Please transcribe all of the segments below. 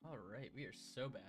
All right, we are so back.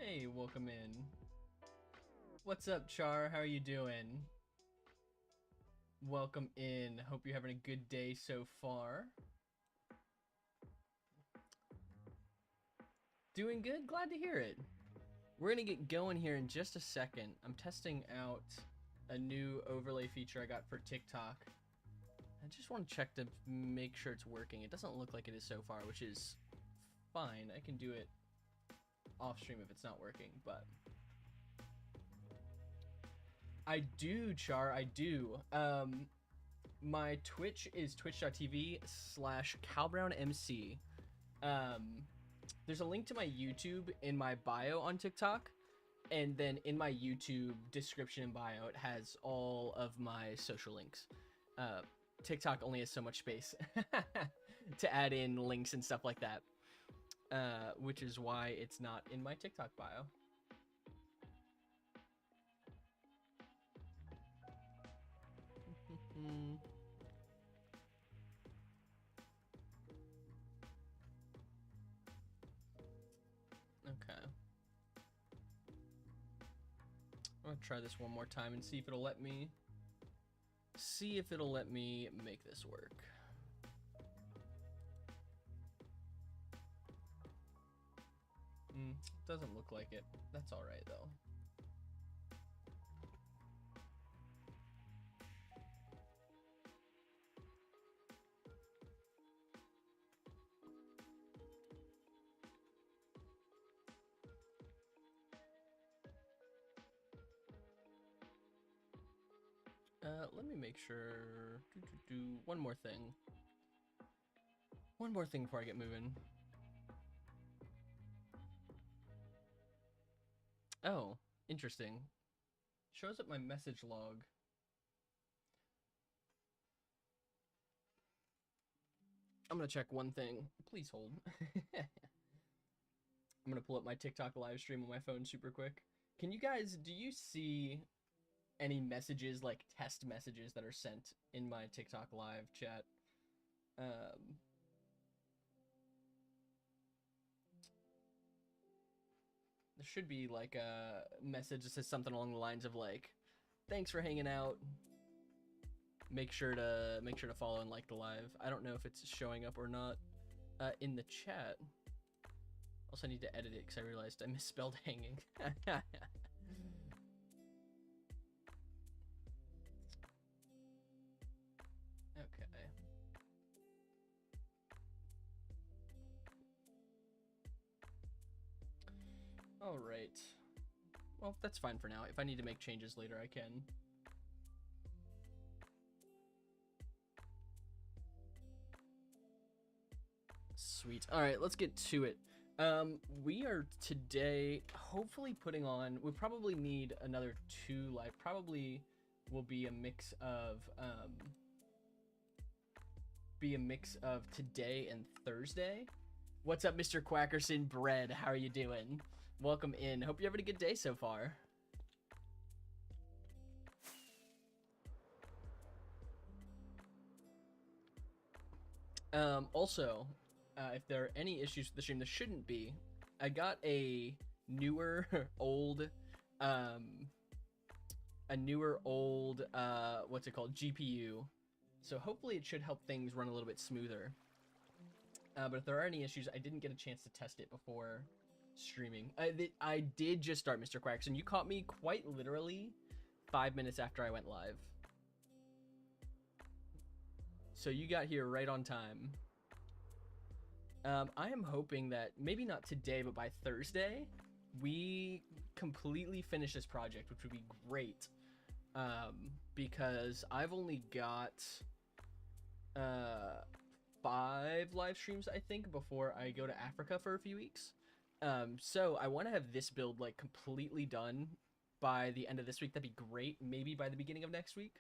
Hey, welcome in. What's up, Char? How are you doing? Welcome in. Hope you're having a good day so far. Doing good? Glad to hear it. We're gonna get going here in just a second. I'm testing out a new overlay feature I got for TikTok. I just want to check to make sure it's working. It doesn't look like it is so far, which is fine. I can do it off stream if it's not working, but I do, Char, I do. My Twitch is twitch.tv/CalBrownMC. There's a link to my YouTube in my bio on TikTok, and then in my YouTube description and bio, it has all of my social links. TikTok only has so much space to add in links and stuff like that, which is why it's not in my TikTok bio. Okay. I'm gonna try this one more time and see if it'll let me make this work. Doesn't look like it. That's all right though. Let me make sure. One more thing. One more thing before I get moving. Oh, interesting. Shows up my message log. I'm gonna check one thing. Please hold. I'm gonna pull up my TikTok live stream on my phone super quick. Can you guys, do you see any messages, like test messages that are sent in my TikTok live chat? should be like a message that says something along the lines of like, thanks for hanging out. Make sure to follow and like the live. I don't know if it's showing up or not in the chat. Also, I need to edit it because I realized I misspelled hanging. Okay. All right. Well, that's fine for now. If I need to make changes later, I can. Sweet. All right, let's get to it. We are today hopefully putting on, we probably need another 2 live, probably will be a mix of today and Thursday. What's up, Mr. Quackerson Bread? How are you doing? Welcome in. Hope you're having a good day so far. Also, if there are any issues with the stream, there shouldn't be. I got a newer old what's it called, GPU, so hopefully it should help things run a little bit smoother. But if there are any issues, I didn't get a chance to test it before streaming. I did just start, Mr. Quackson. You caught me quite literally 5 minutes after I went live, so you got here right on time. I am hoping that maybe not today, but by Thursday, we completely finish this project, which would be great. Because I've only got 5 live streams, I think, before I go to Africa for a few weeks. So I want to have this build like completely done by the end of this week. That'd be great. Maybe by the beginning of next week.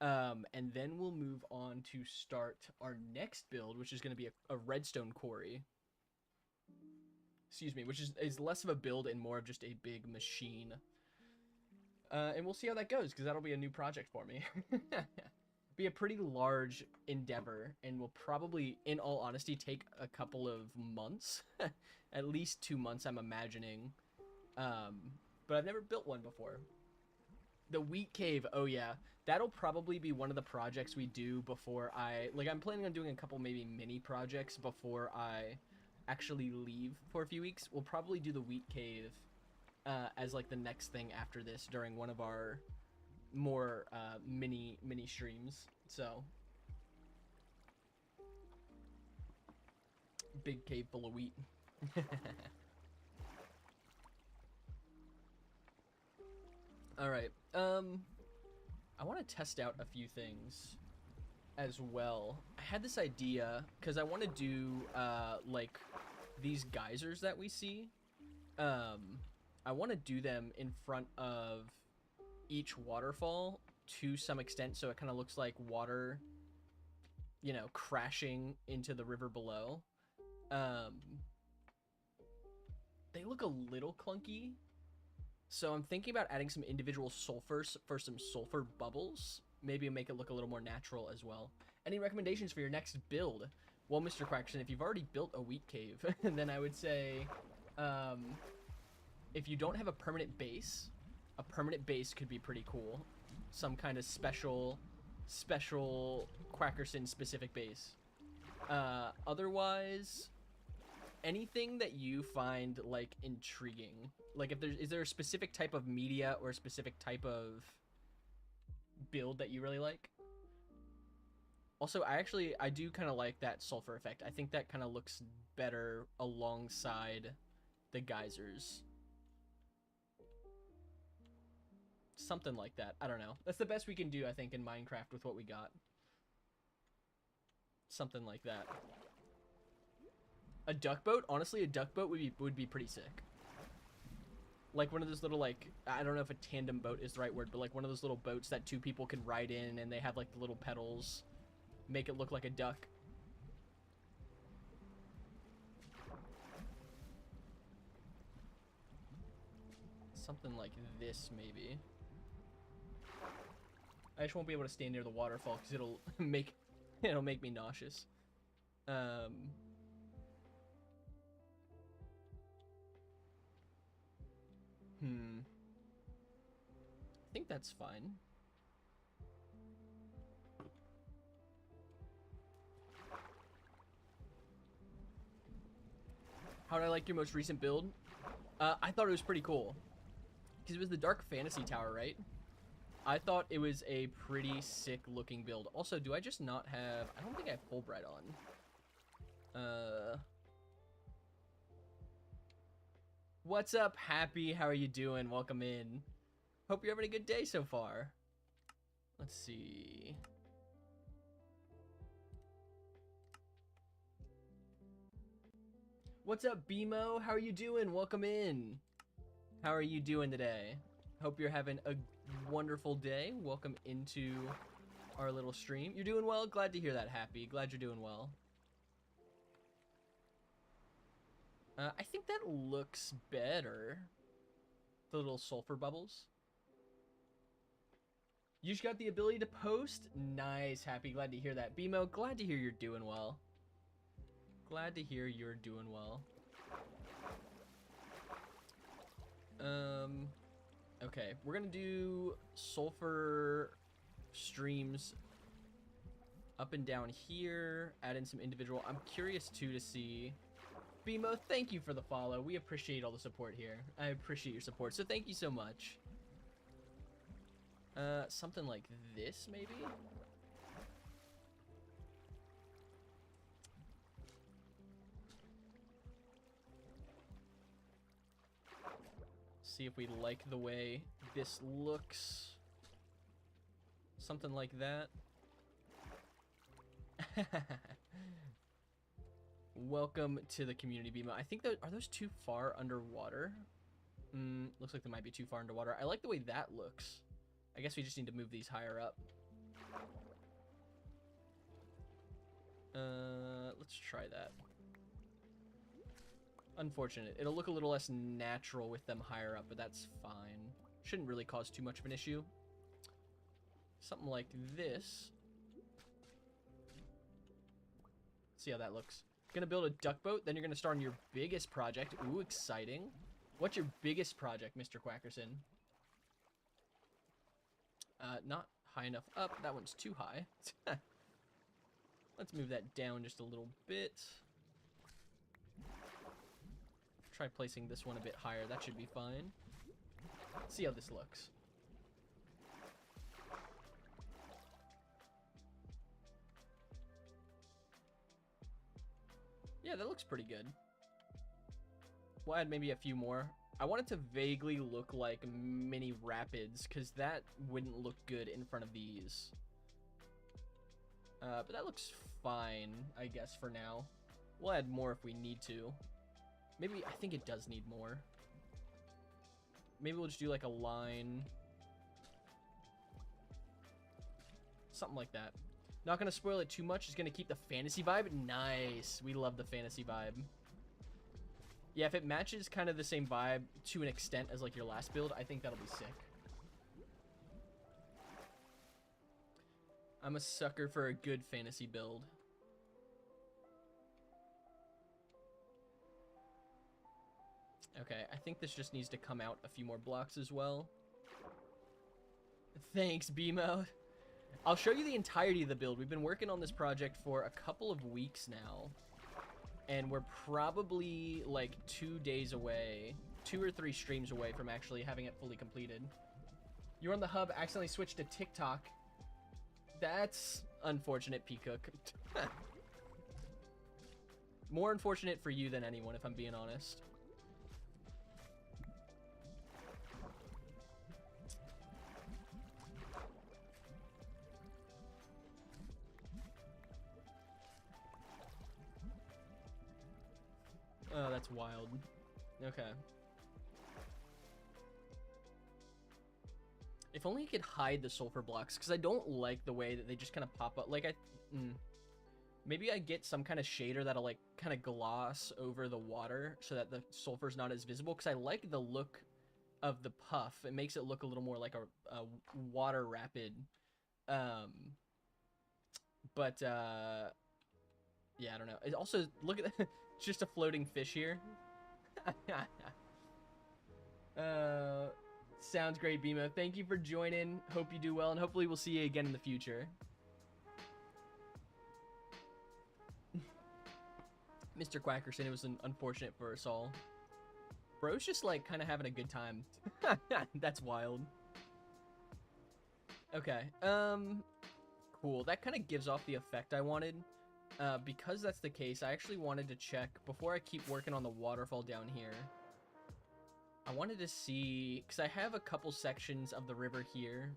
And then we'll move on to start our next build, which is going to be a redstone quarry. Excuse me, which is less of a build and more of just a big machine. And we'll see how that goes, because that'll be a new project for me. Be a pretty large endeavor, and will probably, in all honesty, take a couple of months. At least 2 months, I'm imagining. But I've never built one before. The wheat cave, oh yeah, that'll probably be one of the projects we do before I'm planning on doing a couple maybe mini projects before I actually leave for a few weeks. We'll probably do the wheat cave as like the next thing after this during one of our more mini streams. So big cave full of wheat. All right. I want to test out a few things as well. I had this idea because I want to do like these geysers that we see. I want to do them in front of each waterfall to some extent, so it kind of looks like water, you know, crashing into the river below. They look a little clunky. So I'm thinking about adding some individual sulfurs for some sulfur bubbles. Maybe make it look a little more natural as well. Any recommendations for your next build? Well, Mr. Quackson, if you've already built a wheat cave, then I would say, if you don't have a permanent base could be pretty cool. Some kind of special Quackerson specific base. Otherwise, anything that you find like intriguing. Like is there a specific type of media or a specific type of build that you really like? Also, I do kind of like that sulfur effect. I think that kind of looks better alongside the geysers. Something like that. I don't know. That's the best we can do, I think, in Minecraft with what we got. Something like that. A duck boat? Honestly, a duck boat would be pretty sick. Like one of those little, like, I don't know if a tandem boat is the right word, but like one of those little boats that 2 people can ride in, and they have like the little pedals. Make it look like a duck. Something like this, maybe. I just won't be able to stand near the waterfall because it'll make me nauseous. I think that's fine. How did I like your most recent build? I thought it was pretty cool. Because it was the Dark Fantasy Tower, right? I thought it was a pretty sick looking build. Also, do I just not have... I don't think I have Fulbright on. What's up, Happy? How are you doing? Welcome in. Hope you're having a good day so far. Let's see. What's up, BMO? How are you doing? Welcome in. How are you doing today? Hope you're having a wonderful day. Welcome into our little stream. You're doing well? Glad to hear that, Happy. Glad you're doing well. I think that looks better. The little sulfur bubbles. You just got the ability to post? Nice, Happy. Glad to hear that. BMO, glad to hear you're doing well. Glad to hear you're doing well. Okay, we're gonna do sulfur streams up and down here, add in some individual. I'm curious too to see. BMO, thank you for the follow. We appreciate all the support here. I appreciate your support, so thank you so much. Something like this, maybe? See if we like the way this looks. Something like that. Welcome to the community, BMO. I think that, are those too far underwater? Looks like they might be too far underwater. I like the way that looks. I guess we just need to move these higher up. Let's try that. Unfortunate. It'll look a little less natural with them higher up, but that's fine. Shouldn't really cause too much of an issue. Something like this. See how that looks. Gonna build a duck boat, then you're gonna start on your biggest project. Ooh, exciting. What's your biggest project, Mr. Quackerson? Not high enough up. That one's too high. Let's move that down just a little bit. Try placing this one a bit higher. That should be fine. See how this looks. Yeah, that looks pretty good. We'll add maybe a few more. I want it to vaguely look like mini rapids, because that wouldn't look good in front of these. But that looks fine, I guess, for now. We'll add more if we need to. Maybe, I think it does need more. Maybe we'll just do like a line. Something like that. Not going to spoil it too much. Just going to keep the fantasy vibe. Nice. We love the fantasy vibe. Yeah, if it matches kind of the same vibe to an extent as like your last build, I think that'll be sick. I'm a sucker for a good fantasy build. Okay, I think this just needs to come out a few more blocks as well. Thanks, BMO. I'll show you the entirety of the build. We've been working on this project for a couple of weeks now. And we're probably like 2 days away, 2 or 3 streams away from actually having it fully completed. You're on the hub, accidentally switched to TikTok. That's unfortunate, Peacock. More unfortunate for you than anyone, if I'm being honest. Oh, that's wild. Okay. If only you could hide the sulfur blocks, because I don't like the way that they just kind of pop up. Like, maybe I get some kind of shader that'll, like, kind of gloss over the water so that the sulfur's not as visible, because I like the look of the puff. It makes it look a little more like a water rapid. Yeah, I don't know. It also, look at that. It's just a floating fish here. Uh, sounds great, Bimo. Thank you for joining. Hope you do well, and hopefully we'll see you again in the future. Mr. Quackerson, it was unfortunate for us all. Bro's just, like, kind of having a good time. That's wild. Okay, cool. That kind of gives off the effect I wanted. Because that's the case, I actually wanted to check, before I keep working on the waterfall down here, I wanted to see, because I have a couple sections of the river here,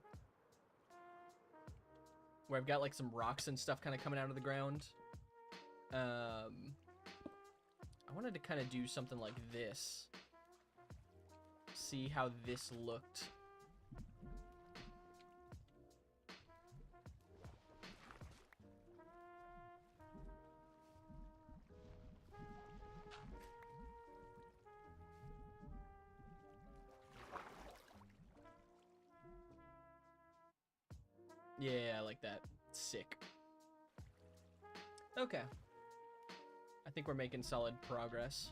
where I've got, like, some rocks and stuff kind of coming out of the ground. I wanted to kind of do something like this. See how this looked. Yeah, I like that. Sick. Okay. I think we're making solid progress.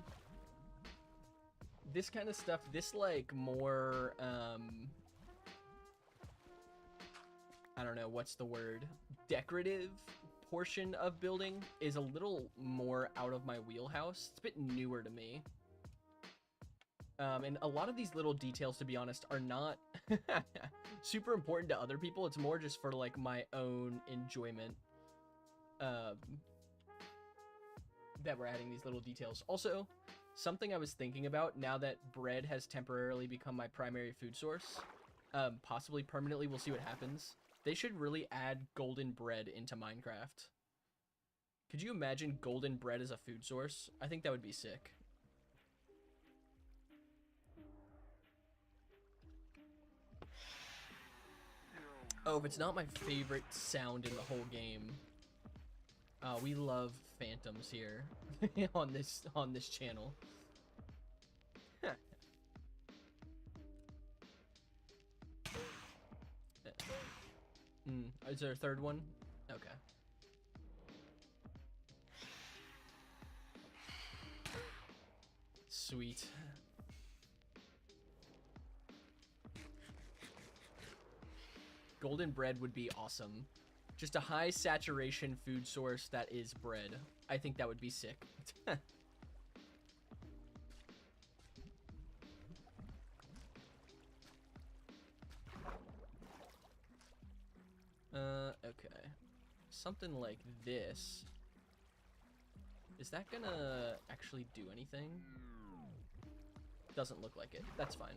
This kind of stuff, this like more, I don't know, what's the word? Decorative portion of building is a little more out of my wheelhouse. It's a bit newer to me. And a lot of these little details, to be honest, are not super important to other people. It's more just for like my own enjoyment. That we're adding these little details. Also, something I was thinking about now that bread has temporarily become my primary food source, possibly permanently, we'll see what happens. They should really add golden bread into Minecraft. Could you imagine golden bread as a food source? I think that would be sick. Oh, if it's not my favorite sound in the whole game. We love phantoms here on this channel. Is there a third one? Okay. Sweet. Golden bread would be awesome. Just a high saturation food source that is bread. I think that would be sick. Okay. Something like this. Is that gonna actually do anything? Doesn't look like it. That's fine.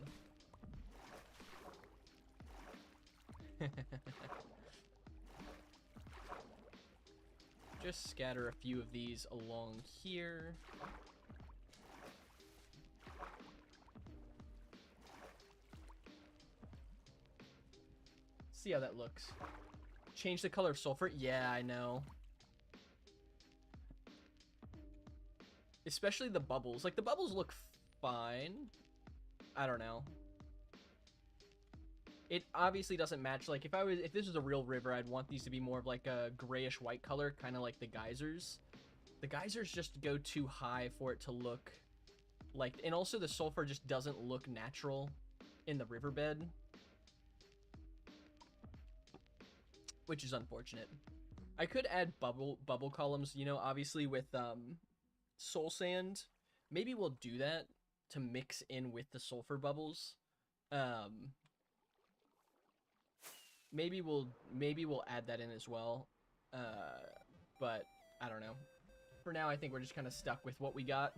Just scatter a few of these along here. See how that looks. Change the color of sulfur? Yeah, I know. Especially the bubbles. Like, the bubbles look fine. I don't know. It obviously doesn't match. Like, if this was a real river, I'd want these to be more of like a grayish white color, kind of like the geysers. The geysers just go too high for it to look like, and also the sulfur just doesn't look natural in the riverbed, which is unfortunate. I could add bubble columns, you know, obviously with soul sand. Maybe we'll do that to mix in with the sulfur bubbles. Maybe we'll add that in as well. But I don't know. For now, I think we're just kind of stuck with what we got.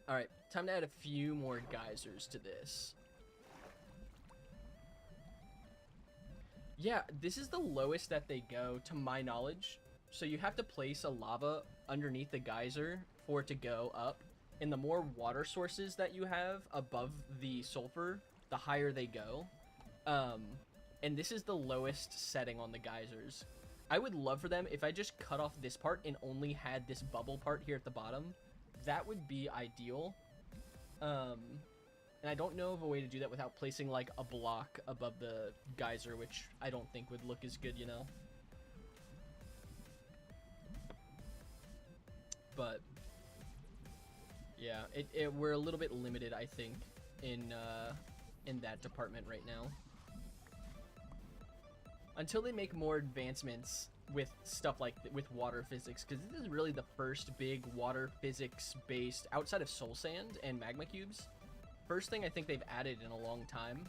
All right, time to add a few more geysers to this. Yeah, this is the lowest that they go, to my knowledge. So you have to place a lava underneath the geyser for it to go up. And the more water sources that you have above the sulfur, the higher they go. And this is the lowest setting on the geysers. I would love for them if I just cut off this part and only had this bubble part here at the bottom. That would be ideal. And I don't know of a way to do that without placing like a block above the geyser, which I don't think would look as good, you know? But yeah, Yeah, we're a little bit limited, I think, in that department right now. Until they make more advancements with stuff like with water physics, because this is really the first big water physics based, outside of soul sand and magma cubes, first thing I think they've added in a long time,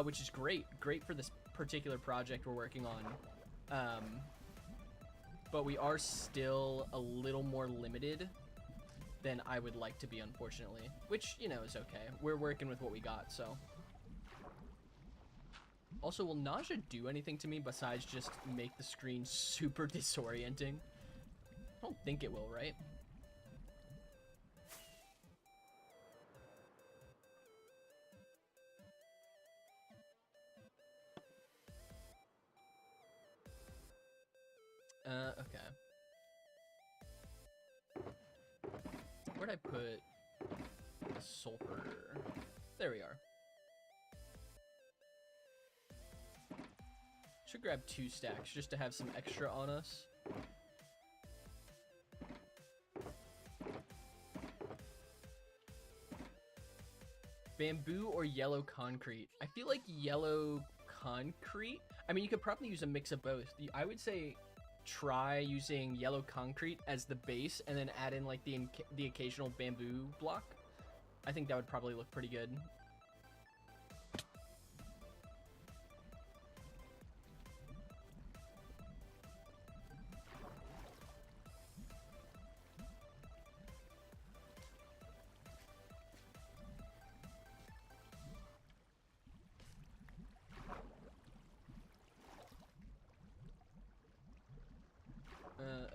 which is great for this particular project we're working on. But we are still a little more limited than I would like to be, unfortunately, which, you know, is okay. We're working with what we got, so. Also, will nausea do anything to me besides just make the screen super disorienting? I don't think it will, right? Okay. Where'd I put the sulfur? There we are. Should grab 2 stacks just to have some extra on us. Bamboo or yellow concrete? I feel like yellow concrete. I mean, you could probably use a mix of both. I would say try using yellow concrete as the base and then add in like the occasional bamboo block. I think that would probably look pretty good.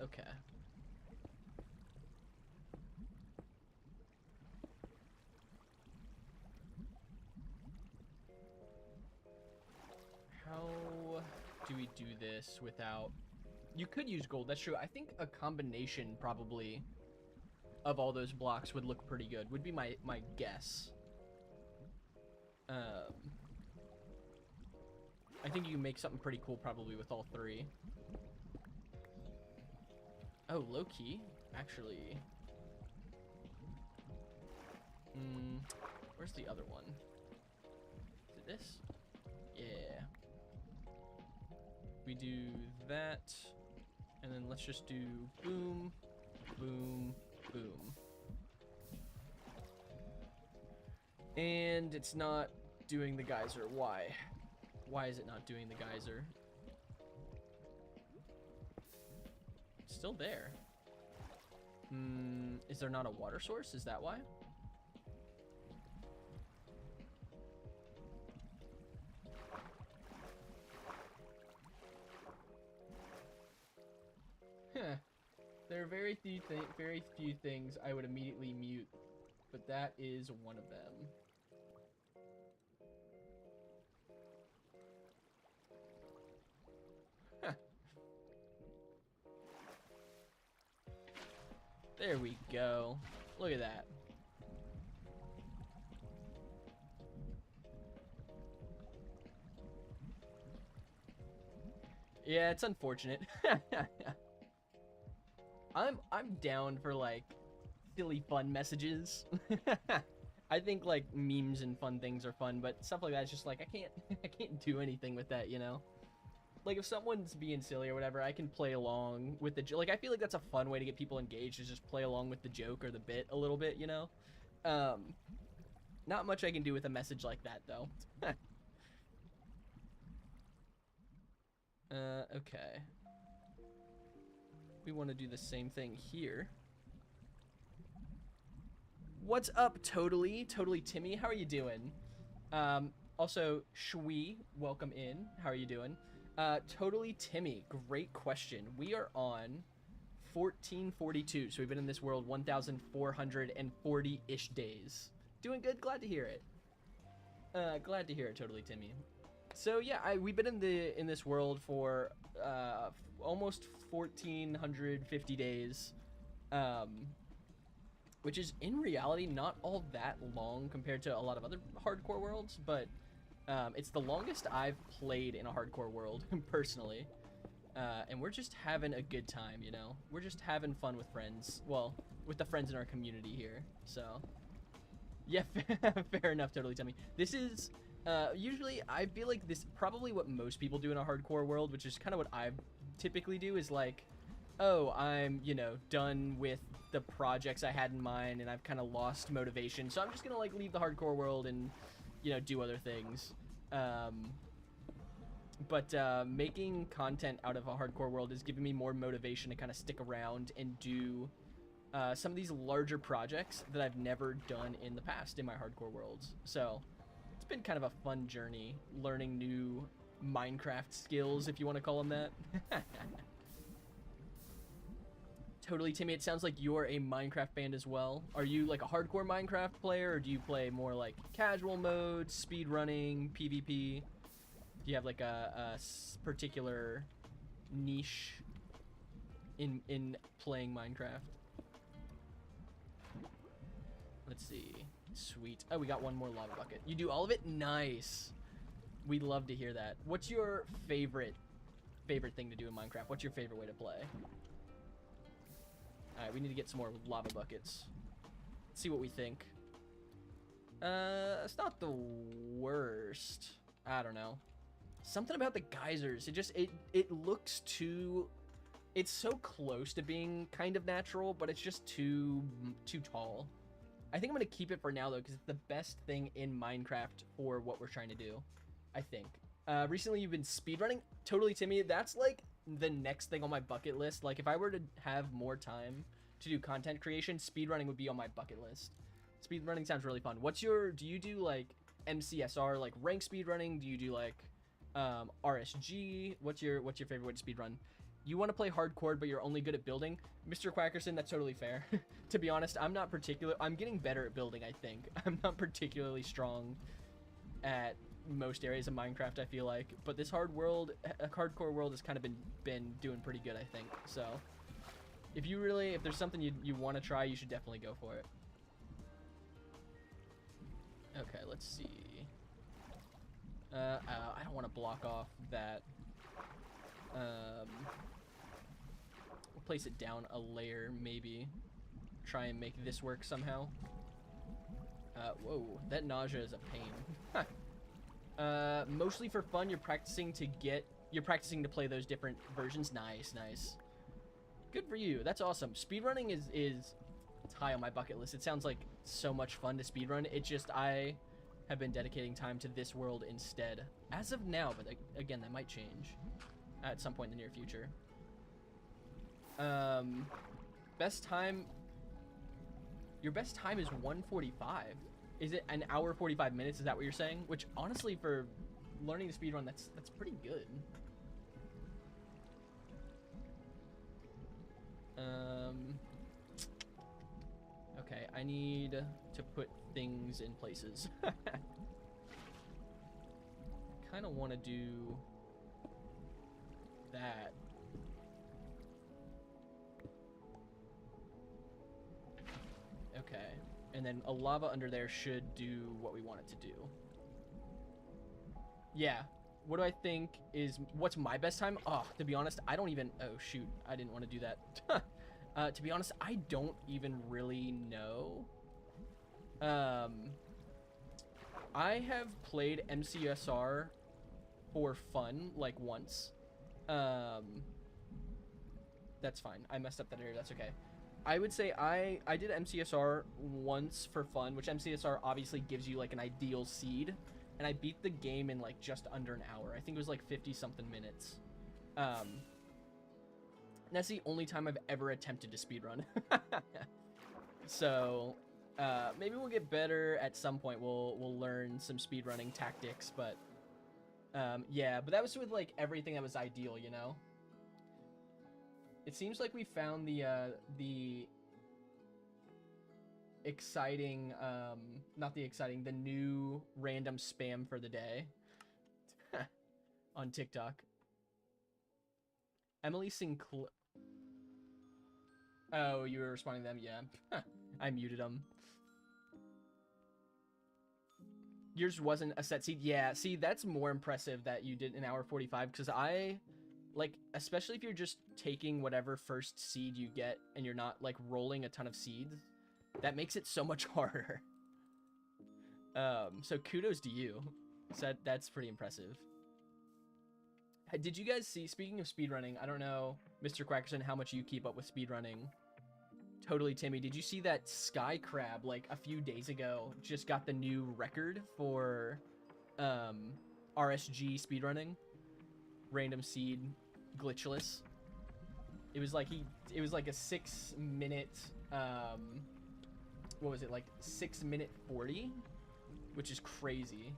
Okay. How do we do this without... You could use gold, that's true. I think a combination probably of all those blocks would look pretty good, would be my guess. I think you can make something pretty cool probably with all 3. Oh, low-key, actually. Where's the other one? Is it this? Yeah. We do that, and then let's just do boom, boom, boom. And it's not doing the geyser. Why? Why is it not doing the geyser? It's still there. Is there not a water source? Is that why? Huh. There are very few things I would immediately mute, but that is one of them. Huh. There we go. Look at that. Yeah, it's unfortunate. I'm down for like silly fun messages. I think like memes and fun things are fun, but stuff like that is just like I can't do anything with that, you know? Like if someone's being silly or whatever, I can play along with the like I feel like that's a fun way to get people engaged, is just play along with the joke or the bit a little bit, you know? Not much I can do with a message like that though. Okay. We want to do the same thing here. What's up, Totally Timmy? How are you doing? Also, Shui, welcome in. How are you doing? Totally Timmy, great question. We are on 1442, so we've been in this world 1,440-ish days. Doing good, glad to hear it. Glad to hear it, Totally Timmy. So yeah, we've been in this world for almost 1,450 days, which is in reality not all that long compared to a lot of other hardcore worlds, but it's the longest I've played in a hardcore world personally, and we're just having a good time, you know. We're just having fun with friends. Well, with the friends in our community here. So, yeah, fair enough. Totally, Timmy. This is usually I feel like this probably what most people do in a hardcore world, which is kind of what I typically do. Is like, oh, I'm done with the projects I had in mind, and I've kind of lost motivation, so I'm just gonna like leave the hardcore world and do other things. But making content out of a hardcore world has given me more motivation to kind of stick around and do some of these larger projects that I've never done in the past in my hardcore worlds. So it's been kind of a fun journey learning new Minecraft skills, if you want to call them that. Totally, Timmy. It sounds like you're a Minecraft fan as well. Are you like a hardcore Minecraft player, or do you play more like casual mode, speed running, PvP? Do you have like a particular niche in playing Minecraft? Let's see. Sweet. Oh, we got one more lava bucket. You do all of it? Nice. We'd love to hear that. What's your favorite thing to do in Minecraft? What's your favorite way to play? Alright, we need to get some more lava buckets. Let's see what we think. It's not the worst. I don't know. Something about the geysers. It looks too... It's so close to being kind of natural, but it's just too tall. I think I'm going to keep it for now, though, because it's the best thing in Minecraft for what we're trying to do, I think. Recently, you've been speedrunning? Totally, Timmy. That's, like, the next thing on my bucket list. Like, if I were to have more time to do content creation, speedrunning would be on my bucket list. Speedrunning sounds really fun. Do you do, like, MCSR, like, rank speedrunning? Do you do, like, RSG? What's your favorite way to speedrun? You want to play hardcore, but you're only good at building? Mr. Quackerson, that's totally fair. To be honest, I'm getting better at building, I think. I'm not particularly strong at most areas of Minecraft, I feel like. But this hardcore world has kind of been doing pretty good, I think. So, if there's something you want to try, you should definitely go for it. Okay, let's see. I don't want to block off that. We'll place it down a layer, maybe. Try and make this work somehow. Whoa, that nausea is a pain. Mostly for fun. You're practicing to play those different versions. Nice. Good for you. That's awesome. Speedrunning is it's high on my bucket list. It sounds like so much fun to speedrun. It just, I have been dedicating time to this world instead. As of now, but again, that might change at some point in the near future. Best time... Your best time is 1:45. Is it an hour 45 minutes? Is that what you're saying? Which, honestly, for learning to speedrun, that's pretty good. Okay, I need to put things in places. Kind of want to do that. Okay, and then a lava under there should do what we want it to do. Yeah, what do I think is, what's my best time? Oh, to be honest, I don't even, oh shoot, I didn't want to do that. To be honest, I don't even really know. I have played MCSR for fun, like, once. That's fine. I messed up that area. That's okay. I would say I did MCSR once for fun, which MCSR obviously gives you, like, an ideal seed. And I beat the game in, like, just under an hour. I think it was, like, 50-something minutes. That's the only time I've ever attempted to speedrun. So, maybe we'll get better at some point. We'll learn some speedrunning tactics, but... yeah, but that was with, like, everything that was ideal, you know? It seems like we found the exciting, the new random spam for the day on TikTok. Emily Sinclair. Oh, you were responding to them? Yeah. I muted them. Yours wasn't a set seed? Yeah, see, that's more impressive that you did an hour 45, because I Like, especially if you're just taking whatever first seed you get and you're not, like, rolling a ton of seeds, that makes it so much harder. So kudos to you. So that's pretty impressive. Did you guys see, speaking of speedrunning, I don't know, Mr. Quackerson, how much you keep up with speedrunning. Totally, Timmy. Did you see that Sky Crab, like, a few days ago, just got the new record for RSG speedrunning? Random seed, glitchless. It was like a 6 minute, what was it, like 6 minute 40? Which is crazy.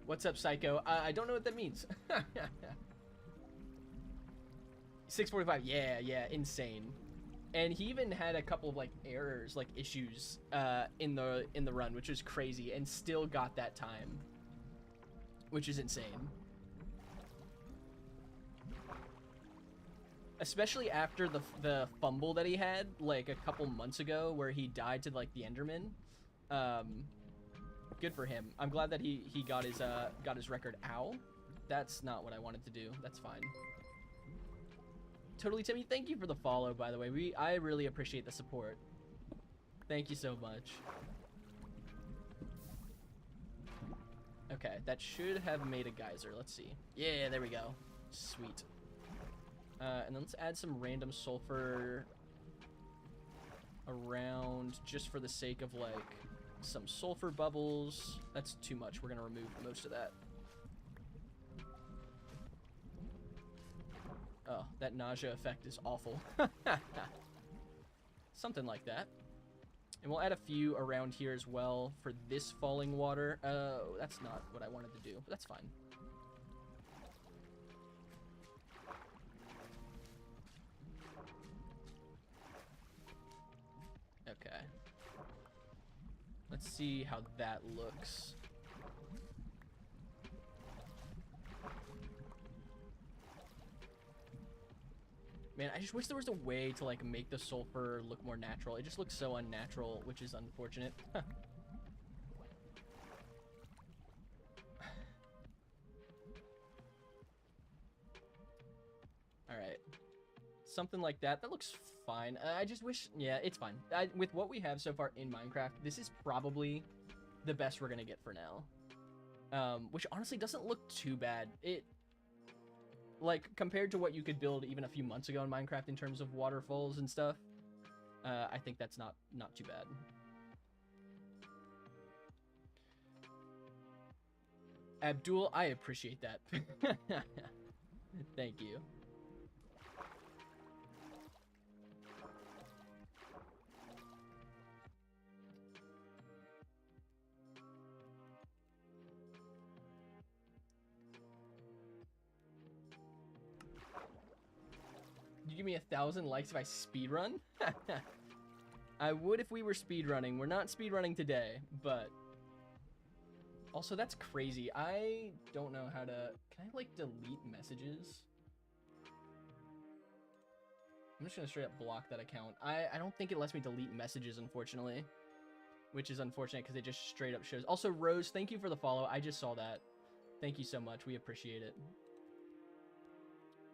What's up, Psycho? I don't know what that means. 6:45. Yeah, insane. And he even had a couple of like errors, like issues, in the run, which was crazy, and still got that time, which is insane. Especially after the fumble that he had like a couple months ago, where he died to like the Enderman. Good for him. I'm glad that he got his record. Ow, that's not what I wanted to do. That's fine. Totally, Timmy. Thank you for the follow, by the way. I really appreciate the support. Thank you so much. Okay, that should have made a geyser. Let's see. Yeah, there we go. Sweet. And then let's add some random sulfur around just for the sake of like some sulfur bubbles. That's too much. We're gonna remove most of that. Oh, that nausea effect is awful. Something like that. And we'll add a few around here as well for this falling water. Oh, that's not what I wanted to do, but that's fine. Okay. Let's see how that looks. Man, I just wish there was a way to like make the sulfur look more natural. It just looks so unnatural, which is unfortunate. Alright. Something like that. That looks fine. I just wish... Yeah, it's fine. With what we have so far in Minecraft, this is probably the best we're going to get for now. Which honestly doesn't look too bad. Like, compared to what you could build even a few months ago in Minecraft in terms of waterfalls and stuff, I think that's not too bad. Abdul, I appreciate that. Thank you. You give me 1,000 likes if I speedrun? I would if we were speedrunning. We're not speedrunning today, but... Also, that's crazy. I don't know how to... Can I, like, delete messages? I'm just gonna straight up block that account. I don't think it lets me delete messages, unfortunately. Which is unfortunate, because it just straight up shows... Also, Rose, thank you for the follow. I just saw that. Thank you so much. We appreciate it.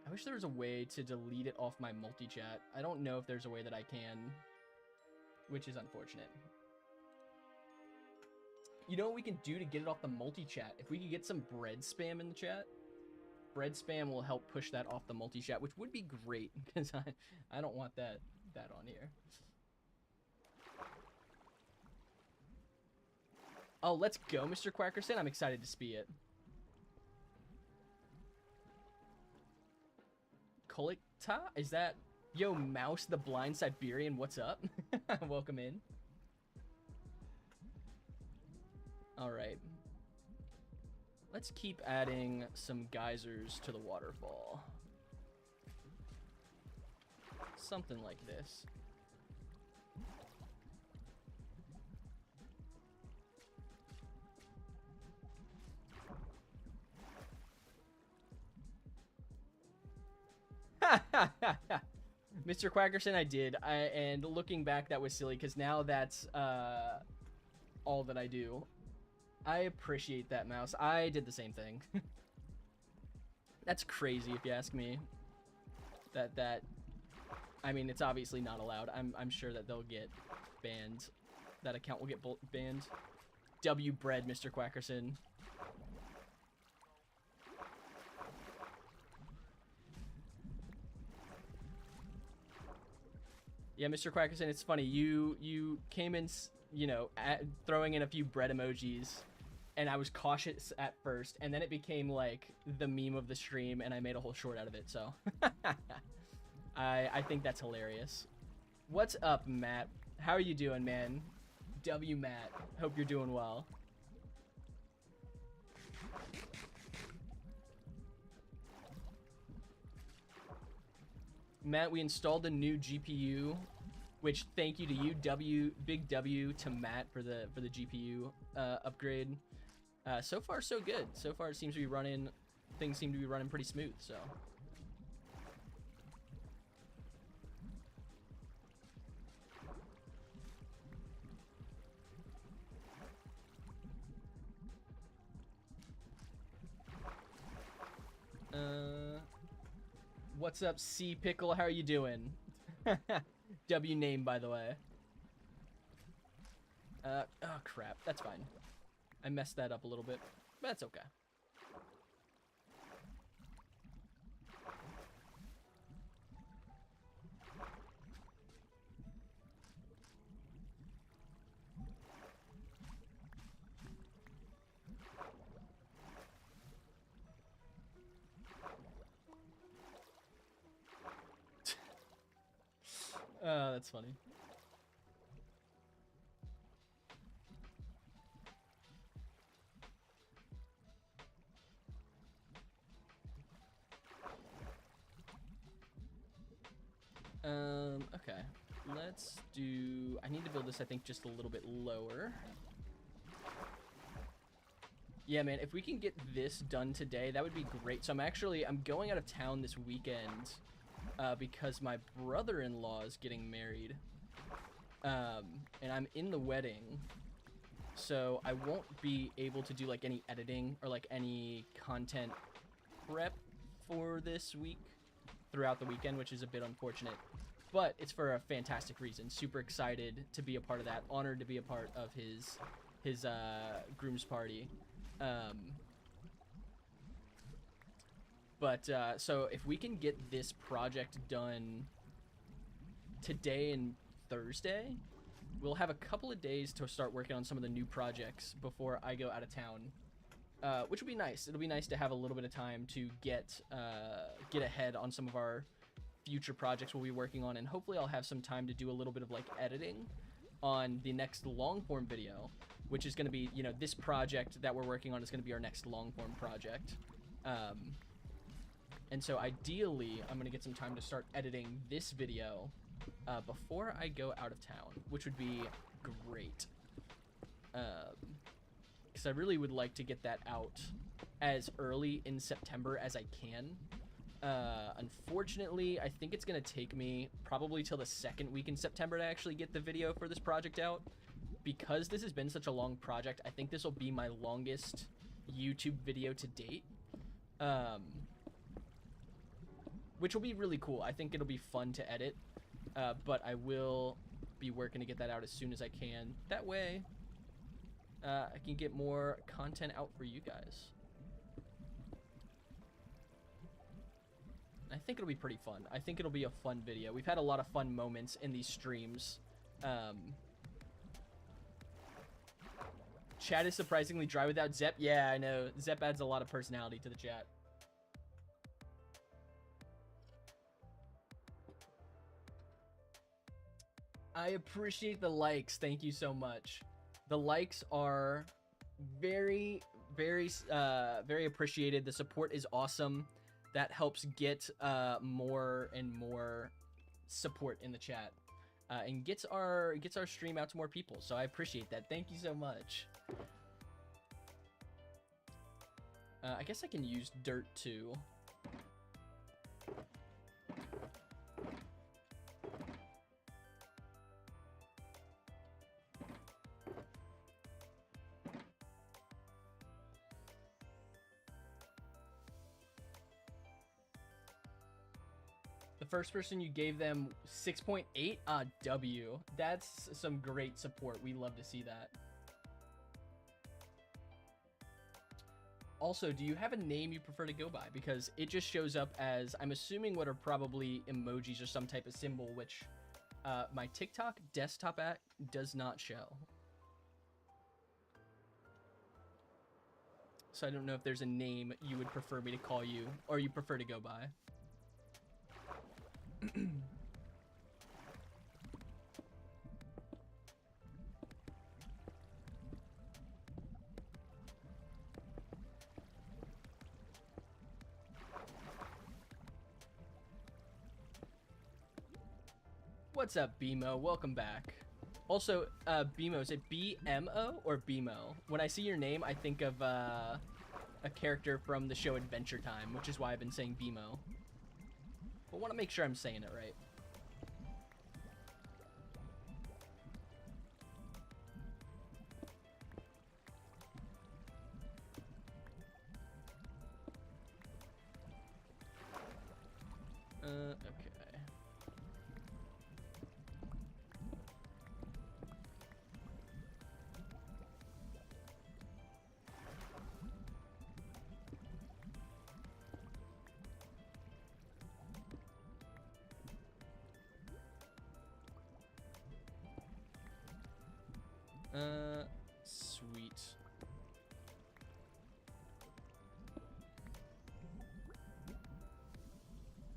I wish there was a way to delete it off my multi-chat. I don't know if there's a way that I can, which is unfortunate. You know what we can do to get it off the multi-chat? If we could get some bread spam in the chat, bread spam will help push that off the multi-chat, which would be great, because I don't want that on here. Oh, let's go, Mr. Quackerson. I'm excited to see it. Kolikta? Is that... Yo, Mouse the Blind Siberian, what's up? Welcome in. Alright. Let's keep adding some geysers to the waterfall. Something like this. Mr. Quackerson, I did. And looking back, that was silly, because now that's all that I do. I appreciate that, Mouse. I did the same thing. That's crazy if you ask me. I mean, it's obviously not allowed. I'm sure that they'll get banned. That account will get banned. W bread, Mr. Quackerson. Yeah, Mr. Quackerson, it's funny. You came in, you know, throwing in a few bread emojis, and I was cautious at first, and then it became like the meme of the stream, and I made a whole short out of it. So, I think that's hilarious. What's up, Matt? How are you doing, man? W Matt. Hope you're doing well. Matt, we installed a new GPU, which thank you to you, big W to Matt for the GPU upgrade. So far so good. So far it seems to be running, things seem to be running pretty smooth. So. What's up, C Pickle? How are you doing? W name, by the way. Oh crap, that's fine. I messed that up a little bit, but that's okay. That's funny. Okay. Let's do... I need to build this, I think, just a little bit lower. Yeah, man, if we can get this done today, that would be great. So I'm going out of town this weekend because my brother-in-law is getting married. And I'm in the wedding. So I won't be able to do, like, any editing or, like, any content prep for this week throughout the weekend, which is a bit unfortunate. But it's for a fantastic reason. Super excited to be a part of that. Honored to be a part of his groom's party. So if we can get this project done today and Thursday, we'll have a couple of days to start working on some of the new projects before I go out of town, which will be nice. It'll be nice to have a little bit of time to get ahead on some of our future projects we'll be working on, and hopefully I'll have some time to do a little bit of like editing on the next long form video, which is going to be, you know, this project that we're working on is going to be our next long form project. And so ideally I'm going to get some time to start editing this video before I go out of town, which would be great. Because I really would like to get that out as early in September as I can. Unfortunately, I think it's going to take me probably till the second week in September to actually get the video for this project out. Because this has been such a long project, I think this will be my longest YouTube video to date. Which will be really cool. I think it'll be fun to edit. But I will be working to get that out as soon as I can. That way, I can get more content out for you guys. I think it'll be pretty fun. I think it'll be a fun video. We've had a lot of fun moments in these streams. Chat is surprisingly dry without Zep. Yeah, I know. Zep adds a lot of personality to the chat. I appreciate the likes. Thank you so much. The likes are very, very, very appreciated. The support is awesome. That helps get more and more support in the chat, and gets our stream out to more people. So I appreciate that. Thank you so much. I guess I can use dirt too. first person you gave them 6.8. W. That's some great support. We love to see that. Also, do you have a name you prefer to go by? Because it just shows up as, I'm assuming, what are probably emojis or some type of symbol, which my TikTok desktop app does not show. So I don't know if there's a name you would prefer me to call you, or you prefer to go by. What's up, BMO? Welcome back. Also, BMO, is it BMO or BMO? When I see your name, I think of a character from the show Adventure Time, which is why I've been saying BMO. But want to make sure I'm saying it right. Okay. Sweet.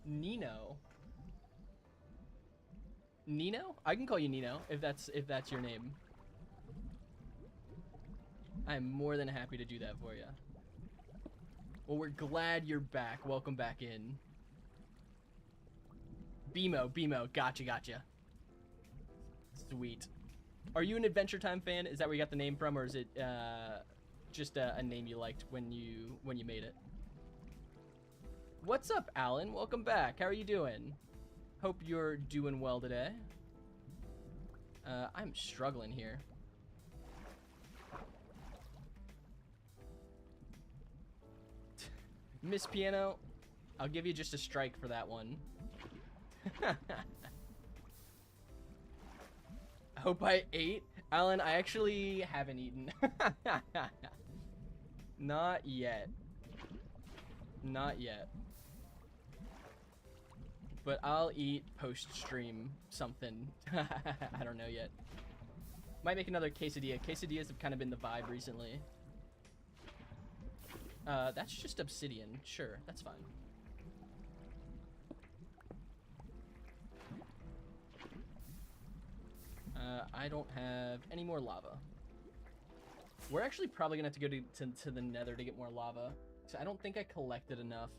Nino. Nino? I can call you Nino if that's your name. I'm more than happy to do that for you. Well, we're glad you're back. Welcome back in. BMO, gotcha. Sweet. Are you an Adventure Time fan? Is that where you got the name from, or is it just a name you liked when you made it? What's up, Alan? Welcome back. How are you doing? Hope you're doing well today. I'm struggling here. Miss Piano, I'll give you just a strike for that one. I hope I ate. Alan, I actually haven't eaten. Not yet. Not yet. But I'll eat post-stream something. I don't know yet. Might make another quesadilla. Quesadillas have kind of been the vibe recently. That's just obsidian. Sure, that's fine. I don't have any more lava. We're actually probably gonna have to go to the nether to get more lava. So I don't think I collected enough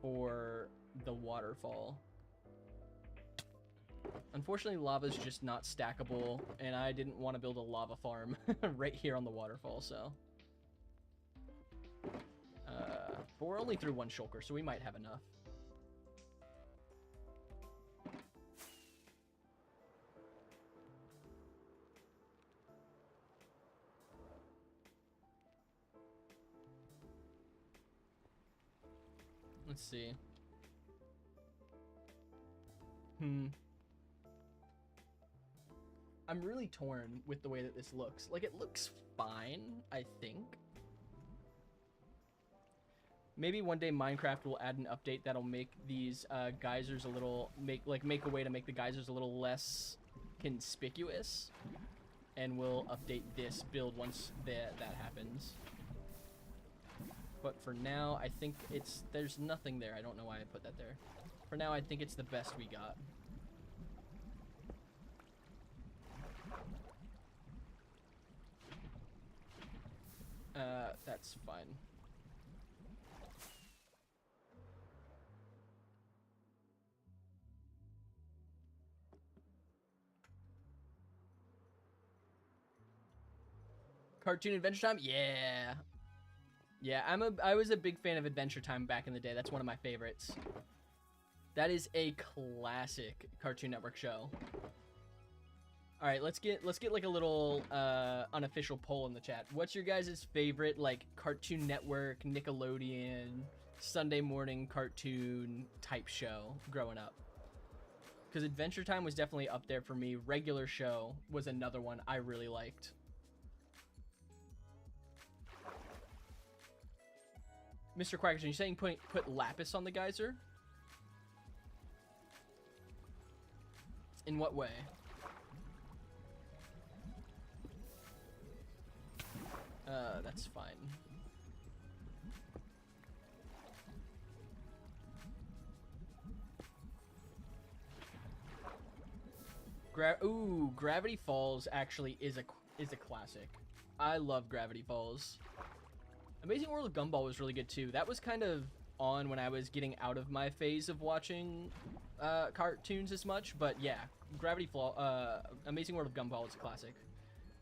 for the waterfall. Unfortunately, lava's just not stackable, and I didn't want to build a lava farm right here on the waterfall, so. But we're only through one shulker, so we might have enough. Let's see. I'm really torn with the way that this looks. Like, it looks fine, I think. Maybe one day Minecraft will add an update that'll make these geysers a little, make a way to make the geysers a little less conspicuous. And we'll update this build once that happens. But for now, I think there's nothing there. I don't know why I put that there. For now, I think it's the best we got. That's fine. Cartoon Adventure Time? Yeah. Yeah, I was a big fan of Adventure Time back in the day. That's one of my favorites. That is a classic Cartoon Network show. All right, let's get like a little unofficial poll in the chat. What's your guys' favorite like Cartoon Network, Nickelodeon, Sunday morning cartoon type show growing up. Because Adventure Time was definitely up there for me. Regular Show was another one I really liked. Mr. Quackerson, you're saying put lapis on the geyser? In what way? That's fine. Ooh, Gravity Falls actually is a classic. I love Gravity Falls. Amazing World of Gumball was really good too. That was kind of on when I was getting out of my phase of watching cartoons as much, but yeah, Amazing World of Gumball is a classic.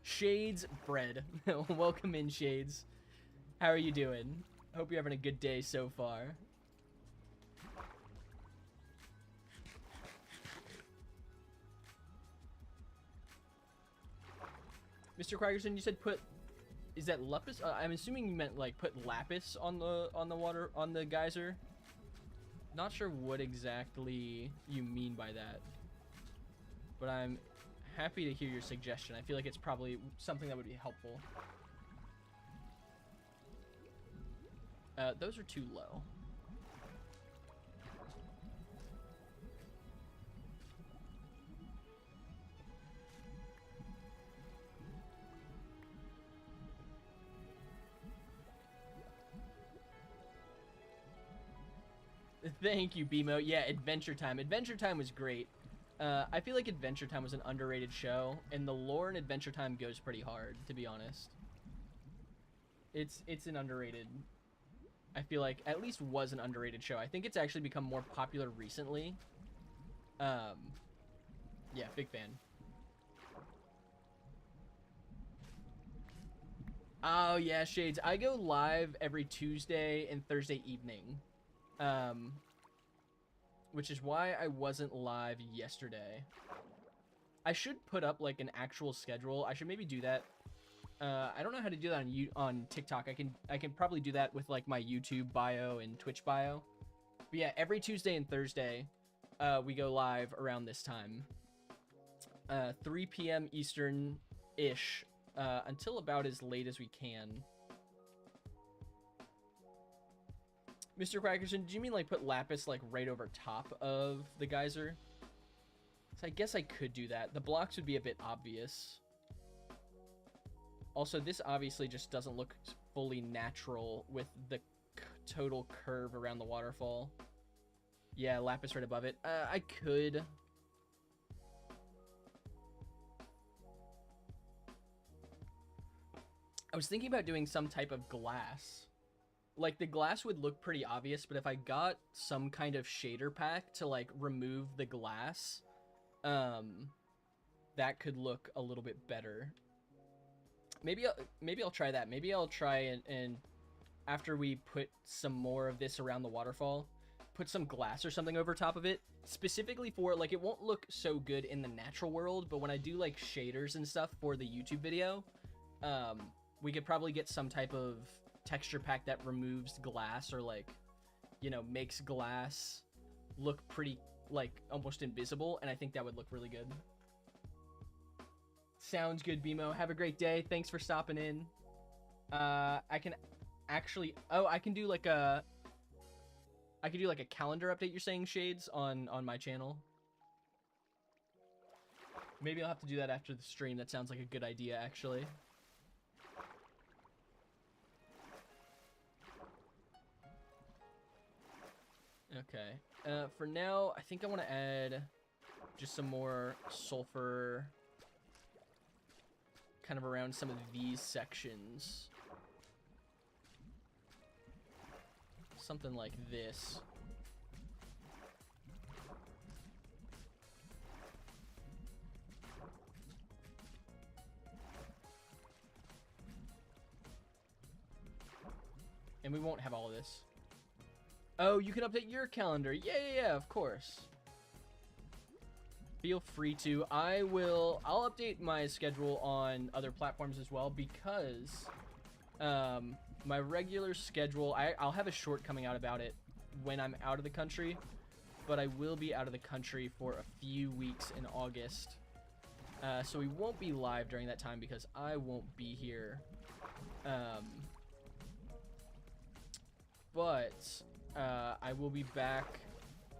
Shades Bread. Welcome in, Shades. How are you doing? Hope you're having a good day so far. Mr. Craigerson, you said put... Is that lapis? I'm assuming you meant like put lapis on the geyser. Not sure what exactly you mean by that, but I'm happy to hear your suggestion. I feel like it's probably something that would be helpful. Those are too low. Thank you, BMO. Yeah, Adventure Time. Adventure Time was great. I feel like Adventure Time was an underrated show, and the lore in Adventure Time goes pretty hard, to be honest. It's an underrated... I feel like, at least was an underrated show. I think it's actually become more popular recently. Yeah, big fan. Oh, yeah, Shades. I go live every Tuesday and Thursday evening. Which is why I wasn't live yesterday. I should put up like an actual schedule. I should maybe do that. I don't know how to do that on TikTok. I can probably do that with like my YouTube bio and Twitch bio. But yeah, every Tuesday and Thursday, we go live around this time. 3 p.m. Eastern-ish, until about as late as we can. Mr. Crackerson, do you mean like put lapis like right over top of the geyser? So I guess I could do that. The blocks would be a bit obvious. Also, this obviously just doesn't look fully natural with the total curve around the waterfall. Yeah, lapis right above it. I could. I was thinking about doing some type of glass. Like, the glass would look pretty obvious, but if I got some kind of shader pack to, like, remove the glass, that could look a little bit better. Maybe I'll try that. Maybe I'll try and after we put some more of this around the waterfall, put some glass or something over top of it, specifically for, like, it won't look so good in the natural world, but when I do, like, shaders and stuff for the YouTube video, we could probably get some type of texture pack that removes glass or, like, you know, makes glass look pretty, like, almost invisible, and I think that would look really good. Sounds good, BMO. Have a great day. Thanks for stopping in. I can actually... Oh, I can do, like, a... I could do, like, a calendar update, you're saying, Shades, on my channel. Maybe I'll have to do that after the stream. That sounds like a good idea, actually. Okay. For now, I think I want to add just some more sulfur kind of around some of these sections. Something like this. And we won't have all of this. Oh, you can update your calendar. Yeah, of course. Feel free to. I'll update my schedule on other platforms as well because My regular schedule, I'll have a short coming out about it when I'm out of the country, but I will be out of the country for a few weeks in August. So we won't be live during that time because I won't be here. But I will be back.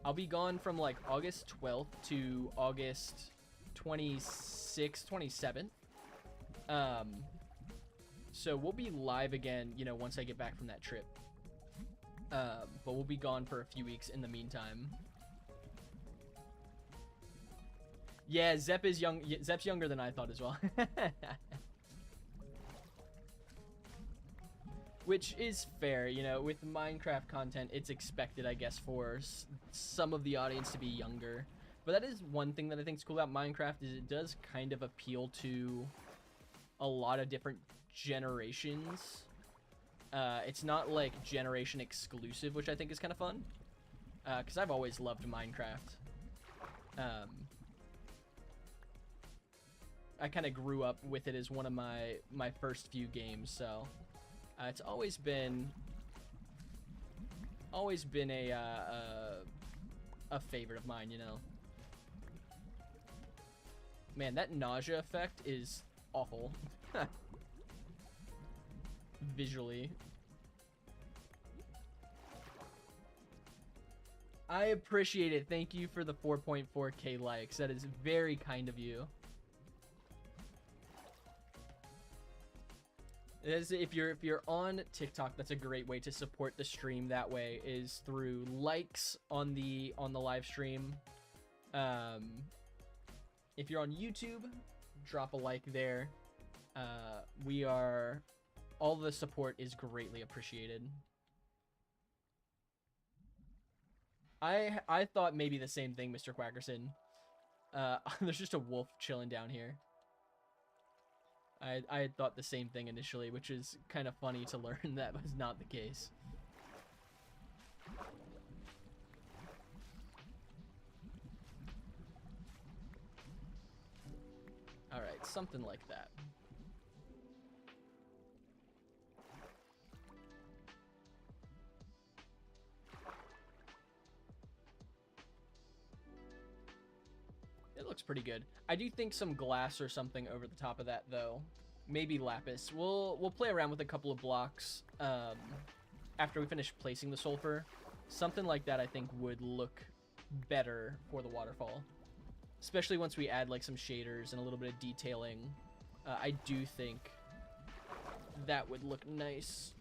I'll be gone from like August 12th to August 26th, 27th. So we'll be live again, you know, once I get back from that trip. But we'll be gone for a few weeks in the meantime. Yeah, Zep is young. Zep's younger than I thought as well. Which is fair, you know, with Minecraft content, it's expected, I guess, for some of the audience to be younger. But that is one thing that I think is cool about Minecraft, is it does kind of appeal to a lot of different generations. It's not like generation exclusive, which I think is kind of fun. Because I've always loved Minecraft. I kind of grew up with it as one of my first few games, so it's always been a favorite of mine, you know. Man, that nausea effect is awful. Visually. I appreciate it. Thank you for the 4.4k likes. That is very kind of you. If you're on TikTok, that's a great way to support the stream. That way is through likes on the live stream. If you're on YouTube, drop a like there. All the support is greatly appreciated. I thought maybe the same thing, Mr. Quackerson. There's just a wolf chilling down here. I had thought the same thing initially, which is kind of funny to learn that was not the case. Alright, something like that. It looks pretty good. I do think some glass or something over the top of that, though. Maybe lapis. We'll play around with a couple of blocks after we finish placing the sulfur. Something like that, I think, would look better for the waterfall. Especially once we add like some shaders and a little bit of detailing. I do think that would look nice.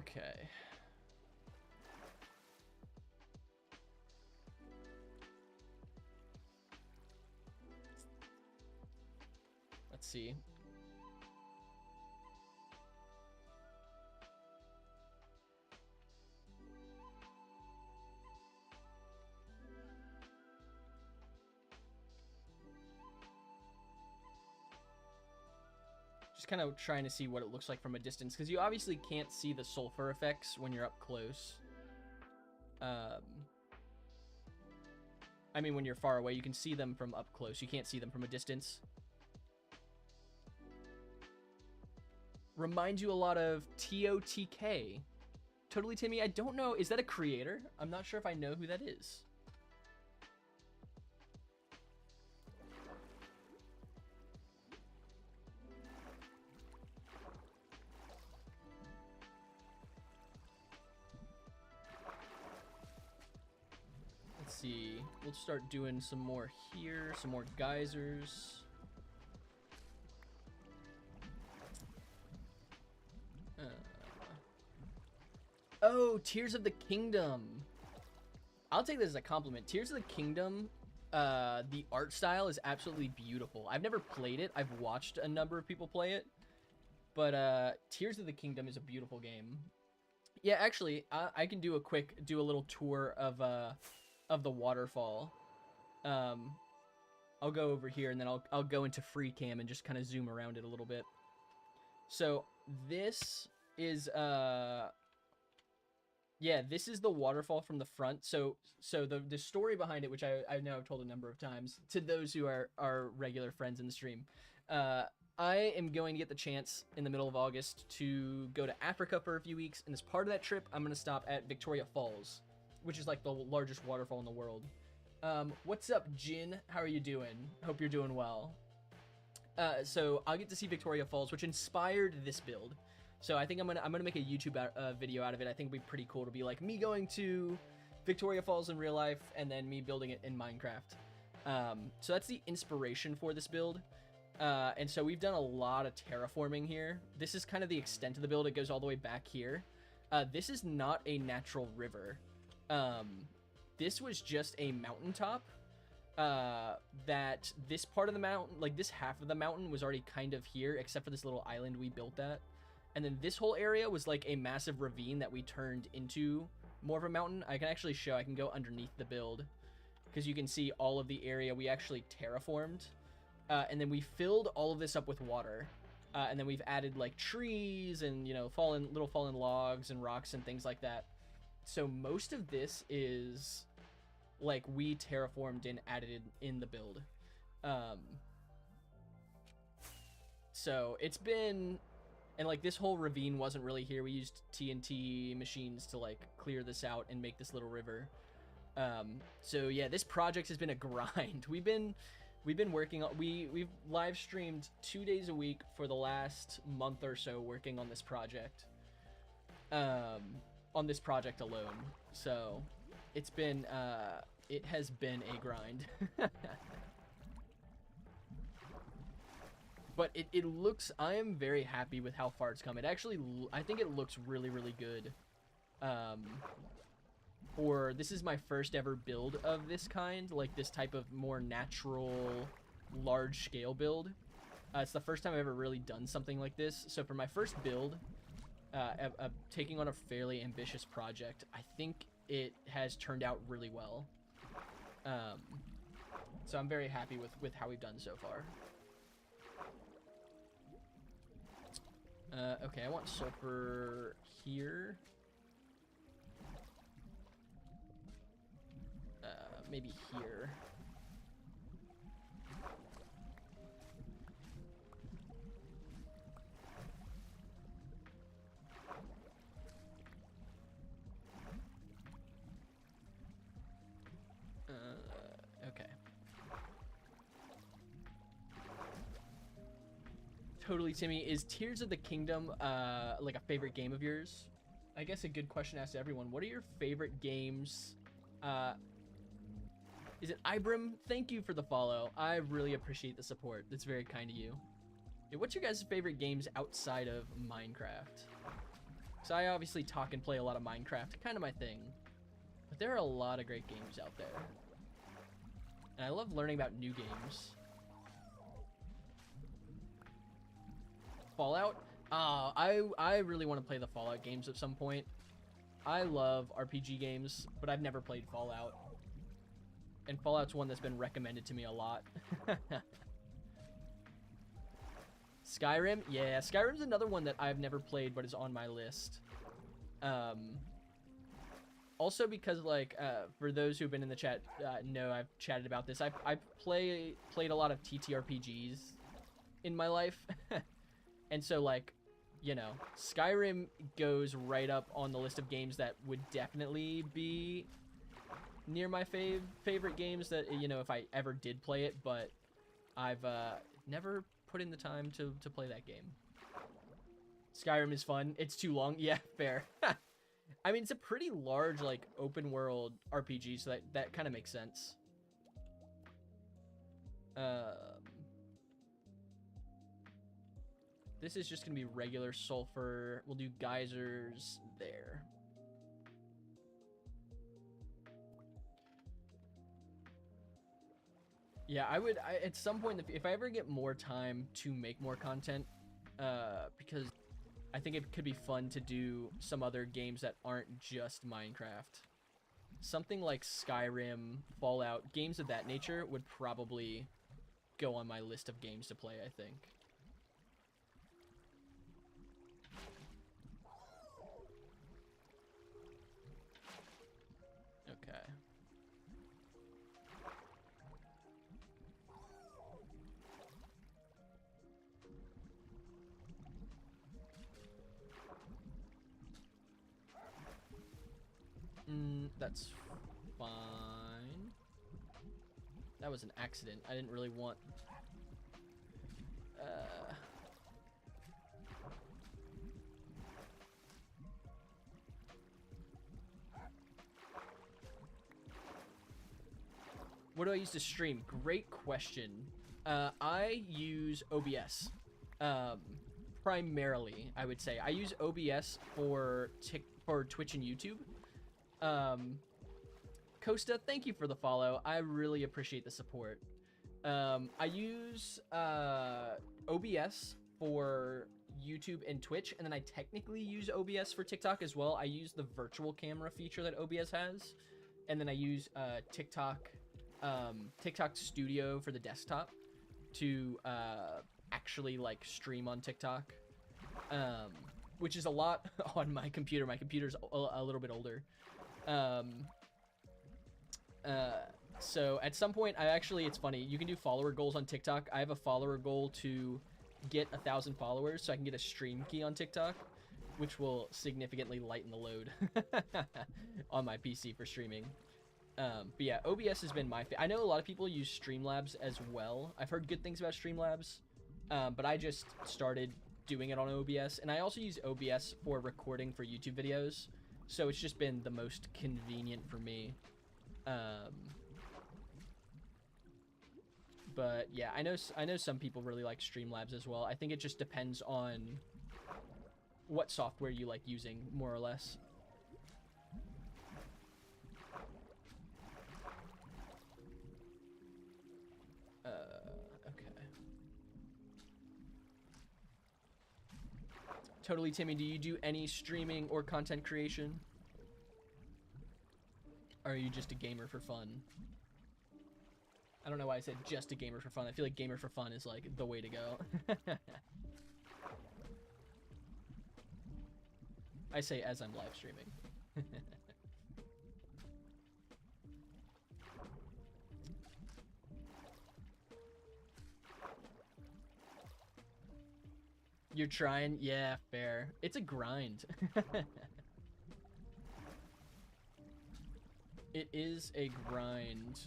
Okay. Let's see. Just kind of trying to see what it looks like from a distance, because you obviously can't see the sulfur effects when you're up close. I mean, when you're far away, you can see them from up close. You can't see them from a distance. Reminds you a lot of TOTK. Totally Timmy, I don't know. Is that a creator? I'm not sure if I know who that is. See, we'll start doing some more here, some more geysers. Oh, Tears of the Kingdom. I'll take this as a compliment. Tears of the Kingdom, the art style is absolutely beautiful. I've never played it. I've watched a number of people play it, but Tears of the Kingdom is a beautiful game. Yeah, actually, I can do a little tour of the waterfall. I'll go over here and then I'll go into free cam and just kind of zoom around it a little bit. So this is Yeah, this is the waterfall from the front. So the story behind it, which I know I've told a number of times to those who are regular friends in the stream. Uh, I am going to get the chance in the middle of August to go to Africa for a few weeks, and as part of that trip, I'm going to stop at Victoria Falls, which is like the largest waterfall in the world. What's up, Jin? How are you doing? Hope you're doing well. So I'll get to see Victoria Falls, which inspired this build. So I think I'm gonna make a YouTube video out of it. I think it'd be pretty cool to be like me going to Victoria Falls in real life and then me building it in Minecraft. So that's the inspiration for this build. And so we've done a lot of terraforming here. This is kind of the extent of the build. It goes all the way back here. This is not a natural river. This was just a mountaintop. That this part of the mountain, like this half of the mountain, was already kind of here, except for this little island we built at. And then this whole area was like a massive ravine that we turned into more of a mountain. I can actually show, I can go underneath the build because you can see all of the area we actually terraformed. And then we filled all of this up with water. And then we've added like trees and, you know, little fallen logs and rocks and things like that. So most of this is like we terraformed and added in the build. So it's been, and like this whole ravine wasn't really here. We used TNT machines to like clear this out and make this little river. So yeah, this project has been a grind. We've been working on, we've live streamed 2 days a week for the last month or so working on this project. On this project alone. So it's been it has been a grind. But it looks, I am very happy with how far it's come. It actually, I think it looks really, really good. This is my first ever build of this kind, like this type of more natural, large scale build. It's the first time I've ever really done something like this. So for my first build, taking on a fairly ambitious project, I think it has turned out really well. So I'm very happy with how we've done so far. Okay, I want sulfur here. Maybe here. Okay. Totally, Timmy. Is Tears of the Kingdom like a favorite game of yours? I guess a good question to ask everyone. What are your favorite games? Is it Ibram? Thank you for the follow. I really appreciate the support. That's very kind of you. Yeah, what's your guys' favorite games outside of Minecraft? So I obviously talk and play a lot of Minecraft, kind of my thing. But there are a lot of great games out there. And I love learning about new games. Fallout? I really want to play the Fallout games at some point. I love RPG games, but I've never played Fallout. And Fallout's one that's been recommended to me a lot. Skyrim? Yeah, Skyrim's another one that I've never played but is on my list. Also because, like, for those who've been in the chat, know I've chatted about this. I played a lot of TTRPGs in my life. And so, like, you know, Skyrim goes right up on the list of games that would definitely be near my favorite games that, you know, if I ever did play it, but I've never put in the time to play that game. Skyrim is fun. It's too long. Yeah, fair. I mean, it's a pretty large, like, open world RPG, so that kind of makes sense. This is just going to be regular sulfur. We'll do geysers there. Yeah, at some point, if I ever get more time to make more content, because I think it could be fun to do some other games that aren't just Minecraft. Something like Skyrim, Fallout, games of that nature would probably go on my list of games to play, I think. That's fine. That was an accident. I didn't really want... What do I use to stream? Great question. I use OBS. Primarily, I would say. I use OBS for Twitch and YouTube. Costa, thank you for the follow. I really appreciate the support. I use OBS for YouTube and Twitch, and then I technically use OBS for TikTok as well. I use the virtual camera feature that OBS has, and then I use TikTok Studio for the desktop to actually like stream on TikTok, which is a lot on my computer. My computer's a little bit older. So at some point, it's funny, you can do follower goals on TikTok. I have a follower goal to get 1,000 followers so I can get a stream key on TikTok, which will significantly lighten the load on my PC for streaming. But yeah, OBS has been my I know a lot of people use Streamlabs as well. I've heard good things about Streamlabs, but I just started doing it on OBS, and I also use OBS for recording for YouTube videos, so it's just been the most convenient for me. But yeah, I know some people really like Streamlabs as well. I think it just depends on what software you like using, more or less. Okay. Totally, Timmy, do you do any streaming or content creation? Or are you just a gamer for fun? I don't know why I said just a gamer for fun. I feel like gamer for fun is like the way to go. I say as I'm live streaming. You're trying? Yeah, fair. It's a grind. It is a grind.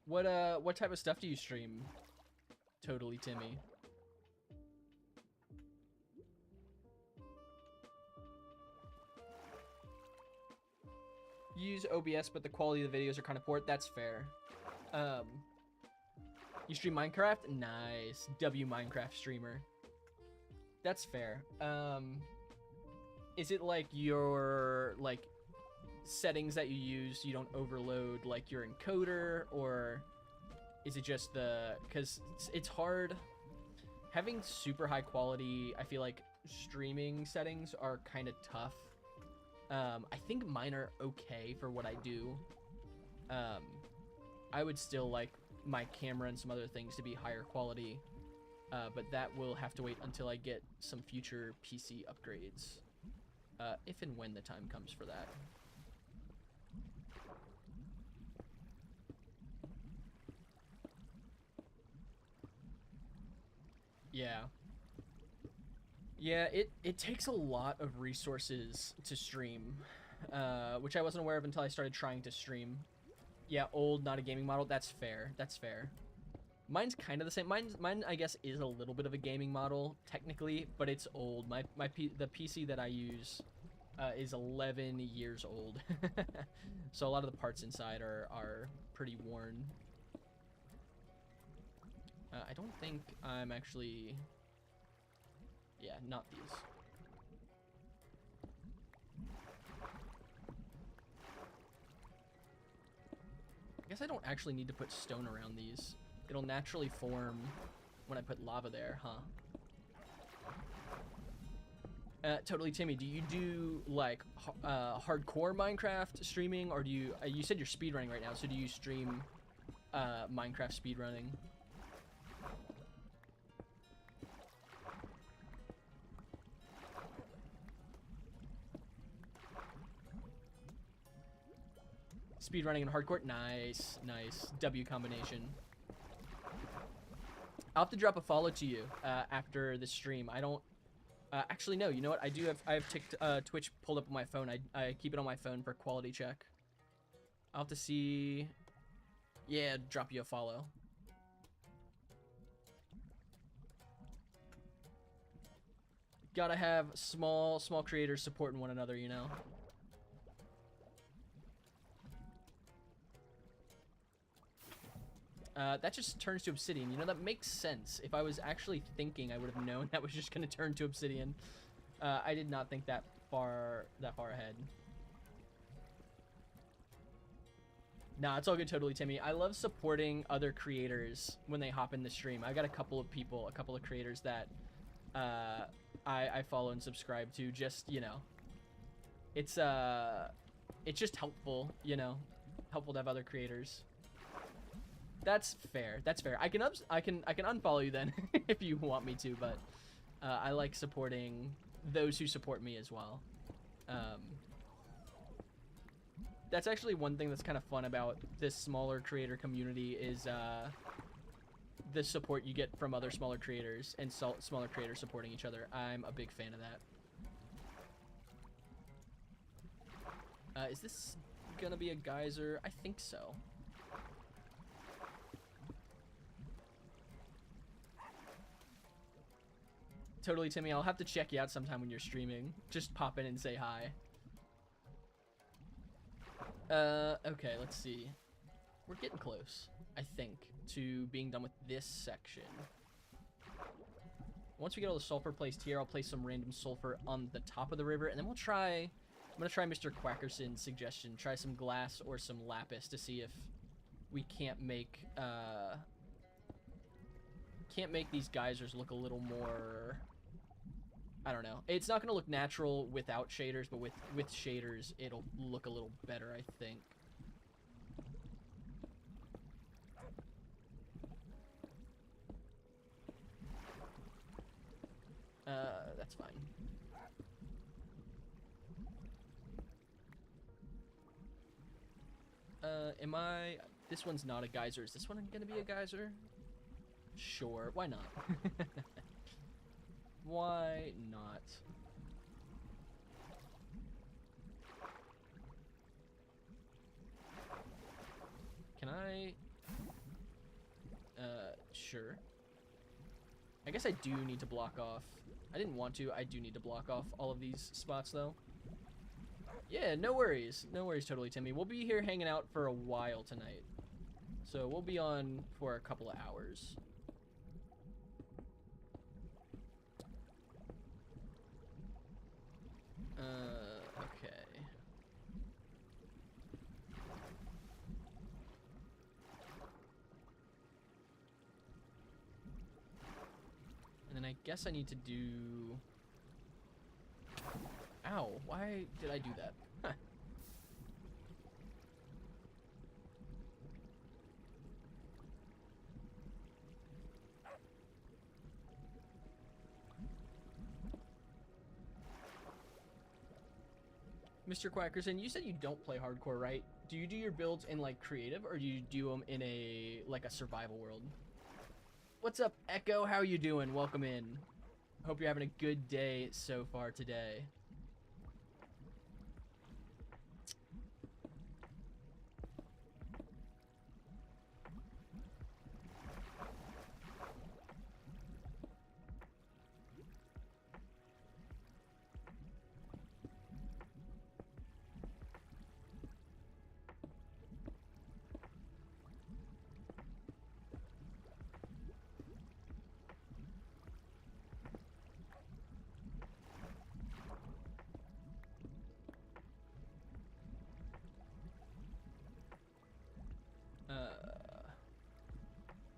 What type of stuff do you stream? Totally, Timmy. You use OBS, but the quality of the videos are kind of poor. That's fair. You stream Minecraft? Nice. W Minecraft streamer. That's fair. Is it like your settings that you use, you don't overload like your encoder, or is it just because it's hard having super high quality? I feel like streaming settings are kind of tough. I think mine are okay for what I do. I would still like my camera and some other things to be higher quality, but that will have to wait until I get some future PC upgrades, if and when the time comes for that. Yeah. Yeah, it takes a lot of resources to stream, which I wasn't aware of until I started trying to stream. Yeah, old, not a gaming model. That's fair. That's fair. Mine's kind of the same. Mine, I guess, is a little bit of a gaming model, technically, but it's old. The PC that I use is 11 years old. So a lot of the parts inside are pretty worn. I don't think I'm actually... Yeah, not these. I guess I don't actually need to put stone around these. It'll naturally form when I put lava there, huh? Totally, Timmy, do you do like hardcore Minecraft streaming, or do you said you're speedrunning right now, so do you stream Minecraft speedrunning? Speedrunning and hardcore, nice, nice. W combination. I'll have to drop a follow to you after the stream. I don't actually no. You know what? I have Twitch pulled up on my phone. I keep it on my phone for quality check. I'll have to see. Yeah, drop you a follow. Gotta have small creators supporting one another, you know. That just turns to obsidian. You know, that makes sense. If I was actually thinking, I would have known that was just gonna turn to obsidian. I did not think that far ahead. Nah, it's all good, totally, Timmy. I love supporting other creators when they hop in the stream. I got a couple of creators that I follow and subscribe to. Just, you know, it's just helpful, you know, helpful to have other creators. That's fair. That's fair. I can unfollow you then if you want me to, but I like supporting those who support me as well. That's actually one thing that's kind of fun about this smaller creator community is the support you get from other smaller creators and smaller creators supporting each other. I'm a big fan of that. Is this gonna be a geyser? I think so. Totally, Timmy. I'll have to check you out sometime when you're streaming. Just pop in and say hi. Okay, let's see. We're getting close, I think, to being done with this section. Once we get all the sulfur placed here, I'll place some random sulfur on the top of the river, and then we'll try... I'm gonna try Mr. Quackerson's suggestion. Try some glass or some lapis to see if we can't make these geysers look a little more... I don't know. It's not going to look natural without shaders, but with shaders, it'll look a little better, I think. That's fine. This one's not a geyser. Is this one going to be a geyser? Sure, why not? Why not? Can I? Sure. I guess I do need to block off. I didn't want to. I do need to block off all of these spots, though. Yeah, no worries. No worries, totally, Timmy. We'll be here hanging out for a while tonight. So we'll be on for a couple of hours. Okay. And then I guess I need to do... Ow, why did I do that? Huh. Mr. Quackerson, you said you don't play hardcore, right? Do you do your builds in like creative, or do you do them in a survival world? What's up, Echo? How are you doing? Welcome in. Hope you're having a good day so far today.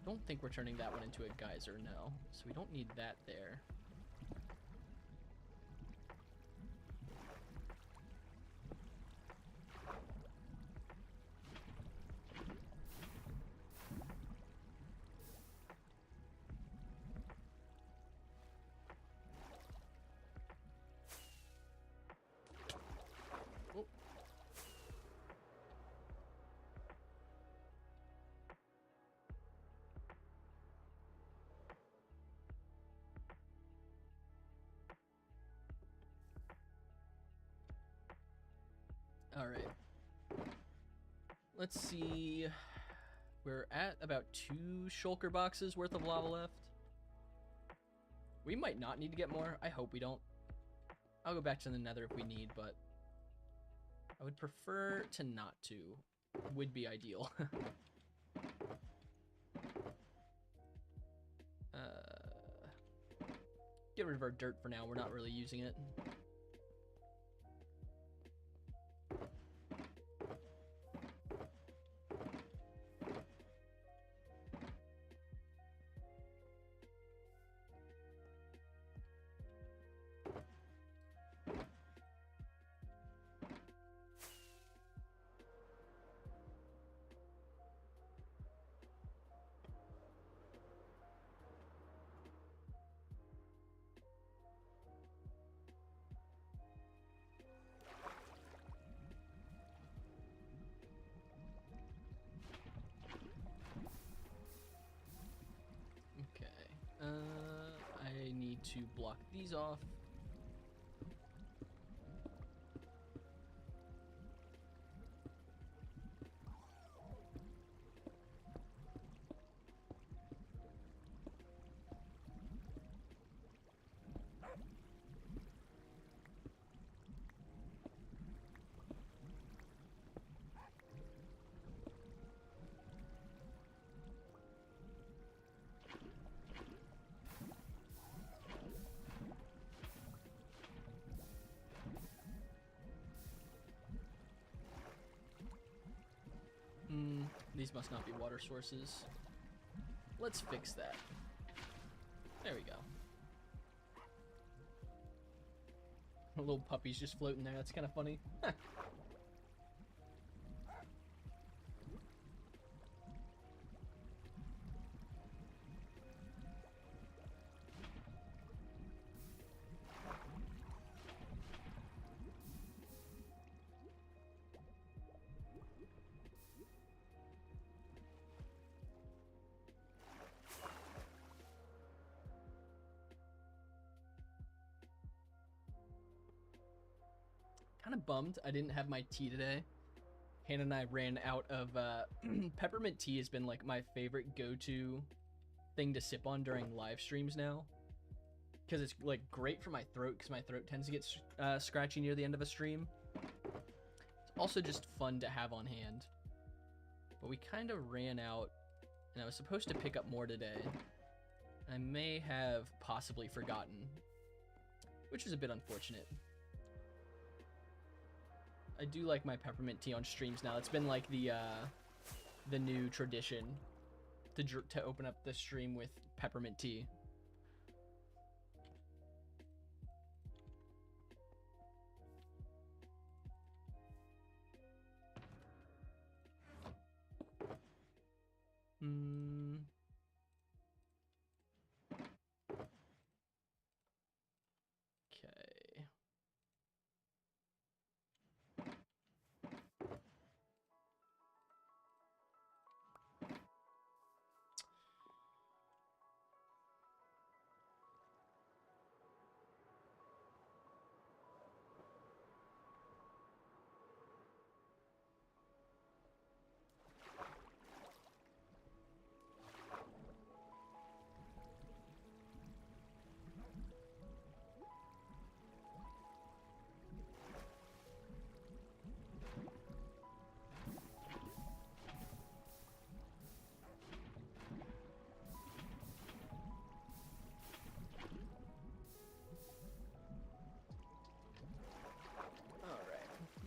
Don't think we're turning that one into a geyser, no. So we don't need that there. All right. Let's see. We're at about 2 shulker boxes worth of lava left. We might not need to get more. I hope we don't. I'll go back to the nether if we need, but I would prefer to not to. Would be ideal. Get rid of our dirt for now. We're not really using it. I need to block these off. These must not be water sources. Let's fix that. There we go. A little puppy's just floating there. That's kind of funny. Kind of bummed I didn't have my tea today. Hannah and I ran out of peppermint tea. Has been like my favorite go-to thing to sip on during live streams now, because it's like great for my throat, because my throat tends to get scratchy near the end of a stream. It's also just fun to have on hand. But we kind of ran out, and I was supposed to pick up more today. I may have possibly forgotten, which is a bit unfortunate. I do like my peppermint tea on streams now. It's been like the new tradition to open up the stream with peppermint tea.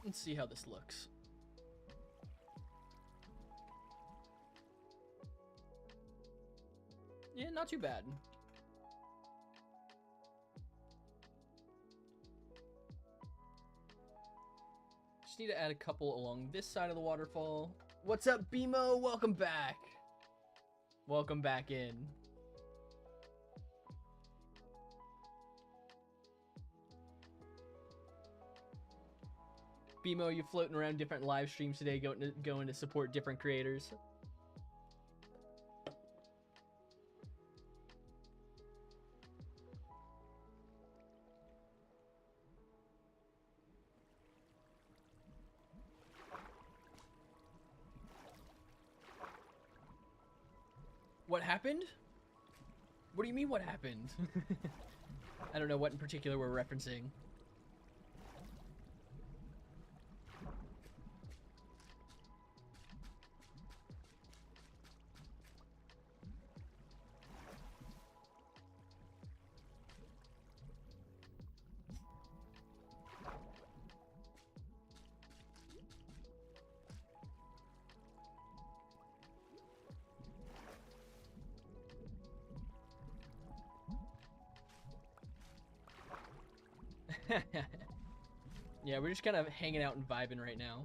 Let's see how this looks. Yeah, not too bad. Just need to add a couple along this side of the waterfall. What's up, BMO? Welcome back. Welcome back in. BMO, you floating around different live streams today, going to support different creators. What happened? What do you mean what happened? I don't know what in particular we're referencing. Yeah, we're just kind of hanging out and vibing right now.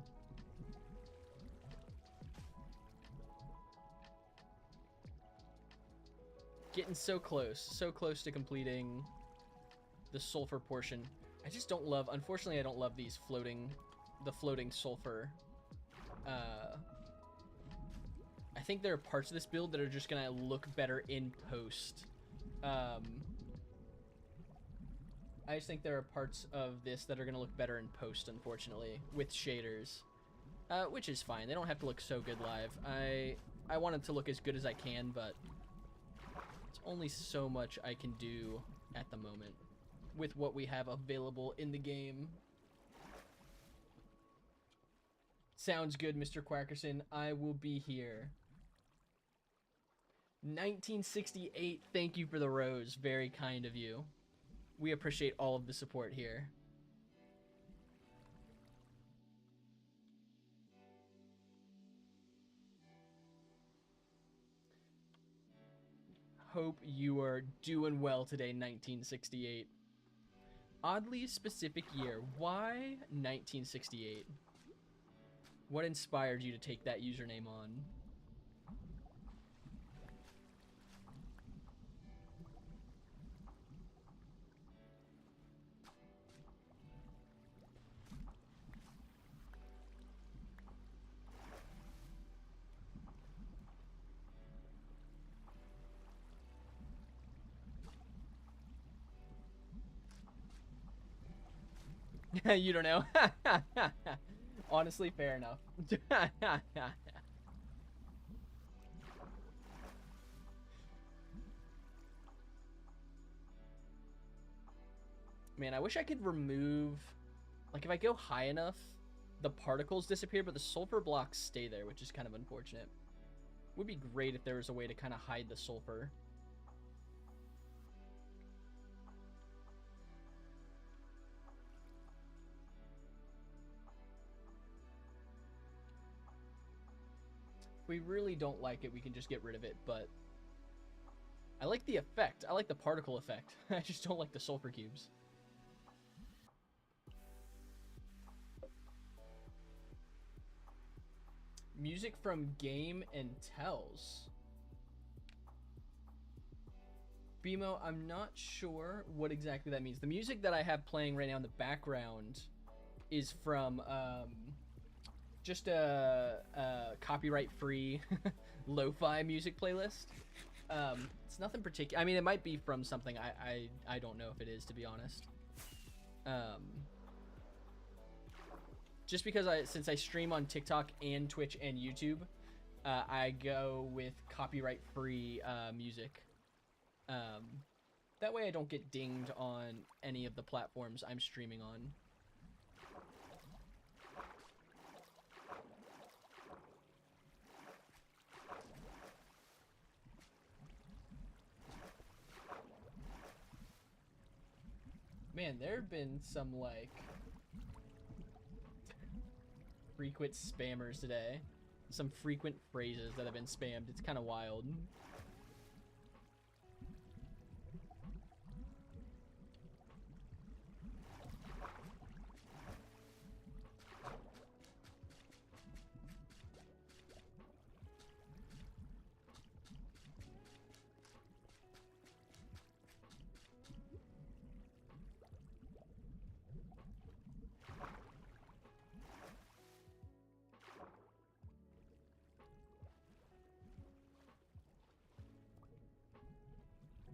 Getting so close to completing the sulfur portion. I just don't love, unfortunately I don't love these floating sulfur. I think there are parts of this build that are just gonna look better in post. I just think there are parts of this that are going to look better in post, unfortunately, with shaders. Which is fine. They don't have to look so good live. I want it to look as good as I can, but it's only so much I can do at the moment with what we have available in the game. Sounds good, Mr. Quackerson. I will be here. 1968, thank you for the rose. Very kind of you. We appreciate all of the support here. Hope you are doing well today, 1968. Oddly specific year. Why 1968? What inspired you to take that username on? You don't know. Honestly, fair enough. Man, I wish I could remove... Like, if I go high enough, the particles disappear, but the sulfur blocks stay there, which is kind of unfortunate. Would be great if there was a way to kind of hide the sulfur. If we really don't like it, we can just get rid of it, but... I like the effect. I like the particle effect. I just don't like the sulfur cubes. Music from Game and Tells. Bimo, I'm not sure what exactly that means. The music that I have playing right now in the background is from just a copyright-free lo-fi music playlist. It's nothing particular. I mean, it might be from something. I don't know if it is, to be honest. Just because since I stream on TikTok and Twitch and YouTube, I go with copyright-free music. That way I don't get dinged on any of the platforms I'm streaming on. Man, there have been some, like, frequent spammers today. Some frequent phrases that have been spammed. It's kind of wild.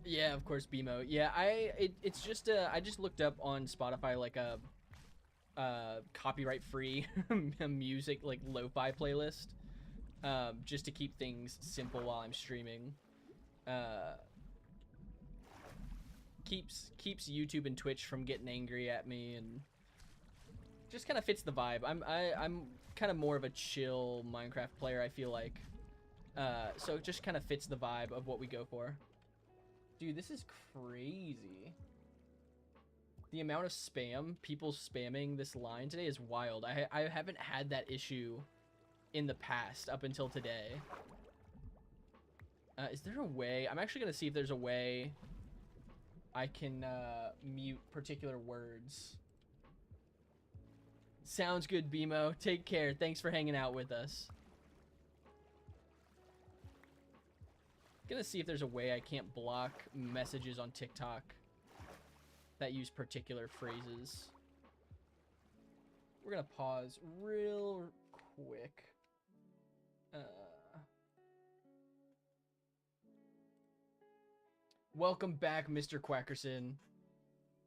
Yeah, of course, BMO. Yeah, it's just I just looked up on Spotify like a copyright-free music like lo-fi playlist, just to keep things simple while I'm streaming. keeps YouTube and Twitch from getting angry at me, and just kind of fits the vibe. I'm kind of more of a chill Minecraft player, I feel like. So it just kind of fits the vibe of what we go for. Dude, this is crazy. The amount of spam, people spamming this line today is wild. I haven't had that issue in the past up until today. Is there a way? I'm actually going to see if there's a way I can mute particular words. Sounds good, BMO. Take care. Thanks for hanging out with us. Gonna see if there's a way I can't block messages on TikTok that use particular phrases. We're gonna pause real quick. Welcome back, Mr. Quackerson.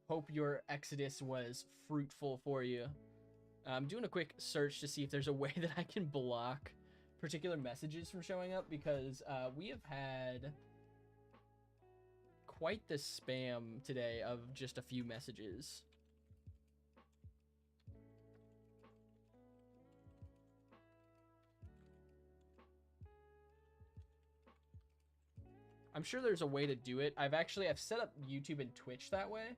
Hope your exodus was fruitful for you. I'm doing a quick search to see if there's a way that I can block particular messages from showing up, because we have had quite the spam today of just a few messages. I'm sure there's a way to do it. I've set up YouTube and Twitch that way.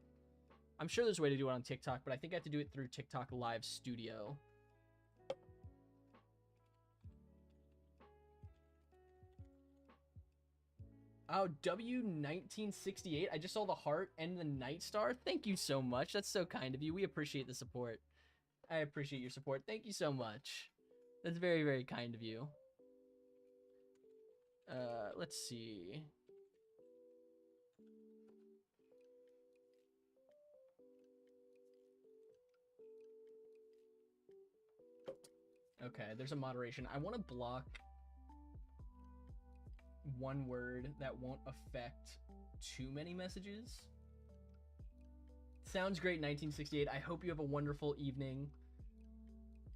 I'm sure there's a way to do it on TikTok, but I think I have to do it through TikTok Live Studio. Oh, W1968. I just saw the heart and the night star. Thank you so much. That's so kind of you. We appreciate the support. I appreciate your support. Thank you so much. That's very, very kind of you. Let's see. Okay, there's a moderation. I want to block one word that won't affect too many messages. Sounds great, 1968. I hope you have a wonderful evening.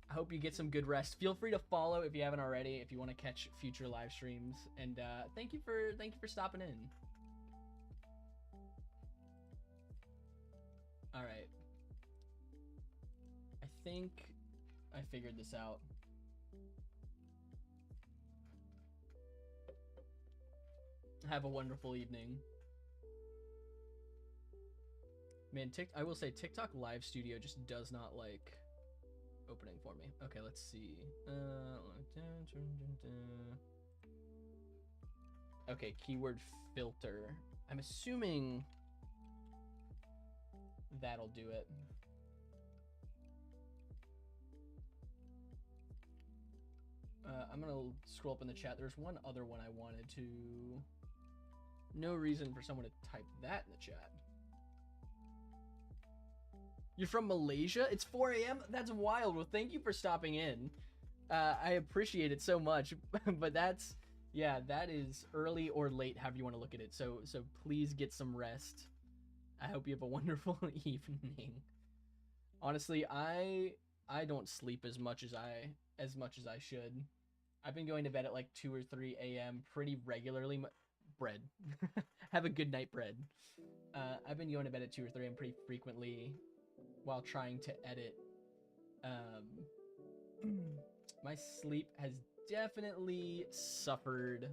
I hope you get some good rest. Feel free to follow if you haven't already, if you want to catch future live streams. And thank you for stopping in. All right. I think I figured this out. Have a wonderful evening. Man, I will say TikTok Live Studio just does not like opening for me. Okay, let's see. Okay, keyword filter. I'm assuming that'll do it. I'm gonna scroll up in the chat. There's one other one I wanted to... No reason for someone to type that in the chat. You're from Malaysia? It's 4 a.m.? That's wild. Well, thank you for stopping in. I appreciate it so much. But that's... Yeah, that is early or late, however you want to look at it. So please get some rest. I hope you have a wonderful evening. Honestly, I don't sleep as much as I should. I've been going to bed at like 2 or 3 a.m. pretty regularly. Bread. Have a good night, bread. I've been going to bed at 2 or 3 a.m. pretty frequently while trying to edit. My sleep has definitely suffered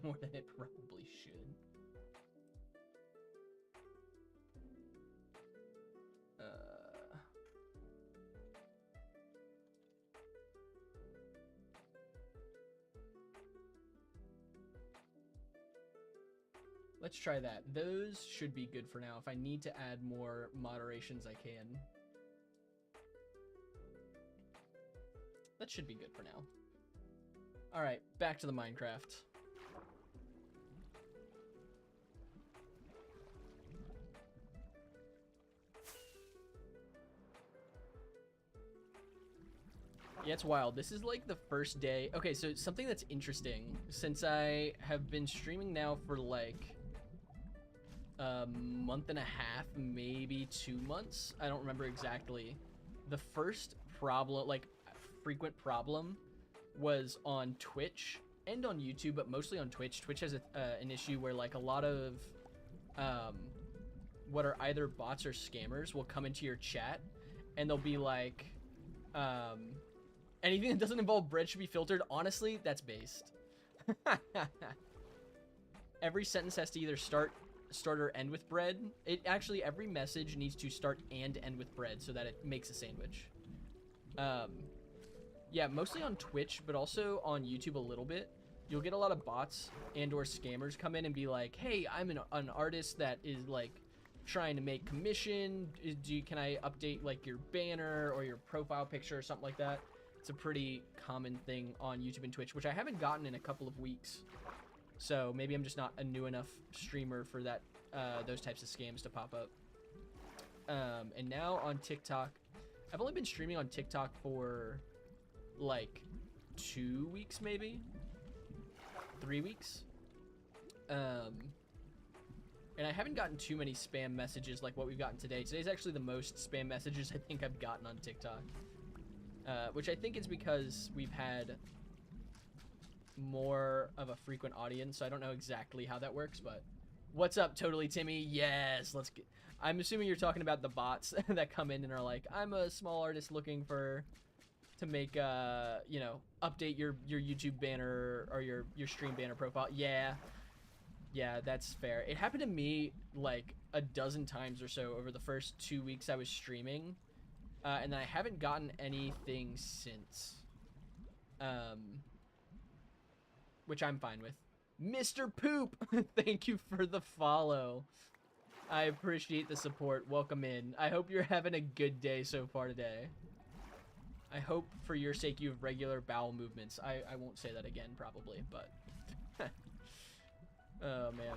more than it probably should. Let's try that. Those should be good for now. If I need to add more moderations, I can. That should be good for now. All right, back to the Minecraft. Yeah, it's wild. This is like the first day. Okay, so something that's interesting, since I have been streaming now for like a month and a half, maybe 2 months. I don't remember exactly. The first problem, like frequent problem, was on Twitch and on YouTube, but mostly on Twitch. Twitch has an issue where like a lot of what are either bots or scammers will come into your chat, and they'll be like, anything that doesn't involve bread should be filtered. Honestly, that's based. Every sentence has to either start or end with bread. It actually, every message needs to start and end with bread so that it makes a sandwich. Yeah, mostly on Twitch, but also on YouTube a little bit. You'll get a lot of bots and or scammers come in and be like, hey, I'm an artist that is like trying to make commission. Can I update like your banner or your profile picture or something like that? It's a pretty common thing on YouTube and Twitch, which I haven't gotten in a couple of weeks. So maybe I'm just not a new enough streamer for that, those types of scams to pop up. And now on TikTok, I've only been streaming on TikTok for like 2 weeks, maybe 3 weeks. And I haven't gotten too many spam messages like what we've gotten today. Today's actually the most spam messages I think I've gotten on TikTok. Which I think is because we've had more of a frequent audience, so I don't know exactly how that works, but what's up, Totally Timmy? Yes, let's get... I'm assuming you're talking about the bots that come in and are like, I'm a small artist looking to make, you know, update your YouTube banner or your stream banner profile. Yeah, that's fair. It happened to me like a dozen times or so over the first 2 weeks I was streaming, and then I haven't gotten anything since, which I'm fine with. Mr. Poop, thank you for the follow. I appreciate the support. Welcome in. I hope you're having a good day so far today. I hope for your sake you have regular bowel movements. I won't say that again probably, but oh man.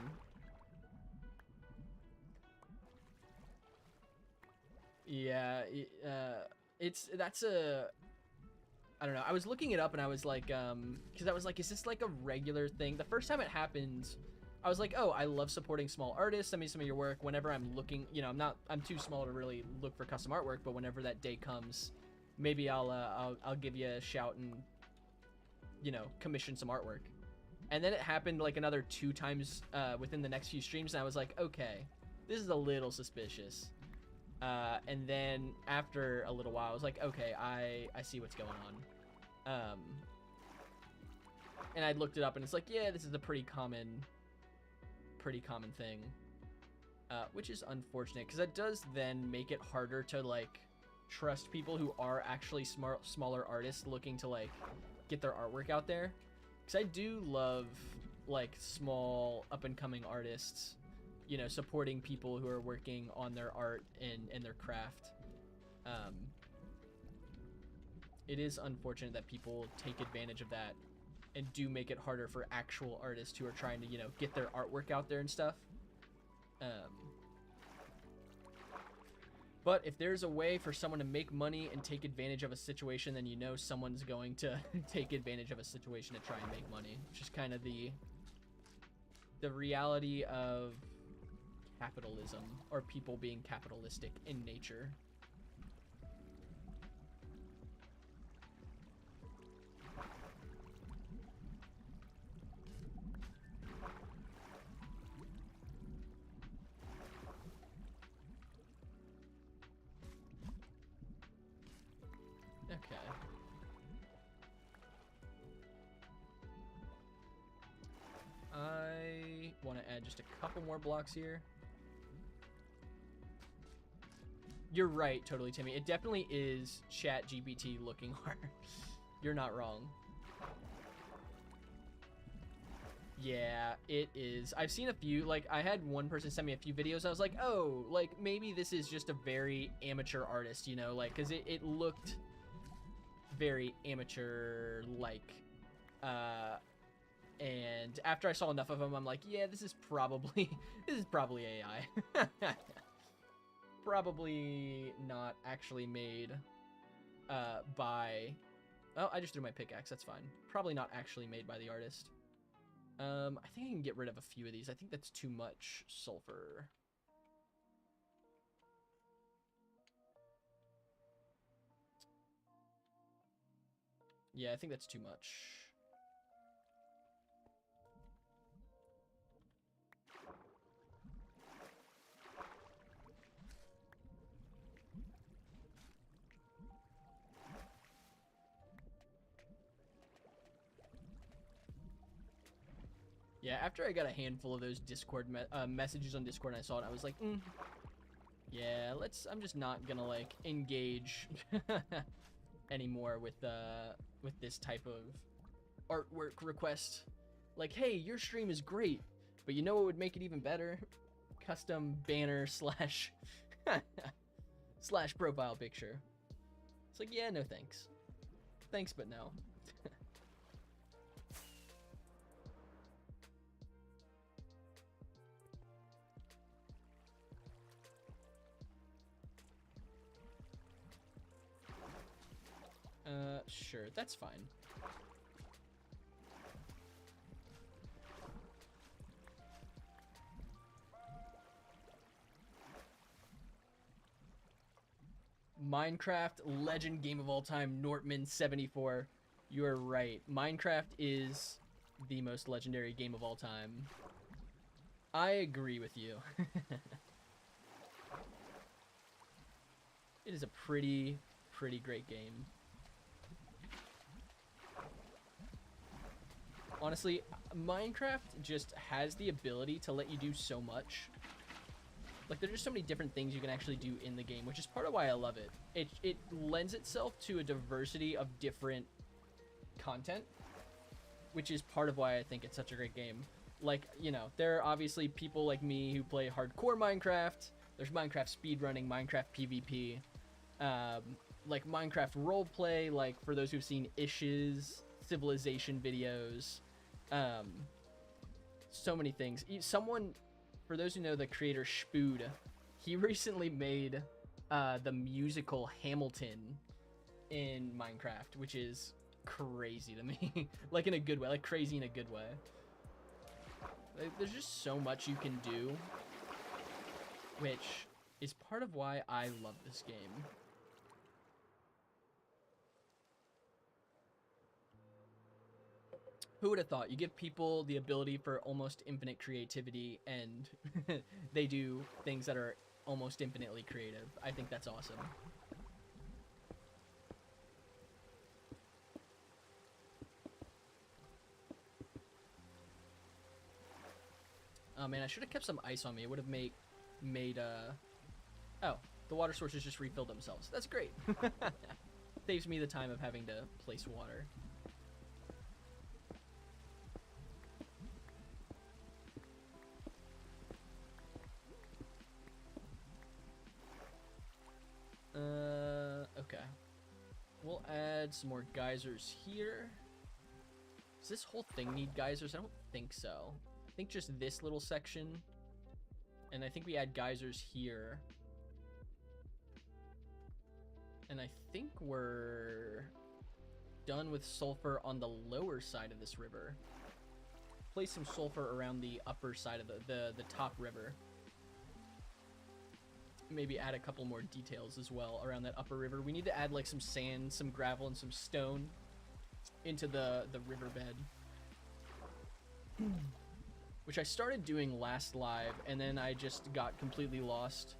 Yeah, I don't know. I was looking it up and I was like, because I was like, is this like a regular thing? The first time it happened, I was like, oh, I love supporting small artists. Send me some of your work. Whenever I'm looking, you know, I'm too small to really look for custom artwork, but whenever that day comes, maybe I'll give you a shout and, you know, commission some artwork. And then it happened like another 2 times within the next few streams, and I was like, okay, this is a little suspicious. And then after a little while, I was like, okay, I see what's going on. And I looked it up, and it's like, yeah, this is a pretty common thing, which is unfortunate because that does then make it harder to like trust people who are actually smaller artists looking to like get their artwork out there. Because I do love like small up and coming artists, you know, supporting people who are working on their art and their craft. It is unfortunate that people take advantage of that and do make it harder for actual artists who are trying to, you know, get their artwork out there and stuff. But if there's a way for someone to make money and take advantage of a situation, then you know someone's going to take advantage of a situation to try and make money, which is kind of the reality of capitalism, or people being capitalistic in nature. Okay. I want to add just a couple more blocks here. You're right, Totally Timmy. It definitely is ChatGPT looking hard. You're not wrong. Yeah, it is. I've seen a few, like, I had one person send me a few videos. I was like, oh, like, maybe this is just a very amateur artist, you know, like, because it looked very amateur-like. And after I saw enough of them, I'm like, yeah, this is probably AI. Probably not actually made by... Oh, I just threw my pickaxe. That's fine. Probably not actually made by the artist. I think I can get rid of a few of these. I think that's too much sulfur. Yeah, I think that's too much. Yeah, after I got a handful of those Discord messages on Discord and I saw it, I was like, yeah, I'm just not gonna like engage anymore with this type of artwork request. Like, hey, your stream is great, but you know what would make it even better? Custom banner slash slash profile picture. It's like, yeah, no thanks. Thanks, but no. Sure, that's fine. Minecraft legend game of all time, Nortman74. You are right. Minecraft is the most legendary game of all time. I agree with you. It is a pretty great game. Honestly, Minecraft just has the ability to let you do so much. Like, there's just so many different things you can actually do in the game, which is part of why I love it. It lends itself to a diversity of different content, which is part of why I think it's such a great game. Like, you know, there are obviously people like me who play hardcore Minecraft. There's Minecraft speedrunning, Minecraft PvP, like Minecraft roleplay, like for those who've seen Ish's Civilization videos. So many things. Someone, for those who know the creator Spood, he recently made the musical Hamilton in Minecraft, which is crazy to me. Like in a good way, like crazy in a good way. Like, there's just so much you can do, which is part of why I love this game. Who would have thought? You give people the ability for almost infinite creativity, and they do things that are almost infinitely creative. I think that's awesome. Oh man, I should have kept some ice on me. It would have made oh, the water sources just refilled themselves. That's great. Saves me the time of having to place water. Okay. We'll add some more geysers here. Does this whole thing need geysers? I don't think so. I think just this little section. And I think we add geysers here. And I think we're done with sulfur on the lower side of this river. Place some sulfur around the upper side of the top river. Maybe add a couple more details as well around that upper river. We need to add like some sand, some gravel, and some stone into the riverbed. Which I started doing last live, and then I just got completely lost.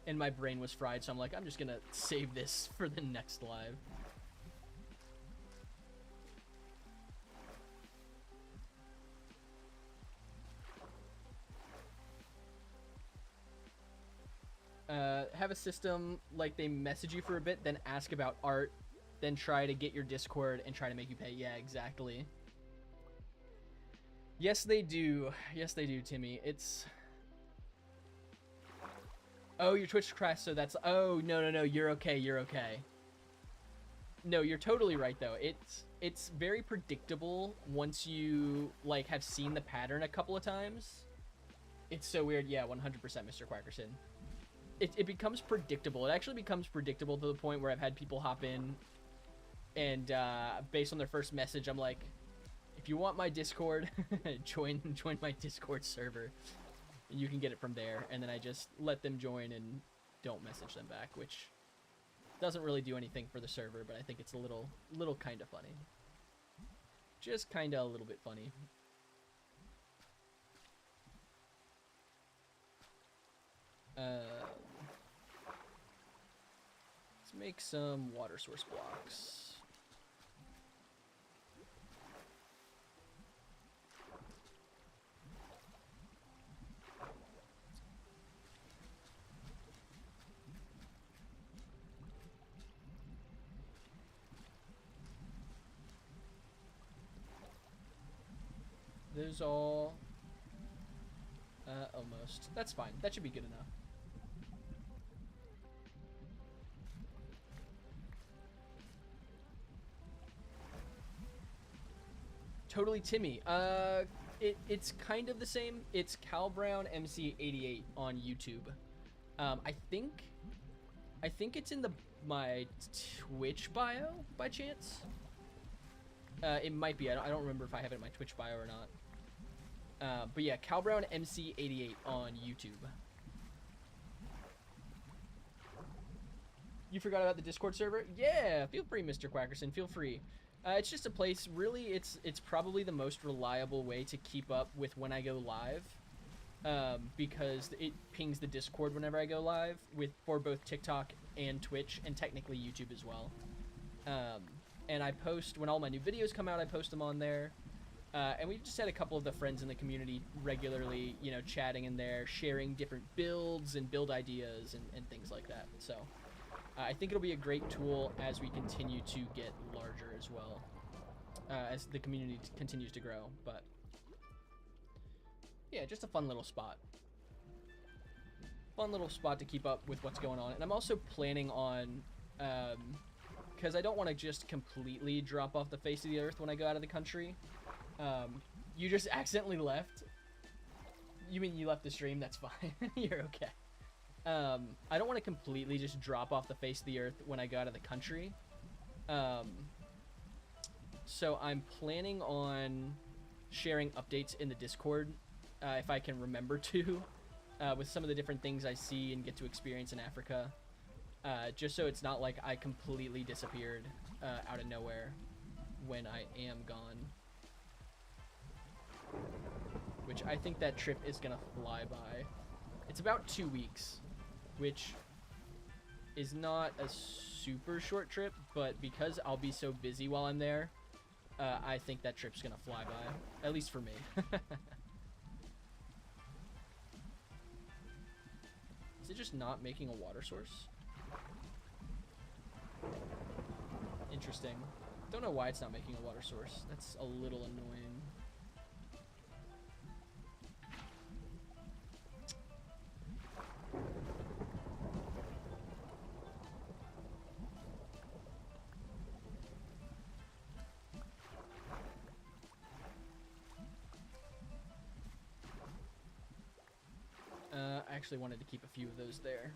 And my brain was fried, so I'm like, I'm just gonna save this for the next live. Have a system like they message you for a bit, then ask about art, then try to get your Discord and try to make you pay. Yeah, exactly. Yes, they do. Yes, they do, Timmy. It's... Oh, your Twitch crashed, so that's... Oh, no. You're okay. You're okay. No, you're totally right, though. It's very predictable once you, like, have seen the pattern a couple of times. It's so weird. Yeah, 100%, Mr. Quackerson. It becomes predictable. It actually becomes predictable to the point where I've had people hop in and based on their first message, I'm like, if you want my Discord, join my Discord server. You can get it from there. And then I just let them join and don't message them back, which doesn't really do anything for the server, but I think it's a little kind of funny. Just kind of a little bit funny. Let's make some water source blocks. those all? Almost. That's fine. That should be good enough. Totally Timmy. It's kind of the same. It's Cal Brown MC88 on YouTube. I think it's in my Twitch bio by chance. It might be. I don't remember if I have it in my Twitch bio or not. But yeah, Cal Brown MC88 on YouTube. You forgot about the Discord server? Yeah, feel free, Mr. Quackerson. Feel free. It's just a place, really, it's probably the most reliable way to keep up with when I go live, because it pings the Discord whenever I go live, for both TikTok and Twitch, and technically YouTube as well. And I post, when all my new videos come out, I post them on there, and we've just had a couple of the friends in the community regularly, you know, chatting in there, sharing different builds and build ideas and things like that, so... I think it'll be a great tool as we continue to get larger as well, as the community continues to grow, but yeah, just a fun little spot. Fun little spot to keep up with what's going on. And I'm also planning on, because I don't want to just completely drop off the face of the earth when I go out of the country. You just accidentally left? You mean you left the stream? That's fine. You're okay. I don't want to completely just drop off the face of the earth when I go out of the country. So I'm planning on sharing updates in the Discord, if I can remember to, with some of the different things I see and get to experience in Africa. Just so it's not like I completely disappeared out of nowhere when I am gone. Which I think that trip is gonna fly by. It's about 2 weeks. Which is not a super short trip, but because I'll be so busy while I'm there, I think that trip's gonna fly by, at least for me. Is it just not making a water source? Interesting. Don't know why it's not making a water source. That's a little annoying. I actually wanted to keep a few of those there.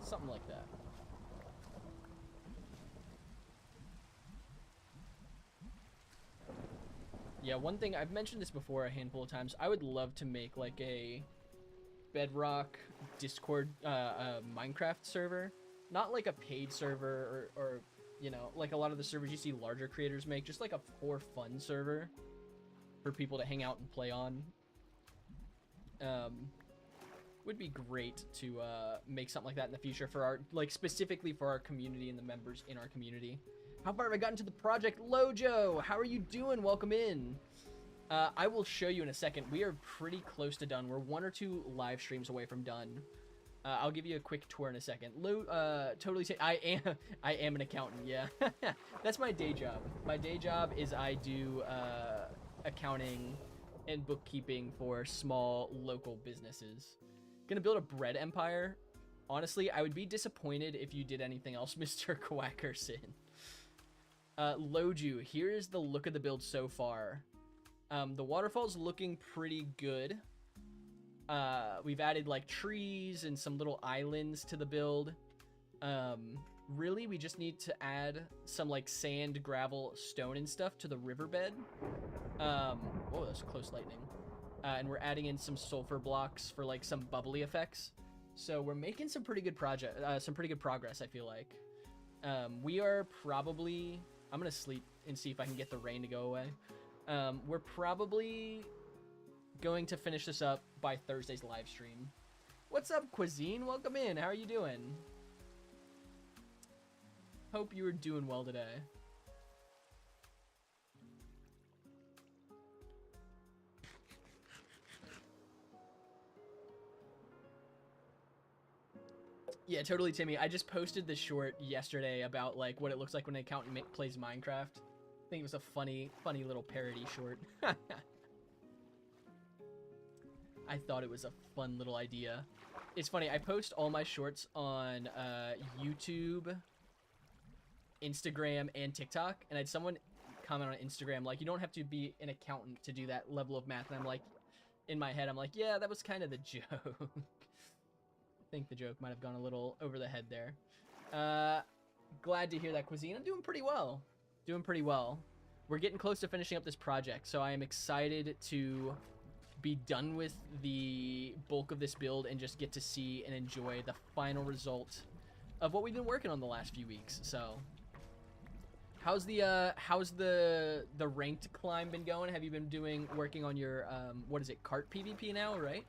Something like that. Yeah, one thing, I've mentioned this before a handful of times, I would love to make like a Bedrock Discord Minecraft server. Not like a paid server or, you know, like a lot of the servers you see larger creators make, just like a for fun server for people to hang out and play on. Would be great to make something like that in the future for our, like, specifically for our community and the members in our community. How far have I gotten to the project? Lojo, how are you doing? Welcome in. I will show you in a second. We are pretty close to done. We're 1 or 2 live streams away from done. I'll give you a quick tour in a second. Totally say I am an accountant. Yeah, that's my day job. My day job is I do accounting and bookkeeping for small local businesses. Gonna build a bread empire. Honestly, I would be disappointed if you did anything else, Mr. Quackerson. Loju, here's the look of the build so far. The waterfall's looking pretty good. We've added like trees and some little islands to the build. Really, we just need to add some like sand, gravel, stone and stuff to the riverbed. Whoa, that's close lightning. And we're adding in some sulfur blocks for like some bubbly effects. So we're making some pretty good progress, I feel like. We are probably, I'm gonna sleep and see if I can get the rain to go away. We're probably going to finish this up by Thursday's live stream. What's up, Cuisine? Welcome in. How are you doing? Hope you are doing well today. Yeah, totally, Timmy. I just posted the short yesterday about like what it looks like when an accountant plays Minecraft. think it was a funny little parody short. I thought it was a fun little idea. It's funny, I post all my shorts on YouTube, Instagram, and TikTok, and I had someone comment on Instagram like, you don't have to be an accountant to do that level of math, and I'm like, in my head, I'm like, yeah, that was kind of the joke. I think the joke might have gone a little over the head there. Glad to hear that, Cuisine. I'm doing pretty well. Doing pretty well. We're getting close to finishing up this project, so I am excited to be done with the bulk of this build and just get to see and enjoy the final result of what we've been working on the last few weeks. So, how's the ranked climb been going? Have you been working on your what is it, cart PvP now, right?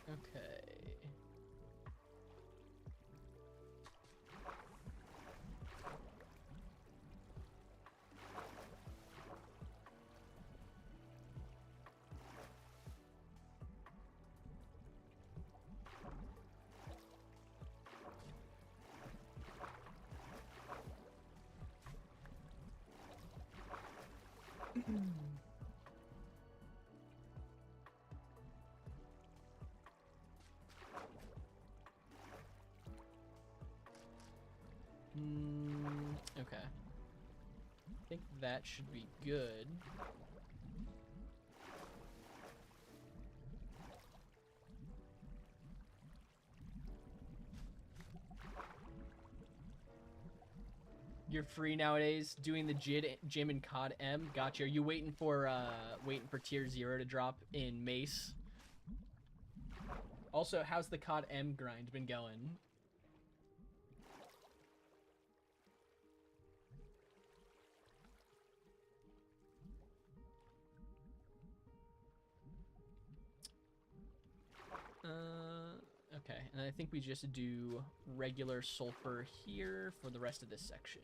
Okay. Okay. I think that should be good. You're free nowadays doing the gym in COD M. Gotcha. Are you waiting for tier 0 to drop in Mace? Also, how's the COD M grind been going? Okay, and I think we just do regular sulfur here for the rest of this section.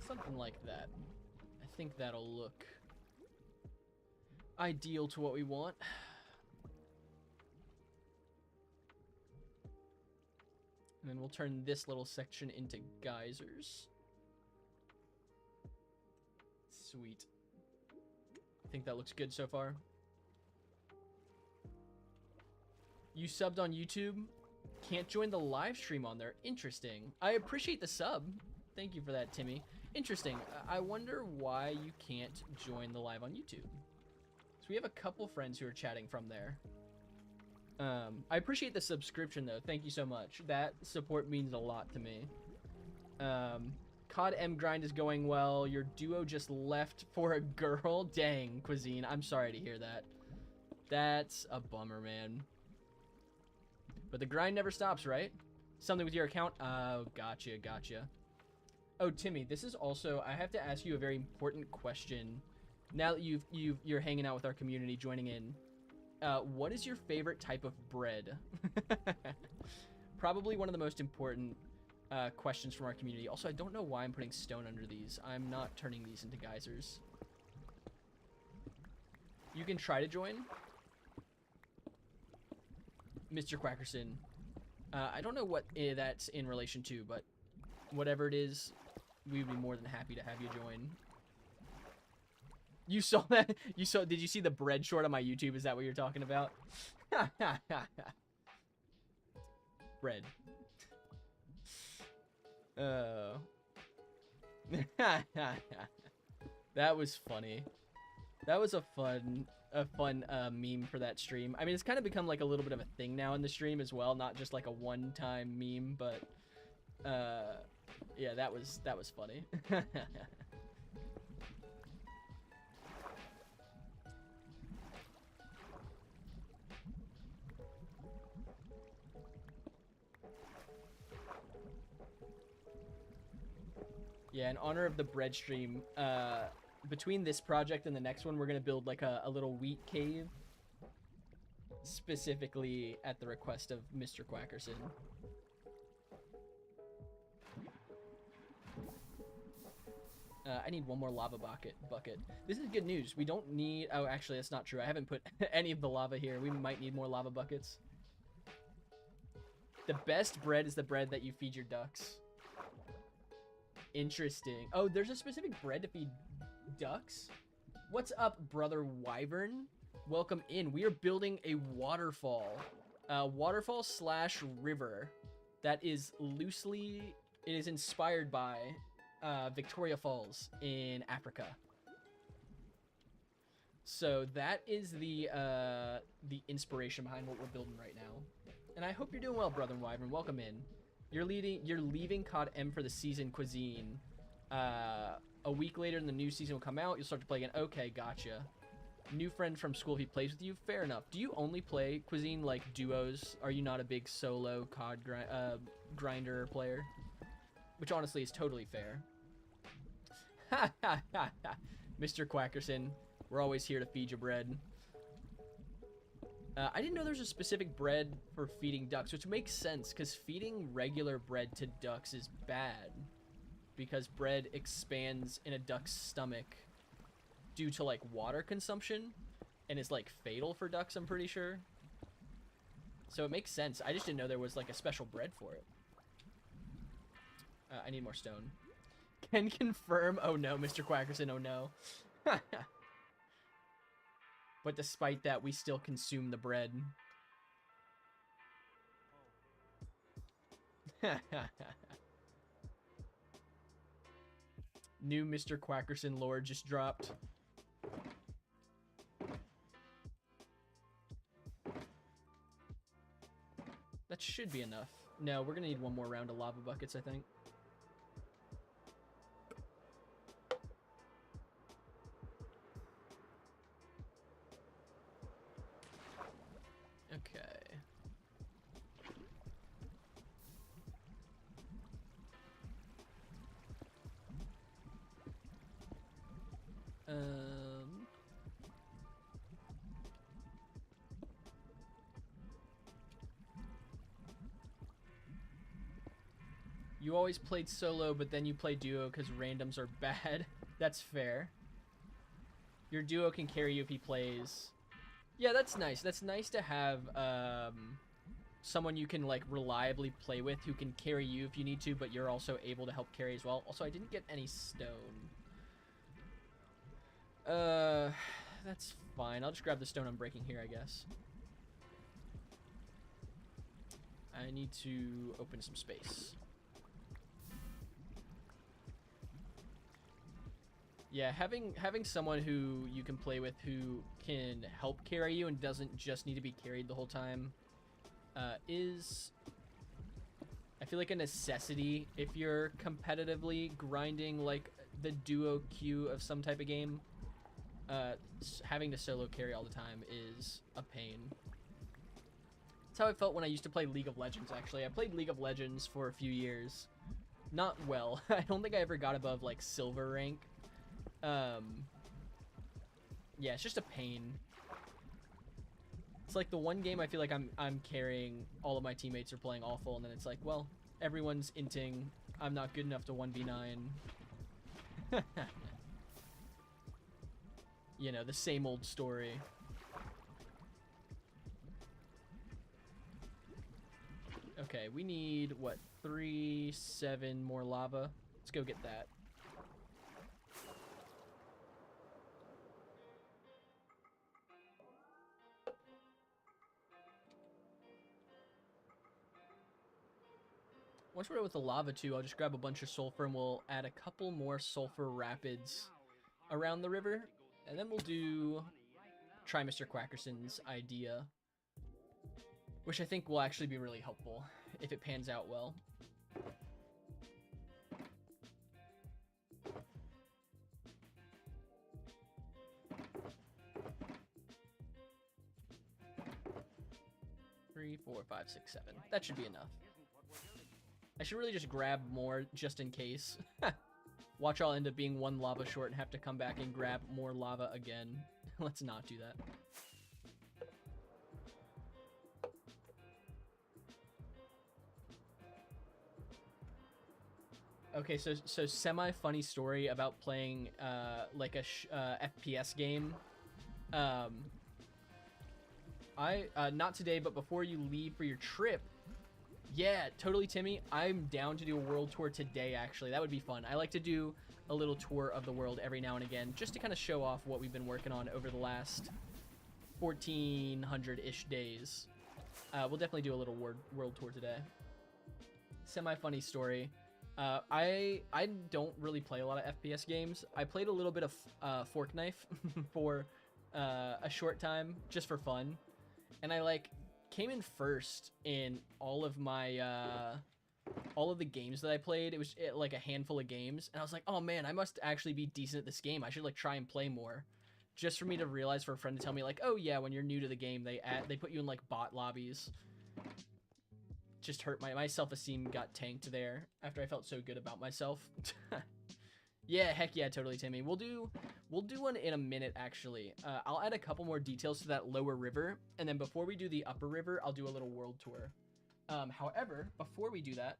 Something like that. I think that'll look ideal to what we want. And then we'll turn this little section into geysers. Sweet. I think that looks good so far. You subbed on YouTube? Can't join the live stream on there. Interesting. I appreciate the sub. Thank you for that, Timmy. Interesting. I wonder why you can't join the live on YouTube. So we have a couple friends who are chatting from there. I appreciate the subscription, though. Thank you so much. That support means a lot to me. COD M grind is going well. Your duo just left for a girl. Dang, Cuisine. I'm sorry to hear that. That's a bummer, man. But the grind never stops, right? Something with your account? Oh, gotcha. Oh, Timmy, this is also, I have to ask you a very important question. Now that you're hanging out with our community, joining in, what is your favorite type of bread? Probably one of the most important questions from our community. Also, I don't know why I'm putting stone under these. I'm not turning these into geysers. You can try to join. Mr. Quackerson. I don't know what that's in relation to, but whatever it is, we would be more than happy to have you join. You saw that? Did you see the bread short on my YouTube? Is that what you're talking about? Bread. That was funny. That was a fun meme for that stream. I mean, it's kind of become like a little bit of a thing now in the stream as well, not just like a one-time meme, but yeah, that was funny. Yeah, in honor of the bread stream, between this project and the next one, we're gonna build like a little wheat cave, specifically at the request of Mr. Quackerson. I need one more lava bucket. This is good news. We don't need... Oh, actually, that's not true. I haven't put any of the lava here. We might need more lava buckets. The best bread is the bread that you feed your ducks. Interesting. Oh, there's a specific bread to feed ducks? What's up, Brother Wyvern? Welcome in. We are building a waterfall. Waterfall slash river that is loosely... It is inspired by Victoria Falls in Africa. So that is the inspiration behind what we're building right now. And I hope you're doing well, Brother Wyvern. Welcome in. You're leaving COD M for the season cuisine. A week later, the new season will come out. You'll start to play again. Okay, gotcha. New friend from school if he plays with you. Fair enough. Do you only play cuisine like duos? Are you not a big solo COD grinder player? Which honestly is totally fair. Ha ha ha ha. Mr. Quackerson, we're always here to feed you bread. I didn't know there's a specific bread for feeding ducks, which makes sense, because feeding regular bread to ducks is bad. Because bread expands in a duck's stomach due to, like, water consumption, and is, like, fatal for ducks, I'm pretty sure. So it makes sense. I just didn't know there was, like, a special bread for it. I need more stone. Can confirm. Oh, no, Mr. Quackerson, oh, no. But despite that, we still consume the bread. New Mr. Quackerson lore just dropped. That should be enough. No, we're gonna need one more round of lava buckets, I think. Okay. You always played solo, but then you play duo because randoms are bad. That's fair. Your duo can carry you if he plays. Yeah, that's nice. That's nice to have someone you can like reliably play with who can carry you if you need to, but you're also able to help carry as well. Also, I didn't get any stone. That's fine. I'll just grab the stone I'm breaking here, I guess. I need to open some space. Yeah, having someone who you can play with who can help carry you and doesn't just need to be carried the whole time is, I feel like, a necessity if you're competitively grinding like the duo queue of some type of game. Having to solo carry all the time is a pain. That's how I felt when I used to play League of Legends, actually. I played League of Legends for a few years. Not well. I don't think I ever got above like silver rank. Yeah, it's just a pain. It's like the one game I feel like I'm carrying, all of my teammates are playing awful, and then it's like, well, everyone's inting, I'm not good enough to 1v9. You know, the same old story. Okay, we need, what, 3, 7 more lava? Let's go get that. Once we're done with the lava too, I'll just grab a bunch of sulfur and we'll add a couple more sulfur rapids around the river. And then we'll try Mr. Quackerson's idea, which I think will actually be really helpful if it pans out well. Three, 4, 5, 6, 7. That should be enough. I should really just grab more just in case. Watch, I'll end up being 1 lava short and have to come back and grab more lava again. Let's not do that. Okay, so semi-funny story about playing like a FPS game. Not today, but before you leave for your trip, yeah, totally, Timmy. I'm down to do a world tour today, actually. That would be fun. I like to do a little tour of the world every now and again, just to kind of show off what we've been working on over the last 1,400-ish days. We'll definitely do a little world tour today. Semi-funny story. I don't really play a lot of FPS games. I played a little bit of Fork Knife for a short time, just for fun. And I, came in first in all of my all of the games that I played. It was like a handful of games, and I was like, oh man, I must actually be decent at this game. I should try and play more. Just for me to realize, for a friend to tell me oh yeah, when you're new to the game, they put you in bot lobbies. Just hurt my self-esteem got tanked there after I felt so good about myself. Yeah, heck yeah, totally, Timmy. We'll do one in a minute, actually. I'll add a couple more details to that lower river, and then before we do the upper river, I'll do a little world tour. However, before we do that,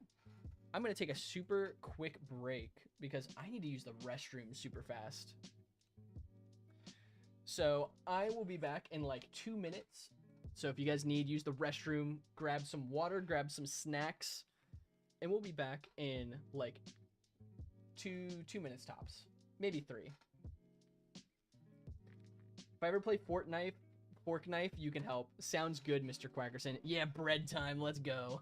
I'm going to take a super quick break because I need to use the restroom super fast. So I will be back in 2 minutes. So if you guys use the restroom, grab some water, grab some snacks, and we'll be back in 2 minutes tops, maybe 3. If I ever play Fork Knife, you can help. Sounds good, Mr. Quackerson. Yeah, bread time. Let's go.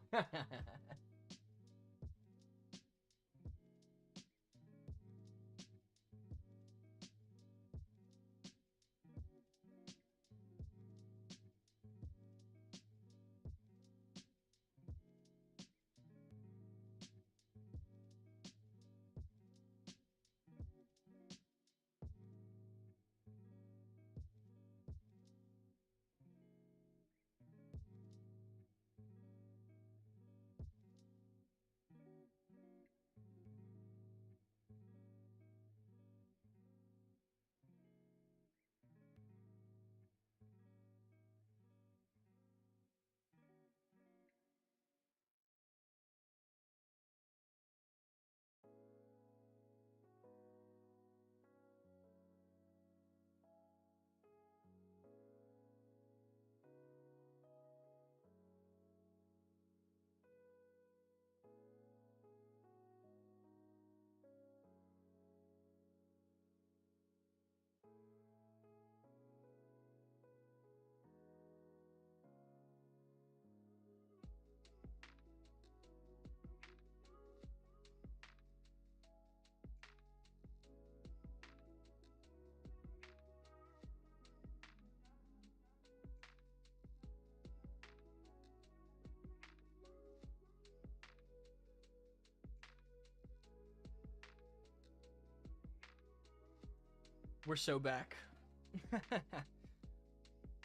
We're so back.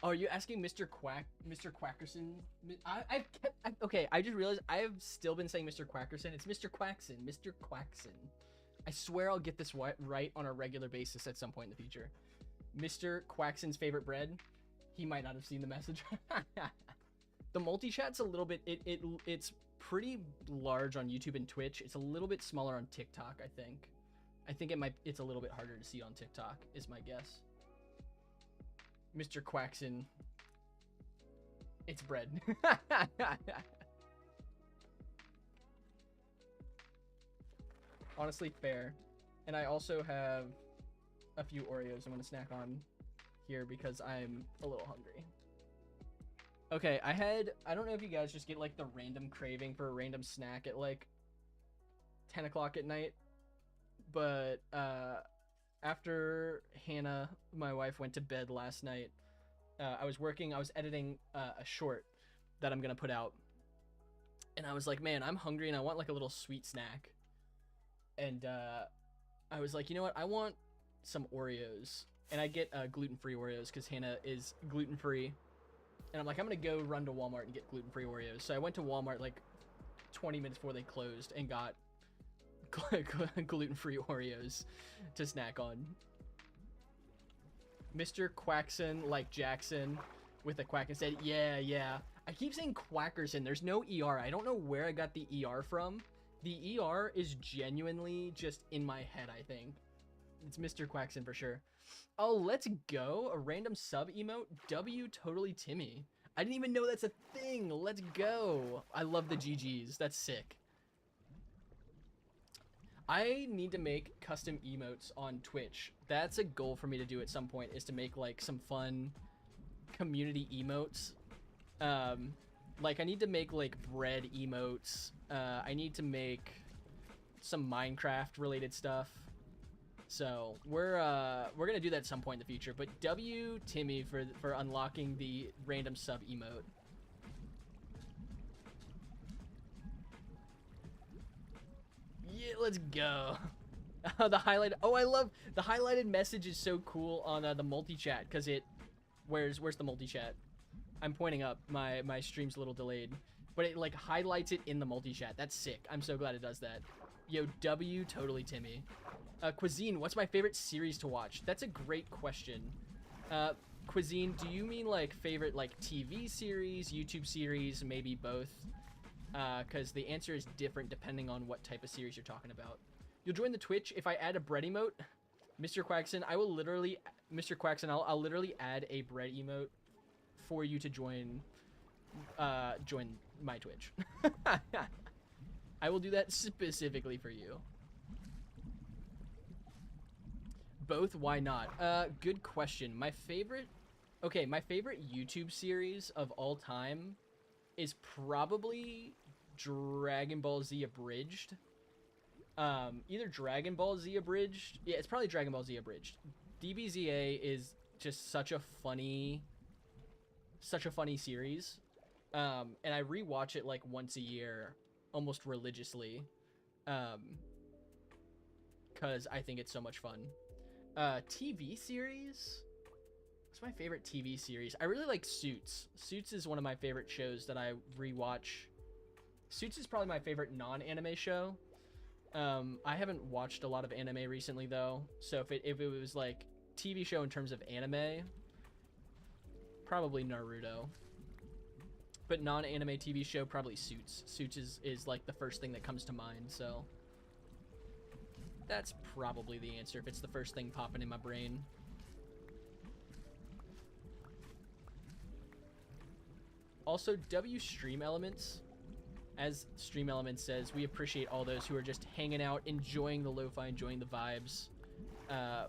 Oh, are you asking Mr. Quackerson? Okay, I just realized I have still been saying Mr. Quackerson. It's Mr. Quackson. Mr. Quackson. I swear I'll get this right on a regular basis at some point in the future. Mr. Quackson's favorite bread. He might not have seen the message. The multi-chat's a little bit... It's pretty large on YouTube and Twitch. It's a little bit smaller on TikTok, I think. I think it's a little bit harder to see on TikTok, is my guess. Mr. Quackson. It's bread. honestly fair. And I also have a few Oreos I'm gonna snack on here because I'm a little hungry. Okay, I don't know if you guys just get like the random craving for a random snack at like 10 o'clock at night, but after Hannah, my wife, went to bed last night, I was editing a short that I'm gonna put out, and I was like, man, I'm hungry and I want like a little sweet snack. And I was like, you know what? I want some Oreos. And I get gluten-free Oreos because Hannah is gluten-free. And I'm like, I'm going to go run to Walmart and get gluten-free Oreos. So I went to Walmart like 20 minutes before they closed and got gluten-free Oreos to snack on. Mr. Quackson, like Jackson, with a quack and said, yeah. I keep saying Quackerson. There's no ER. I don't know where I got the ER from. The ER is genuinely just in my head, I think. It's Mr. Quackson for sure. Oh, let's go. A random sub emote. W totally Timmy. I didn't even know that's a thing. Let's go. I love the GGs. That's sick. I need to make custom emotes on Twitch. That's a goal for me to do at some point, is to make like some fun community emotes. Like I need to make like bread emotes. I need to make some Minecraft related stuff. So we're gonna do that at some point in the future. But W Timmy for unlocking the random sub emote. Yeah, let's go. The highlight. Oh, I love the highlighted message is so cool on the multi-chat because it. Where's the multi-chat? I'm pointing up. My stream's a little delayed, but it like highlights it in the multi-chat. That's sick. I'm so glad it does that. Yo, W totally Timmy. Cuisine, what's my favorite series to watch? That's a great question. Cuisine, do you mean like favorite like TV series, YouTube series, maybe both? Because the answer is different depending on what type of series you're talking about. You'll join the Twitch if I add a bread emote. Mr. Quackson, I will literally, Mr. Quackson, I'll literally add a bread emote for you to join my Twitch. I will do that specifically for you. Both, why not? Good question. My favorite YouTube series of all time is probably Dragon Ball Z Abridged. Either Dragon Ball Z Abridged. Yeah, it's probably Dragon Ball Z Abridged. DBZA is just such a funny series. And I rewatch it like once a year, almost religiously. Cause I think it's so much fun. TV series? What's my favorite TV series? I really like Suits. Suits is one of my favorite shows that I rewatch. Suits is probably my favorite non-anime show. I haven't watched a lot of anime recently though, so if it was like TV show in terms of anime, probably Naruto. But non-anime TV show, probably Suits. Suits is like the first thing that comes to mind, so that's probably the answer if it's the first thing popping in my brain. Also, W Stream Elements. As Stream Elements says, we appreciate all those who are just hanging out, enjoying the lo-fi, enjoying the vibes. I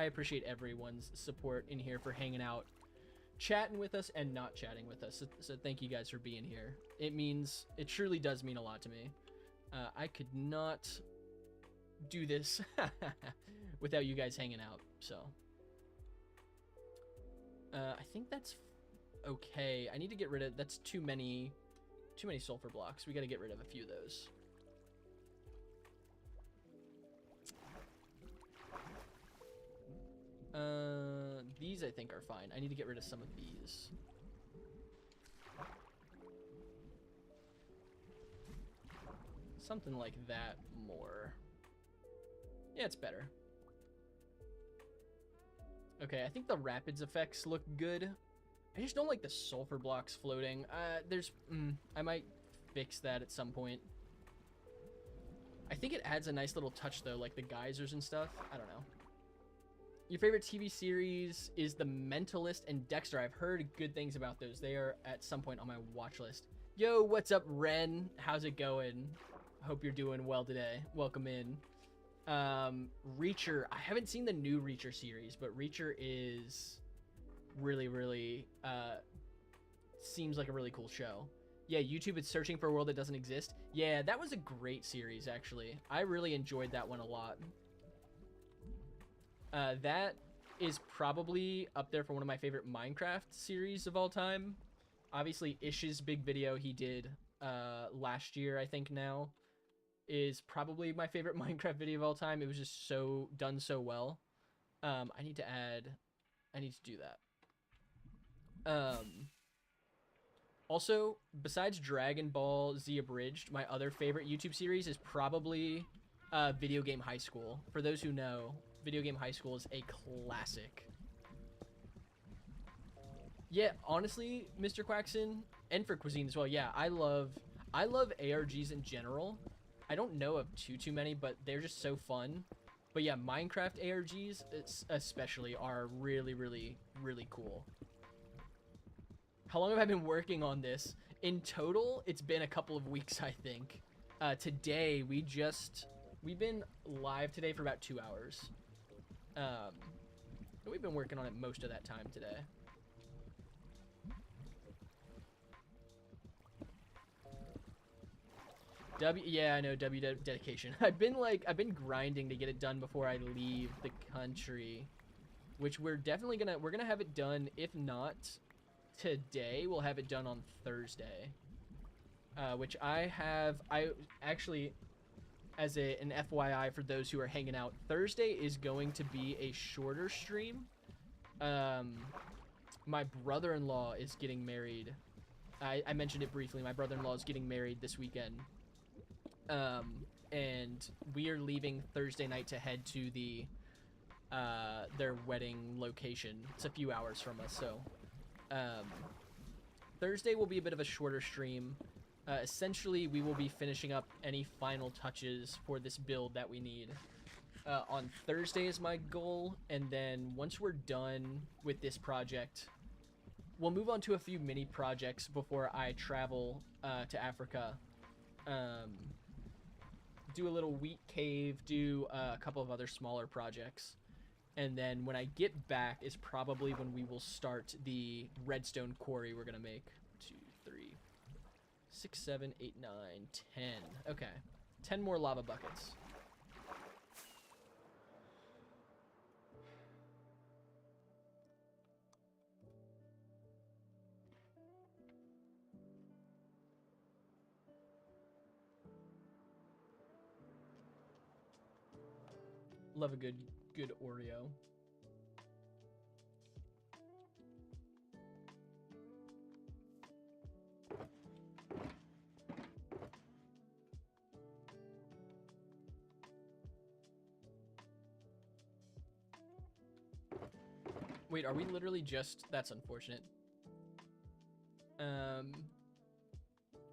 appreciate everyone's support in here for hanging out, chatting with us, and not chatting with us. So thank you guys for being here. It truly does mean a lot to me. I could not do this without you guys hanging out. So I think that's okay. I need to get rid of, that's too many sulfur blocks. We got to get rid of a few of those. These I think are fine. I need to get rid of some of these. Something like that more. Yeah, it's better. Okay, I think the rapids effects look good. I just don't like the sulfur blocks floating. I might fix that at some point. I think it adds a nice little touch though, like the geysers and stuff. I don't know. Your favorite TV series is The Mentalist and Dexter. I've heard good things about those. They are at some point on my watch list. Yo, what's up, Ren? How's it going? Hope you're doing well today. Welcome in. Reacher. I haven't seen the new Reacher series, but Reacher is really seems like a really cool show. Yeah, YouTube is searching for a world that doesn't exist. Yeah, that was a great series, actually. I really enjoyed that one a lot. That is probably up there for one of my favorite Minecraft series of all time. Obviously, Ish's big video he did last year, I think now, is probably my favorite Minecraft video of all time. It was just so done so well. I need to do that. Also, besides Dragon Ball Z Abridged, my other favorite YouTube series is probably Video Game High School. For those who know, Video Game High School is a classic. Yeah, honestly, Mr. Quackson, and for Cuisine as well, yeah, I love ARGs in general. I don't know of too many, but they're just so fun. But yeah, Minecraft ARGs especially are really cool. How long have I been working on this? In total, it's been a couple of weeks, I think. Today, we've been live today for about 2 hours. We've been working on it most of that time today. Yeah, I know, dedication. I've been grinding to get it done before I leave the country, which we're gonna have it done. If not today, we'll have it done on Thursday, which I actually, as an FYI for those who are hanging out, Thursday is going to be a shorter stream. My brother-in-law is getting married. I mentioned it briefly. My brother-in-law is getting married this weekend. And we are leaving Thursday night to head to their wedding location. It's a few hours from us, so Thursday will be a bit of a shorter stream. Essentially, we will be finishing up any final touches for this build that we need. On Thursday is my goal, and then once we're done with this project, we'll move on to a few mini projects before I travel to Africa. Do a little wheat cave, do a couple of other smaller projects. And then when I get back is probably when we will start the redstone quarry we're going to make. 2, 3, 6, 7, 8, 9, 10. Okay. 10 more lava buckets. Love a good Oreo. Wait, are we literally just... That's unfortunate.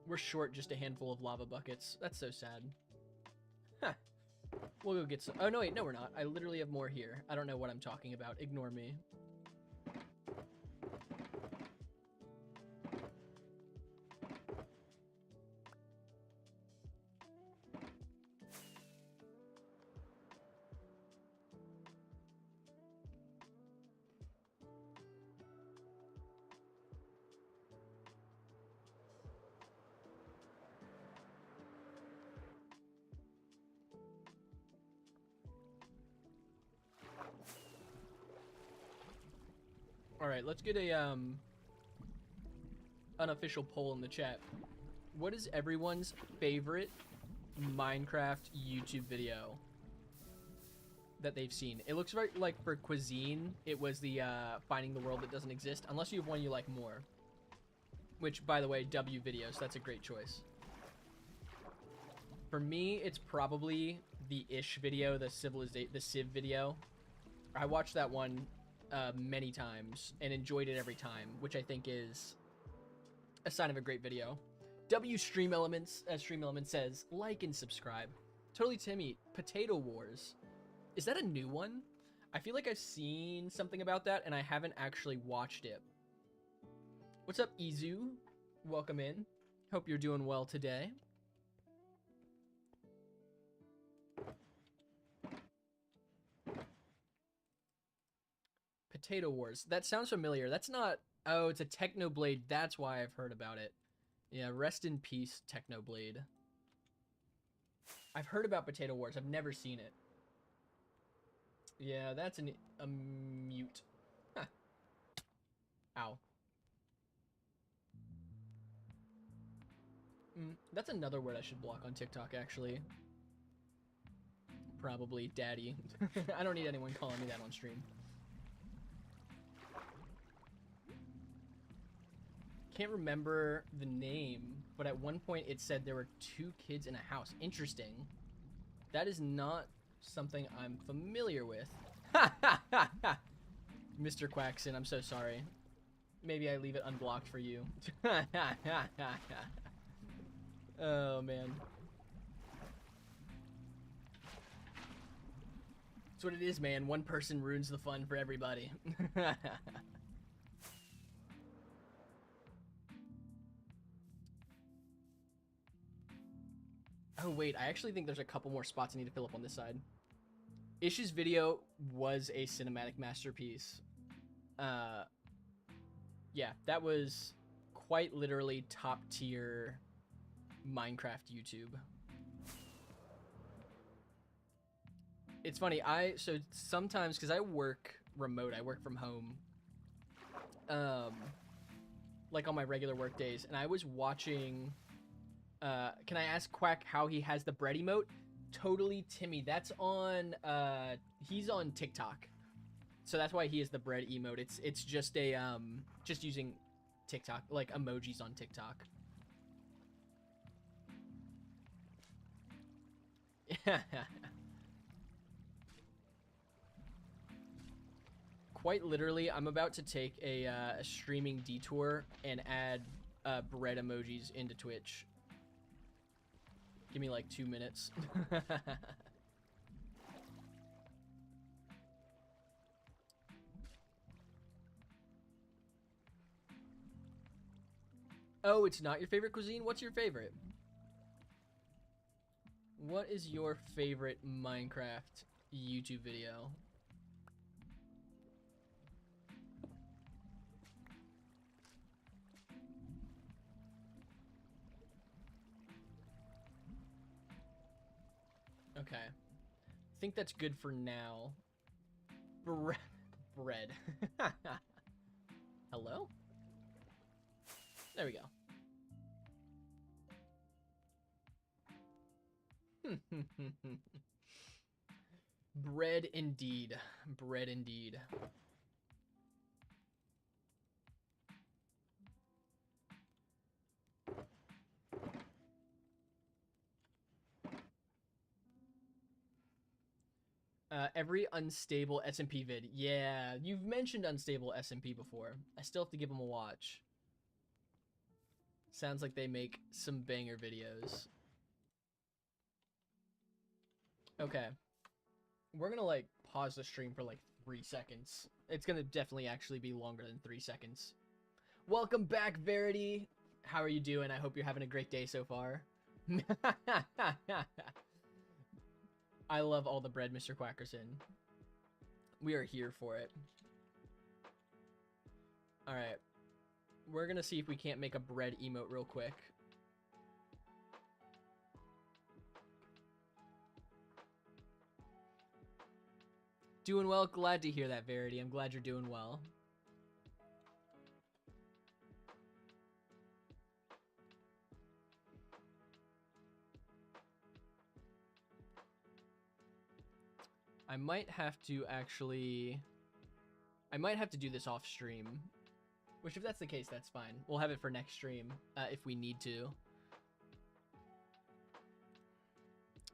We're short just a handful of lava buckets. That's so sad. Huh. We'll go get some... Oh, no, wait, no, we're not. I literally have more here. I don't know what I'm talking about. Ignore me. Alright, let's get a unofficial poll in the chat. What is everyone's favorite Minecraft YouTube video that they've seen? It looks very like for Cuisine, it was the finding the world that doesn't exist, unless you have one you like more. Which, by the way, W videos, that's a great choice. For me, it's probably the Ish video, the Civ video. I watched that one many times and enjoyed it every time, which I think is a sign of a great video. W Stream Elements, as Stream Elements says, like and subscribe. Totally Timmy, Potato Wars. Is that a new one? I feel like I've seen something about that and I haven't actually watched it. What's up, Izu? Welcome in. Hope you're doing well today. Potato Wars. That sounds familiar. That's not... Oh, it's a Technoblade. That's why I've heard about it. Yeah, rest in peace, Technoblade. I've heard about Potato Wars. I've never seen it. Yeah, that's a mute. Huh. Ow. That's another word I should block on TikTok, actually. Probably daddy. I don't need anyone calling me that on stream. Can't remember the name, but at one point it said there were 2 kids in a house. Interesting. That is not something I'm familiar with. Mr. Quackson, I'm so sorry. Maybe I leave it unblocked for you. Oh, man. That's what it is, man. One person ruins the fun for everybody. Oh, wait. I actually think there's a couple more spots I need to fill up on this side. Ish's video was a cinematic masterpiece. Yeah, that was quite literally top tier Minecraft YouTube. It's funny, so sometimes, because I work remote, I work from home, like on my regular work days, and I was watching, can I ask Quack how he has the bread emote? Totally Timmy, that's on, he's on TikTok, so that's why he is the bread emote. It's just a, just using TikTok, like emojis on TikTok. Quite literally, I'm about to take a streaming detour and add bread emojis into Twitch. Give me like 2 minutes. Oh, it's not your favorite cuisine? What's your favorite? What is your favorite Minecraft YouTube video? Okay. I think that's good for now. Bread. Hello? There we go. Bread indeed. Bread indeed. Every unstable SMP vid. Yeah, you've mentioned unstable SMP before. I still have to give them a watch. Sounds like they make some banger videos. Okay. We're gonna, like, pause the stream for, like, 3 seconds. It's gonna definitely actually be longer than 3 seconds. Welcome back, Verity! How are you doing? I hope you're having a great day so far. I love all the bread, Mr. Quackerson. We are here for it. Alright. We're gonna see if we can't make a bread emote real quick. Doing well. Glad to hear that, Verity. I'm glad you're doing well. I might have to actually... I might have to do this off stream. Which, if that's the case, that's fine. We'll have it for next stream, if we need to.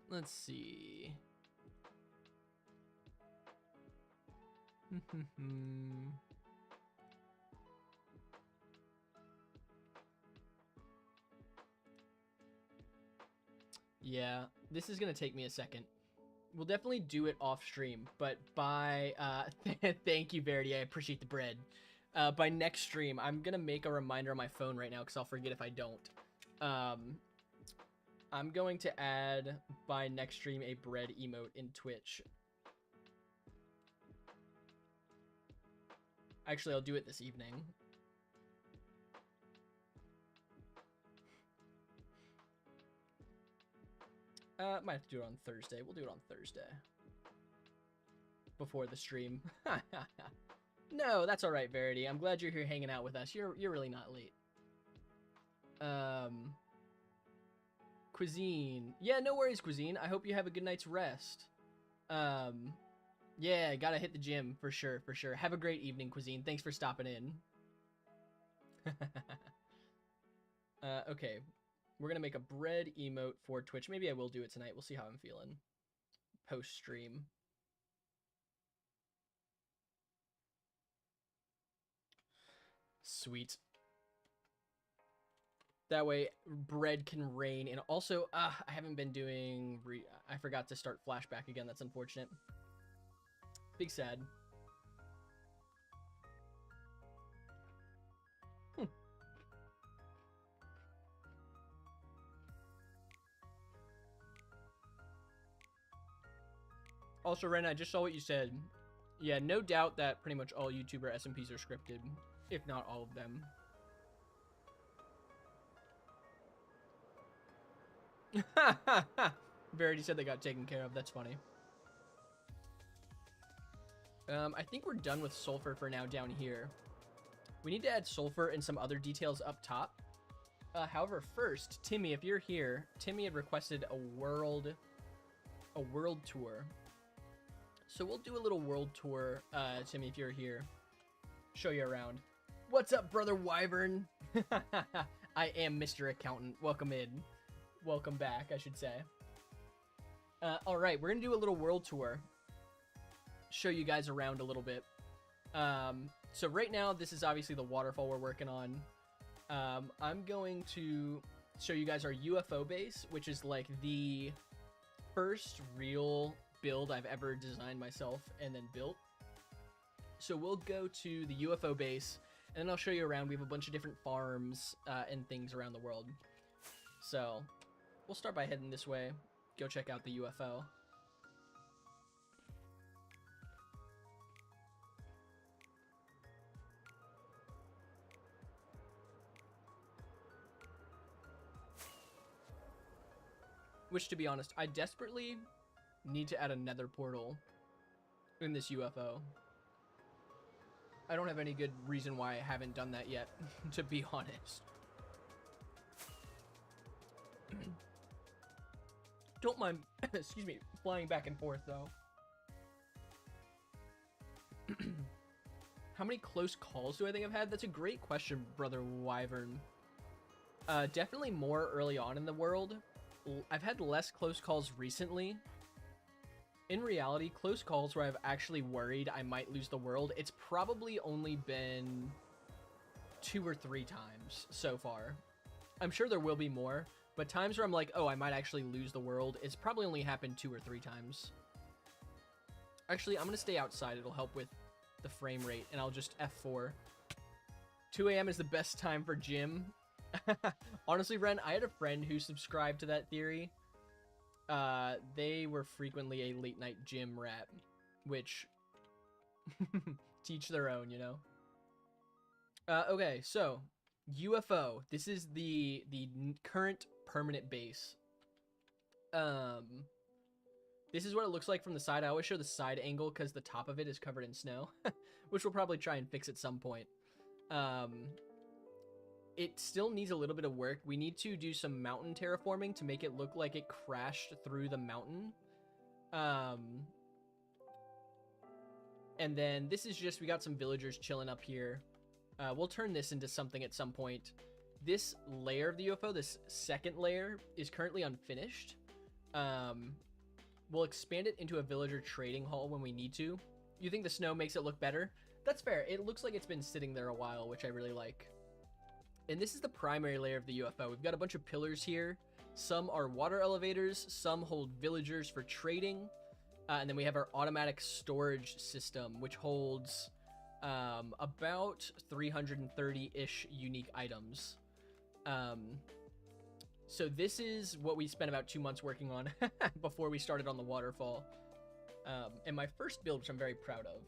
Let's see. Yeah, this is gonna take me a second. We'll definitely do it off stream, but by thank you, Verity. I appreciate the bread. By next stream, I'm gonna make a reminder on my phone right now because I'll forget if I don't. I'm going to add by next stream a bread emote in Twitch. Actually, I'll do it this evening. Might have to do it on Thursday. We'll do it on Thursday. Before the stream. No, that's all right, Verity. I'm glad you're here hanging out with us. You're really not late. Cuisine. Yeah, no worries, Cuisine. I hope you have a good night's rest. Yeah, gotta hit the gym for sure, for sure. Have a great evening, Cuisine. Thanks for stopping in. Okay. We're gonna make a bread emote for Twitch. Maybe I will do it tonight. We'll see how I'm feeling. Post-stream. Sweet. That way, bread can rain. And also, I haven't been doing... I forgot to start Flashback again. That's unfortunate. Big sad. Also, Ren, I just saw what you said. Yeah, no doubt that pretty much all YouTuber SMPs are scripted. If not all of them. Verity said they got taken care of. That's funny. I think we're done with sulfur for now down here. We need to add sulfur and some other details up top. However, first, Timmy, if you're here, Timmy had requested a world tour. So we'll do a little world tour, Timmy, if you're here. Show you around. What's up, Brother Wyvern? I am Mr. Accountant. Welcome in. Welcome back, I should say. All right, we're going to do a little world tour. Show you guys around a little bit. So right now, this is obviously the waterfall we're working on. I'm going to show you guys our UFO base, which is like the first real build I've ever designed myself and then built. So we'll go to the UFO base, and then I'll show you around. We have a bunch of different farms and things around the world. So we'll start by heading this way. Go check out the UFO. Which, to be honest, I desperately need to add a nether portal in this UFO. I don't have any good reason why I haven't done that yet, to be honest. Don't mind, excuse me, flying back and forth, though. How many close calls do I think I've had? That's a great question, Brother Wyvern. Definitely more early on in the world. I've had less close calls recently. In reality, close calls where I've actually worried I might lose the world, it's probably only been 2 or 3 times so far. I'm sure there will be more, but times where I'm like, oh, I might actually lose the world, it's probably only happened 2 or 3 times. Actually, I'm going to stay outside. It'll help with the frame rate, and I'll just F4. 2 a.m. is the best time for gym. Honestly, Ren, I had a friend who subscribed to that theory. They were frequently a late night gym rat, which teach their own, you know. Okay, so UFO. This is the current permanent base. This is what it looks like from the side. I always show the side angle because the top of it is covered in snow, which we'll probably try and fix at some point. It still needs a little bit of work. We need to do some mountain terraforming to make it look like it crashed through the mountain. And then this is just, we got some villagers chilling up here. We'll turn this into something at some point. This layer of the UFO, this second layer, is currently unfinished. We'll expand it into a villager trading hall when we need to. You think the snow makes it look better? That's fair. It looks like it's been sitting there a while, which I really like. And this is the primary layer of the UFO. We've got a bunch of pillars here. Some are water elevators. Some hold villagers for trading. And then we have our automatic storage system, which holds about 330-ish unique items. So this is what we spent about 2 months working on before we started on the waterfall. And my first build, which I'm very proud of.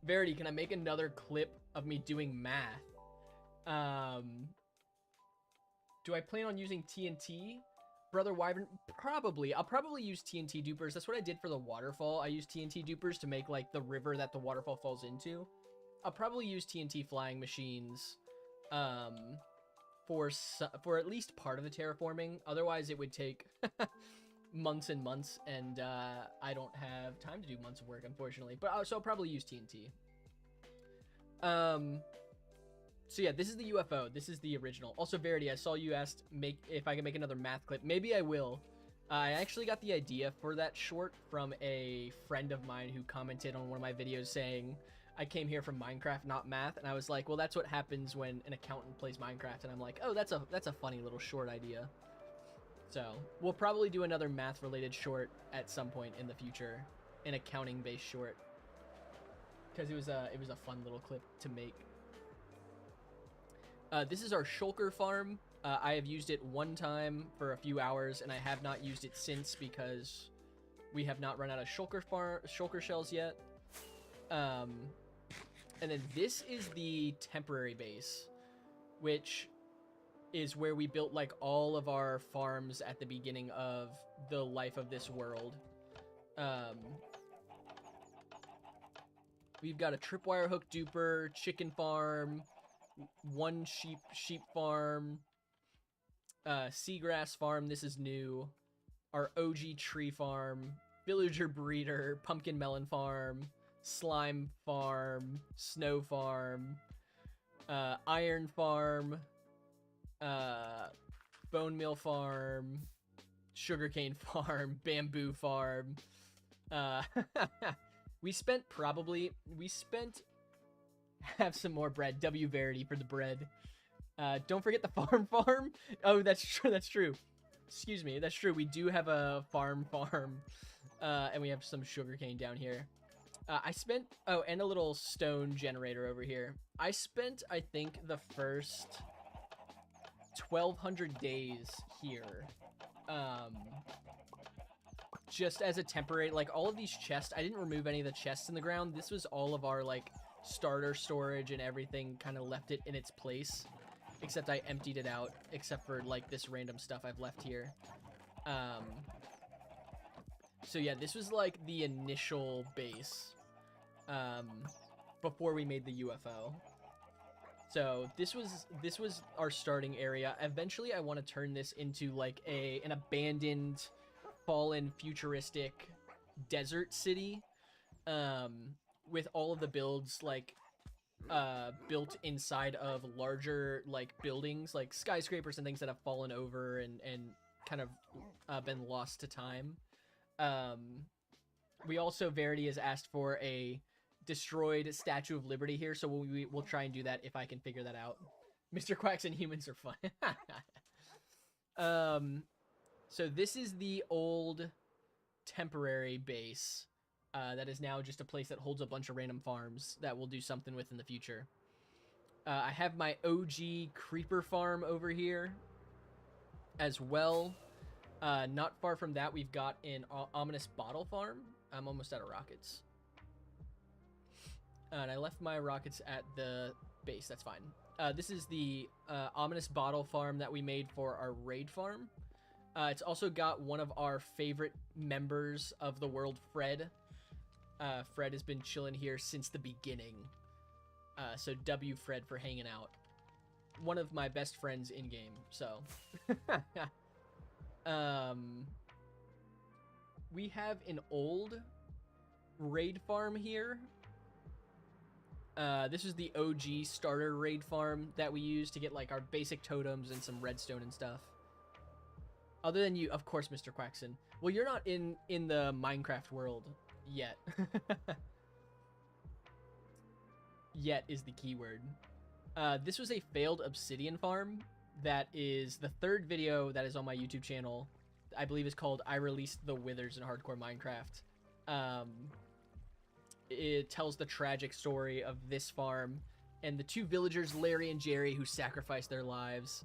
Verity, can I make another clip of me doing math? Do I plan on using TNT? Brother Wyvern, probably. I'll probably use TNT dupers. That's what I did for the waterfall. I used TNT dupers to make like the river that the waterfall falls into. I'll probably use TNT flying machines for at least part of the terraforming. Otherwise, it would take months and months, and I don't have time to do months of work, unfortunately. But so I'll probably use TNT. So yeah, this is the UFO. This is the original. Also, Verity, I saw you asked if I can make another math clip. Maybe I will. I actually got the idea for that short from a friend of mine who commented on one of my videos saying, I came here from Minecraft, not math. And I was like, well, that's what happens when an accountant plays Minecraft. And I'm like, oh, that's a funny little short idea. So we'll probably do another math related short at some point in the future, an accounting based short, because it was a fun little clip to make. This is our shulker farm. I have used it one time for a few hours, and I have not used it since because we have not run out of shulker shells yet. And then this is the temporary base, which is where we built like all of our farms at the beginning of the life of this world. We've got a tripwire hook duper, chicken farm, one sheep farm, seagrass farm, this is new, our OG tree farm, villager breeder, pumpkin melon farm, slime farm, snow farm, iron farm, bone meal farm, sugarcane farm, bamboo farm. We spent have some more bread. W Verity for the bread. Don't forget the farm. Oh, that's true. Excuse me, that's true. We do have a farm, and we have some sugarcane down here. And a little stone generator over here. I spent, I think, the first 1,200 days here. Just as a temporary, like, all of these chests, I didn't remove any of the chests in the ground. This was all of our, like, starter storage, and everything kind of left it in its place, except I emptied it out, except for like this random stuff I've left here. So yeah, this was like the initial base before we made the UFO. So this was our starting area. Eventually I want to turn this into like an abandoned, fallen, futuristic desert city, with all of the builds like built inside of larger like buildings, like skyscrapers and things that have fallen over and kind of been lost to time. We also, Verity has asked for a destroyed Statue of Liberty here, so we'll try and do that if I can figure that out. Mr. Quacks and humans are fun. So this is the old temporary base. That is now just a place that holds a bunch of random farms that we'll do something with in the future. I have my OG creeper farm over here as well. Not far from that, we've got an ominous bottle farm. I'm almost out of rockets. And I left my rockets at the base. That's fine. This is the ominous bottle farm that we made for our raid farm. It's also got one of our favorite members of the world, Fred. Fred has been chilling here since the beginning. So W Fred for hanging out. One of my best friends in game, so. We have an old raid farm here. This is the OG starter raid farm that we use to get like our basic totems and some redstone and stuff. Other than you, of course, Mr. Quackson. Well, you're not in the Minecraft world yet. Yet is the keyword. This was a failed obsidian farm. That is the third video that is on my YouTube channel. I believe it's called I Released the Withers in Hardcore Minecraft. It tells the tragic story of this farm and the two villagers, Larry and Jerry, who sacrificed their lives.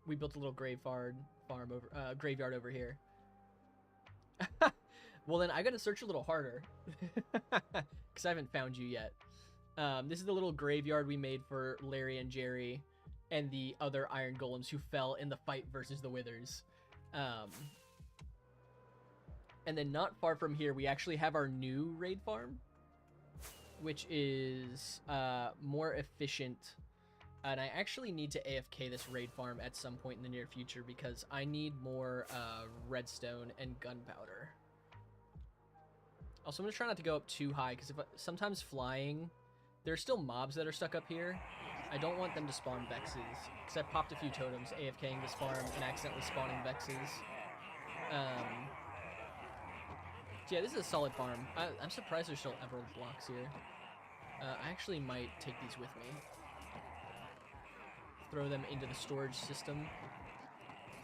We built a little graveyard over here. Well, then I gotta search a little harder. Because I haven't found you yet. This is the little graveyard we made for Larry and Jerry and the other iron golems who fell in the fight versus the Withers. And then not far from here, we actually have our new raid farm, which is more efficient. And I actually need to AFK this raid farm at some point in the near future because I need more redstone and gunpowder. Also, I'm going to try not to go up too high because sometimes flying, there are still mobs that are stuck up here. I don't want them to spawn Vexes because I popped a few totems AFKing this farm and accidentally spawning Vexes. So yeah, this is a solid farm. I'm surprised there's still emerald blocks here. I actually might take these with me. Throw them into the storage system.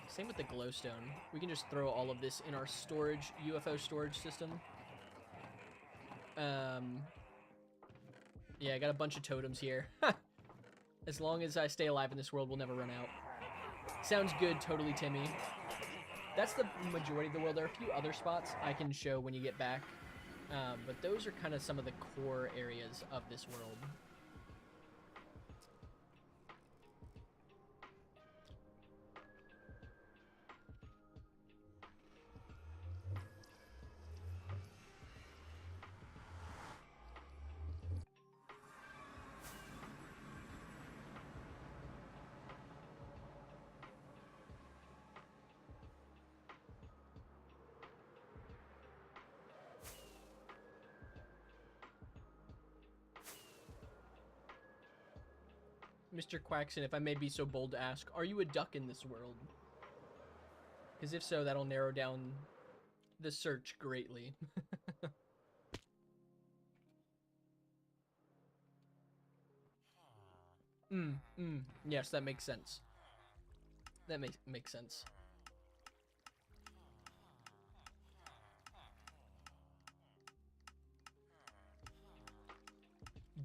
Same with the glowstone. We can just throw all of this in our storage, UFO storage system. Yeah, I got a bunch of totems here. As long as I stay alive in this world, we'll never run out. Sounds good, totally Timmy. That's the majority of the world. There are a few other spots I can show when you get back. But those are kind of some of the core areas of this world. Mr. Quackson, if I may be so bold to ask, are you a duck in this world? Because if so, that'll narrow down the search greatly. Yes, that makes sense. That makes sense.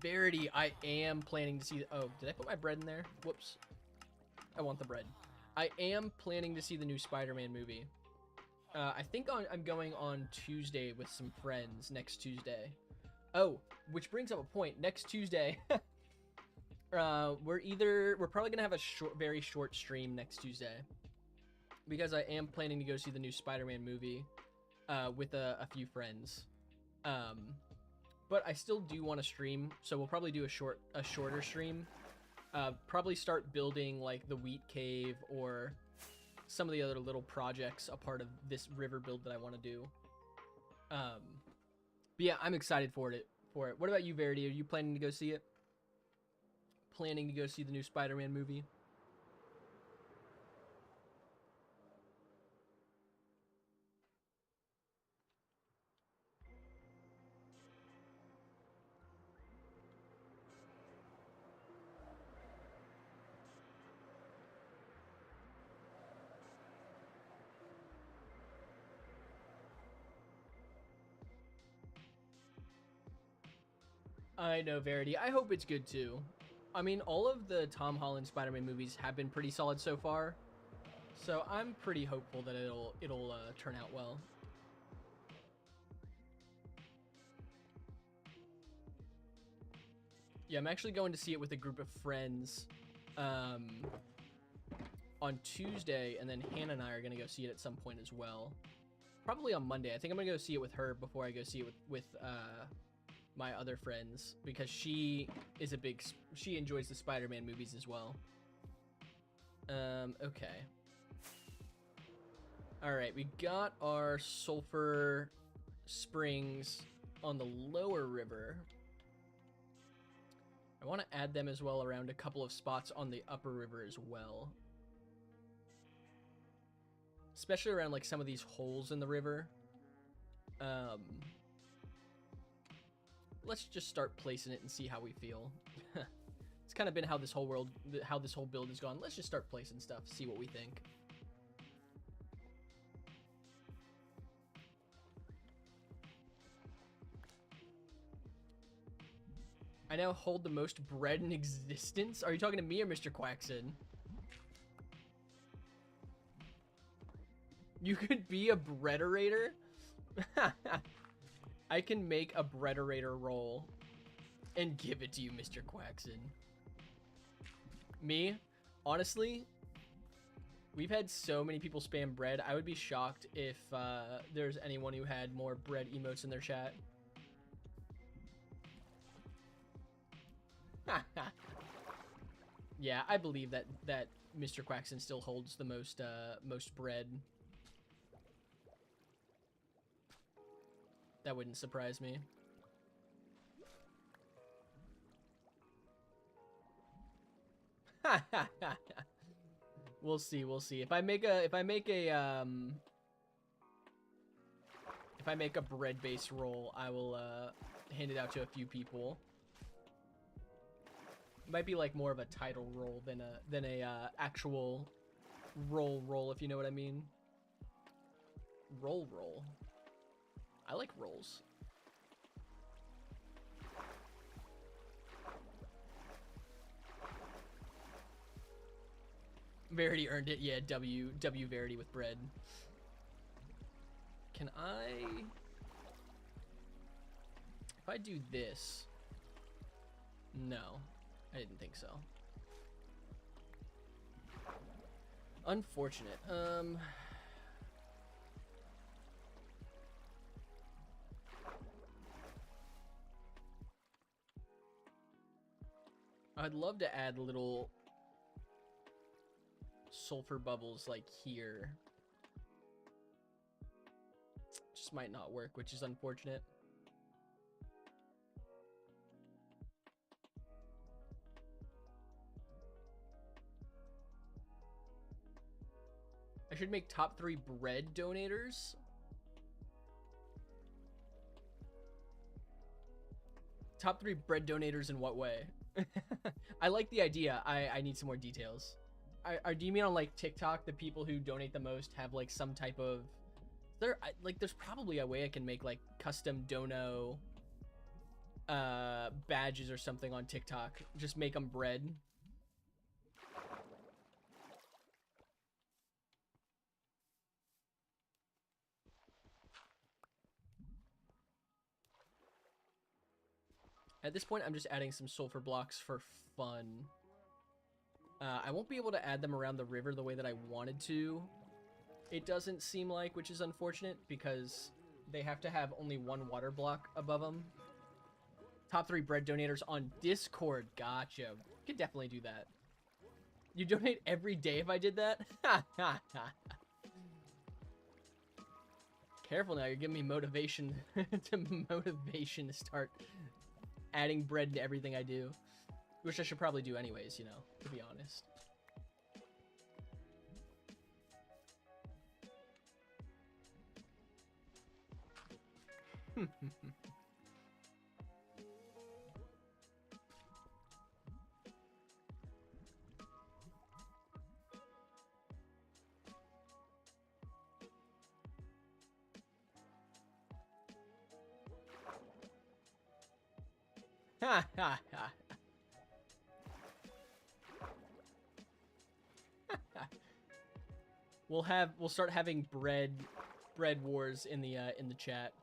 Verity, I am planning to see... Oh, did I put my bread in there? Whoops. I want the bread. I am planning to see the new Spider-Man movie. I think I'm going on Tuesday with some friends next Tuesday. Oh, which brings up a point. Next Tuesday, we're probably gonna have a very short stream next Tuesday because I am planning to go see the new Spider-Man movie with a few friends. But I still do want to stream, so we'll probably do a shorter stream. Probably start building like the wheat cave or some of the other little projects a part of this river build that I want to do. But yeah, I'm excited for it. What about you, Verity? Are you planning to go see it? Planning to go see the new Spider-Man movie? I know, Verity. I hope it's good too. I mean, all of the Tom Holland Spider-Man movies have been pretty solid so far, so I'm pretty hopeful that it'll turn out well. Yeah, I'm actually going to see it with a group of friends on Tuesday, and then Hannah and I are going to go see it at some point as well. Probably on Monday. I think I'm going to go see it with her before I go see it with my other friends, because she enjoys the Spider-Man movies as well. Okay. Alright, we got our sulfur springs on the lower river. I want to add them as well around a couple of spots on the upper river as well. Especially around like some of these holes in the river. Let's just start placing it and see how we feel. It's kind of been how this whole build has gone. Let's just start placing stuff, see what we think. I now hold the most bread in existence. Are you talking to me or Mr. Quackson? You could be a breaderator? I can make a Breaderator roll and give it to you, Mr. Quaxon. Me, honestly, we've had so many people spam bread. I would be shocked if there's anyone who had more bread emotes in their chat. Yeah, I believe that Mr. Quaxon still holds the most bread. That wouldn't surprise me. We'll see, we'll see. If I make a bread-based roll, I will hand it out to a few people. It might be like more of a title roll than a actual roll, if you know what I mean. Roll. I like rolls. Verity earned it. Yeah, W Verity with bread. Can I... If I do this... No, I didn't think so. Unfortunate. I'd love to add little sulfur bubbles like here. Just might not work, which is unfortunate. I should make top 3 bread donators. Top 3 bread donators in what way? I like the idea. I need some more details. Do you mean on like TikTok, the people who donate the most have like some type of... There's probably a way I can make like custom dono badges or something on TikTok. Just make them bread. At this point, I'm just adding some sulfur blocks for fun. I won't be able to add them around the river the way that I wanted to. It doesn't seem like, which is unfortunate, because they have to have only 1 water block above them. Top 3 bread donators on Discord. Gotcha. Could definitely do that. You donate every day if I did that? Careful now, you're giving me motivation to start adding bread to everything I do. Which I should probably do anyways, you know, to be honest. We'll start having bread wars in the chat.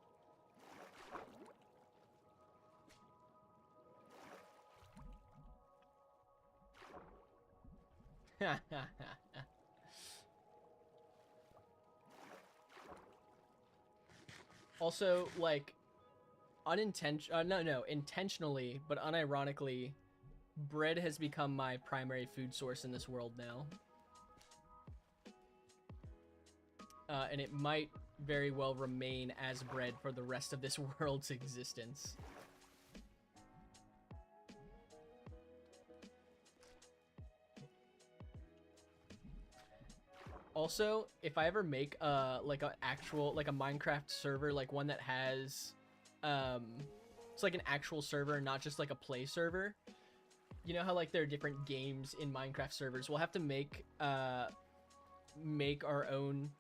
Also, like, intentionally, but unironically, bread has become my primary food source in this world now. And it might very well remain as bread for the rest of this world's existence. Also, if I ever make like a Minecraft server, like one that has it's like an actual server, not just like a play server. You know how like there are different games in Minecraft servers? We'll have to make our own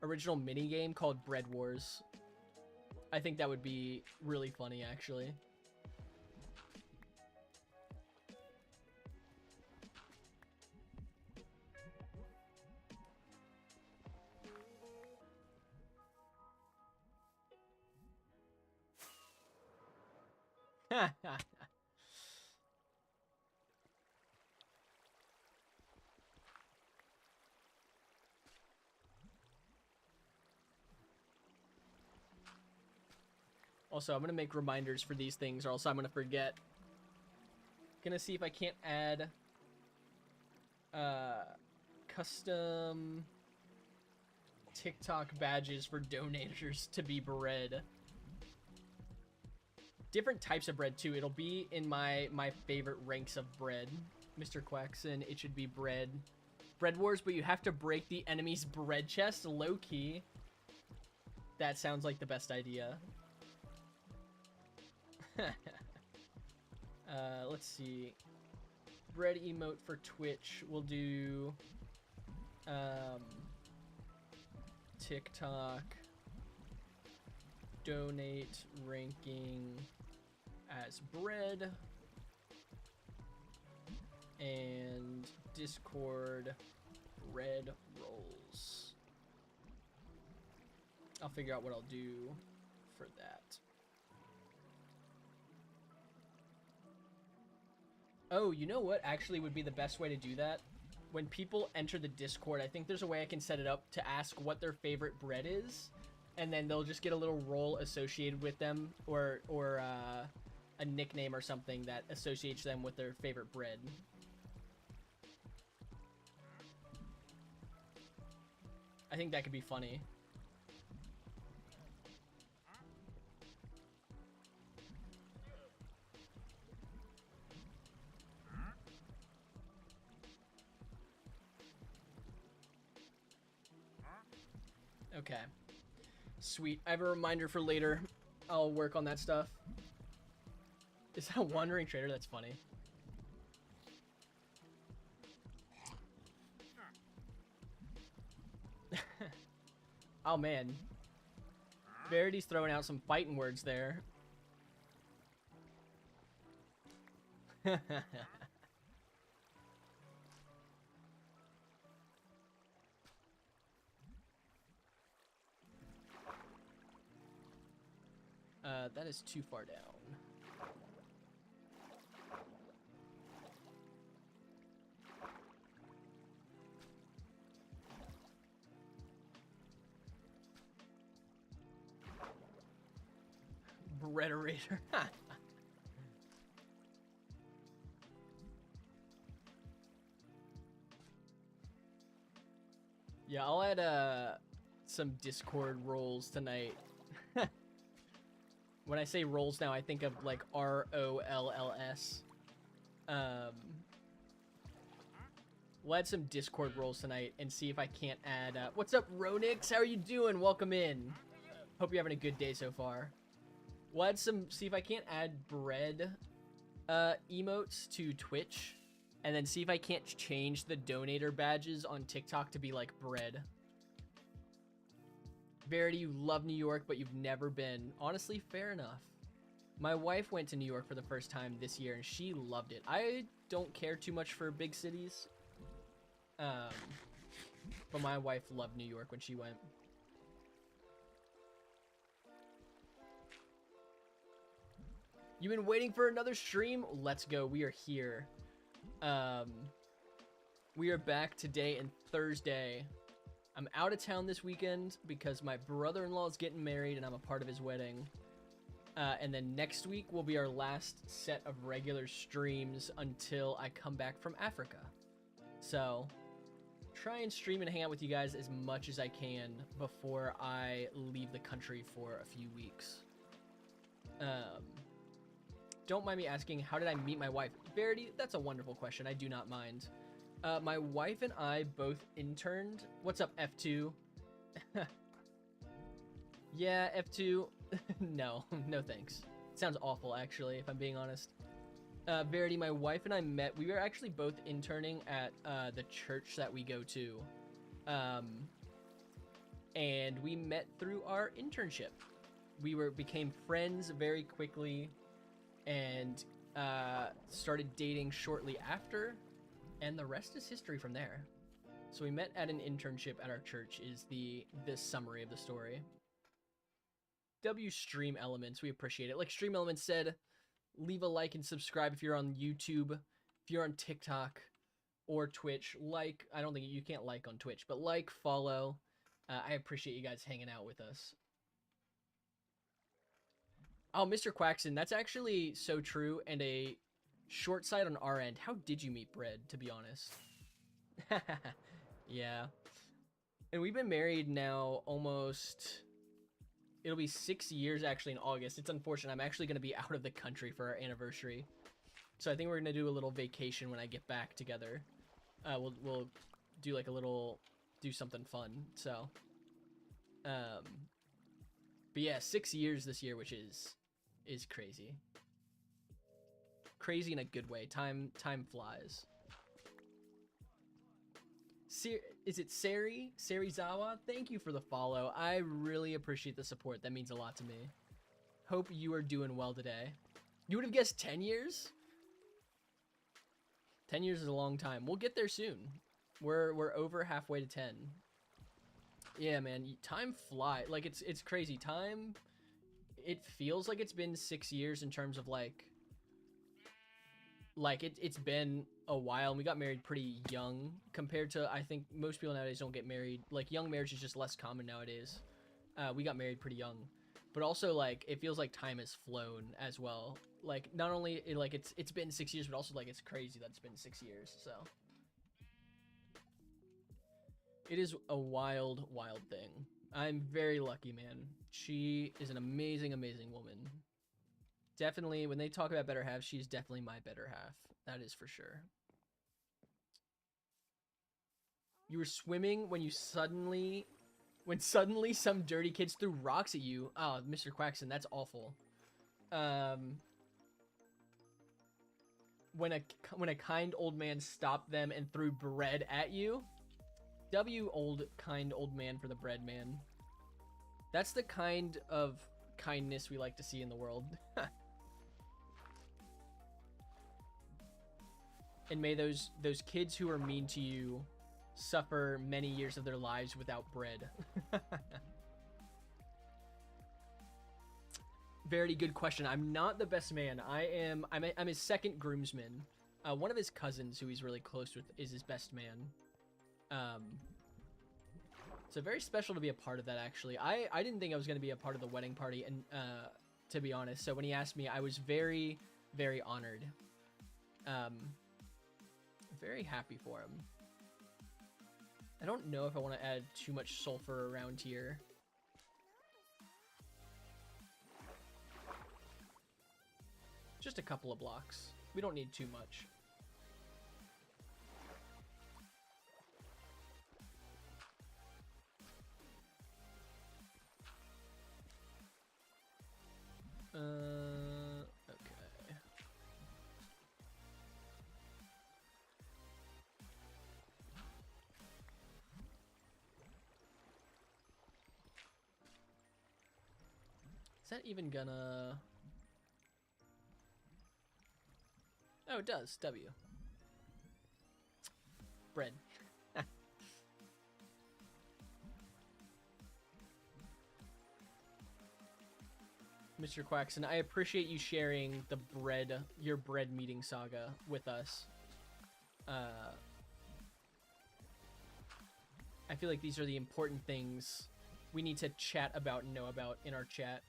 original mini game called Bread Wars. I think that would be really funny, actually. Also, I'm gonna make reminders for these things, or else I'm gonna forget. Gonna see if I can't add custom TikTok badges for donators to be bread. Different types of bread too. It'll be in my favorite ranks of bread. Mr. Quackson, it should be bread. Bread Wars, but you have to break the enemy's bread chest, low key. That sounds like the best idea. Let's see. Bread emote for Twitch. We'll do TikTok donate ranking as bread, and Discord bread rolls. I'll figure out what I'll do for that. Oh, you know what actually would be the best way to do that? When people enter the Discord, I think there's a way I can set it up to ask what their favorite bread is, and then they'll just get a little roll associated with them, or a nickname or something that associates them with their favorite bread. I think that could be funny. Okay. Sweet. I have a reminder for later. I'll work on that stuff. Is that a wandering trader? That's funny. Oh, man. Verity's throwing out some fighting words there. That is too far down. Breaderator. Yeah, I'll add some Discord roles tonight. When I say rolls now, I think of like ROLLS. We'll add some Discord roles tonight and see if I can't add. What's up, Ronix? How are you doing? Welcome in. Hope you're having a good day so far. We'll add some. See if I can't add bread emotes to Twitch, and then see if I can't change the donator badges on TikTok to be like bread. Verity, you love New York, but you've never been. Honestly, fair enough. My wife went to New York for the first time this year, and she loved it. I don't care too much for big cities. But my wife loved New York when she went. You've been waiting for another stream? Let's go. We are here. We are back today and Thursday. I'm out of town this weekend because my brother-in-law is getting married and I'm a part of his wedding. And then next week will be our last set of regular streams until I come back from Africa. So, try and stream and hang out with you guys as much as I can before I leave the country for a few weeks. Don't mind me asking, how did I meet my wife? Verity, that's a wonderful question. I do not mind. My wife and I both interned. What's up, F2? Yeah, F2. No, no thanks. Sounds awful, actually, if I'm being honest. Verity, my wife and I met. We were actually both interning at the church that we go to. And we met through our internship. We became friends very quickly and started dating shortly after. And the rest is history from there. So we met at an internship at our church is the summary of the story. W Stream Elements, we appreciate it. Like Stream Elements said, Leave a like and subscribe if you're on YouTube, if you're on TikTok or Twitch. Like, I don't think you can't like on Twitch, but like, follow. I appreciate you guys hanging out with us. Oh, Mr. Quaxon, that's actually so true, and a short side on our end. How did you meet Bread, to be honest? Yeah. And we've been married now almost... It'll be 6 years, actually, in August. It's unfortunate. I'm actually going to be out of the country for our anniversary. So I think we're going to do a little vacation when I get back together. We'll do, like, a little... Do something fun, so... But yeah, 6 years this year, which is crazy. Crazy in a good way. Time flies. Is it Serizawa? Thank you for the follow. I really appreciate the support. That means a lot to me. Hope you are doing well today. You would have guessed 10 years? 10 years is a long time. We'll get there soon. We're over halfway to 10. Yeah, man. Time flies. Like, it's crazy. Time... It feels like it's been 6 years in terms of, like it's been a while, and we got married pretty young compared to, I think, most people nowadays don't get married. Like, young marriage is just less common nowadays. We got married pretty young, but also, like, it feels like time has flown as well. Like, not only it's been 6 years, but also, like, it's crazy that it's been 6 years. So it is a wild thing. I'm very lucky, man. She is an amazing woman. Definitely, when they talk about better halves, she's definitely my better half. That is for sure. You were swimming when suddenly some dirty kids threw rocks at you. Oh, Mr. Quaxon, that's awful. When a kind old man stopped them and threw bread at you. Kind old man for the bread man. That's the kind of kindness we like to see in the world. And may those kids who are mean to you suffer many years of their lives without bread. Very good question. I'm not the best man. I'm his second groomsman. One of his cousins who he's really close with is his best man. So very special to be a part of that, actually. I didn't think I was going to be a part of the wedding party, and to be honest. So when he asked me, I was very honored. Very happy for him. I don't know if I want to add too much sulfur around here. Just a couple of blocks. We don't need too much. Okay. Is that even gonna... Oh, it does. W. Bread. Mr. Quaxon, I appreciate you sharing your bread meeting saga with us. I feel like these are the important things we need to chat about and know about in our chat.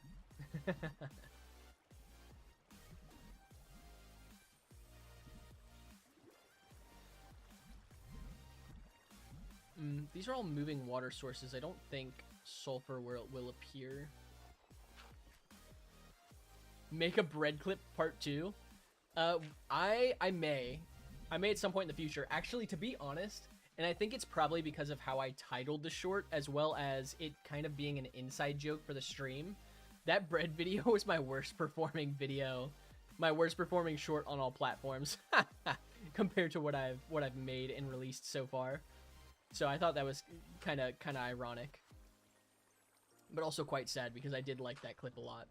These are all moving water sources. I don't think sulfur will appear. Make a bread clip part 2. I may at some point in the future. Actually, to be honest, and I think it's probably because of how I titled the short, as well as it kind of being an inside joke for the stream. That bread video was my worst performing video, my worst performing short on all platforms, compared to what I've made and released so far. So I thought that was kind of ironic, but also quite sad because I did like that clip a lot.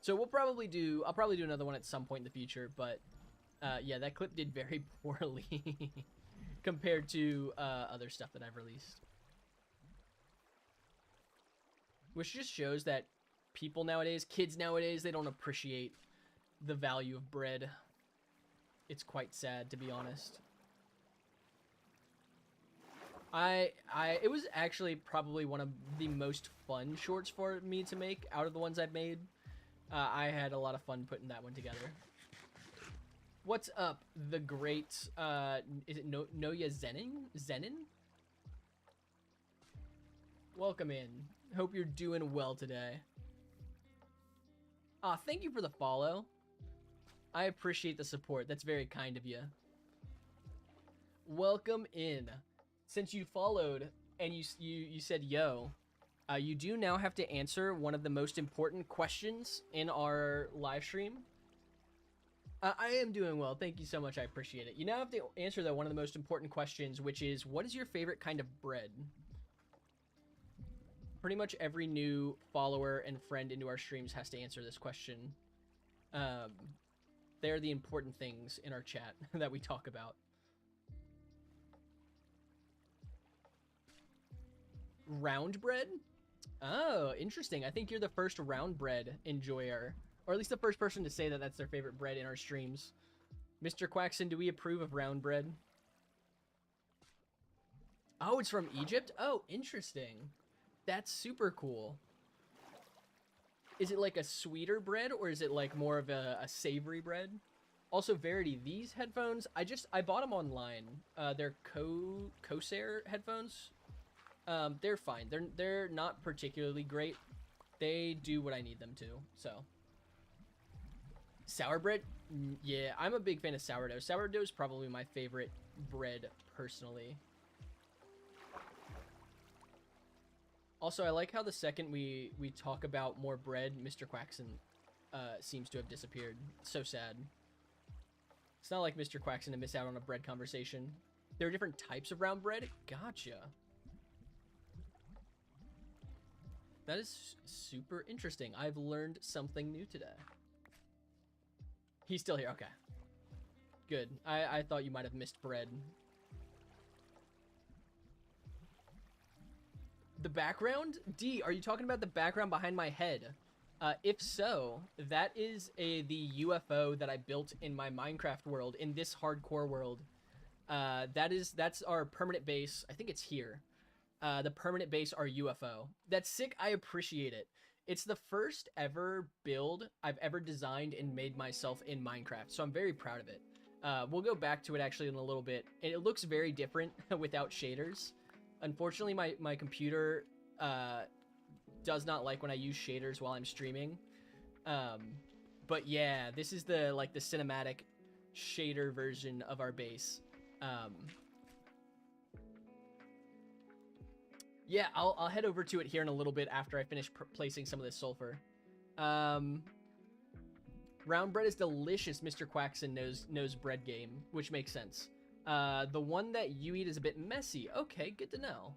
So I'll probably do another one at some point in the future, but yeah, that clip did very poorly compared to other stuff that I've released. Which just shows that people nowadays, kids nowadays, they don't appreciate the value of bread. It's quite sad, to be honest. It was actually probably one of the most fun shorts for me to make out of the ones I've made. I had a lot of fun putting that one together. What's up, the great, is it Noya Zenin? Welcome in. Hope you're doing well today. Thank you for the follow. I appreciate the support. That's very kind of you. Welcome in. Since you followed and you said yo, you do now have to answer one of the most important questions in our live stream. I am doing well. Thank you so much. I appreciate it. You now have to answer one of the most important questions, which is, what is your favorite kind of bread? Pretty much every new follower and friend into our streams has to answer this question. They're the important things in our chat that we talk about. Round bread? Oh, interesting. I think you're the first round bread enjoyer. Or at least the first person to say that that's their favorite bread in our streams. Mr. Quackson, do we approve of round bread? Oh, it's from Egypt? Oh, interesting. That's super cool. Is it like a sweeter bread, or is it like more of a savory bread? Also, Verity, these headphones, I bought them online. They're Corsair headphones. They're fine. They're not particularly great. They do what I need them to, so. Sour bread? Yeah, I'm a big fan of sourdough. Sourdough is probably my favorite bread, personally. Also, I like how the second we talk about more bread, Mr. Quackson seems to have disappeared. So sad. It's not like Mr. Quackson to miss out on a bread conversation. There are different types of round bread? Gotcha. That is super interesting. I've learned something new today. He's still here. Okay. Good. I thought you might have missed bread. The background? D, are you talking about the background behind my head? If so, that is the UFO that I built in my Minecraft world, in this hardcore world. That's our permanent base. I think it's here. The permanent base, our UFO. That's sick. I appreciate it. It's the first ever build I've ever designed and made myself in Minecraft, so I'm very proud of it. We'll go back to it actually in a little bit. It looks very different without shaders. Unfortunately, my computer does not like when I use shaders while I'm streaming. But yeah, this is the cinematic shader version of our base. Yeah, I'll head over to it here in a little bit after I finish placing some of this sulfur. Round bread is delicious, Mr. Quackson knows bread game, which makes sense. The one that you eat is a bit messy. Okay, good to know.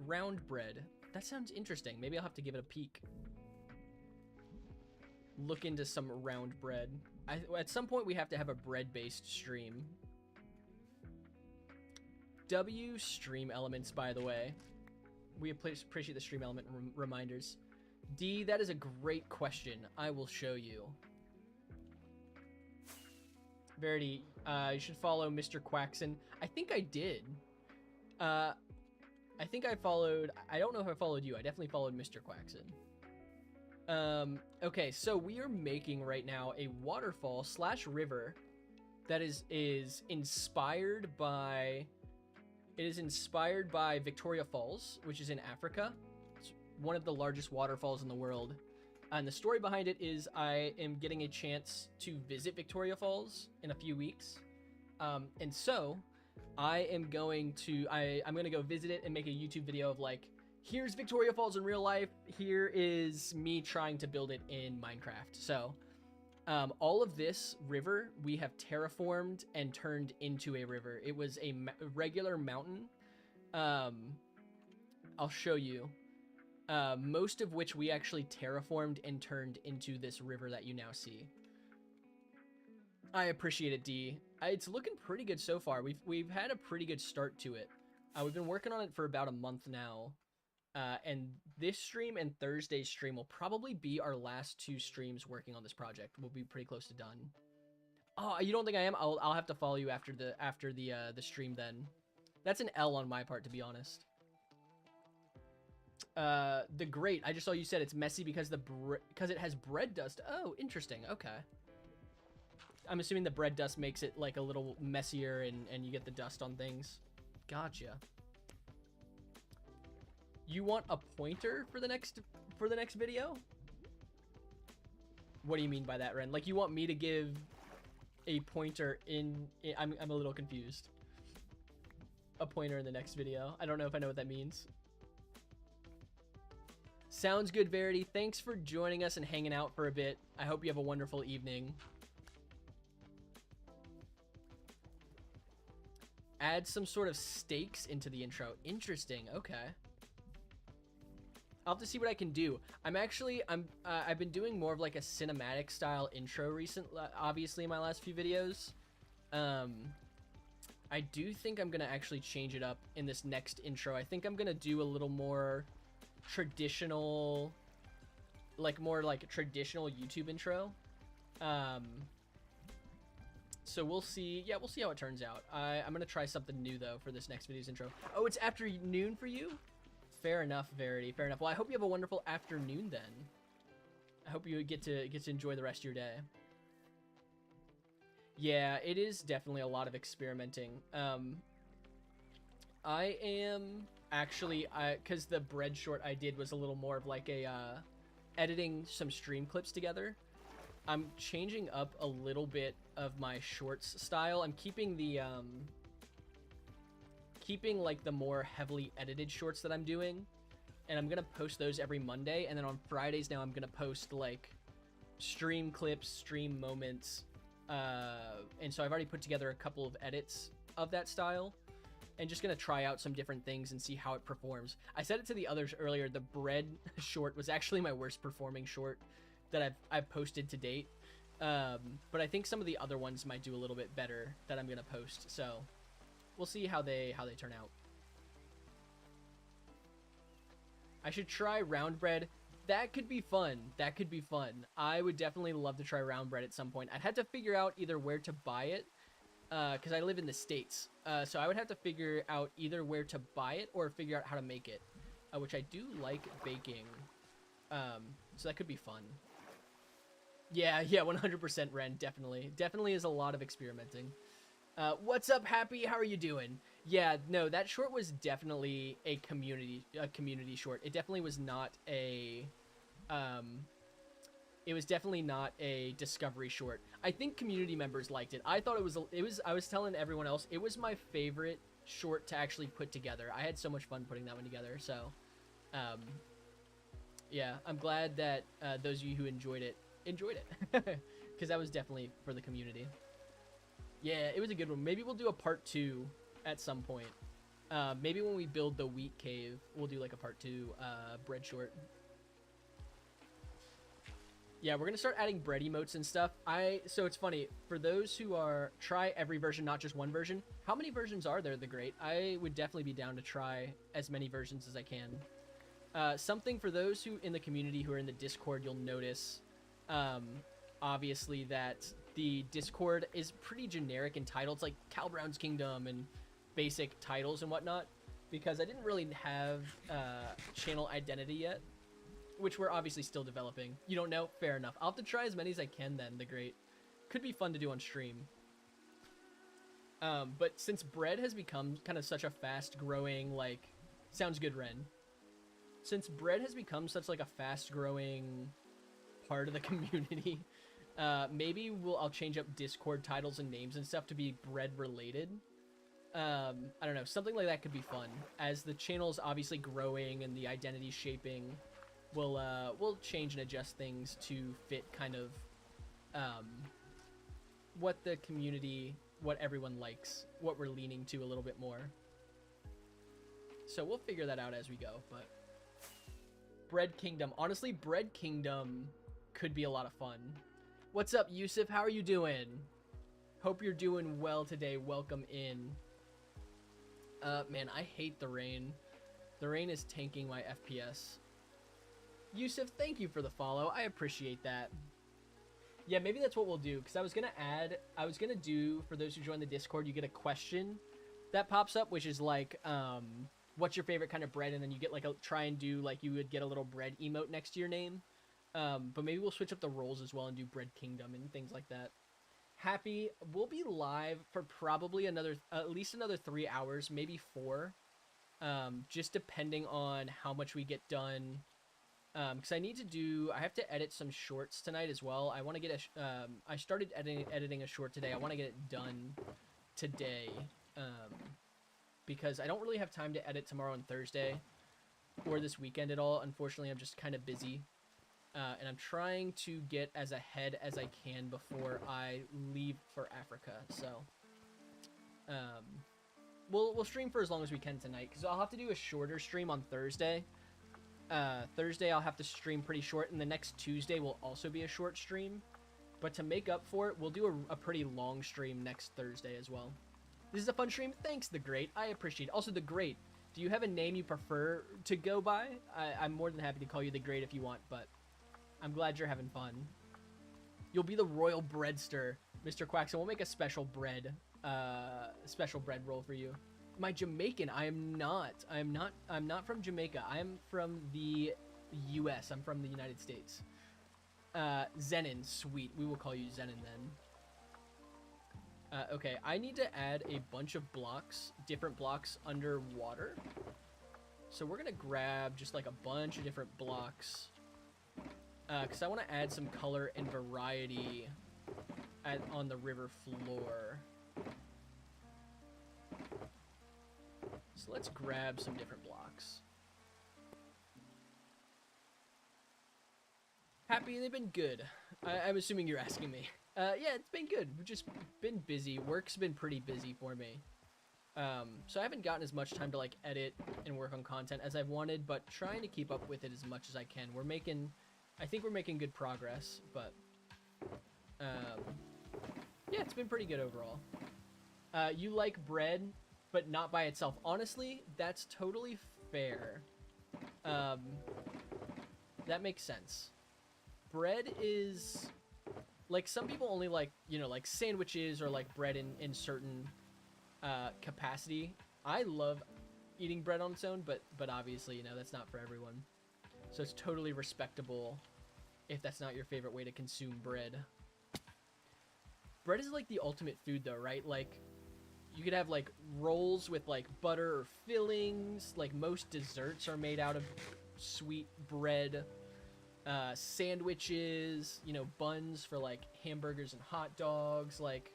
Round bread. That sounds interesting. Maybe I'll have to give it a peek. Look into some round bread. At some point, we have to have a bread-based stream. W stream elements, by the way. We appreciate the stream element reminders. D, that is a great question. I will show you. Verity, you should follow Mr. Quackson. I think I did. I think I followed... I don't know if I followed you. I definitely followed Mr. Quackson. Okay, so we are making right now a waterfall / river that is inspired by... It is inspired by Victoria Falls, which is in Africa. It's one of the largest waterfalls in the world. And the story behind it is I am getting a chance to visit Victoria Falls in a few weeks. And so I am going to, I'm going to go visit it and make a YouTube video of like, here's Victoria Falls in real life. Here is me trying to build it in Minecraft. So all of this river we have terraformed and turned into a river. It was a regular mountain. I'll show you. Most of which we actually terraformed and turned into this river that you now see. I appreciate it, D. It's looking pretty good so far. We've had a pretty good start to it. We've been working on it for about a month now. And this stream and Thursday's stream will probably be our last 2 streams working on this project. We'll be pretty close to done. Oh, you don't think I am? I'll have to follow you after the stream then. That's an L on my part, to be honest. The Great. I just saw you said it's messy because it has bread dust. Oh, interesting. Okay. I'm assuming the bread dust makes it like a little messier and you get the dust on things. Gotcha. You want a pointer for the next video? What do you mean by that, Ren? Like you want me to give a pointer I'm a little confused. A pointer in the next video. I don't know if I know what that means. Sounds good, Verity. Thanks for joining us and hanging out for a bit. I hope you have a wonderful evening. Add some sort of stakes into the intro. Interesting. Okay. I'll have to see what I can do. I've been doing more of like a cinematic style intro obviously in my last few videos. I do think I'm gonna actually change it up in this next intro. I think I'm gonna do a little more traditional, more like a traditional YouTube intro. So we'll see. Yeah, we'll see how it turns out. I'm gonna try something new though for this next video's intro. Oh, it's afternoon for you? Fair enough, Verity. Fair enough. Well, I hope you have a wonderful afternoon then. I hope you get to enjoy the rest of your day. Yeah, it is definitely a lot of experimenting. I am actually, because the bread short I did was a little more of like a editing some stream clips together. I'm changing up a little bit of my shorts style. I'm keeping the like the more heavily edited shorts that I'm doing, and I'm gonna post those every Monday, and then on Fridays now I'm gonna post like stream clips, stream moments, and so I've already put together a couple of edits of that style, and just gonna try out some different things and see how it performs. I said it to the others earlier, the bread short was actually my worst performing short that I've posted to date, but I think some of the other ones might do a little bit better that I'm gonna post, so we'll see how they turn out. I should try round bread. That could be fun. That could be fun. I would definitely love to try round bread at some point. I'd have to figure out either where to buy it, because I live in the States. So I would have to figure out either where to buy it or figure out how to make it, which I do like baking. So that could be fun. Yeah, 100% Ren, definitely. Definitely is a lot of experimenting. What's up, Happy? How are you doing? Yeah, no, that short was definitely a community short. It definitely was not a, it was definitely not a discovery short. I think community members liked it. I thought it was, I was telling everyone else, it was my favorite short to actually put together. I had so much fun putting that one together, so, yeah, I'm glad that, those of you who enjoyed it, because that was definitely for the community. Yeah, it was a good one. Maybe we'll do a part 2 at some point. Maybe when we build the wheat cave, we'll do like a part 2 bread short. Yeah, we're gonna start adding bread emotes and stuff. So it's funny, for those who try every version, not just one version. How many versions are there, The Great? I would definitely be down to try as many versions as I can. Something for those who in the community who are in the Discord, you'll notice, obviously that the Discord is pretty generic in titles, like Cal Brown's Kingdom and basic titles and whatnot, because I didn't really have channel identity yet, which we're obviously still developing. You don't know? Fair enough. I'll have to try as many as I can then, The Great. Could be fun to do on stream. But since bread has become kind of such a fast-growing, like... Sounds good, Ren. Since bread has become such like a fast-growing part of the community... maybe I'll change up Discord titles and names and stuff to be bread related. I don't know, something like that could be fun. As the channel's obviously growing and the identity shaping, we'll change and adjust things to fit kind of what the community, what everyone likes, what we're leaning to a little bit more. So we'll figure that out as we go, but Bread Kingdom. Honestly, Bread Kingdom could be a lot of fun. What's up, Yusuf? How are you doing? Hope you're doing well today. Welcome in. Man, I hate the rain. The rain is tanking my FPS. Yusuf, thank you for the follow. I appreciate that. Yeah, maybe that's what we'll do, because I was gonna do, for those who join the Discord, you get a question that pops up, which is like, what's your favorite kind of bread? And then you get like try and do like you would get a little bread emote next to your name. But maybe we'll switch up the roles as well and do Bread Kingdom and things like that. Happy, we'll be live for probably at least another 3 hours, maybe 4. Just depending on how much we get done. Because I have to edit some shorts tonight as well. I want to get I started editing a short today. I want to get it done today. Because I don't really have time to edit tomorrow and Thursday or this weekend at all. Unfortunately, I'm just kind of busy. And I'm trying to get as ahead as I can before I leave for Africa. So, we'll stream for as long as we can tonight, because I'll have to do a shorter stream on Thursday. Thursday I'll have to stream pretty short, and the next Tuesday will also be a short stream. But to make up for it, we'll do a pretty long stream next Thursday as well. This is a fun stream. Thanks, The Great. I appreciate it. Also, The Great, do you have a name you prefer to go by? I'm more than happy to call you The Great if you want, but I'm glad you're having fun. You'll be the royal breadster, Mr. Quackson. We'll make a special bread roll for you. Am I Jamaican? I am not. I'm not from Jamaica. I am from the U.S. I'm from the United States. Zenin, sweet. We will call you Zenin then. Okay, I need to add a bunch of blocks, different blocks underwater. So we're gonna grab just like a bunch of different blocks. Because I want to add some color and variety on the river floor. So let's grab some different blocks. Happy, they've been good. I'm assuming you're asking me. Yeah, it's been good. We've just been busy. Work's been pretty busy for me. So I haven't gotten as much time to like edit and work on content as I've wanted, but trying to keep up with it as much as I can. I think we're making good progress, but yeah, it's been pretty good overall. You like bread, but not by itself. Honestly, that's totally fair. That makes sense. Bread is like, some people only like, like sandwiches or like bread in certain capacity. I love eating bread on its own, but obviously, that's not for everyone. So it's totally respectable if that's not your favorite way to consume bread. Bread is like the ultimate food though, right? Like, you could have like rolls with like butter or fillings. Like, most desserts are made out of sweet bread. Sandwiches, buns for like hamburgers and hot dogs. Like,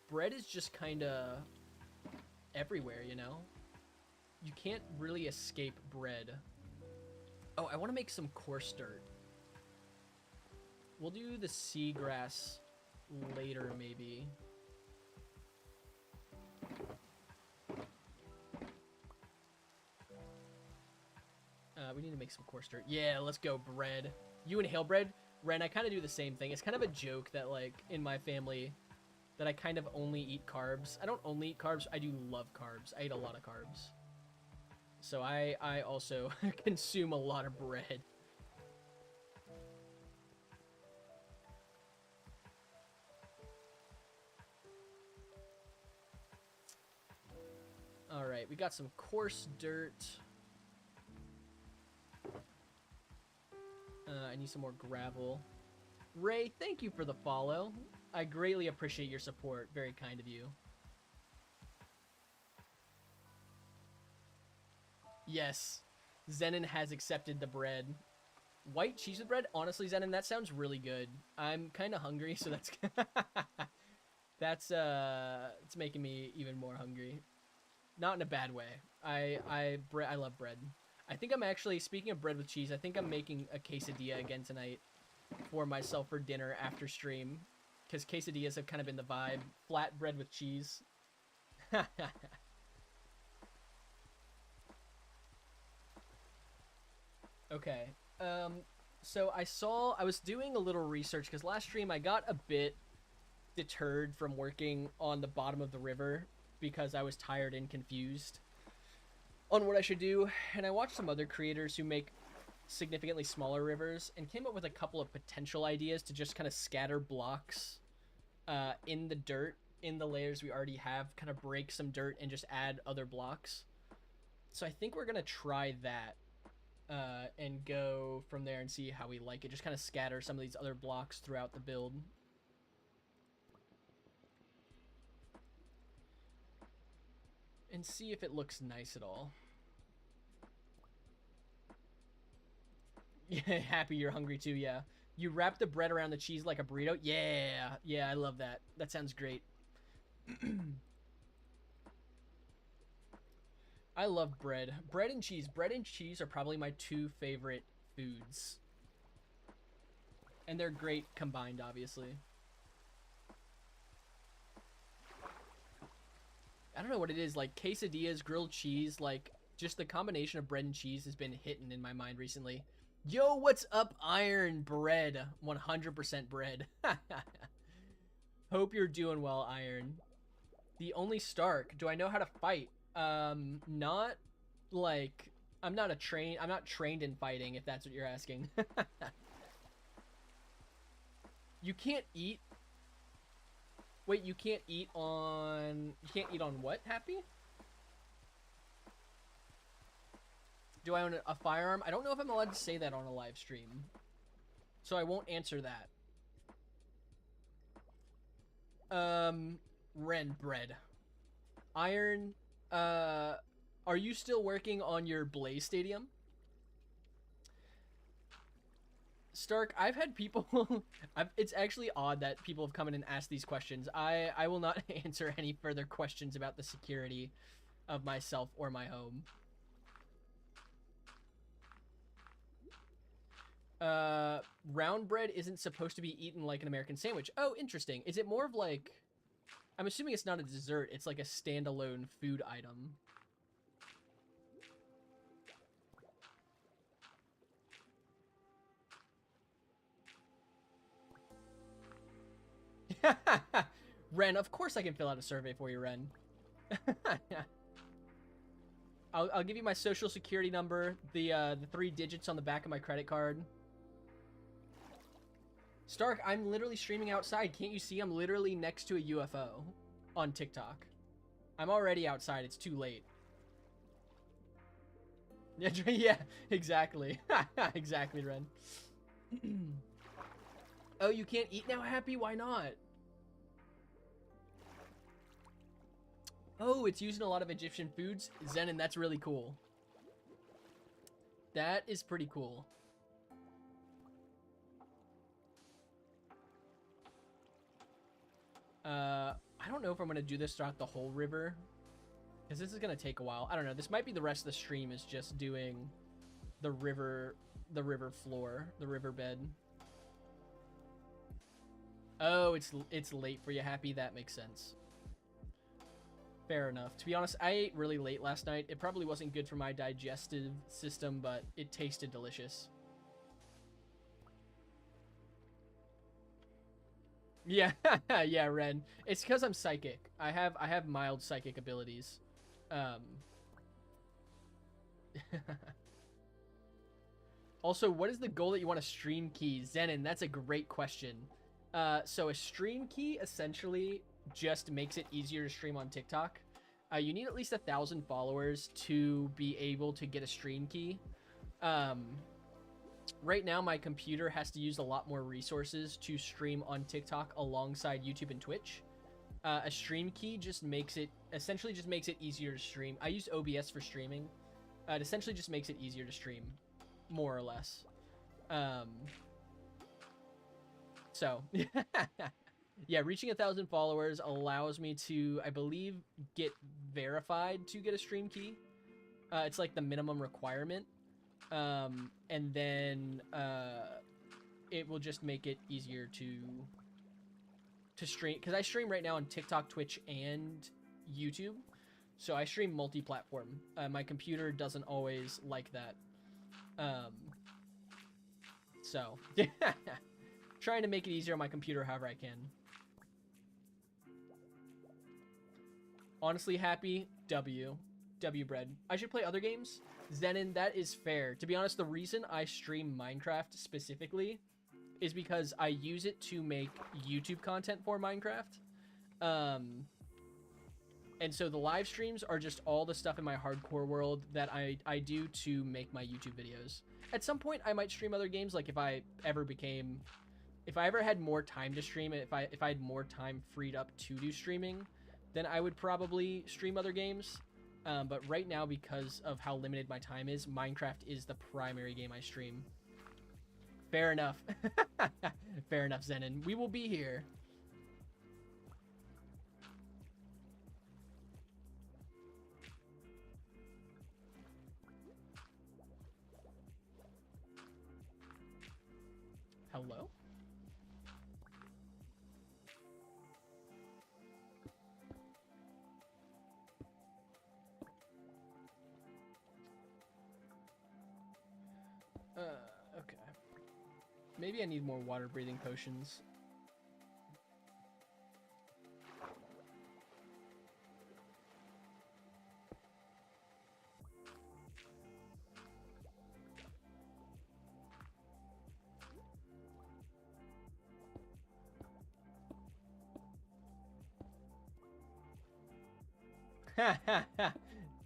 bread is just kind of everywhere, You can't really escape bread. Oh, I want to make some coarse dirt. We'll do the seagrass later, maybe. We need to make some coarse dirt. Yeah, let's go, bread. You inhale bread? Ren, I kind of do the same thing. It's kind of a joke that, like, in my family, that I kind of only eat carbs. I don't only eat carbs. I do love carbs. I eat a lot of carbs. So I also consume a lot of bread. Alright, we got some coarse dirt. I need some more gravel. Ray, thank you for the follow. I greatly appreciate your support. Very kind of you. Yes, Zenin has accepted the bread. White cheese with bread? Honestly, Zenin, that sounds really good. I'm kind of hungry, so that's... it's making me even more hungry. Not in a bad way. I love bread. I think I'm actually, speaking of bread with cheese, I think I'm making a quesadilla again tonight for myself for dinner after stream. Because quesadillas have kind of been the vibe. Flat bread with cheese. Okay. So I was doing a little research, because last stream I got a bit deterred from working on the bottom of the river because I was tired and confused. on what I should do, and I watched some other creators who make significantly smaller rivers and came up with a couple of potential ideas to just kind of scatter blocks in the dirt, in the layers we already have, kind of break some dirt and just add other blocks. So I think we're going to try that and go from there and see how we like it. Just kind of scatter some of these other blocks throughout the build. And see if it looks nice at all. Yeah, happy you're hungry too, yeah. You wrap the bread around the cheese like a burrito? Yeah, yeah, I love that. That sounds great. I love bread. Bread and cheese. Bread and cheese are probably my two favorite foods. And they're great combined, obviously. I don't know what it is, like quesadillas, grilled cheese, like just the combination of bread and cheese has been hitting in my mind recently. Yo, what's up, Iron Bread? 100% bread. Hope you're doing well, Iron. The only Stark. Do I know how to fight? Not like I'm not trained in fighting, if that's what you're asking. You can't eat. Wait, you can't eat on what, Happy? Do I own a firearm? I don't know if I'm allowed to say that on a live stream, so I won't answer that. Ren Bread. Iron, are you still working on your Blaze Stadium? Stark, I've had people... it's actually odd that people have come in and asked these questions. I will not answer any further questions about the security of myself or my home. Round bread isn't supposed to be eaten like an American sandwich. Oh, interesting. Is it more of like... I'm assuming it's not a dessert. It's like a standalone food item. Ren, of course I can fill out a survey for you, Ren. I'll give you my social security number, the 3 digits on the back of my credit card. Stark, I'm literally streaming outside. Can't you see I'm literally next to a UFO on TikTok? I'm already outside. It's too late. Yeah, exactly. Exactly, Ren. Oh, you can't eat now, Happy? Why not? Oh, it's using a lot of Egyptian foods. Zenon, that's really cool. That is pretty cool. I don't know if I'm gonna do this throughout the whole river, because this is gonna take a while. I don't know. This might be the rest of the stream is just doing the river floor, the riverbed. Oh, it's late for you, Happy. That makes sense. Fair enough. To be honest, I ate really late last night. It probably wasn't good for my digestive system, but it tasted delicious. Yeah, yeah, Ren. It's because I'm psychic. I have mild psychic abilities. Also, what is the goal that you want to stream key? Zenon, that's a great question. So a stream key essentially just makes it easier to stream on TikTok. You need at least 1,000 followers to be able to get a stream key. Right now, my computer has to use a lot more resources to stream on TikTok alongside YouTube and Twitch. A stream key just makes it, essentially just makes it easier to stream. I use OBS for streaming. It essentially just makes it easier to stream, more or less. So, yeah, reaching 1,000 followers allows me to, I believe, get verified to get a stream key. It's like the minimum requirement. And then it will just make it easier to stream, because I stream right now on TikTok, Twitch, and YouTube, so I stream multi-platform. My computer doesn't always like that, so trying to make it easier on my computer however I can. Honestly, Happy, W. W bread. I should play other games. Zenon, that is fair. To be honest, the reason I stream Minecraft specifically is because I use it to make YouTube content for Minecraft. And so the live streams are just all the stuff in my hardcore world that I do to make my YouTube videos. At some point, I might stream other games, like if I ever had more time to stream, if I had more time freed up to do streaming, then I would probably stream other games. But right now, because of how limited my time is, Minecraft is the primary game I stream. Fair enough. Fair enough, Zenon. We will be here. Hello? Okay. Maybe I need more water breathing potions.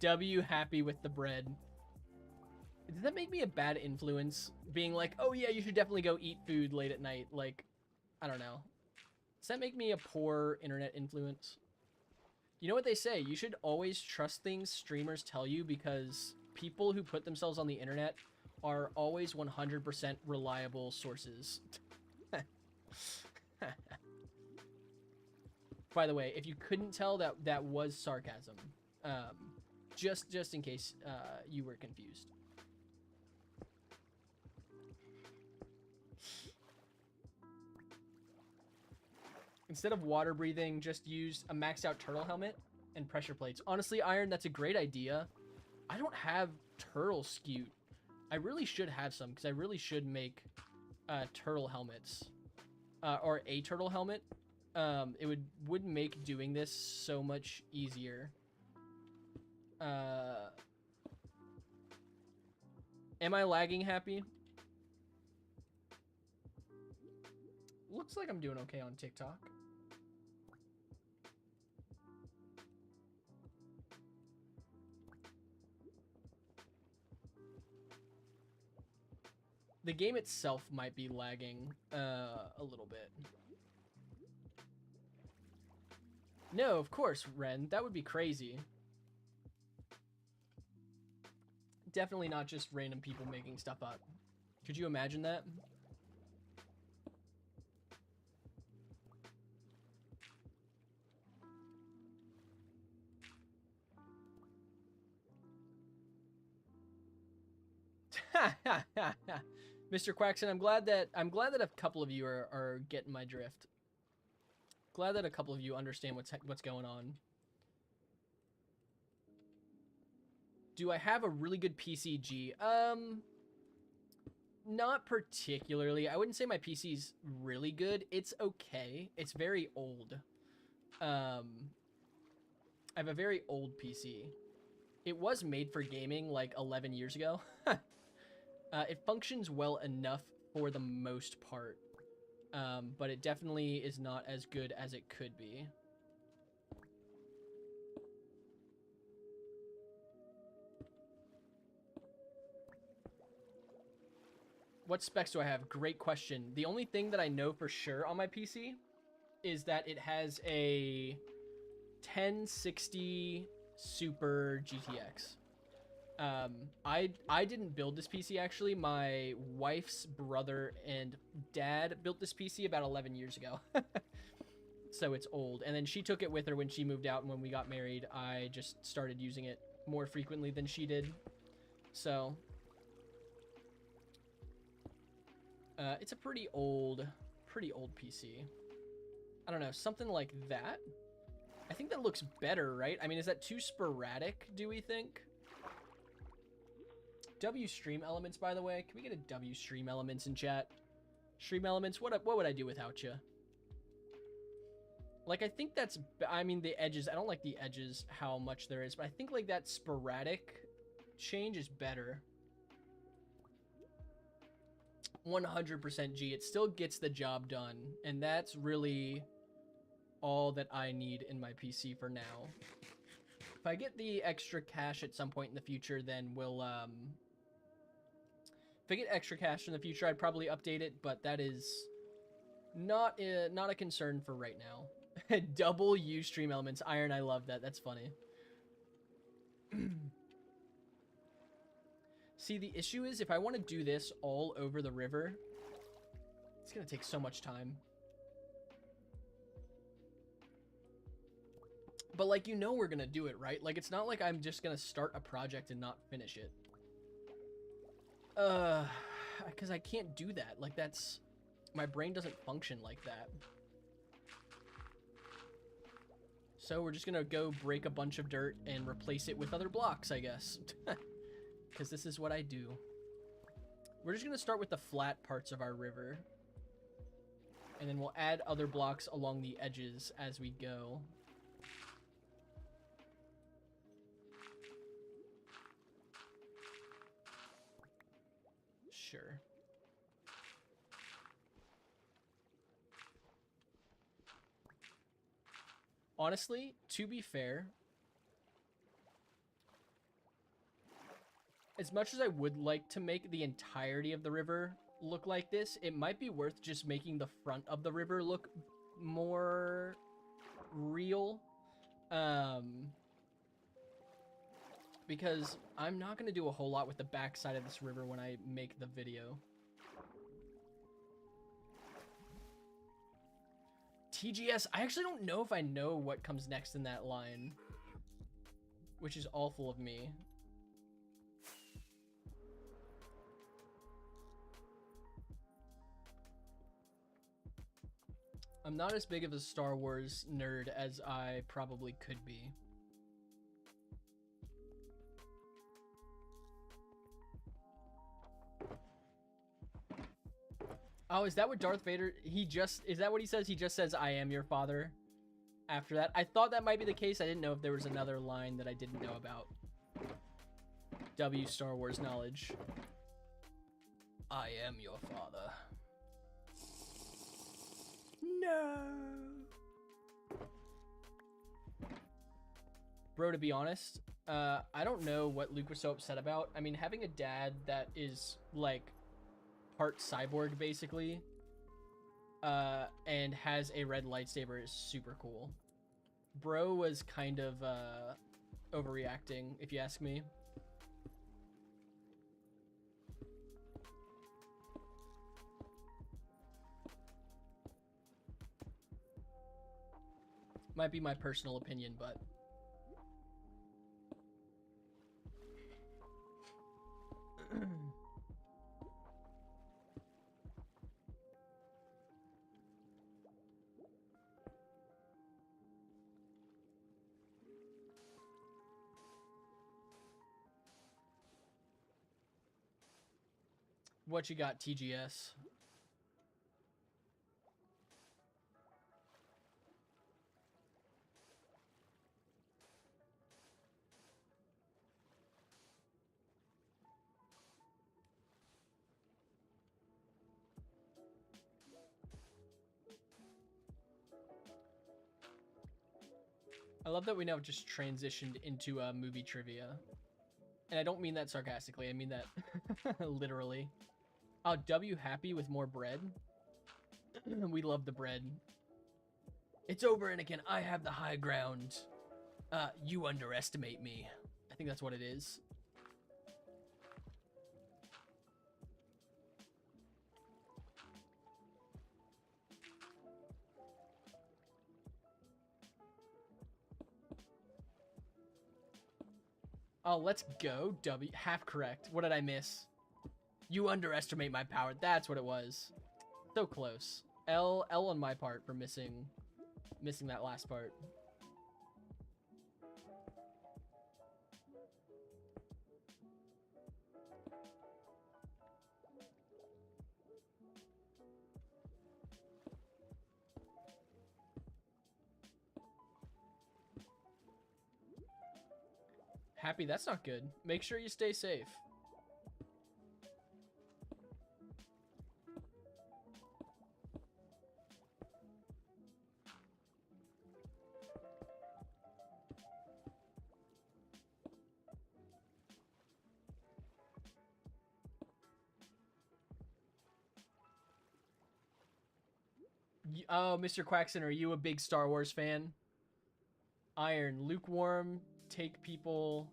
W happy with the bread. Does that make me a bad influence? Being like, oh yeah, you should definitely go eat food late at night. Like, I don't know. Does that make me a poor internet influence? You know what they say? You should always trust things streamers tell you, because people who put themselves on the internet are always 100% reliable sources. By the way, if you couldn't tell, that was sarcasm. Just in case you were confused. Instead of water breathing, just use a maxed out turtle helmet and pressure plates. Honestly, Iron, that's a great idea. I don't have turtle scute. I really should have some, because I really should make turtle helmets. Or a turtle helmet. It would make doing this so much easier. Am I lagging, Happy? Looks like I'm doing okay on TikTok. The game itself might be lagging a little bit. No, of course, Ren. That would be crazy. Definitely not just random people making stuff up. Could you imagine that? Mr. Quackson, I'm glad that a couple of you are getting my drift. Glad that a couple of you understand what's going on. Do I have a really good PCG? Not particularly. I wouldn't say my PC's really good. It's okay. It's very old. I have a very old PC. It was made for gaming like 11 years ago. It functions well enough for the most part. But it definitely is not as good as it could be. What specs do I have? Great question. The only thing that I know for sure on my PC is that it has a 1060 Super GTX. I didn't build this PC, actually. My wife's brother and dad built this PC about 11 years ago. So it's old. And then she took it with her when she moved out, and when we got married, I just started using it more frequently than she did. So it's a pretty old PC. I don't know, something like that. I think that looks better, right? I mean, is that too sporadic, do we think? W Stream Elements, by the way. Can we get a W Stream Elements in chat? Stream Elements, what would I do without you? Like, I think that's, I mean, the edges, I don't like the edges, how much there is, but I think, like, that sporadic change is better. 100% G. It still gets the job done, and that's really all that I need in my PC for now. If I get the extra cash at some point in the future, then we'll, if I get extra cash in the future, I'd probably update it, but that is not a concern for right now. Double Ustream elements. Iron, I love that. That's funny. See, the issue is if I want to do this all over the river, it's going to take so much time. But, like, you know we're going to do it, right? Like, it's not like I'm just going to start a project and not finish it. Because I can't do that. Like, that's... My brain doesn't function like that. So we're just going to go break a bunch of dirt and replace it with other blocks, I guess. Because this is what I do. We're just going to start with the flat parts of our river. And then we'll add other blocks along the edges as we go. Sure. Honestly, to be fair, as much as I would like to make the entirety of the river look like this, it might be worth just making the front of the river look more real. Because I'm not going to do a whole lot with the backside of this river when I make the video. TGS, I actually don't know if I know what comes next in that line, which is awful of me. I'm not as big of a Star Wars nerd as I probably could be. Oh, is that what Darth Vader, is that what he says? He just says, "I am your father" after that? I thought that might be the case. I didn't know if there was another line that I didn't know about. W Star Wars knowledge. I am your father. No. Bro, to be honest, I don't know what Luke was so upset about. I mean, having a dad that is, like, part cyborg, basically, and has a red lightsaber is super cool. Bro was kind of, overreacting, if you ask me. Might be my personal opinion, but... What you got, TGS? I love that we now just transitioned into movie trivia. And I don't mean that sarcastically, I mean that literally. Oh, W happy with more bread? We love the bread. It's over, Anakin. I have the high ground. You underestimate me. I think that's what it is. Oh, let's go. W, half correct. What did I miss? You underestimate my power. That's what it was. So close. L on my part for missing that last part. Happy, that's not good. Make sure you stay safe. Oh, Mr. Quackson, are you a big Star Wars fan? Iron, lukewarm, take people...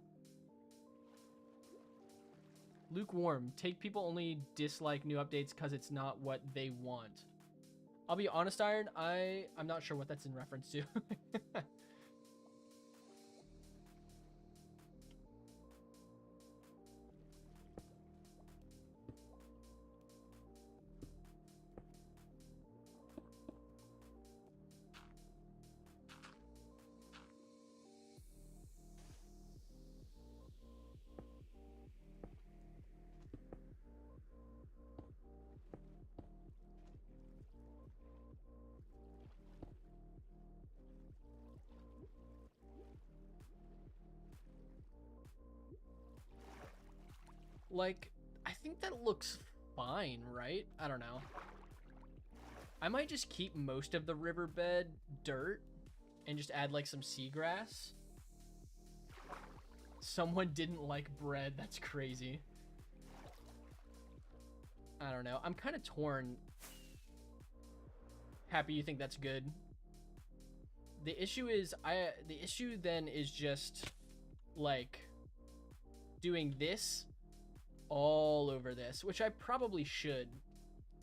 Lukewarm, take people only dislike new updates because it's not what they want. I'll be honest, Iron, I'm not sure what that's in reference to. Like, I think that looks fine, right? I don't know. I might just keep most of the riverbed dirt and just add like some seagrass. Someone didn't like bread. That's crazy. I don't know. I'm kind of torn. Happy you think that's good. The issue is the issue then is just like doing this all over this, which I probably should.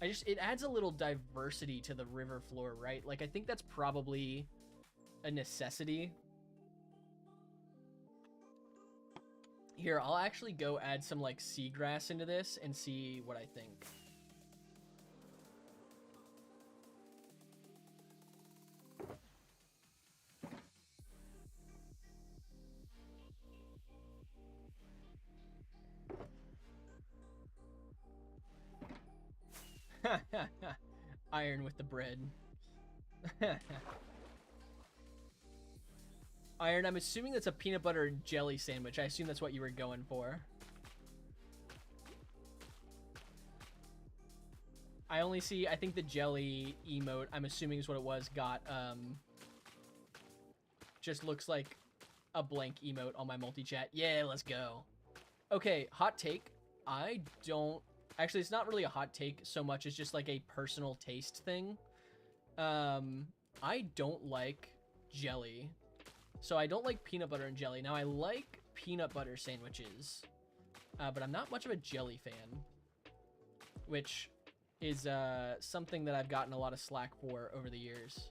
It adds a little diversity to the river floor, right? Like, I think that's probably a necessity. Here, I'll actually go add some, like, seagrass into this and see what I think. Iron with the bread. Iron, I'm assuming that's a peanut butter and jelly sandwich. I assume that's what you were going for. I only see, I think the jelly emote, I'm assuming is what it was, got, just looks like a blank emote on my multi-chat. Yeah, let's go. Okay, hot take. I don't... Actually, it's not really a hot take so much as just like a personal taste thing. I don't like jelly. So I don't like peanut butter and jelly. Now, I like peanut butter sandwiches, but I'm not much of a jelly fan, which is something that I've gotten a lot of slack for over the years.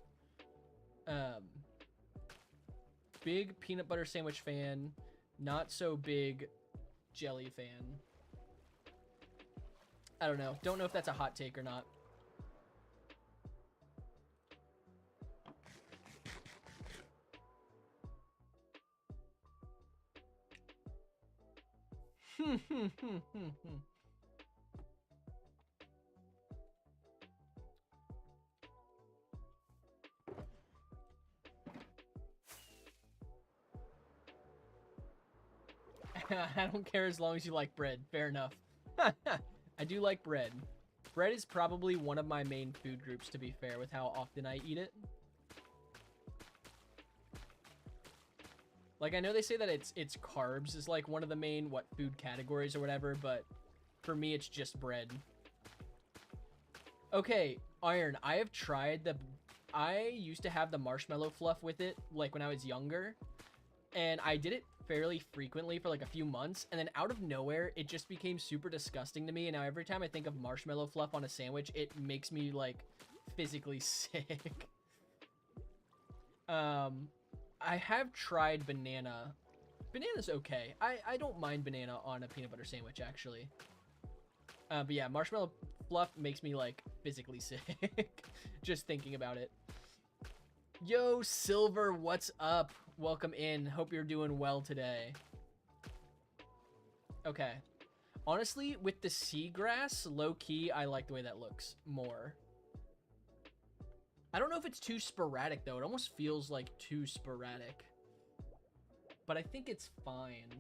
Big peanut butter sandwich fan, not so big jelly fan. I don't know. Don't know if that's a hot take or not. I don't care as long as you like bread. Fair enough. I do like bread. Bread is probably one of my main food groups, to be fair, with how often I eat it. Like, I know they say that it's carbs is like one of the main, food categories or whatever, but for me, it's just bread. Okay, Iron, I have tried I used to have the marshmallow fluff with it, like when I was younger, and I did it fairly frequently for like a few months, and then out of nowhere, it just became super disgusting to me, and now every time I think of marshmallow fluff on a sandwich, it makes me, like, physically sick. I have tried banana. Banana's okay. I don't mind banana on a peanut butter sandwich, actually. But yeah, marshmallow fluff makes me, like, physically sick. Just thinking about it. Yo, Silver, what's up? Welcome in. Hope you're doing well today. Okay. Honestly, with the seagrass, low-key, I like the way that looks more. I don't know if it's too sporadic, though. It almost feels like too sporadic. but I think it's fine.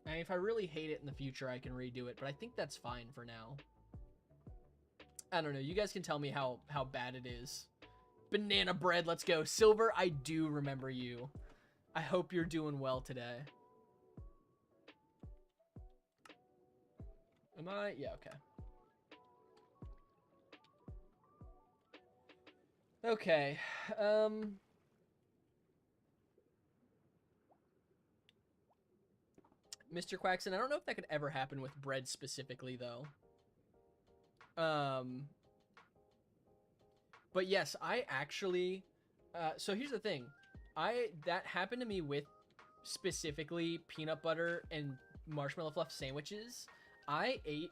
I mean, if I really hate it in the future, I can redo it, but I think that's fine for now. I don't know. You guys can tell me how bad it is. Banana bread, let's go. Silver, I do remember you. I hope you're doing well today. Am I? Yeah, okay. Okay. Mr. Quaxon, I don't know if that could ever happen with bread specifically, though. But yes, I actually... so here's the thing. That happened to me with specifically peanut butter and marshmallow fluff sandwiches. I ate...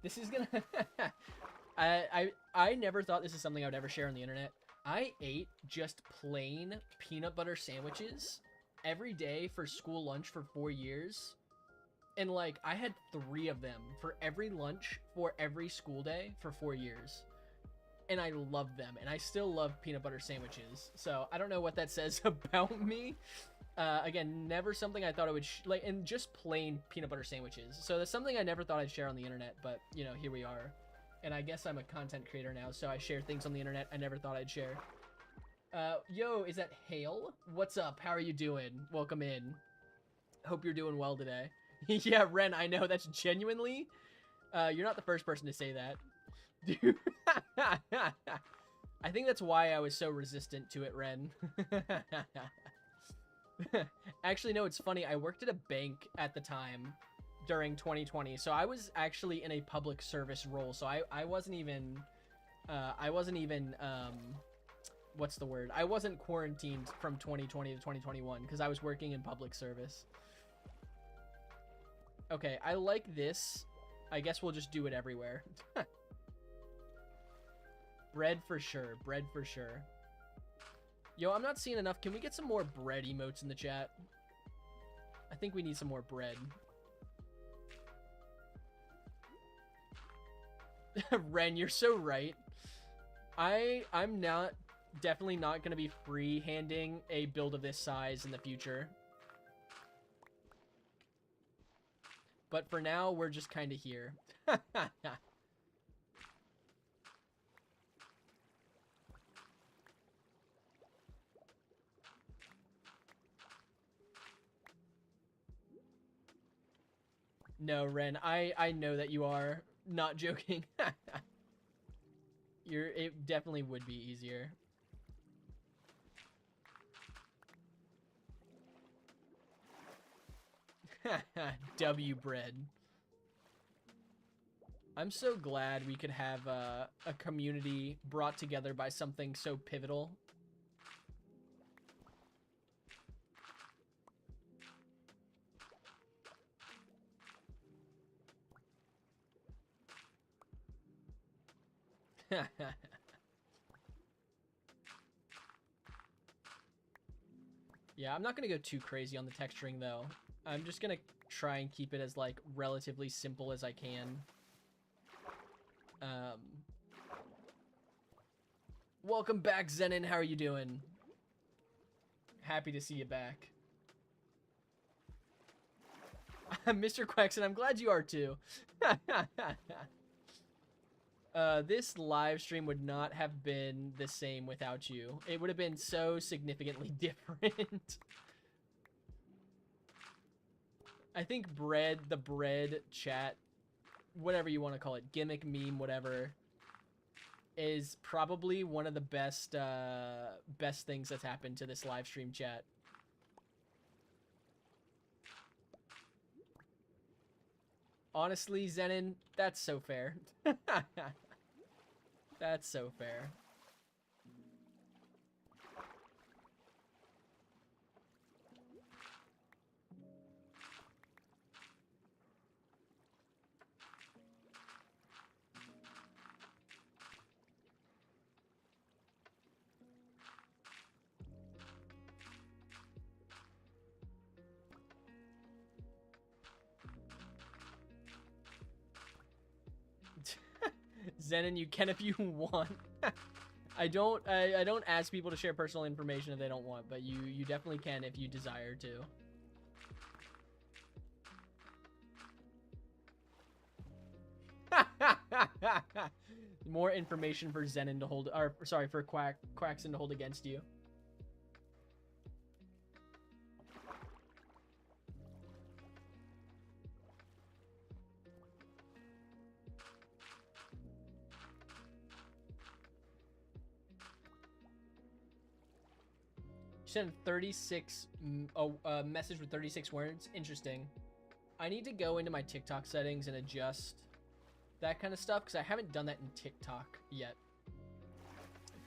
this is gonna... I never thought this is something I would ever share on the internet. I ate just plain peanut butter sandwiches every day for school lunch for 4 years. And like, I had 3 of them for every lunch for every school day for 4 years. And I loved them, and I still love peanut butter sandwiches. So I don't know what that says about me. Again, never something I thought I would like, and just plain peanut butter sandwiches. So that's something I never thought I'd share on the internet, but you know, here we are. And I guess I'm a content creator now, so I share things on the internet I never thought I'd share. Yo, is that Hale? What's up? How are you doing? Welcome in. Hope you're doing well today. Yeah, Ren, I know, that's genuinely... you're not the first person to say that. Dude. I think that's why I was so resistant to it, Ren. Actually, no, it's funny. I worked at a bank at the time during 2020, so I was actually in a public service role. So I wasn't even what's the word? I wasn't quarantined from 2020 to 2021 because I was working in public service. Okay, I like this. I guess we'll just do it everywhere. Bread for sure. Bread for sure. Yo, I'm not seeing enough. Can we get some more bread emotes in the chat? I think we need some more bread. Ren, you're so right. I'm definitely not going to be free-handing a build of this size in the future. But for now, we're just kind of here. No, Ren, I know that you are not joking. It definitely would be easier. W bread. I'm so glad we could have a community brought together by something so pivotal. Yeah, I'm not gonna go too crazy on the texturing though. I'm just gonna try and keep it as like relatively simple as I can. Welcome back, Zenon. How are you doing? Happy to see you back. Mr. Quaxon, I'm glad you are too. This live stream would not have been the same without you. It would have been so significantly different. I think the bread chat, whatever you want to call it, gimmick, meme, whatever, is probably one of the best things that's happened to this live stream chat. Honestly, Zenon, that's so fair. That's so fair. Zenon, you can if you want. I don't ask people to share personal information if they don't want, but you definitely can if you desire to. More information for Zenin to hold, or sorry, for Quaxon to hold against you. You sent 36, a message with 36 words. Interesting. I need to go into my TikTok settings and adjust that kind of stuff because I haven't done that in TikTok yet.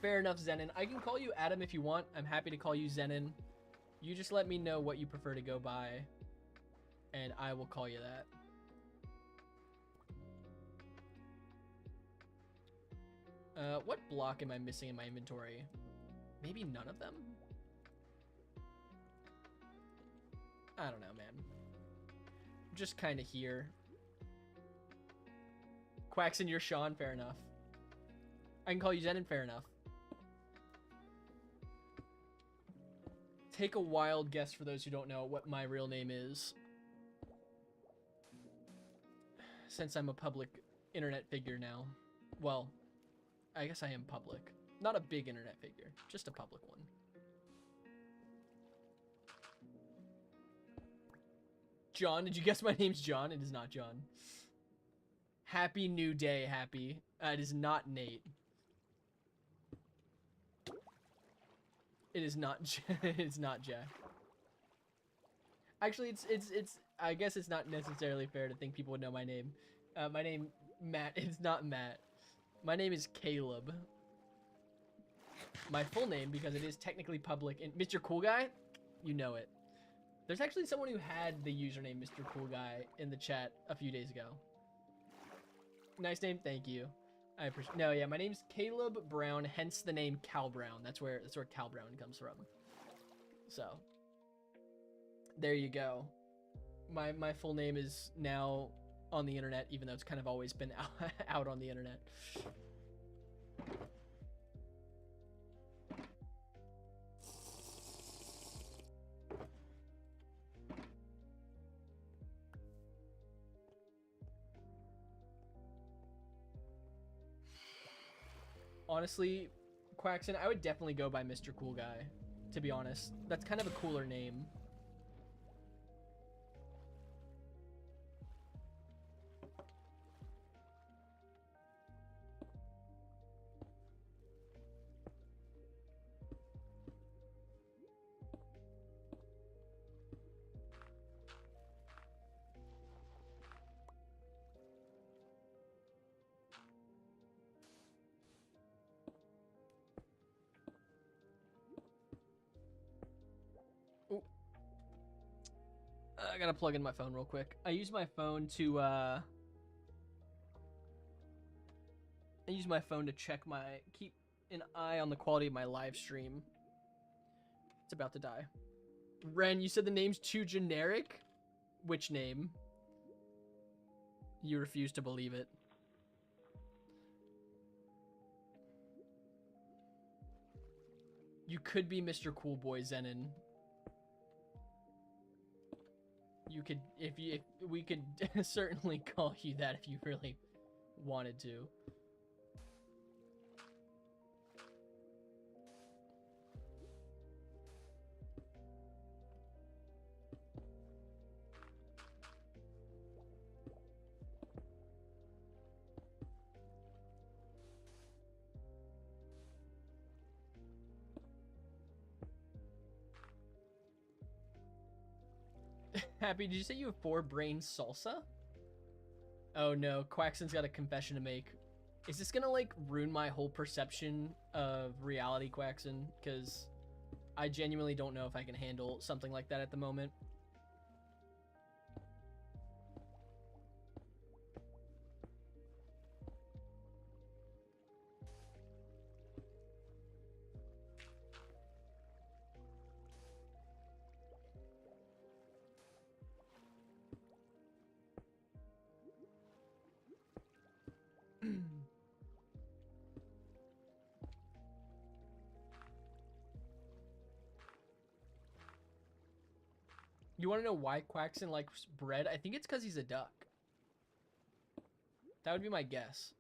Fair enough, Zenin. I can call you Adam if you want. I'm happy to call you Zenin. You just let me know what you prefer to go by, and I will call you that. What block am I missing in my inventory? Maybe none of them? I don't know, man. Just kind of here. Quaxon, you're Sean, fair enough. I can call you Zenin, fair enough. Take a wild guess for those who don't know what my real name is. Since I'm a public internet figure now. Well, I guess I am public. Not a big internet figure, just a public one. John, did you guess my name's John? It is not John. Happy New Day, Happy. It is not Nate. It is not. It is not Jack. Actually, it's. I guess it's not necessarily fair to think people would know my name. My name, Matt. It's not Matt. My name is Caleb. My full name, because it is technically public. And Mr. Cool Guy, you know it. There's actually someone who had the username Mr. Cool Guy in the chat a few days ago. Nice name, thank you. I appreciate. No, yeah, my name's Caleb Brown, hence the name Cal Brown. That's where Cal Brown comes from. So, there you go. My full name is now on the internet, even though it's kind of always been out on the internet. Honestly, Quaxon, I would definitely go by Mr. Cool Guy, to be honest. That's kind of a cooler name. I gotta plug in my phone real quick. I use my phone to check keep an eye on the quality of my live stream. It's about to die. Ren, you said the name's too generic? Which name? You refuse to believe it. You could be Mr. Cool Boy Zenin. You could, we could certainly call you that if you really wanted to. Happy, did you say you have 4 brain salsa? Oh no, Quaxon's got a confession to make. Is this gonna like ruin my whole perception of reality, Quaxon? Because I genuinely don't know if I can handle something like that at the moment. You want to know why Quaxon likes bread? I think it's because he's a duck. That would be my guess.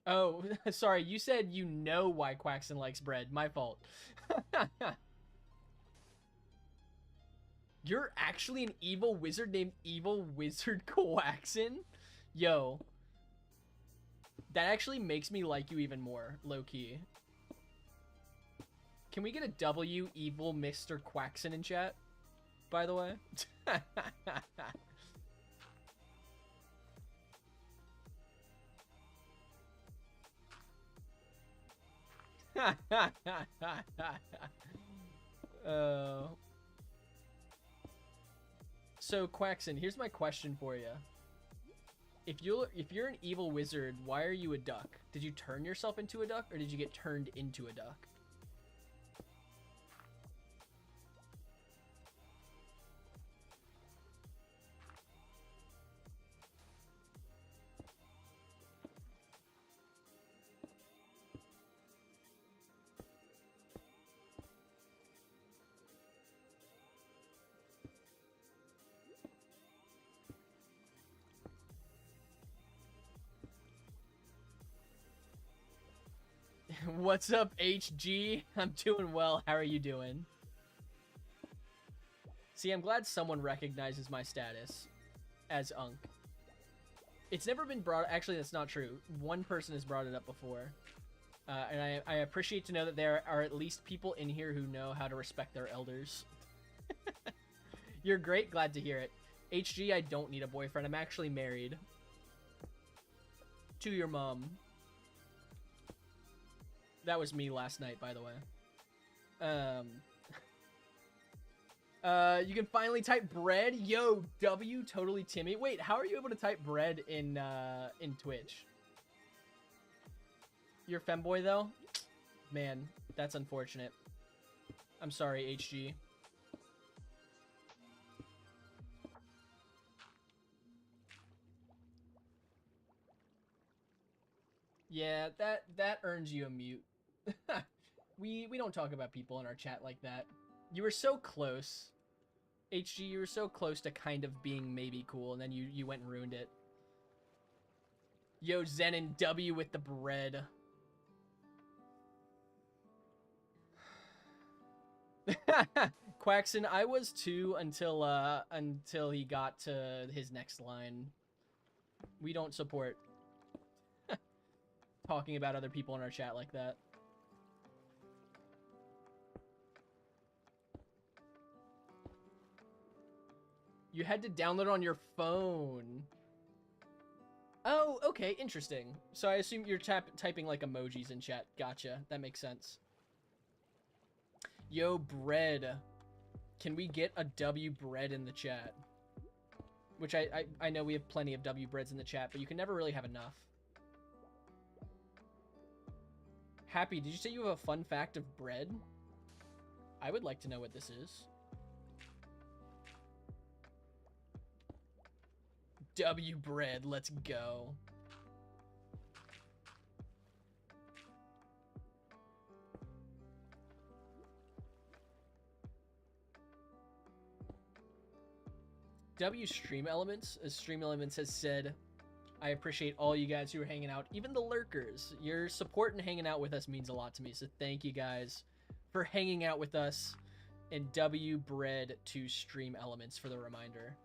Oh, sorry. You said you know why Quaxon likes bread. My fault. You're actually an evil wizard named Evil Wizard Quaxon? Yo. That actually makes me like you even more, low-key. Can we get a W Evil Mr. Quaxon in chat, by the way? So Quaxon, here's my question for you. If you're an evil wizard, why are you a duck? Did you turn yourself into a duck, or did you get turned into a duck? What's up, HG? I'm doing well. How are you doing? See, I'm glad someone recognizes my status as Unk. It's never been brought... Actually, that's not true. One person has brought it up before. And I appreciate to know that there are at least people in here who know how to respect their elders. You're great. Glad to hear it. HG, I don't need a boyfriend. I'm actually married. To your mom. That was me last night, by the way. You can finally type bread. Yo, W, totally Timmy. Wait, how are you able to type bread in Twitch? You're a femboy, though? Man, that's unfortunate. I'm sorry, HG. Yeah, that earns you a mute. we don't talk about people in our chat like that. You were so close. HG, you were so close to kind of being maybe cool, and then you went and ruined it. Yo, Zen and W with the bread. Quaxon, I was too until he got to his next line. We don't support talking about other people in our chat like that. You had to download on your phone. Oh, okay, interesting. So I assume you're typing like emojis in chat. Gotcha, that makes sense. Yo, bread. Can we get a W bread in the chat? Which I know we have plenty of W breads in the chat, but you can never really have enough. Happy, did you say you have a fun fact of bread? I would like to know what this is. W bread, let's go. W Stream Elements, as Stream Elements has said, I appreciate all you guys who are hanging out, even the lurkers. Your support and hanging out with us means a lot to me, so thank you guys for hanging out with us. And W bread to Stream Elements for the reminder.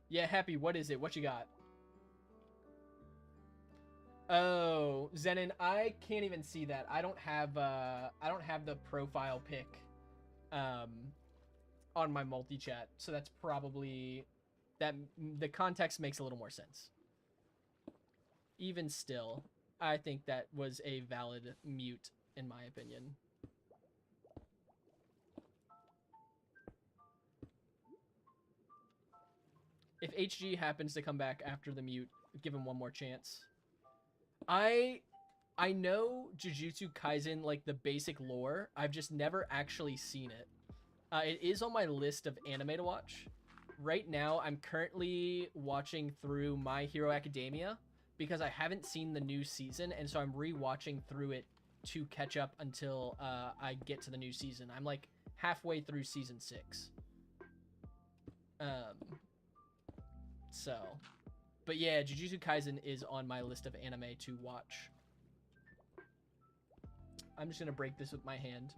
Yeah, Happy, what is it? What you got? Oh, Zenon, I can't even see that. I don't have the profile pic on my multi-chat, so that's probably that the context makes a little more sense. Even still, I think that was a valid mute in my opinion. If HG happens to come back after the mute, give him one more chance. I know Jujutsu Kaisen, like the basic lore. I've just never actually seen it. It is on my list of anime to watch. Right now, I'm currently watching through My Hero Academia because I haven't seen the new season, and so I'm re-watching through it to catch up until I get to the new season. I'm like halfway through season 6. So, but yeah, Jujutsu Kaisen is on my list of anime to watch. I'm just gonna break this with my hand.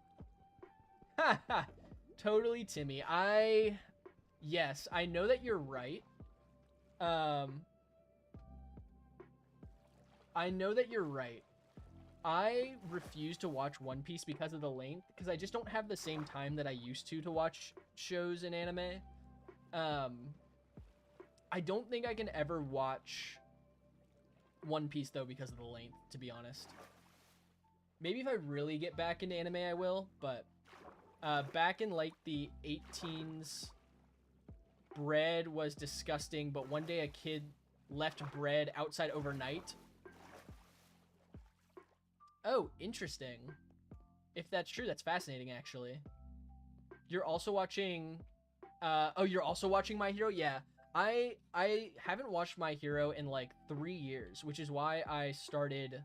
Ha ha! Totally, Timmy. Yes, I know that you're right. I know that you're right. I refuse to watch One Piece because of the length, because I just don't have the same time that I used to watch shows in anime. I don't think I can ever watch One Piece, though, because of the length, to be honest. Maybe if I really get back into anime, I will, but back in, like, the 18s, bread was disgusting, but one day a kid left bread outside overnight. Oh, interesting. If that's true, that's fascinating, actually. You're also watching... oh, you're also watching My Hero? Yeah. I haven't watched My Hero in, like, 3 years, which is why I started...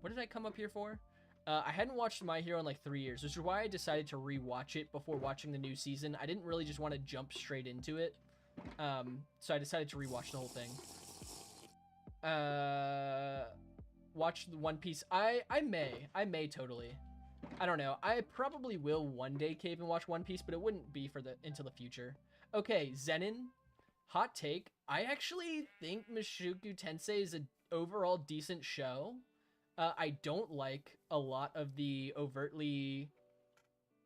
What did I come up here for? I hadn't watched My Hero in, like, 3 years, which is why I decided to rewatch it before watching the new season. I didn't really just want to jump straight into it. So I decided to rewatch the whole thing. Watch the One Piece. I may totally. I don't know. I probably will one day cave and watch One Piece, but it wouldn't be for into the future. Okay, Zenin. Hot take. I actually think Mushoku Tensei is an overall decent show. I don't like a lot of the overtly,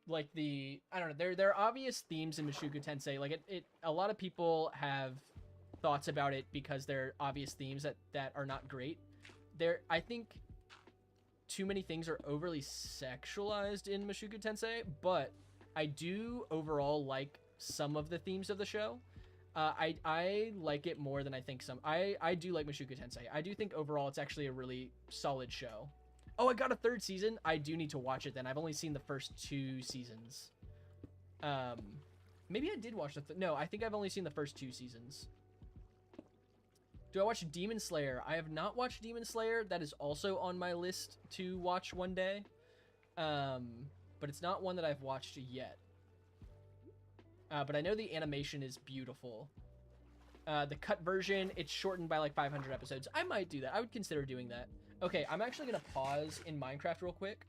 like the, I don't know, there are obvious themes in Mushoku Tensei. Like a lot of people have thoughts about it because there are obvious themes that are not great. I think too many things are overly sexualized in Mushoku Tensei, but I do overall like some of the themes of the show. I like it more than I think some. I do like Mushoku Tensei. I do think overall it's actually a really solid show. Oh, I got a 3rd season. I do need to watch it then. I've only seen the first 2 seasons. Maybe I did watch no, I think I've only seen the first 2 seasons. Do I watch Demon Slayer? I have not watched Demon Slayer. That is also on my list to watch one day. But it's not one that I've watched yet. But I know the animation is beautiful. The cut version, it's shortened by like 500 episodes. I might do that. I would consider doing that. Okay, I'm actually going to pause in Minecraft real quick.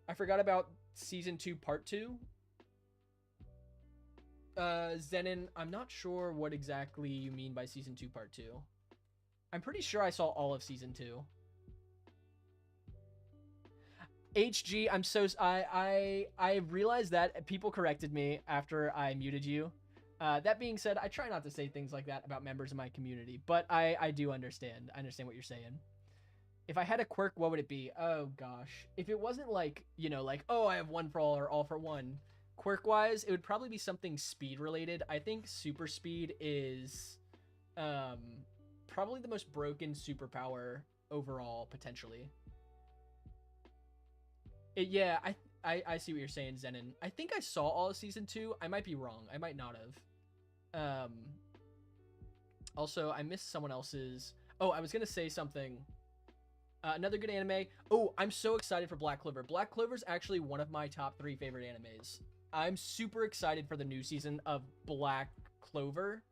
I forgot about Season 2, Part 2. Zenin, I'm not sure what exactly you mean by Season 2, Part 2. I'm pretty sure I saw all of Season 2. HG, I'm so... I realized that people corrected me after I muted you. That being said, I try not to say things like that about members of my community, but I do understand. I understand what you're saying. If I had a quirk, what would it be? Oh, gosh. If it wasn't like, you know, like, oh, I have one for all or all for one. Quirk-wise, it would probably be something speed-related. I think super speed is probably the most broken superpower overall, potentially. Yeah, I see what you're saying, Zenin. I think I saw all of Season 2. I might be wrong. I might not have. Also, I missed someone else's... Oh, I was going to say something. Another good anime. Oh, I'm so excited for Black Clover. Black Clover is actually one of my top 3 favorite animes. I'm super excited for the new season of Black Clover.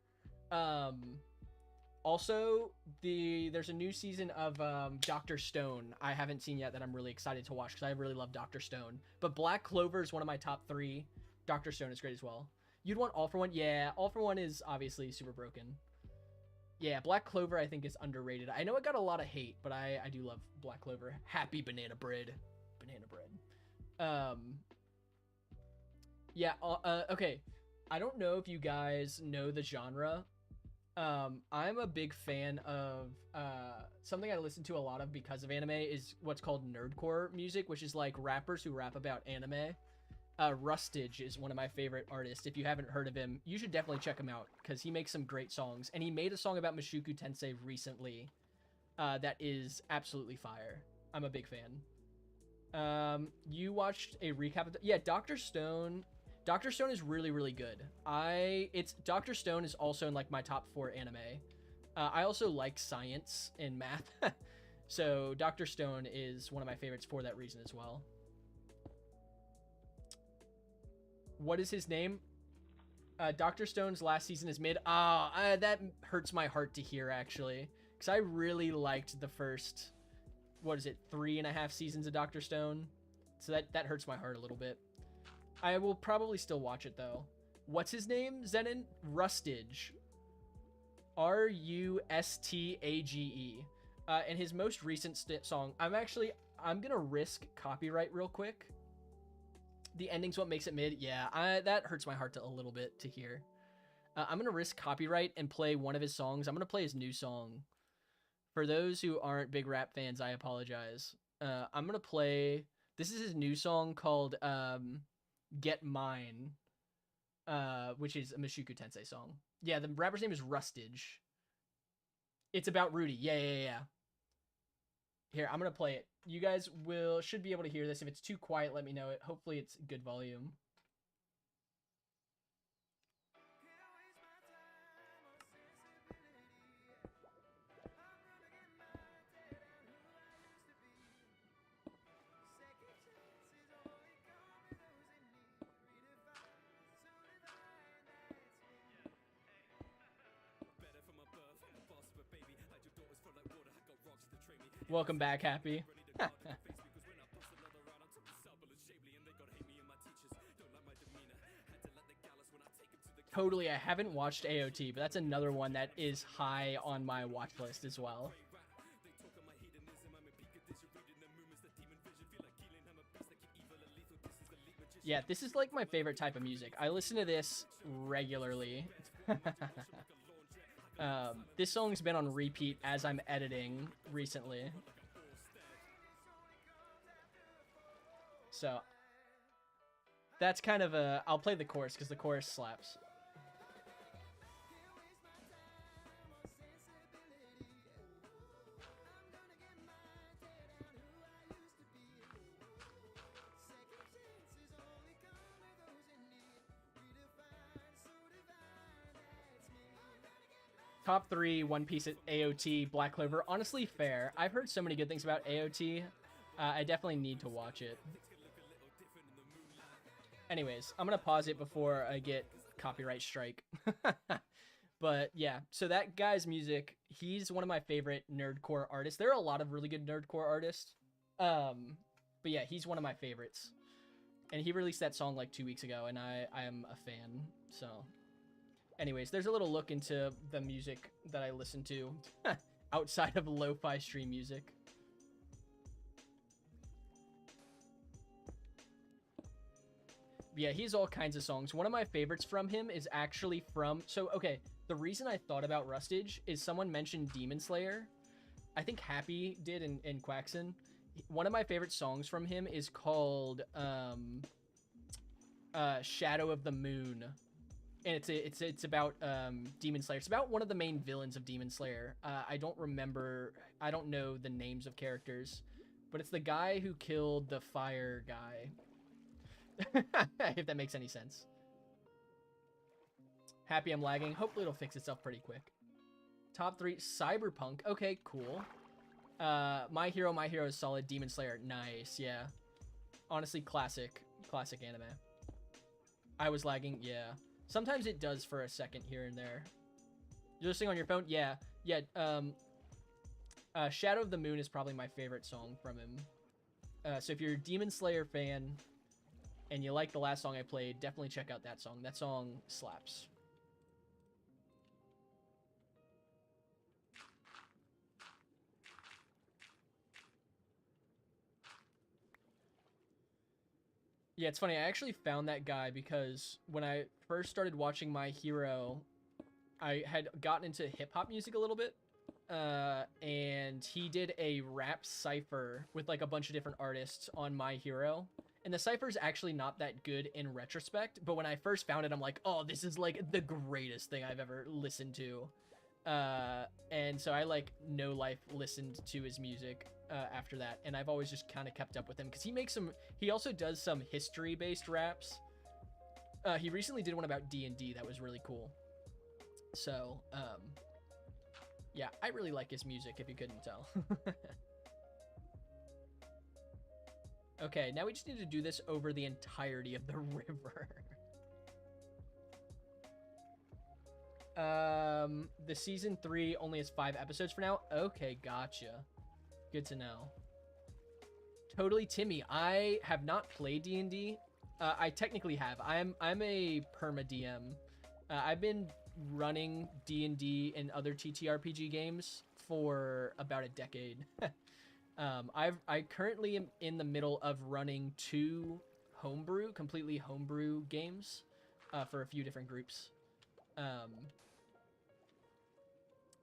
Also, there's a new season of Dr. Stone I haven't seen yet that I'm really excited to watch because I really love Dr. Stone. But Black Clover is one of my top 3. Dr. Stone is great as well. You'd want All for One? Yeah, All for One is obviously super broken. Yeah, Black Clover I think is underrated. I know it got a lot of hate, but I do love Black Clover. Happy banana bread. Banana bread. Yeah, okay. I don't know if you guys know the genre. I'm a big fan of something I listen to a lot of because of anime is what's called nerdcore music, which is like rappers who rap about anime. Rustage is one of my favorite artists. If you haven't heard of him, you should definitely check him out because he makes some great songs. And he made a song about Mushoku Tensei recently that is absolutely fire. I'm a big fan. You watched a recap of yeah, Dr. Stone. Dr. Stone is really, really good. Dr. Stone is also in like my top 4 anime. I also like science and math. So Dr. Stone is one of my favorites for that reason as well. What is his name? Dr. Stone's last season is mid. That hurts my heart to hear, actually. Because I really liked the first, 3.5 seasons of Dr. Stone. So that hurts my heart a little bit. I will probably still watch it, though. What's his name, Zenon? Rustage. Rustage. And his most recent song, I'm going to risk copyright real quick. The ending's what makes it mid. Yeah, that hurts my heart a little bit to hear. I'm going to risk copyright and play one of his songs. I'm going to play his new song. For those who aren't big rap fans, I apologize. I'm going to play... This is his new song called Get Mine, which is a Mushoku Tensei song. Yeah, the rapper's name is Rustage. It's about Rudy. Yeah. Here, I'm going to play it. You guys should be able to hear this. If it's too quiet, let me know it. Hopefully it's good volume. Welcome back, Happy. Totally, I haven't watched AOT, but that's another one that is high on my watch list as well. Yeah, this is like my favorite type of music. I listen to this regularly. This song's been on repeat as I'm editing recently. So that's kind of I'll play the chorus because the chorus slaps. Top 3 One Piece AOT Black Clover. Honestly, fair. I've heard so many good things about AOT. I definitely need to watch it. Anyways, I'm going to pause it before I get copyright strike. But yeah, so that guy's music, he's one of my favorite nerdcore artists. There are a lot of really good nerdcore artists. But yeah, he's one of my favorites. And he released that song like 2 weeks ago, and I am a fan, so... Anyways, there's a little look into the music that I listen to outside of lo-fi stream music. Yeah, he has all kinds of songs. One of my favorites from him is actually from... So, okay, the reason I thought about Rustage is someone mentioned Demon Slayer. I think Happy did in Quaxon. One of my favorite songs from him is called Shadow of the Moon. And it's about Demon Slayer. It's about one of the main villains of Demon Slayer. I don't know the names of characters, but it's the guy who killed the fire guy. If that makes any sense. Happy I'm lagging. Hopefully it'll fix itself pretty quick. Top 3 Cyberpunk. Okay, cool. My Hero is solid. Demon Slayer, nice. Yeah. Honestly, classic anime. I was lagging. Yeah. Sometimes it does for a second here and there. You're listening on your phone? Yeah. Shadow of the Moon is probably my favorite song from him. So if you're a Demon Slayer fan and you like the last song I played, definitely check out that song. That song slaps. Yeah, it's funny. I actually found that guy because when I first started watching My Hero, I had gotten into hip-hop music a little bit. And he did a rap cypher with like a bunch of different artists on My Hero. And the cypher's actually not that good in retrospect. But when I first found it, I'm like, oh, this is like the greatest thing I've ever listened to. And so I like no life listened to his music after that, and I've always just kind of kept up with him because he also does some history based raps. He recently did one about D&D that was really cool. So yeah, I really like his music if you couldn't tell. Okay, now we just need to do this over the entirety of the river. The season 3 only has 5 episodes for now. Okay, gotcha. Good to know. Totally Timmy. I have not played D&D. I technically have. I'm a perma DM. I've been running D&D and other TTRPG games for about a decade. I currently am in the middle of running 2 completely homebrew games for a few different groups.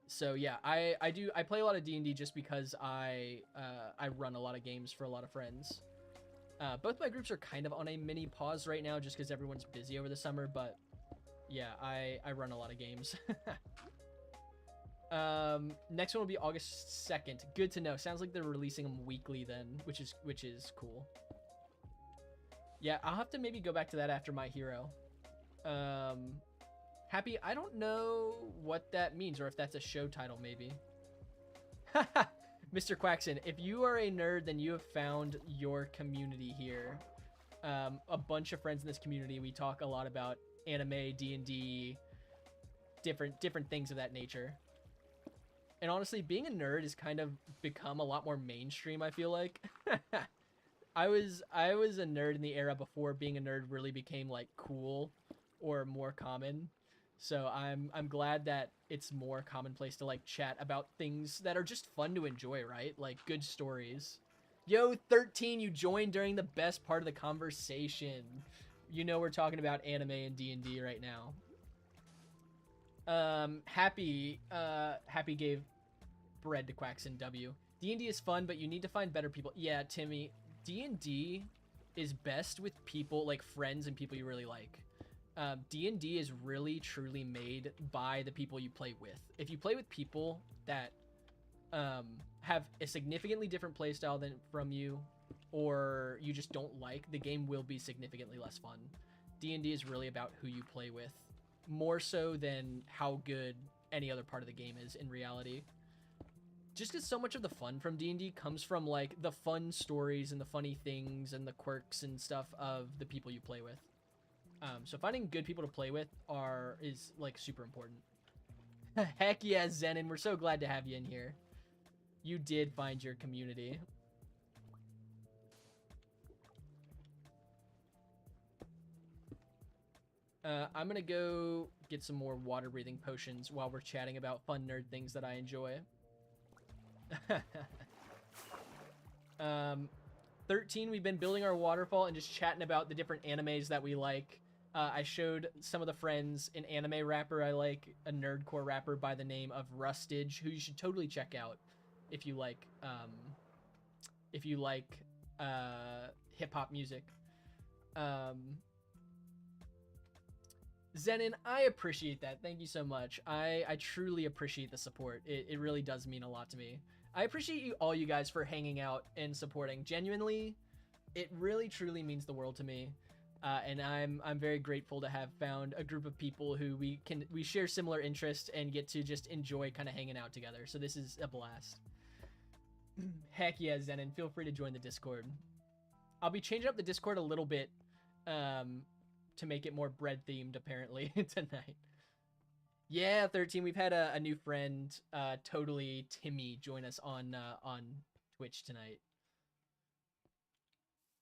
So yeah, I play a lot of D&D just because I run a lot of games for a lot of friends. Both my groups are kind of on a mini pause right now just because everyone's busy over the summer, but yeah, I run a lot of games. Next one will be August 2nd. Good to know. Sounds like they're releasing them weekly then, which is cool. Yeah, I'll have to maybe go back to that after My Hero. Happy, I don't know what that means or if that's a show title maybe. Mr. Quackson, if you are a nerd, then you have found your community here. A bunch of friends in this community. We talk a lot about anime, D&D, different things of that nature. And honestly, being a nerd has kind of become a lot more mainstream, I feel like. I was a nerd in the era before being a nerd really became like cool or more common. So I'm glad that it's more commonplace to like chat about things that are just fun to enjoy, right? Like good stories. Yo, 13, you joined during the best part of the conversation. You know we're talking about anime and D&D right now. Happy gave bread to Quackson W. D&D is fun, but you need to find better people. Yeah, Timmy, D&D is best with people like friends and people you really like. D&D is really truly made by the people you play with. If you play with people that have a significantly different playstyle than from you, or you just don't like, the game will be significantly less fun. D&D is really about who you play with, more so than how good any other part of the game is in reality. Just because so much of the fun from D&D comes from like the fun stories and the funny things and the quirks and stuff of the people you play with. So finding good people to play with is like super important. Heck yeah, Zenon, we're so glad to have you in here. You did find your community. I'm gonna go get some more water breathing potions while we're chatting about fun nerd things that I enjoy. 13, we've been building our waterfall and just chatting about the different animes that we like. I showed some of the friends an anime rapper I like, a nerdcore rapper by the name of Rustage, who you should totally check out if you like hip-hop music. Zenon, I appreciate that. Thank you so much. I truly appreciate the support. It really does mean a lot to me. I appreciate all you guys for hanging out and supporting. Genuinely, it really truly means the world to me. And I'm very grateful to have found a group of people who we share similar interests and get to just enjoy kind of hanging out together. So this is a blast. Heck yeah, Zenon, feel free to join the Discord. I'll be changing up the Discord a little bit to make it more bread themed apparently tonight. Yeah, 13, we've had a new friend, totally Timmy, join us on Twitch tonight.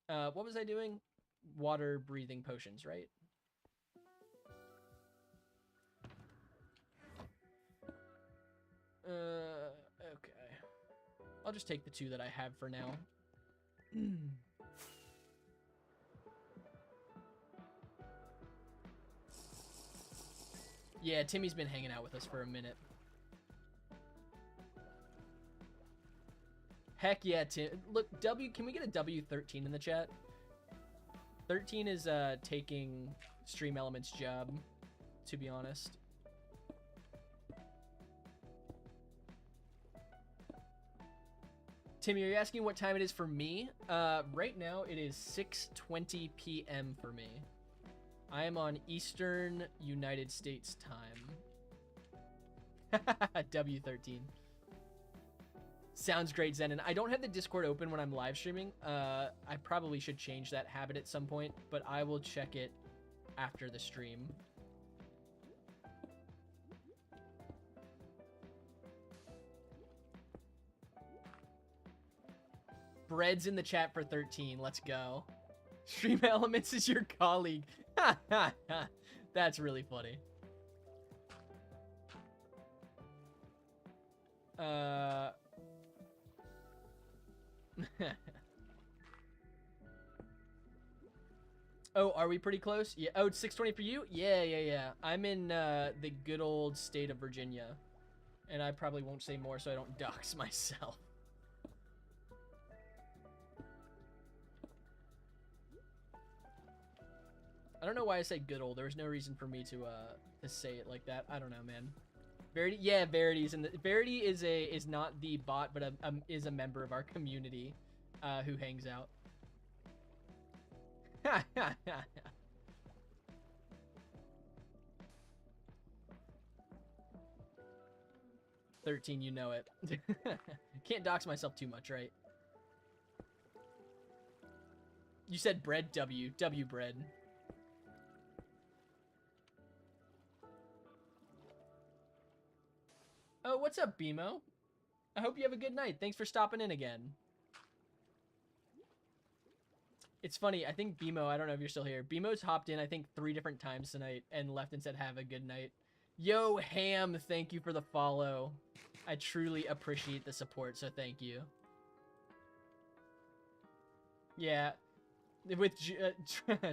What was I doing? Water breathing potions, right? Okay. I'll just take the 2 that I have for now. Yeah, Timmy's been hanging out with us for a minute. Heck yeah, Tim. Look, can we get a W13 in the chat? 13 is taking Stream Element's job, to be honest. Timmy, are you asking what time it is for me? Right now it is 6:20 p.m. for me. I am on Eastern United States time. W13. Sounds great, Zenon. I don't have the Discord open when I'm live streaming. I probably should change that habit at some point, but I will check it after the stream. Bread's in the chat for 13. Let's go. Stream Elements is your colleague. That's really funny. Oh, are we pretty close? Yeah. Oh, it's 6:20 for you? Yeah. I'm in the good old state of Virginia. And I probably won't say more so I don't dox myself. I don't know why I say good old. There was no reason for me to say it like that. I don't know, man. Verity, yeah, Verity is in the. Verity is not the bot, but is a member of our community, who hangs out. 13, you know it. Can't dox myself too much, right? You said bread, W bread. Oh, what's up, BMO? I hope you have a good night. Thanks for stopping in again. It's funny, I think BMO, I don't know if you're still here. BMO's hopped in, I think, 3 different times tonight and left and said, have a good night. Yo, Ham, thank you for the follow. I truly appreciate the support, so thank you. Yeah, with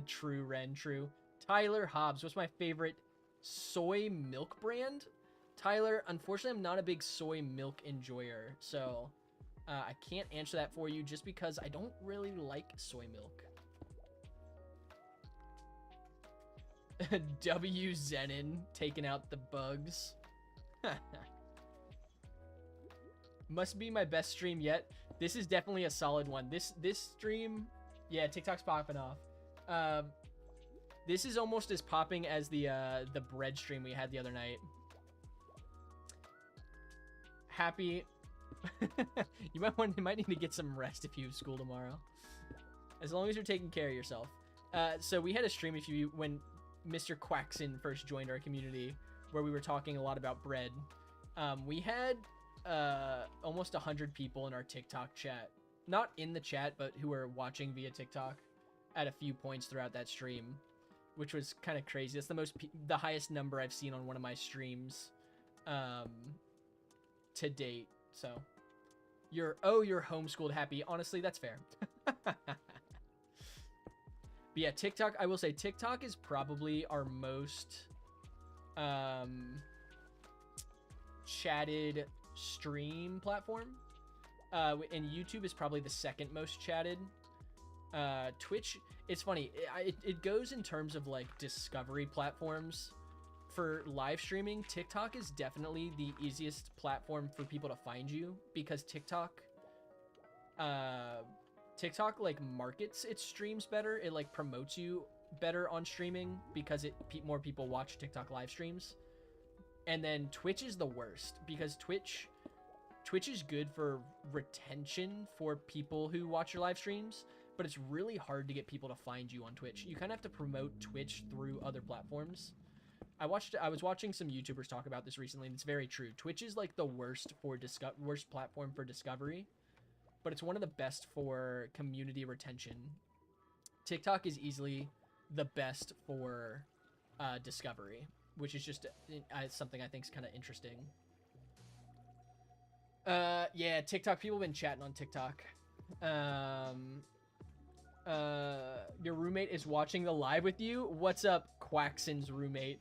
true, Ren, true. Tyler Hobbs, what's my favorite soy milk brand? Tyler, unfortunately, I'm not a big soy milk enjoyer, so I can't answer that for you just because I don't really like soy milk. W Zenon taking out the bugs. Must be my best stream yet. This is definitely a solid one. This stream, yeah, TikTok's popping off. This is almost as popping as the bread stream we had the other night. Happy. You might need to get some rest if you have school tomorrow. As long as you're taking care of yourself. So we had a stream when Mr. Quackson first joined our community, where we were talking a lot about bread. We had almost 100 people in our TikTok chat, not in the chat, but who were watching via TikTok at a few points throughout that stream, which was kind of crazy. That's the highest number I've seen on one of my streams to date. So you're homeschooled, Happy. Honestly, that's fair. But yeah, TikTok, I will say TikTok is probably our most chatted stream platform, and YouTube is probably the second most chatted. Twitch, it's funny, it goes in terms of like discovery platforms. For live streaming, TikTok is definitely the easiest platform for people to find you, because TikTok like markets its streams better. It like promotes you better on streaming because more people watch TikTok live streams. And then Twitch is the worst, because Twitch is good for retention for people who watch your live streams, but it's really hard to get people to find you on Twitch. You kind of have to promote Twitch through other platforms. I was watching some YouTubers talk about this recently, and it's very true. Twitch is like the worst platform for discovery, but it's one of the best for community retention. TikTok is easily the best for discovery, which is just something I think is kind of interesting. Yeah, TikTok, people have been chatting on TikTok. Your roommate is watching the live with you. What's up, Quackson's roommate?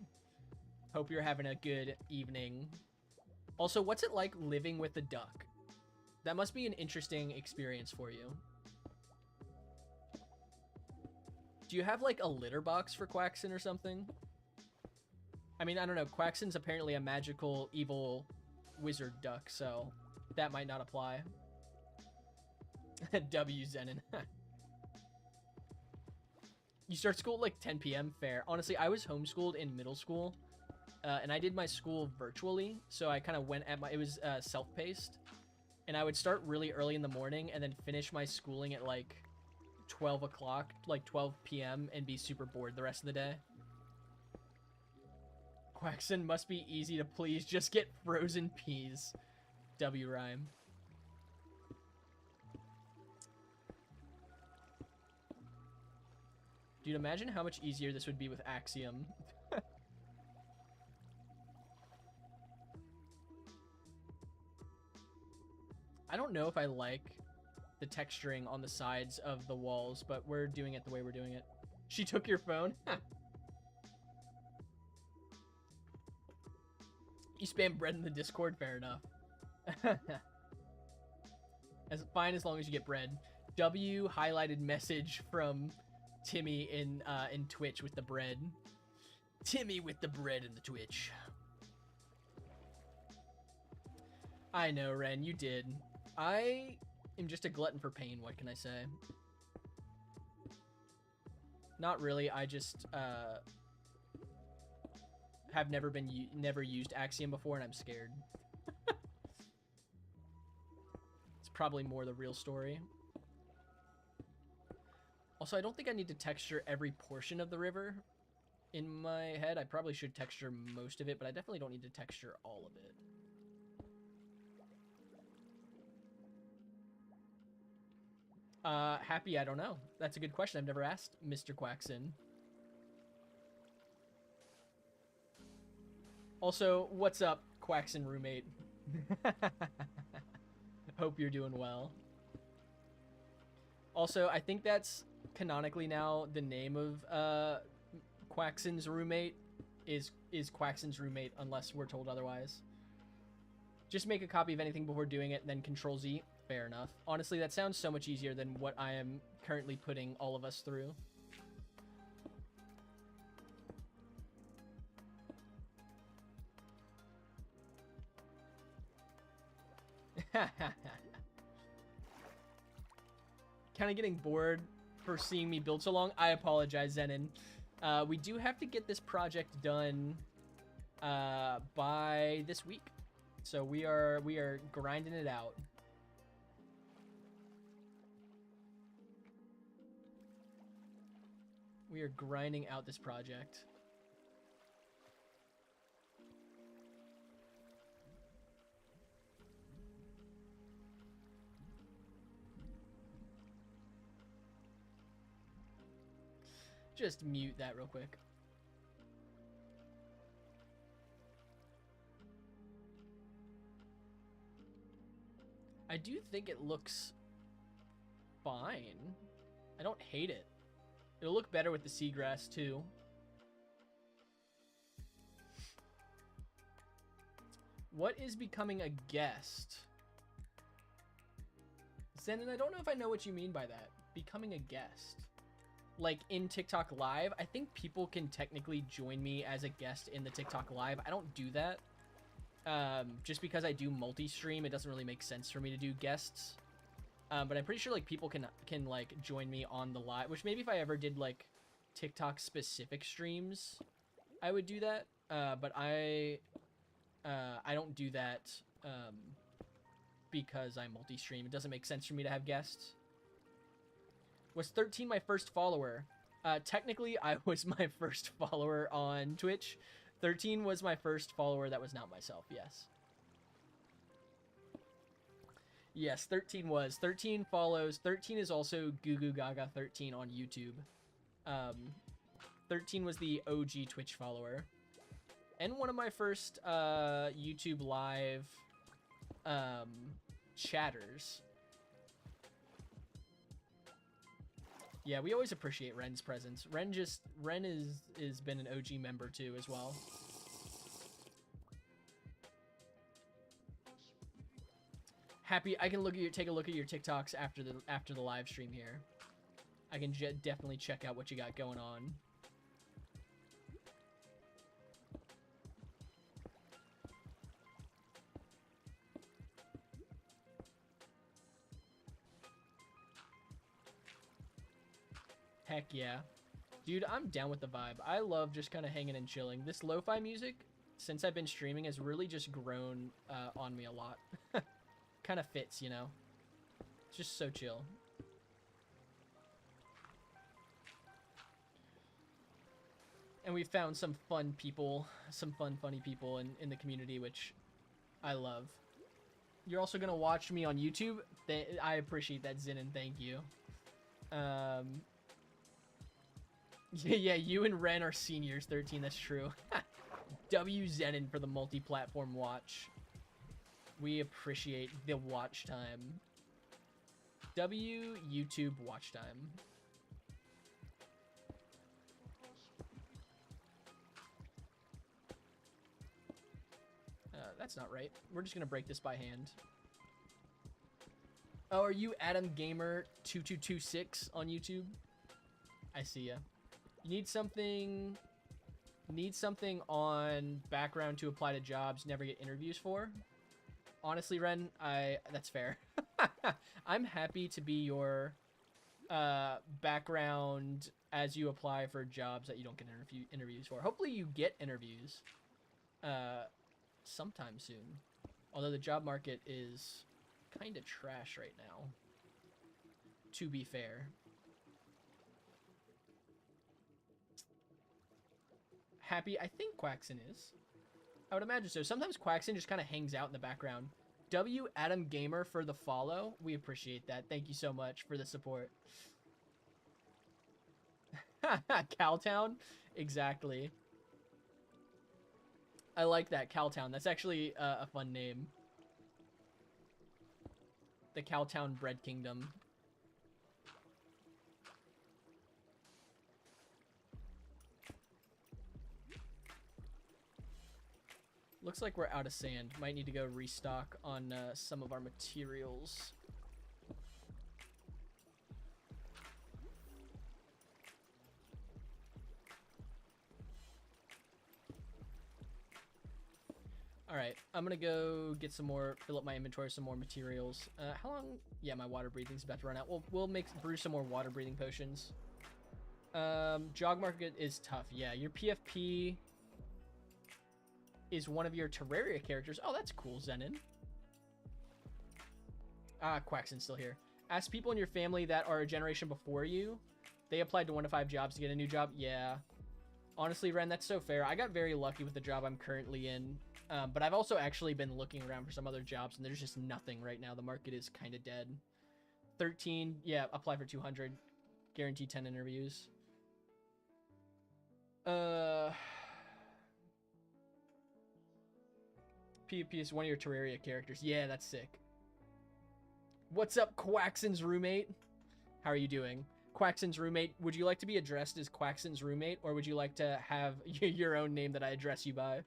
Hope you're having a good evening. Also, what's it like living with a duck? That must be an interesting experience for you. Do you have like a litter box for Quackson or something? I mean, I don't know. Quackson's apparently a magical, evil wizard duck, so that might not apply. W Zenon. You start school at like 10 p.m. Fair. Honestly, I was homeschooled in middle school, and I did my school virtually, so I kind of went at it was self-paced. and I would start really early in the morning and then finish my schooling at like 12 o'clock, like 12 p.m. and be super bored the rest of the day. Quaxon must be easy to please. Just get frozen peas. W rhyme. Dude, imagine how much easier this would be with Axiom. I don't know if I like the texturing on the sides of the walls, but we're doing it the way we're doing it. She took your phone? You spam bread in the Discord? Fair enough. As fine as long as you get bread. W highlighted message from Timmy in Twitch with the bread. Timmy with the bread in the Twitch. I know, Ren, you did. I am just a glutton for pain, what can I say? Not really, I just have never used Axiom before and I'm scared. It's probably more the real story. Also, I don't think I need to texture every portion of the river in my head. I probably should texture most of it, but I definitely don't need to texture all of it. Happy, I don't know. That's a good question. I've never asked Mr. Quaxon. Also, what's up, Quaxon roommate? Hope you're doing well. Also, I think that's canonically now the name of Quaxon's roommate is Quaxon's roommate unless we're told otherwise. Just make a copy of anything before doing it, then Control Z. Fair enough. Honestly, that sounds so much easier than what I am currently putting all of us through. Kind of getting bored for seeing me build so long. I apologize, Zenon. We do have to get this project done by this week. So we are grinding it out. We are grinding out this project. Just mute that real quick. I do think it looks fine. I don't hate it. It'll look better with the seagrass too. What is becoming a guest? Zenon, I don't know if I know what you mean by that. Becoming a guest. Like in TikTok Live, I think people can technically join me as a guest in the TikTok Live. I don't do that. Just because I do multi-stream, it doesn't really make sense for me to do guests. But I'm pretty sure like people can like join me on the live, which maybe if I ever did like TikTok specific streams, I would do that. But I don't do that because I multi-stream. It doesn't make sense for me to have guests. Was 13 my first follower? Technically, I was my first follower on Twitch. 13 was my first follower that was not myself, yes. Yes, 13 was. 13 follows. 13 is also Goo Goo Gaga 13 on YouTube. 13 was the OG Twitch follower. And one of my first YouTube live chatters. Yeah, we always appreciate Ren's presence. Ren is been an OG member too as well. Happy, I can take a look at your TikToks after the live stream here. I can definitely check out what you got going on. Heck yeah. Dude, I'm down with the vibe. I love just kind of hanging and chilling. This lo-fi music, since I've been streaming, has really just grown on me a lot. kind of fits, you know? It's just so chill. And we found some fun people, some funny people in the community, which I love. You're also going to watch me on YouTube? I appreciate that, Zinin. Thank you. Yeah, you and Ren are seniors, 13. That's true. W Zenin for the multi-platform watch. We appreciate the watch time. W YouTube watch time. That's not right. We're just gonna break this by hand. Oh, are you Adam Gamer 2226 on YouTube? I see ya. You need something on background to apply to jobs never get interviews for? Honestly, Ren, that's fair. I'm happy to be your background as you apply for jobs that you don't get interviews for. Hopefully you get interviews sometime soon. Although the job market is kind of trash right now, to be fair. Happy, I think Quaxon is. I would imagine so. Sometimes Quaxon just kind of hangs out in the background. W Adam Gamer for the follow. We appreciate that. Thank you so much for the support. Cowtown? Exactly. I like that, Cowtown. That's actually a fun name. The Cowtown Bread Kingdom. Looks like we're out of sand. Might need to go restock on some of our materials. Alright, I'm gonna go get some more, fill up my inventory, some more materials. How long? Yeah, my water breathing's about to run out. We'll brew some more water breathing potions. Jog market is tough. Yeah, your PFP is one of your Terraria characters. Oh, that's cool, Zenin. Ah, Quaxon's still here. Ask people in your family that are a generation before you. They applied to 1 to 5 jobs to get a new job. Yeah. Honestly, Ren, that's so fair. I got very lucky with the job I'm currently in. But I've also actually been looking around for some other jobs, and there's just nothing right now. The market is kind of dead. 13, yeah, apply for 200. Guarantee 10 interviews. PvP is one of your Terraria characters. Yeah, that's sick. What's up, Quaxon's roommate? How are you doing? Quaxon's roommate, would you like to be addressed as Quaxon's roommate, or would you like to have your own name that I address you by?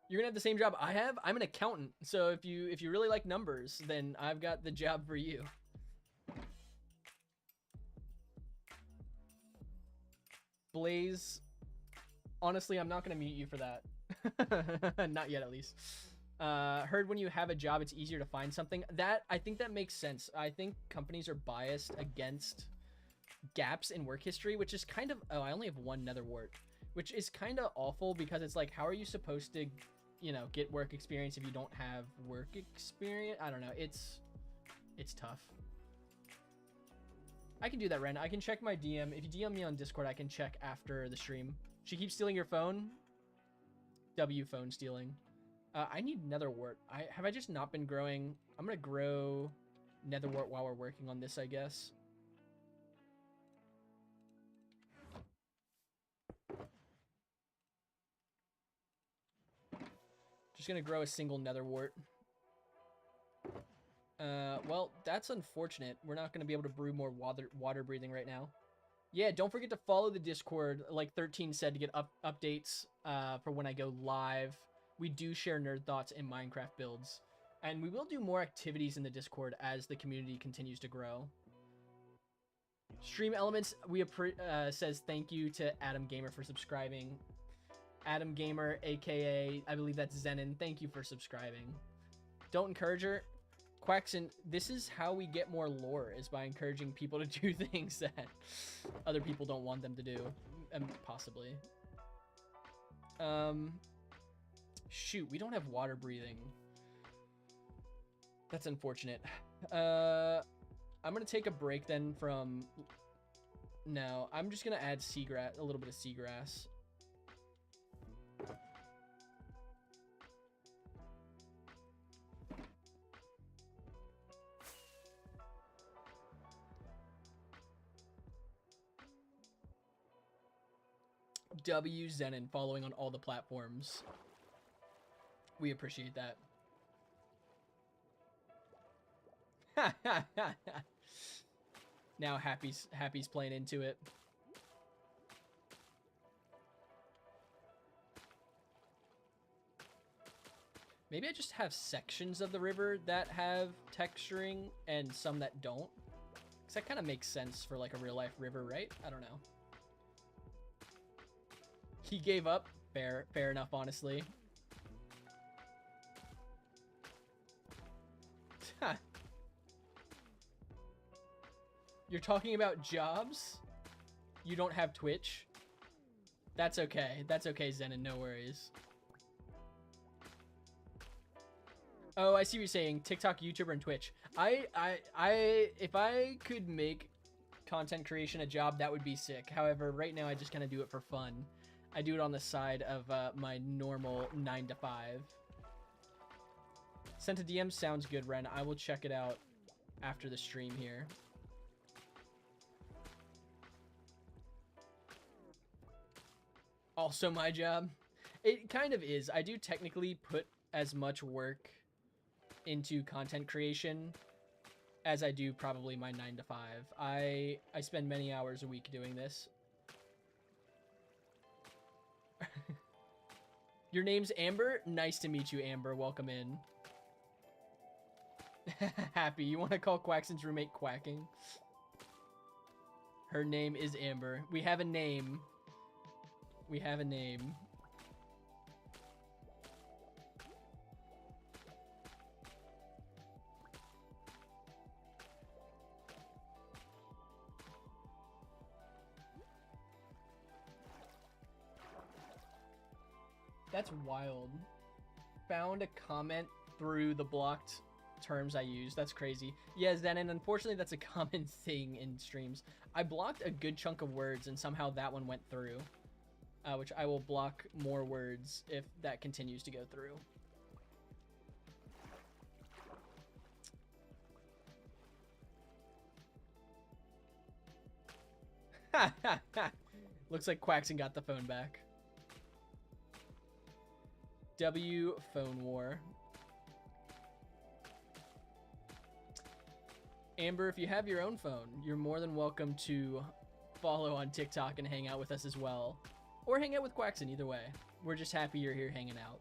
You're gonna have the same job I have. I'm an accountant, so if you really like numbers, then I've got the job for you. Blaze, honestly, I'm not gonna mute you for that. Not yet, at least. Heard when you have a job, it's easier to find something. I think that makes sense. I think companies are biased against gaps in work history, which is kind of, oh, I only have 1 nether wart, which is kind of awful because it's like, how are you supposed to, you know, get work experience if you don't have work experience? I don't know. It's tough. I can do that, Ren. I can check my DM. If you DM me on Discord, I can check after the stream. She keeps stealing your phone. W phone stealing. I need nether wart. Have I just not been growing? I'm gonna grow nether wart while we're working on this, I guess. Just gonna grow a single nether wart. Well, that's unfortunate. We're not gonna be able to brew more water breathing right now. Yeah, don't forget to follow the Discord, like 13 said, to get updates for when I go live. We do share nerd thoughts and Minecraft builds. And we will do more activities in the Discord as the community continues to grow. Stream Elements, says thank you to Adam Gamer for subscribing. Adam Gamer, aka, I believe that's Zenin, thank you for subscribing. Don't encourage her. Quaxon, this is how we get more lore, is by encouraging people to do things that other people don't want them to do. Possibly. Shoot, we don't have water breathing. That's unfortunate. I'm gonna take a break then from... No, I'm just gonna add seagrass, a little bit of seagrass. W Zenon following on all the platforms. We appreciate that. Now Happy's playing into it. Maybe I just have sections of the river that have texturing and some that don't. Because that kind of makes sense for like a real life river, right? I don't know. He gave up. Fair enough, honestly. You're talking about jobs? You don't have Twitch? That's okay. That's okay, Zenon. No worries. Oh, I see what you're saying. TikTok, YouTuber, and Twitch. If I could make content creation a job, that would be sick. However, right now I just kind of do it for fun. I do it on the side of my normal 9 to 5. Sent a DM sounds good, Ren. I will check it out after the stream here. Also my job. It kind of is. I do technically put as much work into content creation as I do probably my 9 to 5. I spend many hours a week doing this. Your name's Amber? Nice to meet you, Amber. Welcome in. Happy. You want to call Quaxon's roommate Quacking? Her name is Amber. We have a name. We have a name. That's wild. Found a comment through the blocked terms I use. That's crazy. Yeah, Zen, and unfortunately that's a common thing in streams. I blocked a good chunk of words and somehow that one went through. Which I will block more words if that continues to go through. Looks like Quaxon got the phone back. W phone war. Amber, if you have your own phone, you're more than welcome to follow on TikTok and hang out with us as well. Or hang out with Quaxon, either way. We're just happy you're here hanging out.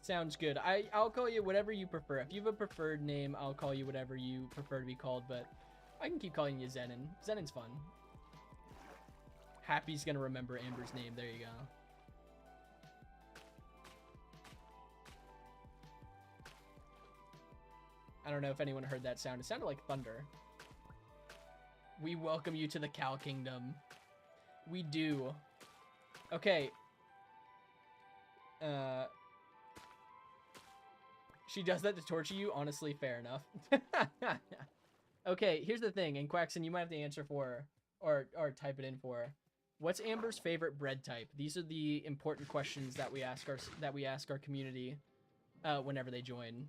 Sounds good. I'll call you whatever you prefer. If you have a preferred name, I'll call you whatever you prefer to be called, but I can keep calling you Zenon. Zenon's fun. Happy's gonna remember Amber's name. There you go. I don't know if anyone heard that sound. It sounded like thunder. We welcome you to the Cal Kingdom. We do. Okay. She does that to torture you? Honestly, fair enough. Okay, here's the thing, and Quaxon, you might have to answer for, or type it in for. What's Amber's favorite bread type? These are the important questions that we ask our community whenever they join.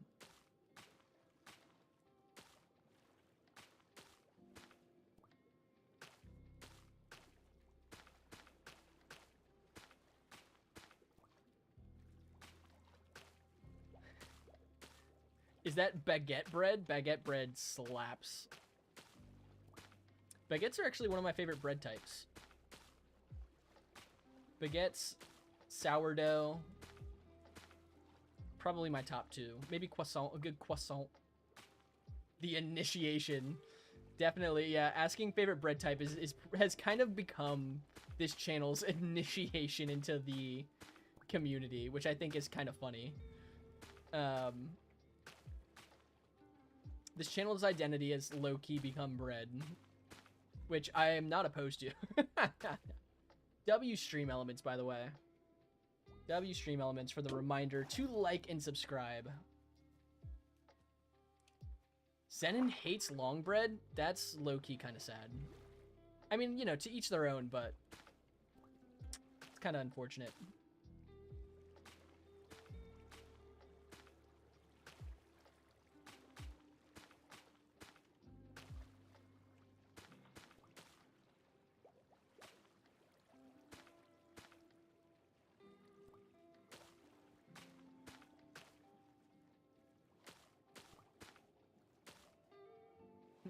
Is that baguette bread? Baguette bread slaps. Baguettes are actually one of my favorite bread types. Baguettes, sourdough, probably my top two. Maybe croissant, a good croissant. The initiation. Definitely, yeah. Asking favorite bread type has kind of become this channel's initiation into the community, which I think is kind of funny. This channel's identity has low-key become bread, which I am not opposed to. W stream elements, by the way. W stream elements for the reminder to like and subscribe. Zenon hates long bread? That's low-key kind of sad. I mean, you know, to each their own, but it's kind of unfortunate.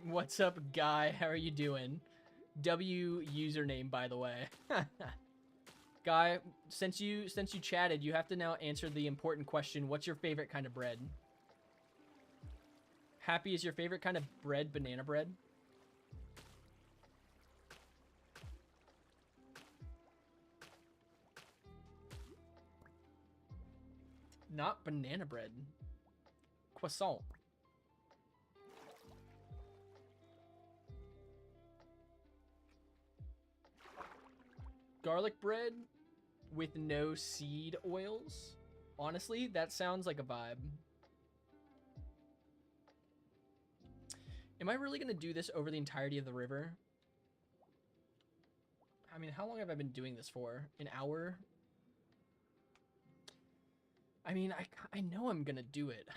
What's up, guy? How are you doing? W username, by the way. Guy, since you chatted, you have to now answer the important question. What's your favorite kind of bread? Happy is your favorite kind of bread banana bread? Not banana bread. Croissant. Garlic bread with no seed oils. Honestly, that sounds like a vibe. Am I really gonna do this over the entirety of the river? I mean, how long have I been doing this for? An hour? I mean, I know I'm gonna do it.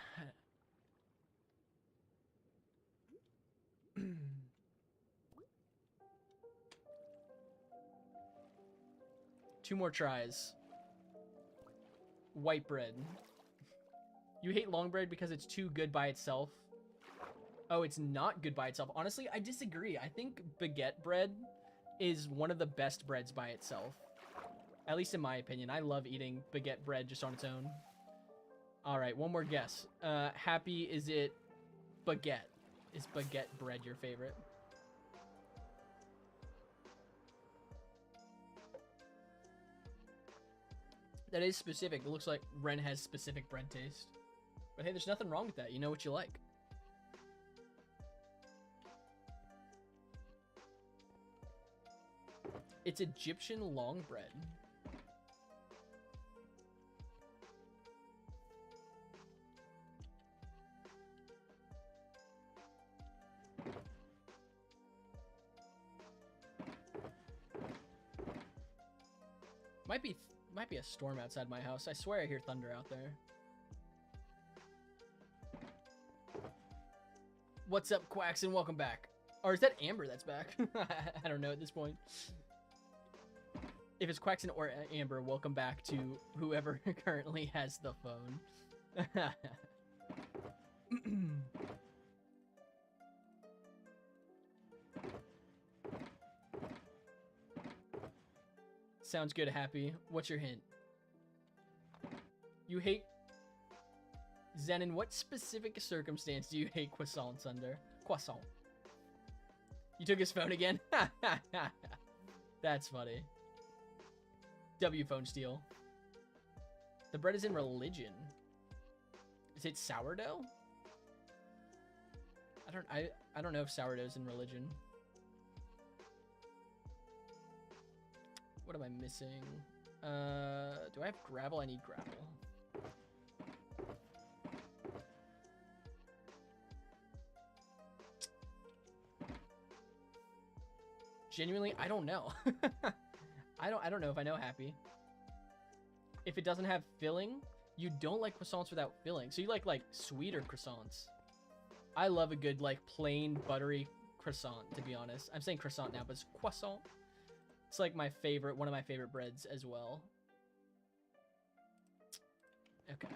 2 more tries. White bread. You hate long bread because it's too good by itself. Oh, it's not good by itself. Honestly, I disagree. I think baguette bread is one of the best breads by itself. At least in my opinion. I love eating baguette bread just on its own. All right, one more guess. Happy, is it baguette? Is baguette bread your favorite? That is specific. It looks like Ren has specific bread taste. But hey, there's nothing wrong with that. You know what you like. It's Egyptian long bread. Might be a storm outside my house. I swear I hear thunder out there. What's up, Quacks, and welcome back. Or is that Amber that's back? I don't know at this point. If it's Quaxon or Amber, welcome back to whoever currently has the phone. Sounds good, Happy. What's your hint? You hate... Zen, in what specific circumstance do you hate croissants under? Croissant. You took his phone again? That's funny. W phone steal. The bread is in religion. Is it sourdough? I don't know if sourdough is in religion. What am I missing? Do I have gravel? I need gravel. Genuinely, I don't know. I don't know if I know, Happy. If it doesn't have filling, you don't like croissants without filling. So you like sweeter croissants. I love a good like plain buttery croissant, to be honest. I'm saying croissant now, but it's croissant. It's like my favorite, one of my favorite breads as well. Okay.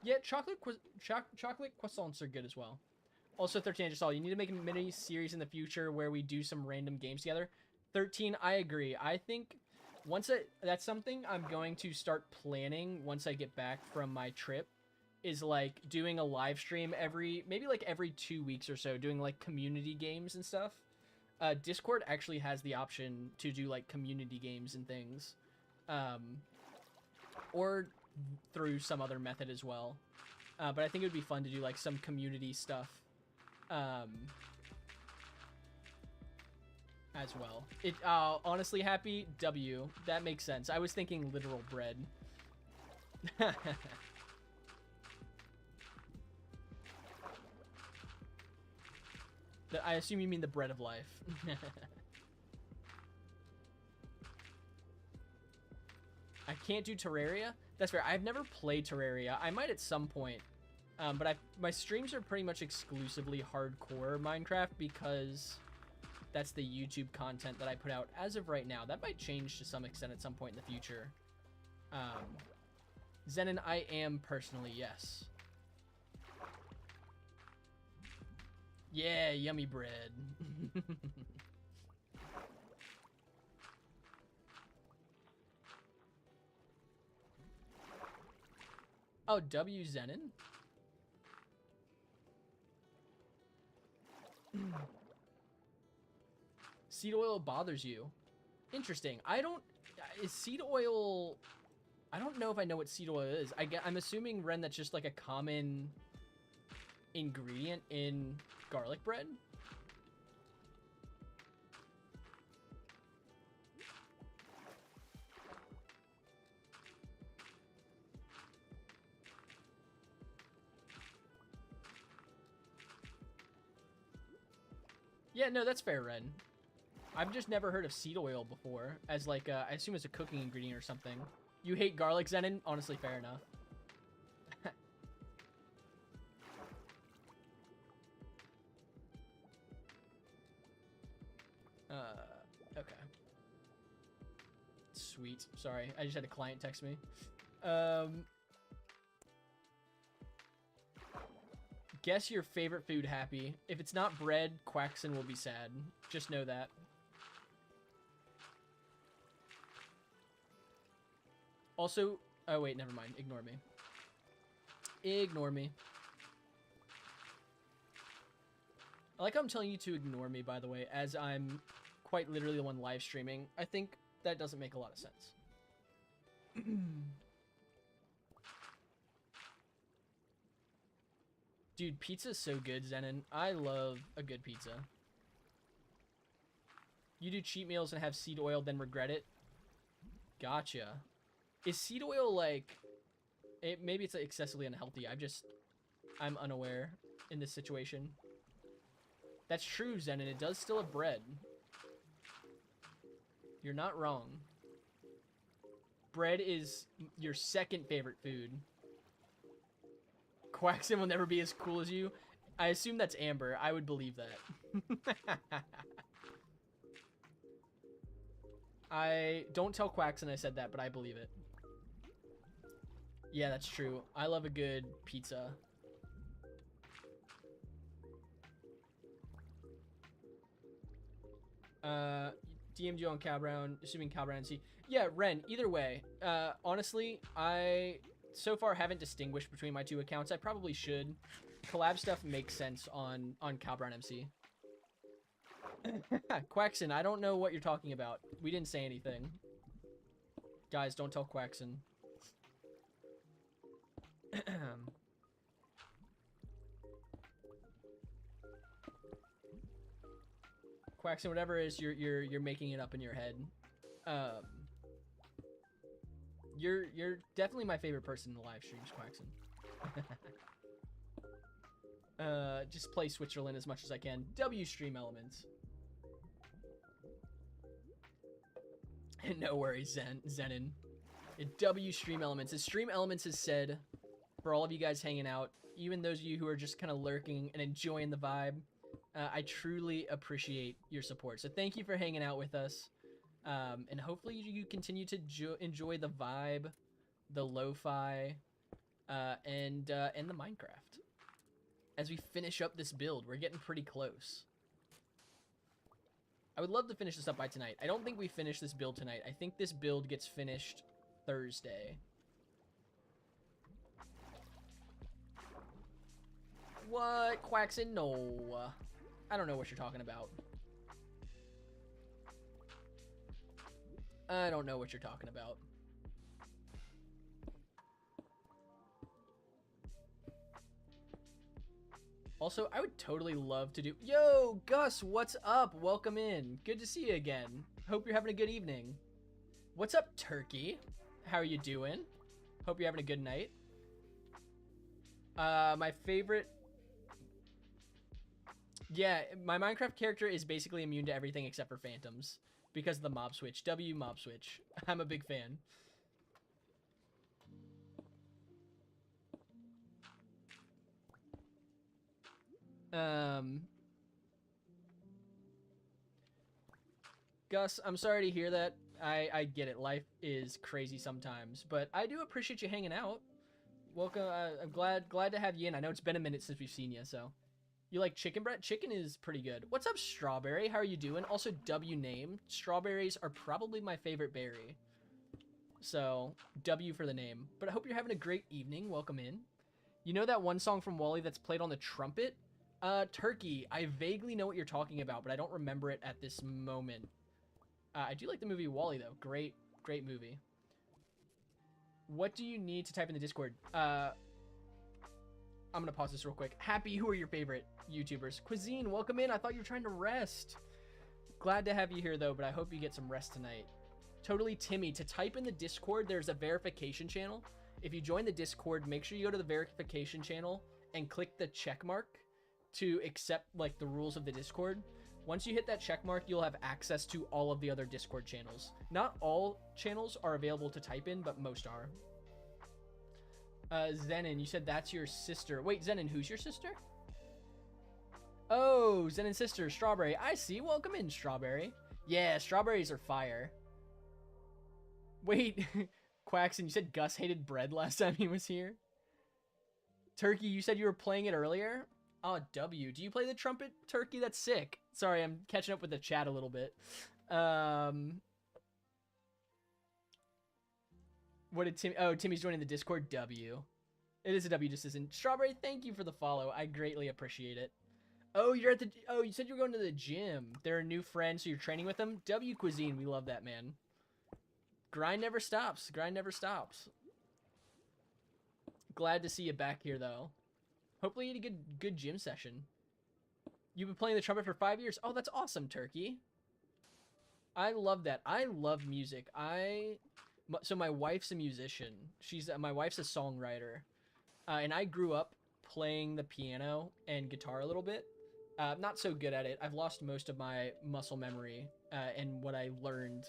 Yeah, chocolate croissants are good as well. Also, 13, I just saw you need to make a mini series in the future where we do some random games together. 13, I agree. I think that's something I'm going to start planning once I get back from my trip, is like doing a live stream maybe like every 2 weeks or so, doing like community games and stuff. Discord actually has the option to do like community games and things, or through some other method as well. But I think it would be fun to do like some community stuff as well. Honestly, Happy W, that makes sense. I was thinking literal bread. I assume you mean the bread of life. I can't do Terraria? That's fair. I've never played Terraria. I might at some point. But my streams are pretty much exclusively hardcore Minecraft because that's the YouTube content that I put out as of right now. That might change to some extent at some point in the future. Zenon, I am personally, yes. Yeah, yummy bread. Oh, W Zenon? Seed oil bothers you. Interesting. Is seed oil... I don't know if I know what seed oil is. I'm assuming, Ren, that's just like a common ingredient in garlic bread. Yeah, no, that's fair, Ren. I've just never heard of seed oil before as like I assume it's a cooking ingredient or something. You hate garlic, Zenon? Honestly, fair enough. Okay. Sweet. Sorry, I just had a client text me. Guess your favorite food, Happy. If it's not bread, Quaxon will be sad. Just know that. Also, oh wait, never mind. Ignore me. Ignore me. I like how I'm telling you to ignore me, by the way, as I'm quite literally the one live streaming. I think that doesn't make a lot of sense. Dude, pizza's so good, Zenon. I love a good pizza. You do cheat meals and have seed oil, then regret it? Gotcha. Is seed oil like... maybe it's excessively unhealthy. I'm unaware in this situation. That's true, Zenon. It does still have bread. You're not wrong. Bread is your second favorite food. Quaxon will never be as cool as you. I assume that's Amber. I would believe that. Don't tell Quaxon I said that, but I believe it. Yeah, that's true. I love a good pizza. DM'd you on Calbrown, assuming Calbrown and C. Yeah, Ren, either way. Honestly, I so far haven't distinguished between my two accounts. I probably should. Collab stuff makes sense on Calbrown MC. Quaxon, I don't know what you're talking about. We didn't say anything. Guys, don't tell Quaxon. Quaxon, whatever it is, you're making it up in your head. You're definitely my favorite person in the live streams, Quaxon. Just play Switzerland as much as I can. W Stream Elements. No worries, Zenon. W Stream Elements. As Stream Elements has said, for all of you guys hanging out, even those of you who are just kind of lurking and enjoying the vibe, I truly appreciate your support. So thank you for hanging out with us. And hopefully you continue to enjoy the vibe, the lo-fi, and the Minecraft. As we finish up this build, we're getting pretty close. I would love to finish this up by tonight. I don't think we finish this build tonight. I think this build gets finished Thursday. What? Quaxin? No. I don't know what you're talking about. I don't know what you're talking about. Also, I would totally love to do... Yo, Gus, what's up? Welcome in. Good to see you again. Hope you're having a good evening. What's up, Turkey? How are you doing? Hope you're having a good night. My favorite... Yeah, my Minecraft character is basically immune to everything except for phantoms. Because of the mob switch. W mob switch. I'm a big fan. Gus, I'm sorry to hear that. I get it. Life is crazy sometimes, but I do appreciate you hanging out. Welcome. I'm glad to have you in. I know it's been a minute since we've seen you, so. You like chicken, Brett? Chicken is pretty good. What's up, Strawberry? How are you doing? Also, W name. Strawberries are probably my favorite berry. So, W for the name. But I hope you're having a great evening. Welcome in. You know that one song from WALL-E that's played on the trumpet? Turkey. I vaguely know what you're talking about, but I don't remember it at this moment. I do like the movie WALL-E, though. Great movie. What do you need to type in the Discord? I'm gonna pause this real quick. Happy, who are your favorite YouTubers? Cuisine, welcome in. I thought you were trying to rest. Glad to have you here, though, but I hope you get some rest tonight. Totally Timmy. To type in the Discord, there's a verification channel. If you join the Discord, make sure you go to the verification channel and click the check mark to accept, like, the rules of the Discord. Once you hit that check mark, you'll have access to all of the other Discord channels. Not all channels are available to type in, but most are. Zenon, you said that's your sister. Wait, Zenon, who's your sister? Oh, Zenon's sister, Strawberry. I see. Welcome in, Strawberry. Yeah, strawberries are fire. Wait, Quaxon, you said Gus hated bread last time he was here? Turkey, you said you were playing it earlier? Oh, W. Do you play the trumpet, Turkey? That's sick. Sorry, I'm catching up with the chat a little bit. What did Timmy... Oh, Timmy's joining the Discord. W. It is a W, just isn't. Strawberry, thank you for the follow. I greatly appreciate it. Oh, you're at the... Oh, you said you were going to the gym. They're a new friend, so you're training with them? W Cuisine, we love that, man. Grind never stops. Grind never stops. Glad to see you back here, though. Hopefully you had a good gym session. You've been playing the trumpet for 5 years. Oh, that's awesome, Turkey. I love that. I love music. So my wife's a musician. My wife's a songwriter. And I grew up playing the piano and guitar a little bit. Not so good at it. I've lost most of my muscle memory and what I learned.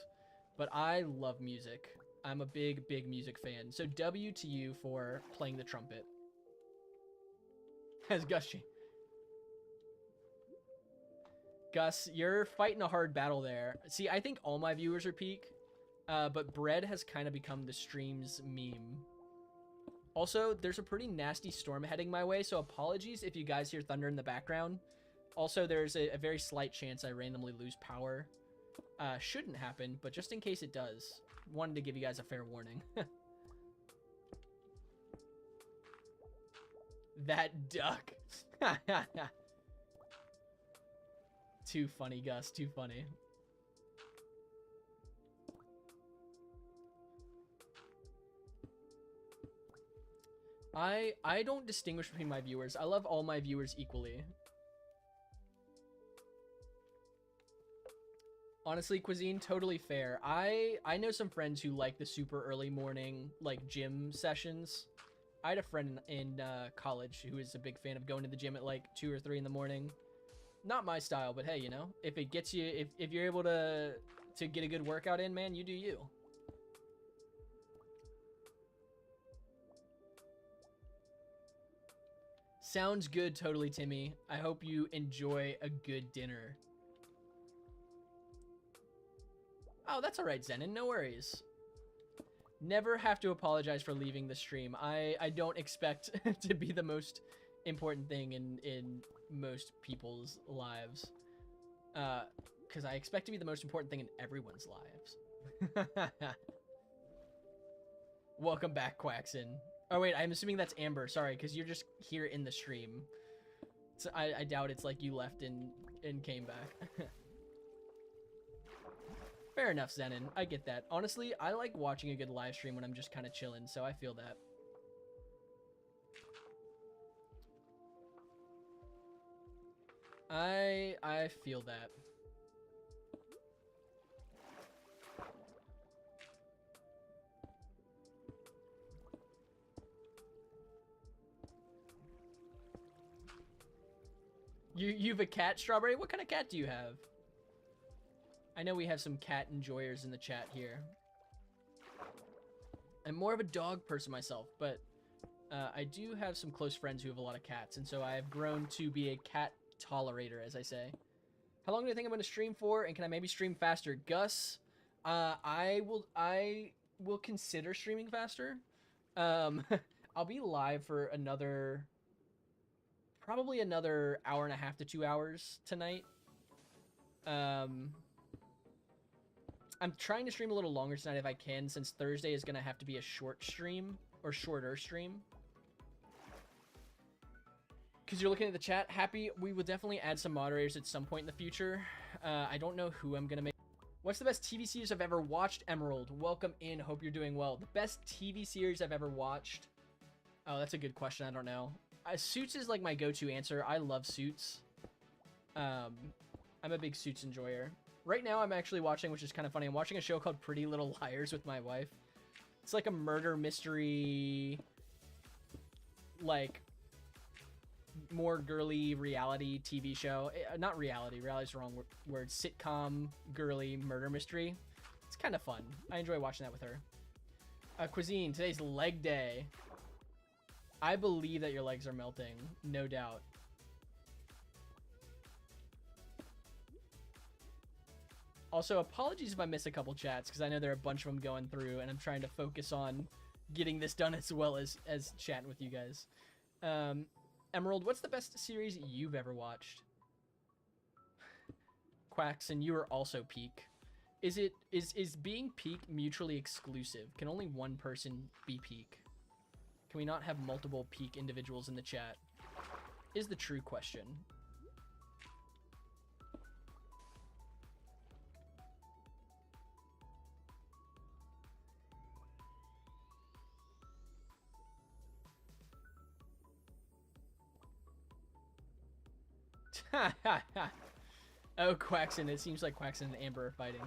But I love music. I'm a big music fan. So W to you for playing the trumpet. As Gushy. Gus, you're fighting a hard battle there. See, I think all my viewers are peak. But bread has kind of become the stream's meme. Also, there's a pretty nasty storm heading my way, so apologies if you guys hear thunder in the background. Also, there's a very slight chance I randomly lose power. Shouldn't happen, but just in case it does, wanted to give you guys a fair warning. That duck. Too funny, Gus. Too funny. I don't distinguish between my viewers. I love all my viewers equally. Honestly, Cuisine, totally fair. I know some friends who like the super early morning, like, gym sessions. I had a friend in college who is a big fan of going to the gym at, like, 2 or 3 in the morning. Not my style, but hey, you know, if it gets you, if you're able to get a good workout in, man, you do you. Sounds good, totally, Timmy. I hope you enjoy a good dinner. Oh, that's all right, Zenon. No worries. Never have to apologize for leaving the stream. I don't expect to be the most important thing in most people's lives. Because I expect to be the most important thing in everyone's lives. Welcome back, Quaxon. Oh, wait, I'm assuming that's Amber. Sorry, because you're just here in the stream. So I doubt it's like you left and came back. Fair enough, Zenon. I get that. Honestly, I like watching a good live stream when I'm just kind of chilling, so I feel that. I feel that. You've a cat, Strawberry? What kind of cat do you have? I know we have some cat enjoyers in the chat here. I'm more of a dog person myself, but I do have some close friends who have a lot of cats, and so I have grown to be a cat tolerator, as I say. How long do you think I'm going to stream for, and can I maybe stream faster? Gus, I will consider streaming faster. I'll be live for another... probably another hour and a half to 2 hours tonight. I'm trying to stream a little longer tonight if I can, since Thursday is going to have to be a short stream, or shorter stream. Because you're looking at the chat. Happy, we will definitely add some moderators at some point in the future. I don't know who I'm going to make. What's the best TV series I've ever watched, Emerald? Welcome in. Hope you're doing well. The best TV series I've ever watched? Oh, that's a good question. I don't know. Suits is like my go-to answer. I love Suits. I'm a big Suits enjoyer. Right now I'm actually watching, which is kind of funny, I'm watching a show called Pretty Little Liars with my wife. It's like a murder mystery, like, more girly reality TV show. Not reality, reality's the wrong word. Sitcom, girly murder mystery. It's kind of fun. I enjoy watching that with her. Cuisine, today's leg day. I believe that your legs are melting, no doubt. Also, apologies if I miss a couple chats, because I know there are a bunch of them going through, and I'm trying to focus on getting this done as well as chatting with you guys. Emerald, what's the best series you've ever watched? Quaxon, you are also peak. Is being peak mutually exclusive? Can only one person be peak? Can we not have multiple peak individuals in the chat? Is the true question. Oh, Quaxon. It seems like Quaxon and Amber are fighting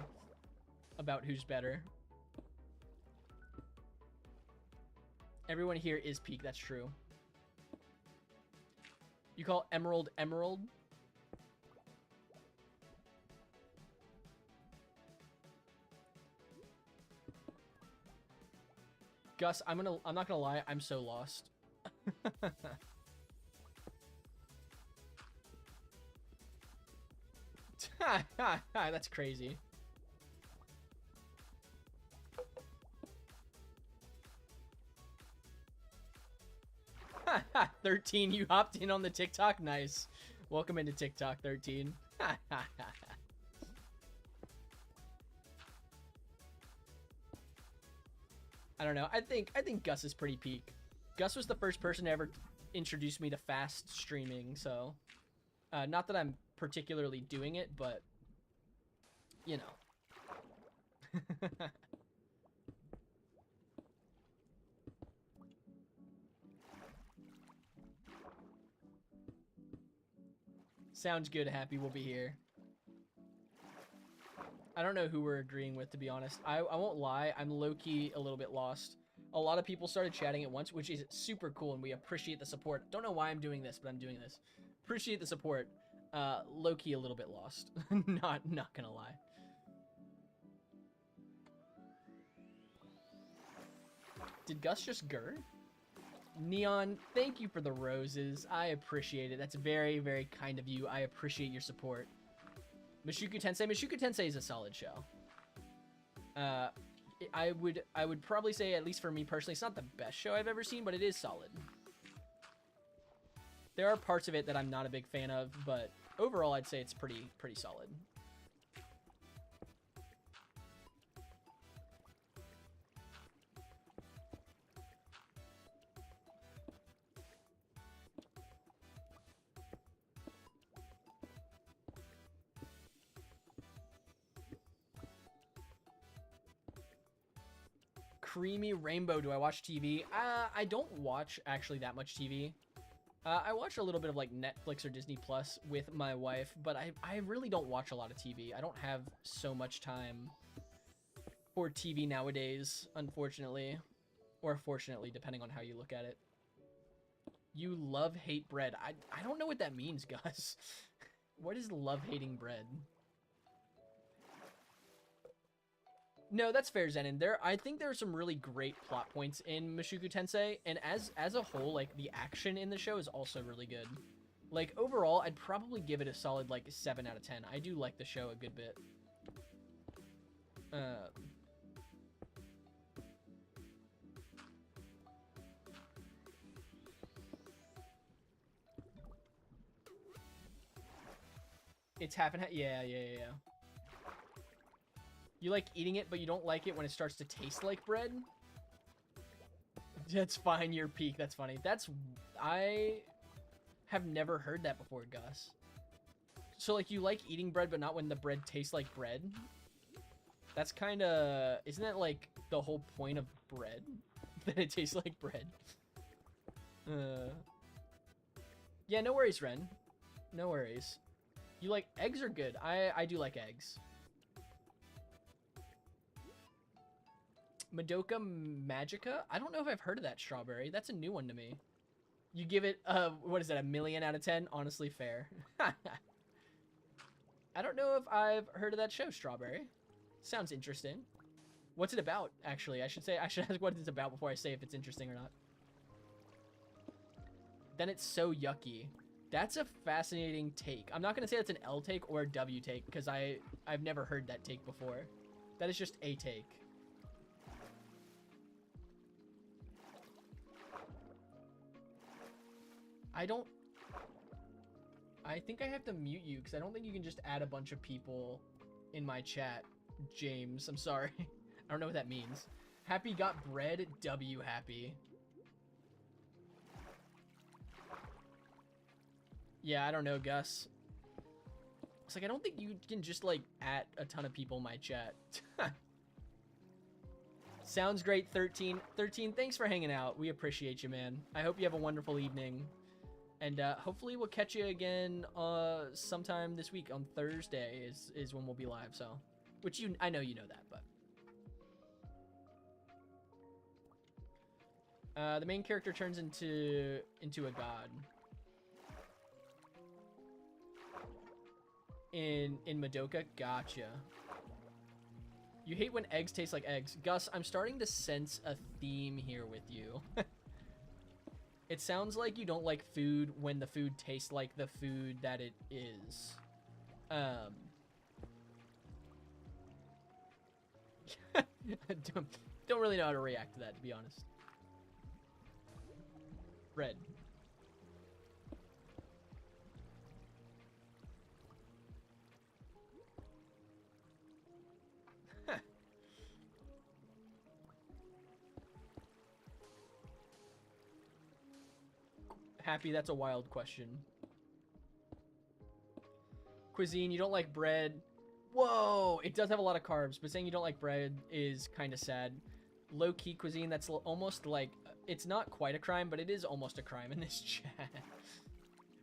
about who's better. Everyone here is peak. That's true. You call Emerald Emerald? Gus, I'm not gonna lie. I'm so lost. That's crazy. 13, you hopped in on the TikTok? Nice. Welcome into TikTok, 13. I don't know. I think Gus is pretty peak. Gus was the first person to ever introduce me to fast streaming, so not that I'm particularly doing it, but you know. Sounds good, Happy. We'll be here. I don't know who we're agreeing with, to be honest. I won't lie. I'm low-key a little bit lost. A lot of people started chatting at once, which is super cool, and we appreciate the support. Don't know why I'm doing this, but I'm doing this. Appreciate the support. Low-key a little bit lost. Not gonna lie. Did Gus just grr? Neon, thank you for the roses. I appreciate it. That's very, very kind of you. I appreciate your support. Mushoku Tensei. Mushoku Tensei is a solid show. I would probably say, at least for me personally, it's not the best show I've ever seen, but it is solid. There are parts of it that I'm not a big fan of, but overall I'd say it's pretty solid. Creamy Rainbow. Do I watch TV? I don't watch actually that much TV. I watch a little bit of like Netflix or Disney Plus with my wife, but I really don't watch a lot of TV. I don't have so much time for TV nowadays, unfortunately. Or fortunately, depending on how you look at it. You love hate bread. I don't know what that means, Gus. What is love hating bread? No, that's fair, Zenin. I think there are some really great plot points in Mushoku Tensei, and as a whole, like, the action in the show is also really good. Like, overall, I'd probably give it a solid, like, 7 out of 10. I do like the show a good bit. It's half and half. Yeah. You like eating it, but you don't like it when it starts to taste like bread? That's fine, your peak. That's funny. I have never heard that before, Gus. So, like, you like eating bread, but not when the bread tastes like bread? That's kind of... Isn't that, like, the whole point of bread? That it tastes like bread? Yeah, no worries, Ren. No worries. You like... Eggs are good. I do like eggs. Madoka Magica? I don't know if I've heard of that, Strawberry. That's a new one to me. You give it, what is that, 1,000,000 out of 10? Honestly, fair. I don't know if I've heard of that show, Strawberry. Sounds interesting. What's it about, actually? I should ask what it's about before I say if it's interesting or not. Then it's so yucky. That's a fascinating take. I'm not going to say that's an L take or a W take, because I've never heard that take before. That is just a take. I think I have to mute you because I don't think you can just add a bunch of people in my chat. James, I'm sorry. I don't know what that means. Happy got bread, W happy. Yeah, I don't know, Gus. It's like, I don't think you can just, like, add a ton of people in my chat. Sounds great, 13. 13, thanks for hanging out. We appreciate you, man. I hope you have a wonderful evening. And hopefully we'll catch you again sometime this week on Thursday is when we'll be live. So, which I know you know that, but the main character turns into a god in Madoka. Gotcha. You hate when eggs taste like eggs, Gus. I'm starting to sense a theme here with you. It sounds like you don't like food when the food tastes like the food that it is. Don't really know how to react to that, to be honest. Red. Happy, that's a wild question. Cuisine, you don't like bread. Whoa, it does have a lot of carbs, but saying you don't like bread is kind of sad. Low-key cuisine, that's almost like, it's not quite a crime, but it is almost a crime in this chat.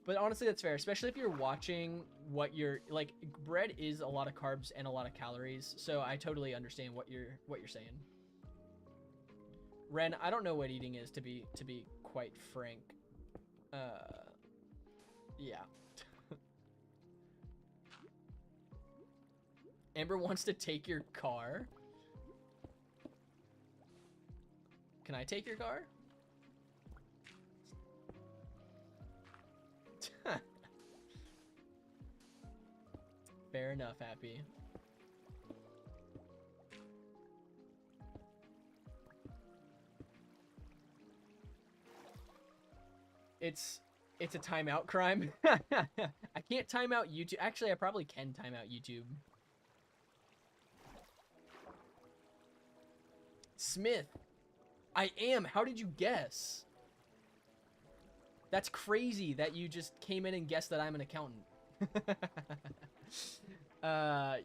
But honestly, that's fair, especially if you're watching what you're, like, bread is a lot of carbs and a lot of calories, so I totally understand what you're saying. Ren, I don't know what eating is, to be quite frank. Yeah. Amber wants to take your car. Can I take your car? Fair enough, Happy. It's a timeout crime. I can't time out YouTube. Actually, I probably can time out YouTube. Smith. I am. How did you guess? That's crazy that you just came in and guessed that I'm an accountant.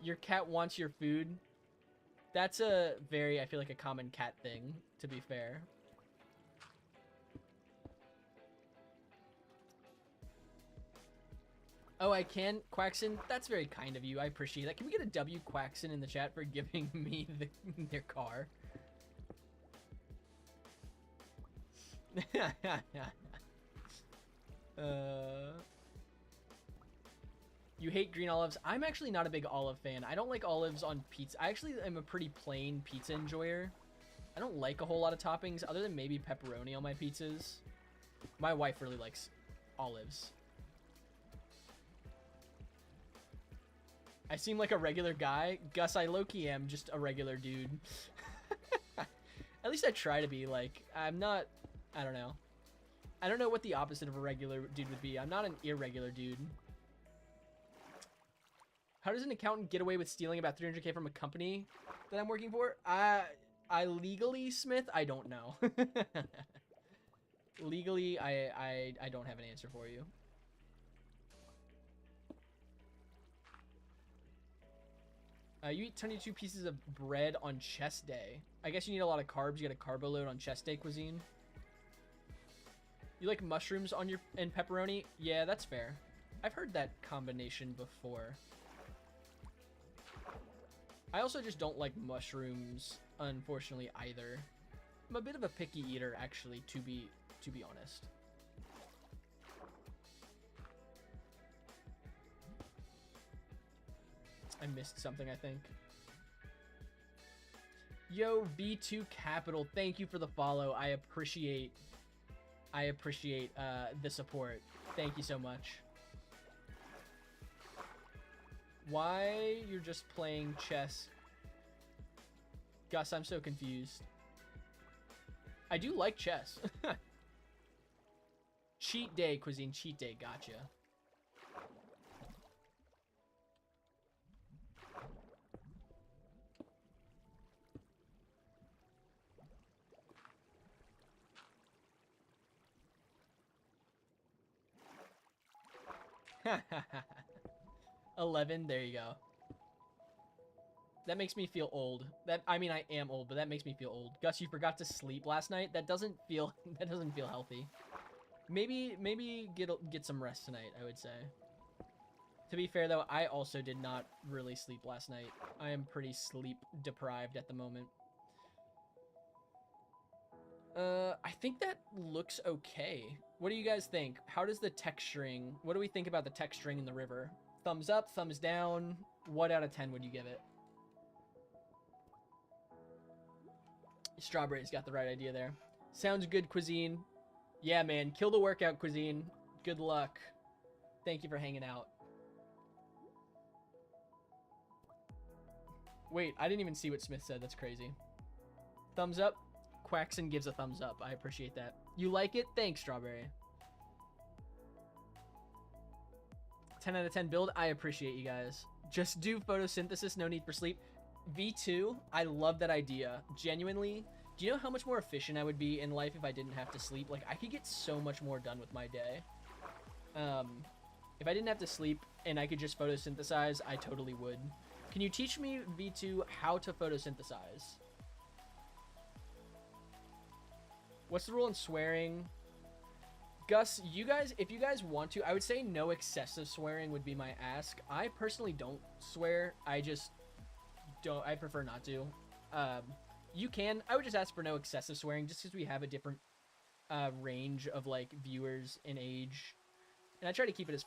Your cat wants your food. That's a very, I feel like, a common cat thing, to be fair. Oh, I can? Quaxon, that's very kind of you. I appreciate that. Can we get a W Quaxon in the chat for giving me their car? You hate green olives. I'm actually not a big olive fan. I don't like olives on pizza. I actually am a pretty plain pizza enjoyer. I don't like a whole lot of toppings other than maybe pepperoni on my pizzas. My wife really likes olives. I seem like a regular guy. Gus, I low-key am just a regular dude. At least I try to be. Like, I'm not... I don't know. I don't know what the opposite of a regular dude would be. I'm not an irregular dude. How does an accountant get away with stealing about 300K from a company that I'm working for? I legally, Smith, I don't know. Legally, I don't have an answer for you. You eat 22 pieces of bread on chest day. I guess you need a lot of carbs. You get a carbo load on chest day cuisine. You like mushrooms on your and pepperoni? Yeah, that's fair. I've heard that combination before. I also just don't like mushrooms, unfortunately, either. I'm a bit of a picky eater, actually, to be honest. I missed something, I think. Yo, V2 Capital, thank you for the follow. I appreciate the support. Thank you so much. Why you're just playing chess? Gus, I'm so confused. I do like chess. Cheat day cuisine, cheat day, gotcha. Ha ha ha. 11, there you go. That makes me feel old. I mean, I am old, but that makes me feel old. Gus, you forgot to sleep last night? That doesn't feel healthy. Maybe get some rest tonight, I would say. To be fair though, I also did not really sleep last night. I am pretty sleep deprived at the moment. I think that looks okay. What do you guys think? How does the texturing, what do we think about the texturing in the river? Thumbs up, thumbs down. What out of 10 would you give it? Strawberry's got the right idea there. Sounds good, cuisine. Yeah, man. Kill the workout, cuisine. Good luck. Thank you for hanging out. Wait, I didn't even see what Smith said. That's crazy. Thumbs up. Quaxon gives a thumbs up. I appreciate that. You like it? Thanks, Strawberry. 10 out of 10 build. I appreciate you guys. Just do photosynthesis. No need for sleep. V2, I love that idea. Genuinely, do you know how much more efficient I would be in life if I didn't have to sleep? Like, I could get so much more done with my day. If I didn't have to sleep and I could just photosynthesize, I totally would. Can you teach me, V2, how to photosynthesize? What's the rule in swearing? Gus, you guys, if you guys want to, I would say no excessive swearing would be my ask. I personally don't swear. I prefer not to. You can. I would just ask for no excessive swearing just because we have a different range of like viewers in age. And I try to keep it as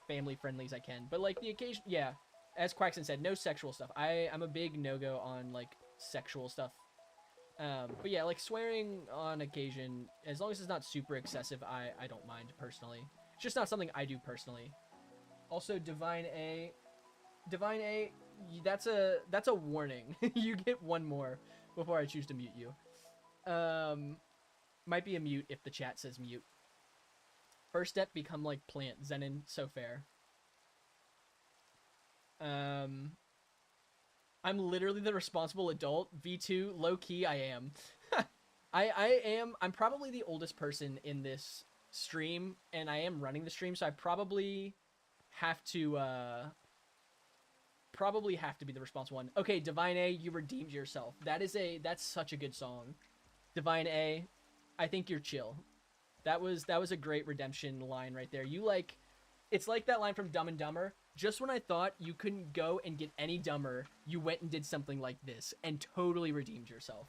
family friendly as I can. But like the occasion, yeah, as Quaxon said, no sexual stuff. I'm a big no-go on like sexual stuff. But yeah, like swearing on occasion, as long as it's not super excessive, I don't mind personally. It's just not something I do personally. Also, Divine A, that's a warning. You get one more before I choose to mute you. Might be a mute if the chat says mute. First step, become like plant. Zenin, so fair. I'm literally the responsible adult. V2, low key, I am. I'm probably the oldest person in this stream, and I am running the stream, so I probably have to probably have to be the response one. Okay, Divine A, you redeemed yourself. That's such a good song. Divine A, I think you're chill. That was a great redemption line right there. You like, it's like that line from Dumb and Dumber. Just when I thought you couldn't go and get any dumber, you went and did something like this and totally redeemed yourself.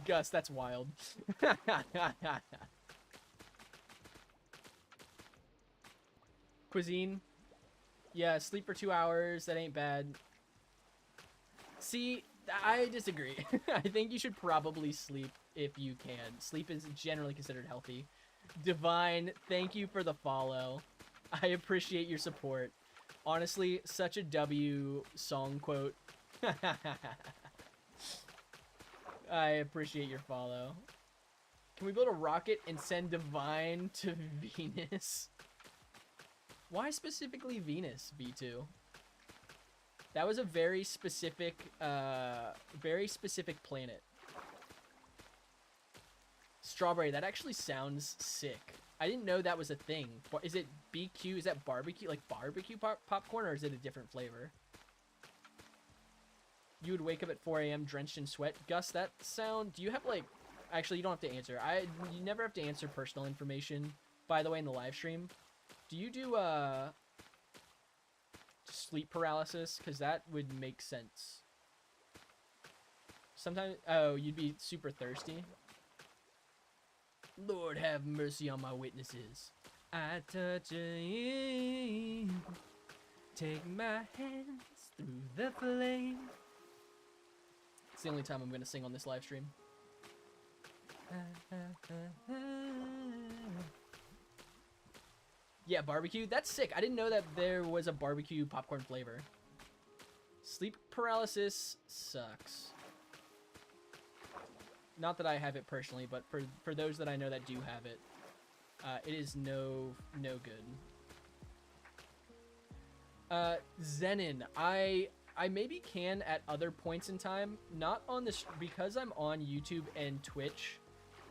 Gus, that's wild. Cuisine. Yeah, sleep for 2 hours. That ain't bad. See, I disagree. I think you should probably sleep if you can. Sleep is generally considered healthy. Divine, thank you for the follow. I appreciate your support. Honestly, such a W song quote. I appreciate your follow. Can we build a rocket and send Divine to Venus? Why specifically Venus, B2? That was a very specific planet. Strawberry, that actually sounds sick. I didn't know that was a thing. Is it BQ? Is that barbecue? Like barbecue popcorn, or is it a different flavor? You would wake up at 4 a.m. drenched in sweat. Gus, that sound... Do you have, like... Actually, you don't have to answer. You never have to answer personal information, by the way, in the live stream. Do you do, sleep paralysis? Because that would make sense. Sometimes... Oh, you'd be super thirsty? Lord, have mercy on my witnesses. I touch you. Take my hands through the flame. It's the only time I'm going to sing on this live stream. Yeah, barbecue. That's sick. I didn't know that there was a barbecue popcorn flavor. Sleep paralysis sucks. Not that I have it personally, but for those that I know that do have it, it is no good. Zenin, I maybe can at other points in time, not on this, because I'm on YouTube and Twitch.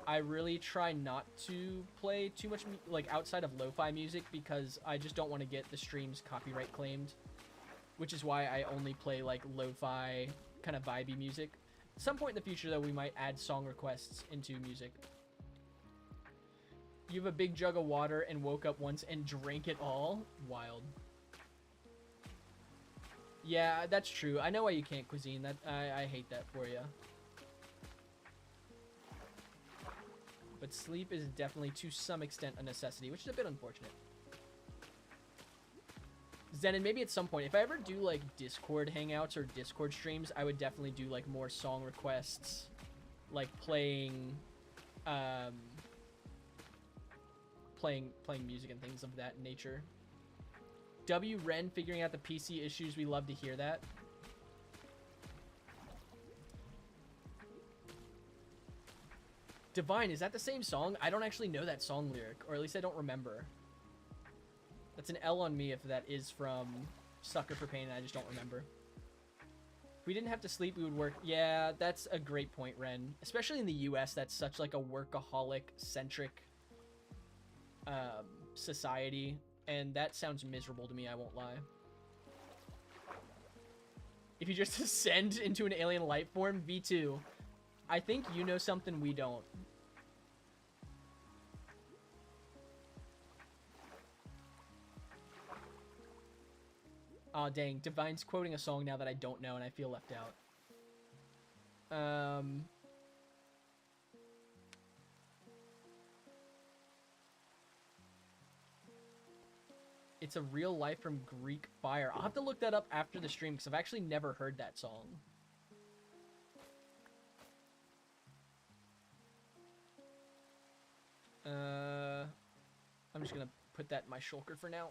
I really try not to play too much like outside of lo-fi music because I just don't want to get the streams copyright claimed, which is why I only play like lo-fi kind of vibey music. At some point in the future though, we might add song requests into music. You have a big jug of water and woke up once and drank it all? Wild. Yeah, that's true. I know why you can't cuisine. That I hate that for you. But sleep is definitely to some extent a necessity, which is a bit unfortunate. Zenon, maybe at some point, if I ever do like Discord hangouts or Discord streams, I would definitely do like more song requests, like playing music and things of that nature. W Ren figuring out the PC issues. We love to hear that. Divine, is that the same song? I don't actually know that song lyric, or at least I don't remember. That's an L on me if that is from Sucker for Pain and I just don't remember. If we didn't have to sleep, we would work. Yeah, that's a great point, Ren. Especially in the US, that's such like a workaholic-centric society. And that sounds miserable to me, I won't lie. If you just ascend into an alien life form, V2, I think you know something we don't. Aw, dang. Divine's quoting a song now that I don't know, and I feel left out. It's a real life from Greek Fire. I'll have to look that up after the stream, because I've actually never heard that song. I'm just gonna put that in my shulker for now.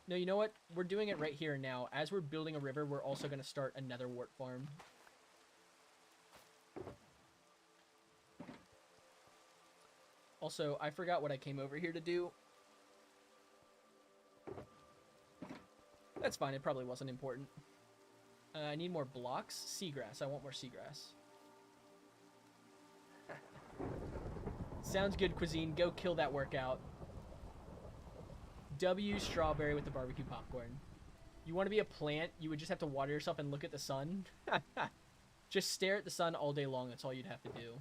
No, you know what? We're doing it right here and now. As we're building a river, we're also gonna start another wart farm. Also, I forgot what I came over here to do. That's fine, it probably wasn't important. I need more blocks. Seagrass, I want more seagrass. Sounds good, Cuisine. Go kill that workout. W strawberry with the barbecue popcorn. You want to be a plant, you would just have to water yourself and look at the sun. Just stare at the sun all day long. That's all you'd have to do.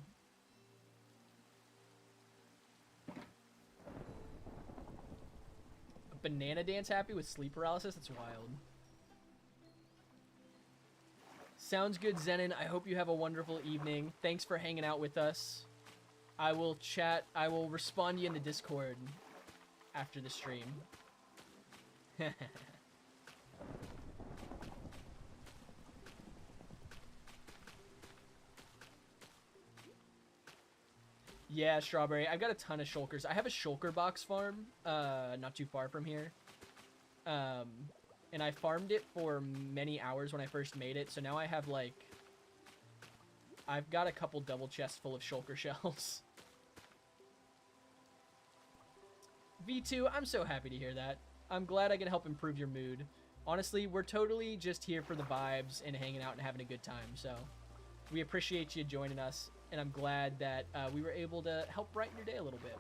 A banana dance happy with sleep paralysis? That's wild. Sounds good, Zenon. I hope you have a wonderful evening. Thanks for hanging out with us. I will respond to you in the Discord after the stream. Yeah, strawberry. I've got a ton of shulkers. I have a shulker box farm, not too far from here. And I farmed it for many hours when I first made it, so now I have, like... I've got a couple double chests full of shulker shells. V2, I'm so happy to hear that. I'm glad I can help improve your mood. Honestly, we're totally just here for the vibes and hanging out and having a good time, so... We appreciate you joining us, and I'm glad that we were able to help brighten your day a little bit.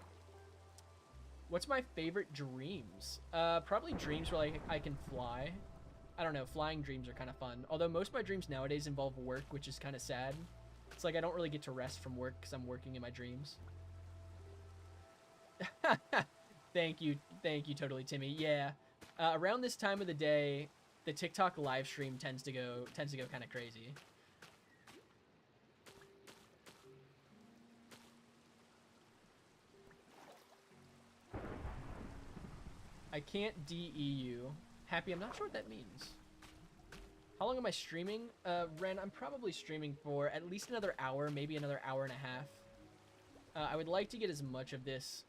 What's my favorite dreams? Probably dreams where I can fly. I don't know, flying dreams are kind of fun. Although most of my dreams nowadays involve work, which is kind of sad. It's like I don't really get to rest from work because I'm working in my dreams. Thank you, totally, Timmy. Yeah, around this time of the day, the TikTok live stream tends to go kind of crazy. I can't DE you. Happy, I'm not sure what that means. How long am I streaming? Ren, I'm probably streaming for at least another hour, maybe another hour and a half. I would like to get as much of this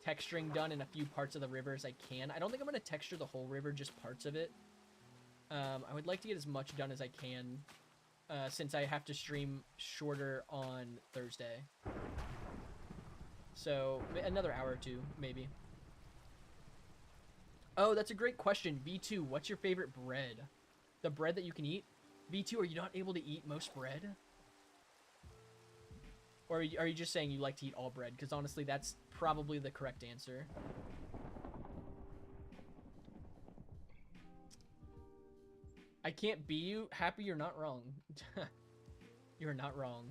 texturing done in a few parts of the river as I can. I don't think I'm going to texture the whole river, just parts of it. I would like to get as much done as I can, since I have to stream shorter on Thursday. So, another hour or two, maybe. Oh, that's a great question. V2, what's your favorite bread? The bread that you can eat? V2, are you not able to eat most bread? Or are you just saying you like to eat all bread? Because honestly, that's probably the correct answer. I can't be you. Happy, you're not wrong. You're not wrong.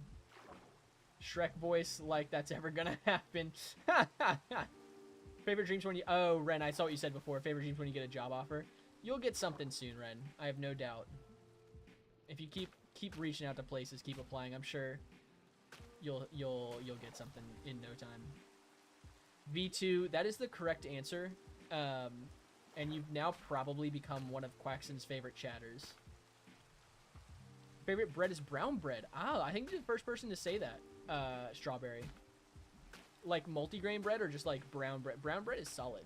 Shrek voice like that's ever gonna happen. Favorite dreams when you... Oh, Ren, I saw what you said before. Favorite dreams when you get a job offer. You'll get something soon, Ren. I have no doubt. If you keep reaching out to places, keep applying, I'm sure you'll get something in no time. V2, that is the correct answer. And you've now probably become one of Quackson's favorite chatters. Favorite bread is brown bread. Ah, I think you're the first person to say that. Strawberry. Like multigrain bread or just like brown bread? Brown bread is solid,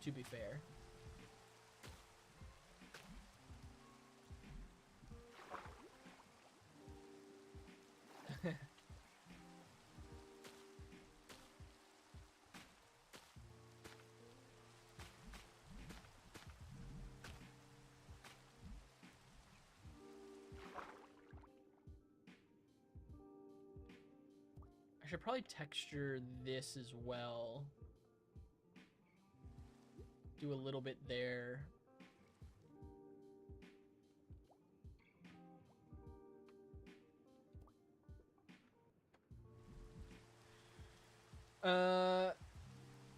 to be fair. I should probably texture this as well. Do a little bit there.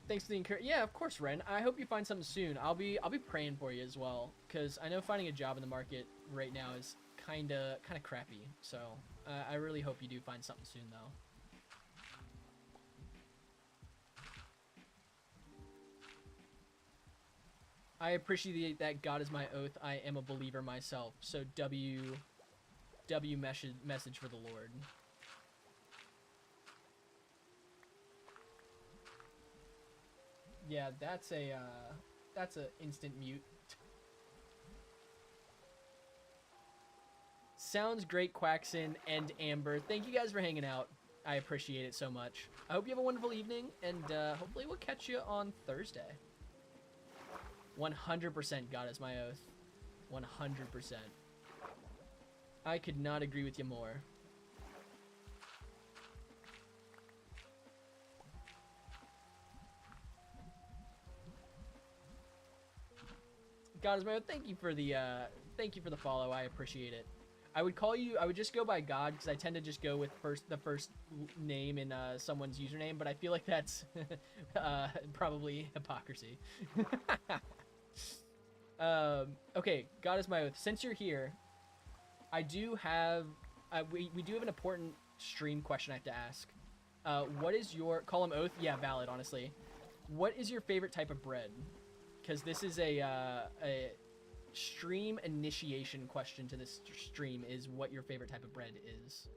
Thanks for the encouragement. Yeah, of course, Ren. I hope you find something soon. I'll be praying for you as well, because I know finding a job in the market right now is kind of crappy. So I really hope you do find something soon, though. I appreciate that. God is my oath. I am a believer myself. So W message for the Lord. Yeah, that's a instant mute. Sounds great, Quackson and Amber. Thank you guys for hanging out. I appreciate it so much. I hope you have a wonderful evening, and hopefully we'll catch you on Thursday. 100% God is my oath. 100%. I could not agree with you more. God is my oath. Thank you for the follow. I appreciate it. I would just go by God because I tend to just go with the first name in someone's username, but I feel like that's probably hypocrisy. Okay, God is my oath. Since you're here, I do have we do have an important stream question I have to ask. What is your call him oath? Yeah, valid. Honestly, what is your favorite type of bread? Because this is a stream initiation question to this stream is what your favorite type of bread is.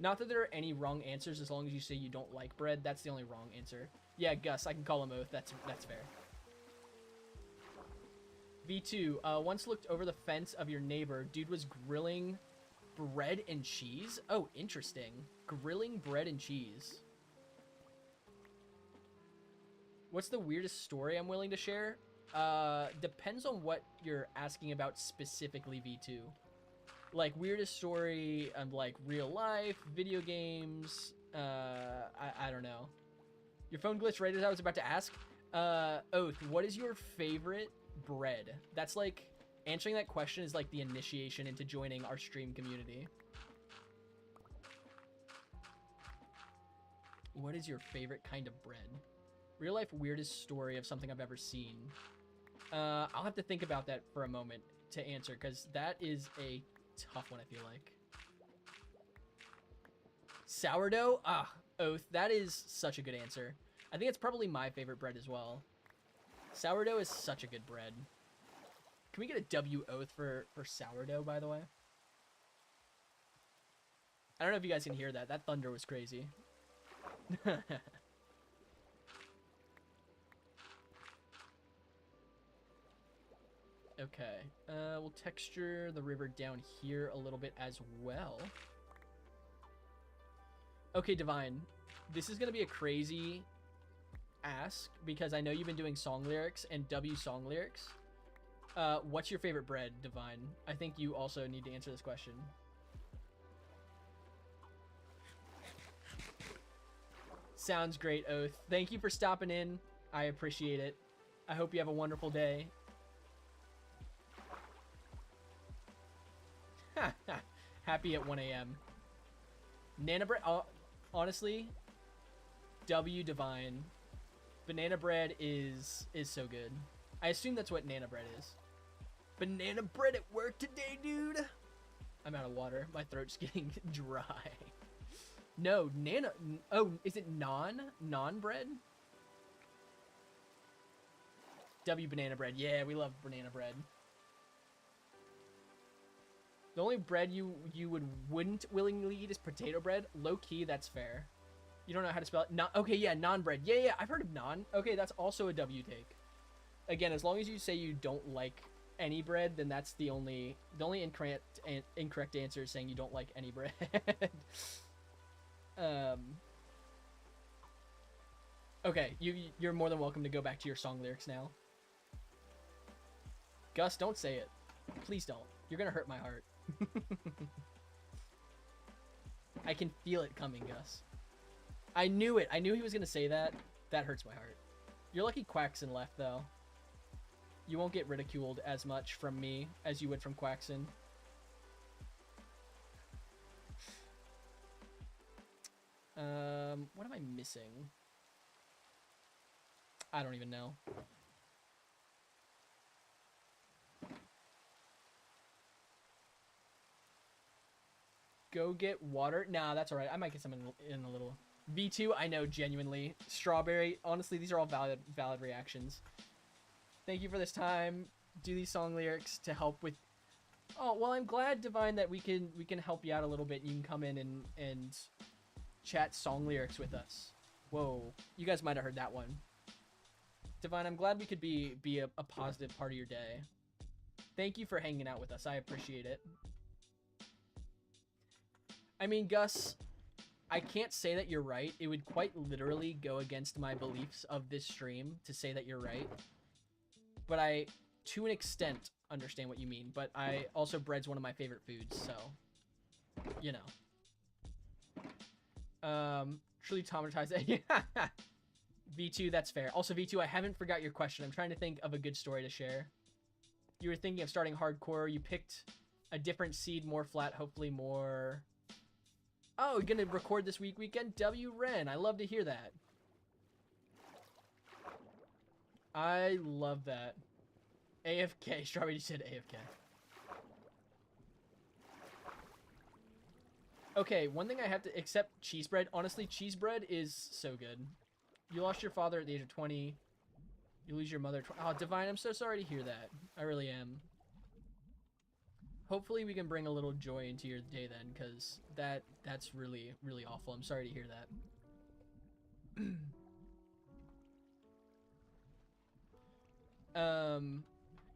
Not that there are any wrong answers as long as you say you don't like bread. That's the only wrong answer. Yeah, Gus, I can call him oath. That's fair. V2, once looked over the fence of your neighbor. Dude was grilling bread and cheese. Oh, interesting. Grilling bread and cheese. What's the weirdest story I'm willing to share? Depends on what you're asking about specifically, V2. Like, weirdest story of, like, real life, video games, I don't know. Your phone glitched right as I was about to ask. Oath, what is your favorite bread? That's like, answering that question is like the initiation into joining our stream community. What is your favorite kind of bread? Real life weirdest story of something I've ever seen. I'll have to think about that for a moment to answer, because that is a tough one, I feel like. Sourdough? Ah, oath. That is such a good answer. I think it's probably my favorite bread as well. Sourdough is such a good bread. Can we get a W oath for sourdough, by the way? I don't know if you guys can hear that. That thunder was crazy. Okay, we'll texture the river down here a little bit as well. Okay, Divine, this is gonna be a crazy ask because I know you've been doing song lyrics and W song lyrics. What's your favorite bread, Divine? I think you also need to answer this question. Sounds great, Oath. Thank you for stopping in. I appreciate it. I hope you have a wonderful day. Happy at 1 a.m. Nana bread, honestly, W Divine. Banana bread is so good. I assume that's what Nana bread is. Banana bread at work today, dude. I'm out of water. My throat's getting dry. No, Nana. Oh, is it non bread? W banana bread. Yeah, we love banana bread. The only bread you wouldn't willingly eat is potato bread. Low key, that's fair. You don't know how to spell it. Okay, yeah, non bread. Yeah, I've heard of non. Okay, that's also a W take. Again, as long as you say you don't like any bread, then that's the only incorrect answer is saying you don't like any bread. Okay, you're more than welcome to go back to your song lyrics now. Gus, don't say it. Please don't. You're gonna hurt my heart. I can feel it coming, Gus. I knew it. I knew he was gonna say that. That hurts my heart. You're lucky Quaxon left, though. You won't get ridiculed as much from me as you would from Quaxon. What am I missing? I don't even know. Go get water. Nah, that's all right. I might get some in a little. V2, I know, genuinely. Strawberry. Honestly, these are all valid reactions. Thank you for this time. Do these song lyrics to help with. Oh, well, I'm glad, Divine, that we can help you out a little bit. You can come in and chat song lyrics with us. Whoa, you guys might have heard that one. Divine, I'm glad we could be a positive part of your day. Thank you for hanging out with us. I appreciate it. I mean, Gus, I can't say that you're right. It would quite literally go against my beliefs of this stream to say that you're right. But I, to an extent, understand what you mean. But I also, bread's one of my favorite foods, so, you know. Truly traumatized. V2, that's fair. Also, V2, I haven't forgot your question. I'm trying to think of a good story to share. You were thinking of starting hardcore. You picked a different seed, more flat, hopefully more... Oh, you're going to record this weekend? W Ren, I love to hear that. I love that. AFK, Strawberry said AFK. Okay, one thing I have to accept, cheese bread. Honestly, cheese bread is so good. You lost your father at the age of 20. You lose your mother. Oh, Divine, I'm so sorry to hear that. I really am. Hopefully we can bring a little joy into your day then, because that's really, really awful. I'm sorry to hear that.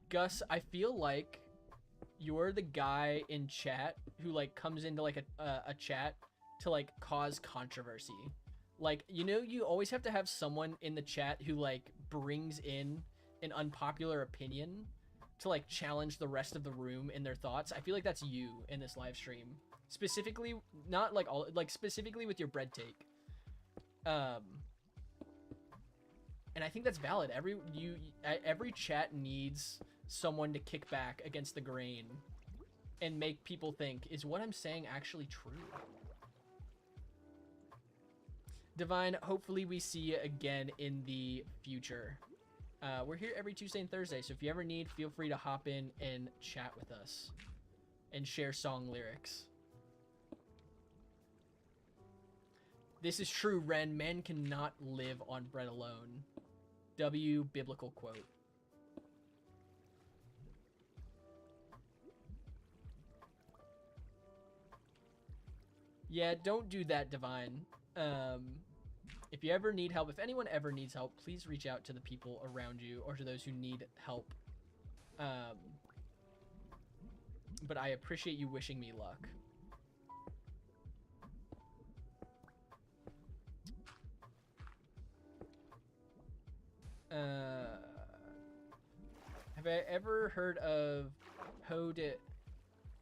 Gus, I feel like you're the guy in chat who like comes into like a chat to like cause controversy. Like, you know, you always have to have someone in the chat who like brings in an unpopular opinion to like challenge the rest of the room in their thoughts. I feel like that's you in this live stream. Specifically, not like all, like specifically with your bread take. And I think that's valid. Every chat needs someone to kick back against the grain and make people think, is what I'm saying actually true? Divine, hopefully we see you again in the future. We're here every Tuesday and Thursday, so if you ever need, feel free to hop in and chat with us and share song lyrics. This is true, Ren. Men cannot live on bread alone. W biblical quote. Yeah, don't do that, Divine. If you ever need help, if anyone ever needs help, please reach out to the people around you or to those who need help. But I appreciate you wishing me luck. Have I ever heard of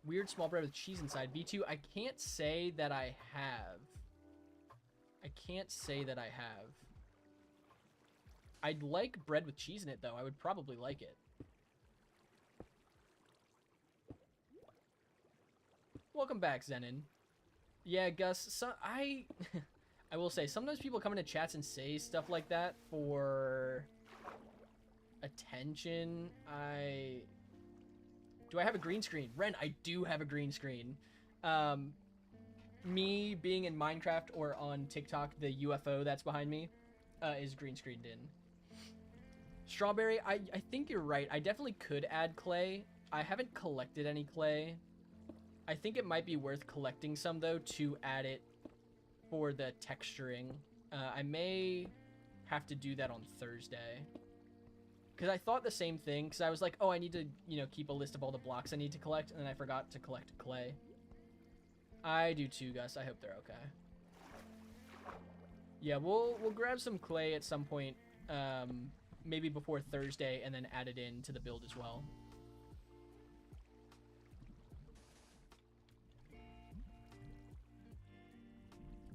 weird small bread with cheese inside? V2, I can't say that I have. I can't say that I have. I'd like bread with cheese in it, though. I would probably like it. Welcome back, Zenon. Yeah, Gus, so I will say, sometimes people come into chats and say stuff like that for attention. Do I have a green screen? Ren, I do have a green screen. Me being in Minecraft or on TikTok, the UFO that's behind me is green screened in. Strawberry, I think you're right. I definitely could add clay. I haven't collected any clay. I think it might be worth collecting some, though, to add it for the texturing. I may have to do that on Thursday. Because I thought the same thing, because I was like, oh, I need to, you know, keep a list of all the blocks I need to collect, and then I forgot to collect clay. I do too, Gus. I hope they're okay. Yeah, we'll grab some clay at some point, maybe before Thursday, and then add it in to the build as well.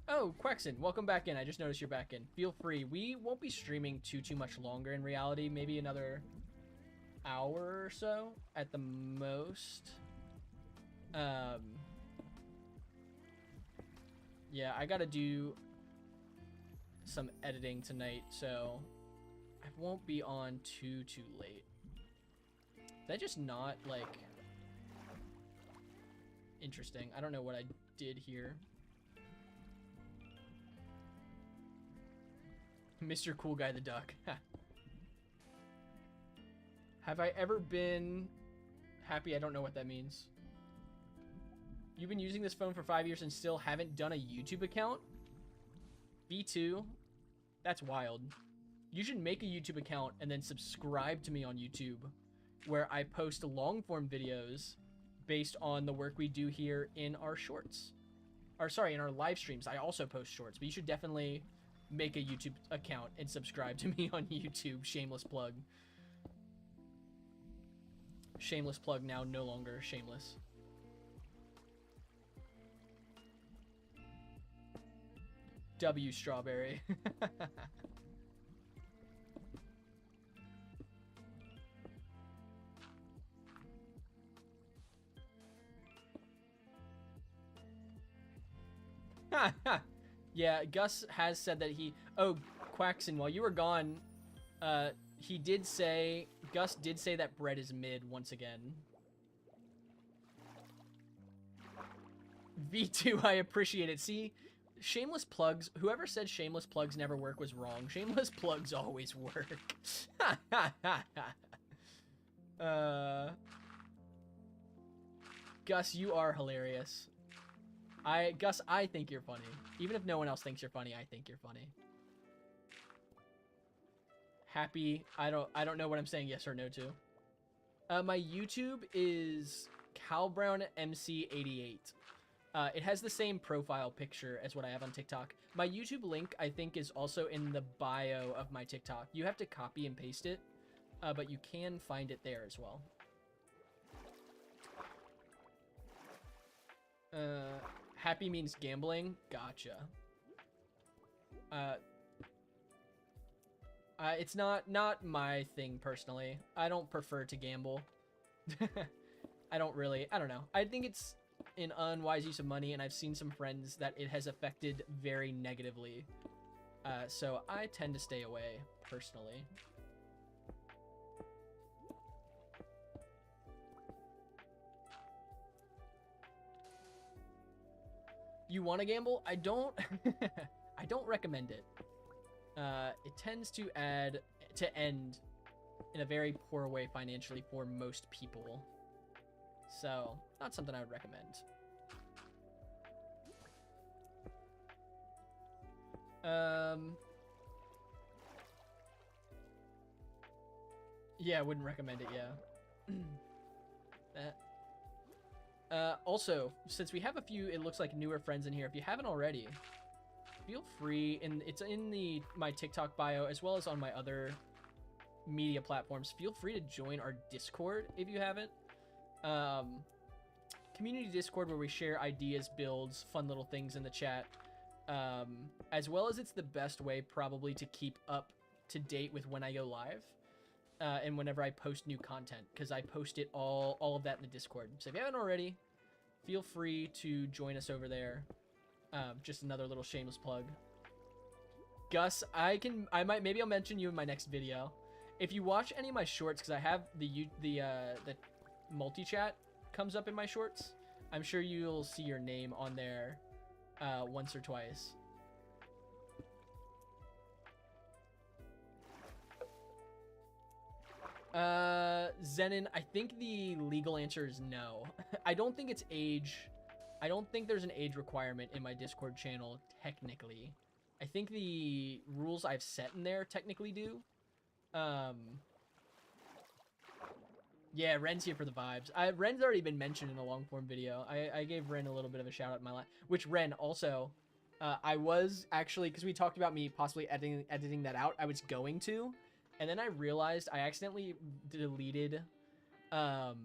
Oh, Quexen, welcome back in. I just noticed you're back in. Feel free. We won't be streaming too much longer in reality. Maybe another hour or so at the most. Yeah, I gotta do some editing tonight, so I won't be on too late. Is that just not, like, interesting? I don't know what I did here. Mr. Cool Guy the Duck. Have I ever been happy? I don't know what that means. You've been using this phone for 5 years and still haven't done a YouTube account? B2? That's wild. You should make a YouTube account and then subscribe to me on YouTube, where I post long-form videos based on the work we do here in our shorts. Or sorry, in our live streams. I also post shorts, but you should definitely make a YouTube account and subscribe to me on YouTube. Shameless plug. Shameless plug now, no longer shameless. W Strawberry. Yeah, Gus has said that he... Oh, Quaxon, while you were gone, he did say... Gus did say that bread is mid once again. V2, I appreciate it. See, shameless plugs. Whoever said shameless plugs never work was wrong. Shameless plugs always work. Gus, you are hilarious. Gus, I think you're funny. Even if no one else thinks you're funny, I think you're funny. Happy. I don't know what I'm saying yes or no to. My YouTube is CalBrownMC88. It has the same profile picture as what I have on TikTok. My YouTube link, I think, is also in the bio of my TikTok. You have to copy and paste it, but you can find it there as well. Happy means gambling. Gotcha. It's not my thing personally. I don't prefer to gamble. I don't know. I think it's an unwise use of money, and I've seen some friends that it has affected very negatively. So I tend to stay away personally. You want to gamble? I don't. I don't recommend it. It tends to end in a very poor way financially for most people. So, not something I would recommend. Yeah, I wouldn't recommend it, yeah. Also, since we have a few, it looks like newer friends in here, if you haven't already, feel free, and it's in my TikTok bio as well as on my other media platforms. Feel free to join our Discord if you haven't. Community Discord where we share ideas, builds, fun little things in the chat, as well as it's the best way probably to keep up to date with when I go live. And whenever I post new content, because I post it all of that in the Discord. So if you haven't already, feel free to join us over there. Just another little shameless plug. Gus, maybe I'll mention you in my next video. If you watch any of my shorts, because I have the multi-chat comes up in my shorts, I'm sure you'll see your name on there once or twice. Zenon, I think the legal answer is no. I don't think it's age. I don't think there's an age requirement in my Discord channel, technically. I think the rules I've set in there technically do. Yeah, Ren's here for the vibes. Ren's already been mentioned in a long form video. I gave Ren a little bit of a shout out in my life. Which Ren also, I was actually, because we talked about me possibly editing that out. I was going to. And then I realized I accidentally deleted some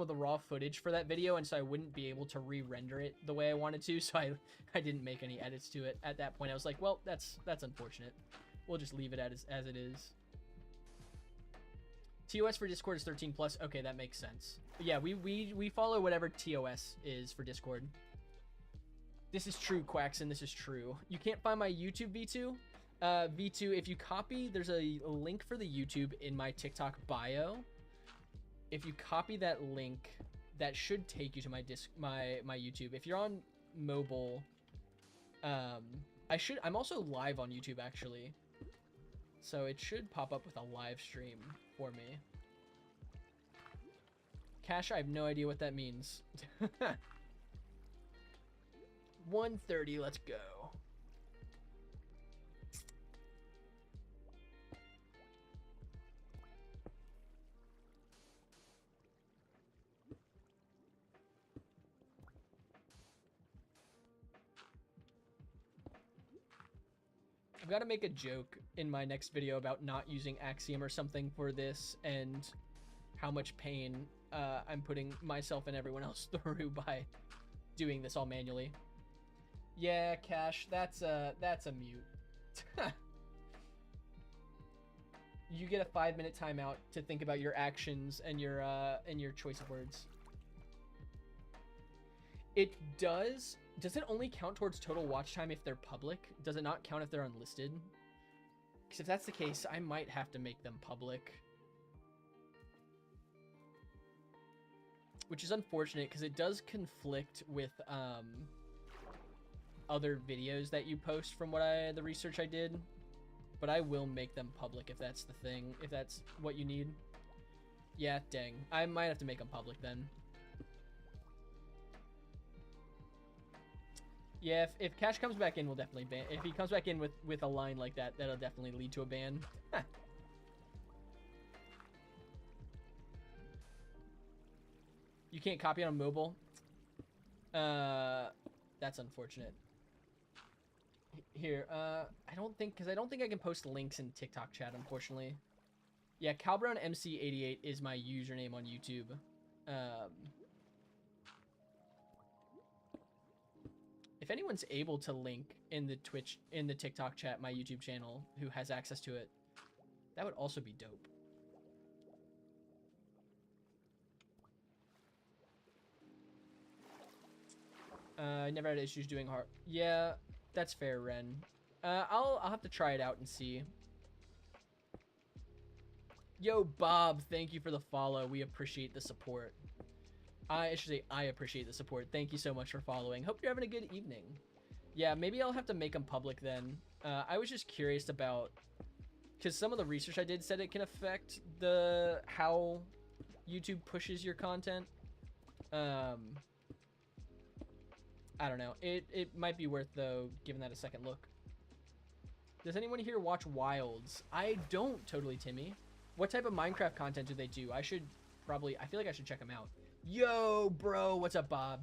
of the raw footage for that video, and so I wouldn't be able to re-render it the way I wanted to, so I didn't make any edits to it. At that point, I was like, well, that's unfortunate. We'll just leave it as it is. TOS for Discord is 13+. Okay, that makes sense. But yeah, we follow whatever TOS is for Discord. This is true, Quaxon. This is true. You can't find my YouTube, V2? V2, if you copy, there's a link for the YouTube in my TikTok bio. If you copy that link, that should take you to my YouTube. If you're on mobile, I'm also live on YouTube, actually. So it should pop up with a live stream for me. Cash, I have no idea what that means. 1:30, let's go. I've got to make a joke in my next video about not using Axiom or something for this and how much pain I'm putting myself and everyone else through by doing this all manually. Yeah, Cash, that's a mute. You get a 5-minute timeout to think about your actions and your choice of words. It does. Does it only count towards total watch time if they're public? Does it not count if they're unlisted? Because if that's the case, I might have to make them public. Which is unfortunate because it does conflict with other videos that you post from the research I did. But I will make them public if that's the thing, if that's what you need. Yeah, dang. I might have to make them public then. Yeah, if Cash comes back in, we'll definitely ban. If he comes back in with a line like that, that'll definitely lead to a ban. You can't copy it on mobile? That's unfortunate. Here, I don't think I can post links in TikTok chat, unfortunately. Yeah, CalbrownMC88 is my username on YouTube. If anyone's able to link in the TikTok chat, my YouTube channel, who has access to it, that would also be dope. I never had issues doing hard. Yeah, that's fair, Ren. I'll have to try it out and see. Yo, Bob, thank you for the follow. We appreciate the support. I should say I appreciate the support. Thank you so much for following. Hope you're having a good evening. Yeah, maybe I'll have to make them public then. I was just curious about, because some of the research I did said it can affect how YouTube pushes your content. I don't know. It might be worth, though, giving that a second look. Does anyone here watch Wilds? I don't, Totally Timmy. What type of Minecraft content do they do? I feel like I should check them out. Yo, bro, what's up, Bob?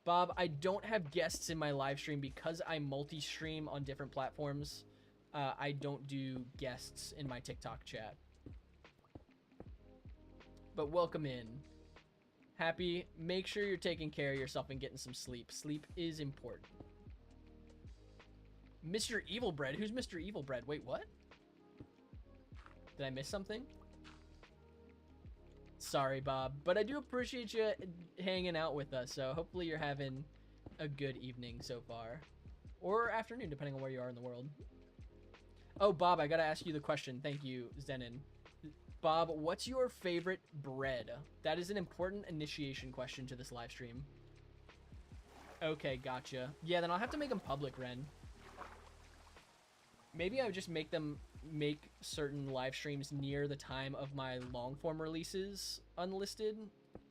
Bob, I don't have guests in my live stream because I multi-stream on different platforms. I don't do guests in my TikTok chat. But welcome in. Happy. Make sure you're taking care of yourself and getting some sleep. Sleep is important. Mr. Evil Bread? Who's Mr. Evil Bread? Wait, what? Did I miss something? Sorry, Bob, but I do appreciate you hanging out with us, so hopefully you're having a good evening so far. Or afternoon, depending on where you are in the world. Oh, Bob, I gotta ask you the question. Thank you, Zenon. Bob, what's your favorite bread? That is an important initiation question to this live stream. Okay, gotcha. Yeah, then I'll have to make them public, Ren. Maybe I would just make certain live streams near the time of my long form releases unlisted.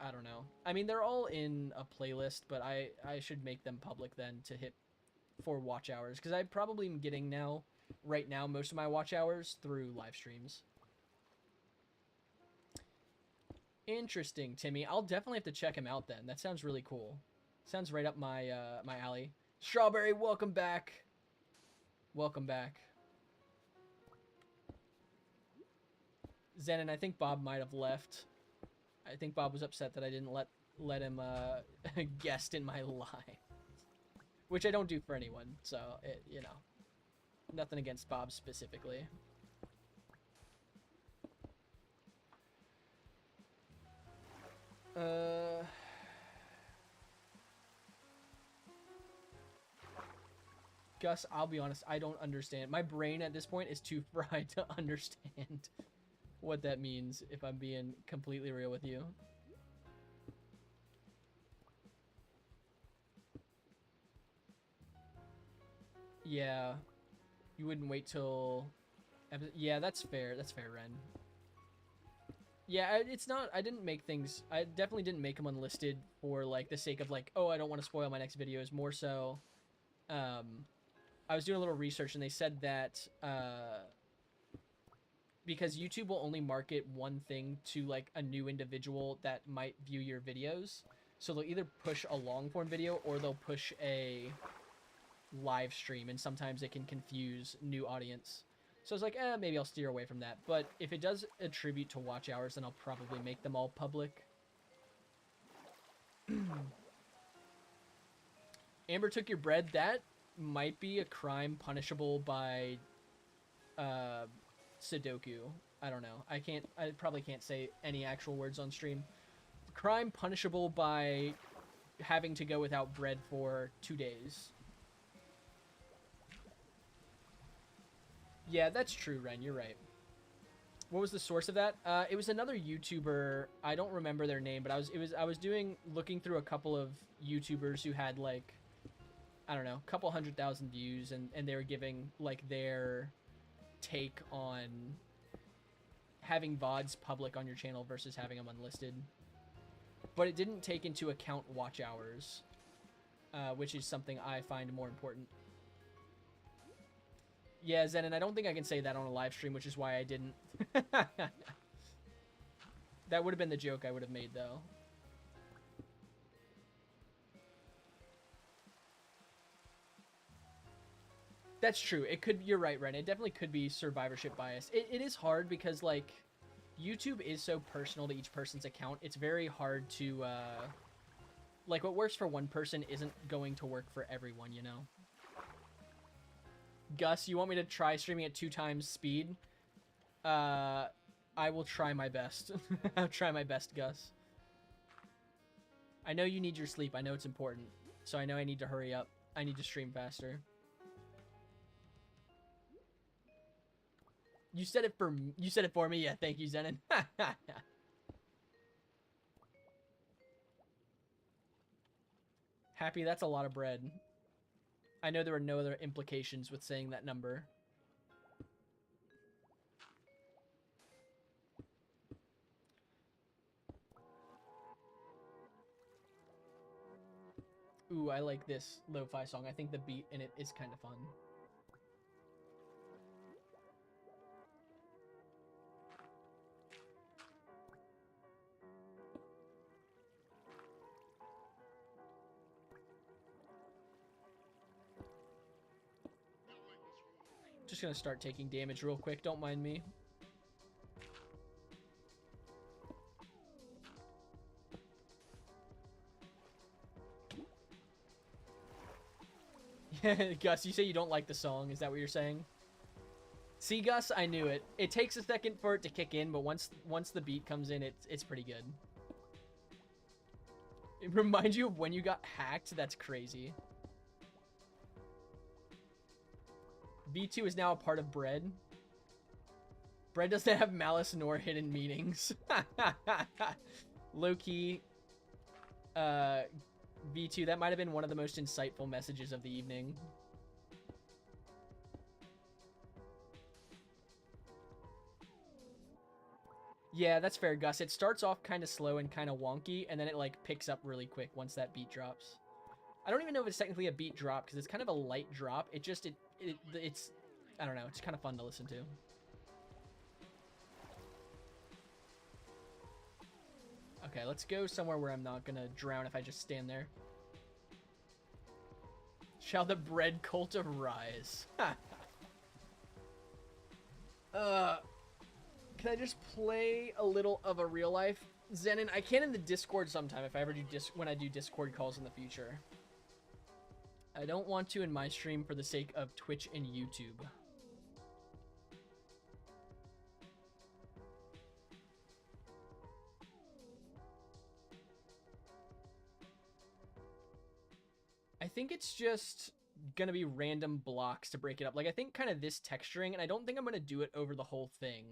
I don't know. I mean, they're all in a playlist, but I should make them public then to hit for watch hours, because I probably am getting right now most of my watch hours through live streams. Interesting, Timmy. I'll definitely have to check him out then. That sounds really cool. Sounds right up my my alley. Strawberry, welcome back. Welcome back. Zenon, I think Bob might have left. I think Bob was upset that I didn't let him guest in my live, which I don't do for anyone. So you know, nothing against Bob specifically. Gus, I'll be honest, I don't understand. My brain at this point is too fried to understand what that means, if I'm being completely real with you. Yeah. You wouldn't wait till... Yeah, that's fair. That's fair, Ren. Yeah, it's not... I definitely didn't make them unlisted for, like, the sake of, like, oh, I don't want to spoil my next videos. More so, I was doing a little research, and they said that, because YouTube will only market one thing to, like, a new individual that might view your videos. So they'll either push a long-form video, or they'll push a live stream, and sometimes it can confuse new audience. So I was like, maybe I'll steer away from that. But if it does attribute to watch hours, then I'll probably make them all public. Amber took your bread. That might be a crime punishable by Sudoku. I don't know. I probably can't say any actual words on stream. Crime punishable by having to go without bread for 2 days. Yeah, that's true, Ren. You're right. What was the source of that? It was another YouTuber. I don't remember their name, but I was looking through a couple of YouTubers who had like, I don't know, a couple 100,000 views, and they were giving like their take on having VODs public on your channel versus having them unlisted. But it didn't take into account watch hours, which is something I find more important. Yeah, Zenon, I don't think I can say that on a live stream, which is why I didn't. That would have been the joke I would have made, though. That's true. It could. You're right, Ren. It definitely could be survivorship bias. It is hard because, like, YouTube is so personal to each person's account. It's very hard to, like, what works for one person isn't going to work for everyone, you know? Gus, you want me to try streaming at 2 times speed? I will try my best. I'll try my best, Gus. I know you need your sleep. I know it's important. So I know I need to hurry up. I need to stream faster. You said it for me. Yeah, thank you, Zenon. Happy, that's a lot of bread. I know there were no other implications with saying that number. Ooh, I like this lo-fi song. I think the beat in it is kind of fun. Just gonna start taking damage real quick. Don't mind me. Gus, you say you don't like the song. Is that what you're saying? See, Gus, I knew it. It takes a second for it to kick in, but once the beat comes in, it's pretty good. It reminds you of when you got hacked. That's crazy. V2 is now a part of Bread. Bread doesn't have malice nor hidden meanings. Low-key. V2, that might have been one of the most insightful messages of the evening. Yeah, that's fair, Gus. It starts off kind of slow and kind of wonky, and then it, like, picks up really quick once that beat drops. I don't even know if it's technically a beat drop, because it's kind of a light drop. It just, it's, I don't know, it's kind of fun to listen to. Okay, let's go somewhere where I'm not gonna drown if I just stand there. Shall the bread cult arise? Can I just play a little of a real life? Zenon, I can in the Discord sometime if I ever do when I do Discord calls in the future. I don't want to in my stream for the sake of Twitch and YouTube. I think it's just gonna be random blocks to break it up. Like, I think kind of this texturing, and I don't think I'm gonna do it over the whole thing.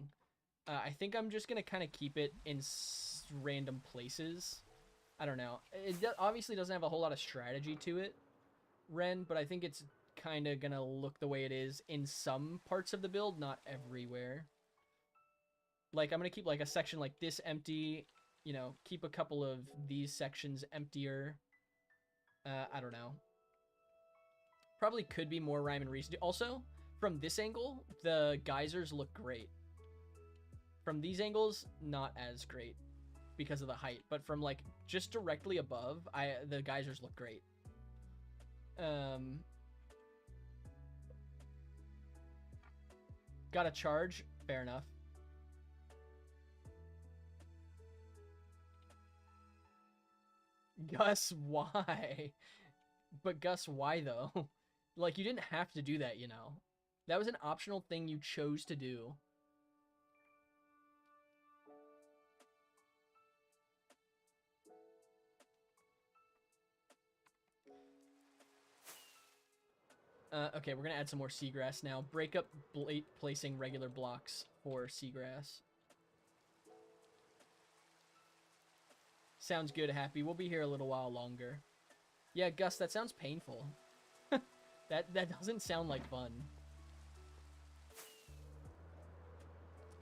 I think I'm just gonna kind of keep it in random places. I don't know. It obviously doesn't have a whole lot of strategy to it, Ren, but I think it's kind of gonna look the way it is in some parts of the build, not everywhere. Like, I'm gonna keep, like, a section like this empty, you know, keep a couple of these sections emptier. I don't know. Probably could be more rhyme and reason. Also, from this angle, the geysers look great. From these angles, not as great because of the height. But from, like, just directly above, the geysers look great. Got a charge? Fair enough. Gus, why? But Gus, why though? Like, you didn't have to do that, you know? That was an optional thing you chose to do. Okay, we're gonna add some more seagrass now. Break up placing regular blocks for seagrass. Sounds good, Happy. We'll be here a little while longer. Yeah, Gus, that sounds painful. That doesn't sound like fun.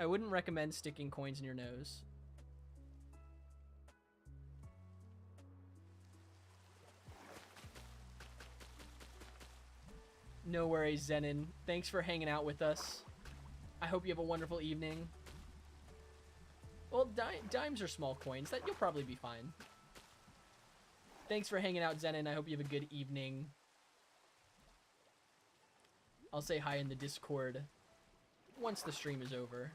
I wouldn't recommend sticking coins in your nose. No worries, Zenon. Thanks for hanging out with us. I hope you have a wonderful evening. Well, dimes are small coins. That you'll probably be fine. Thanks for hanging out, Zenon. I hope you have a good evening. I'll say hi in the Discord once the stream is over.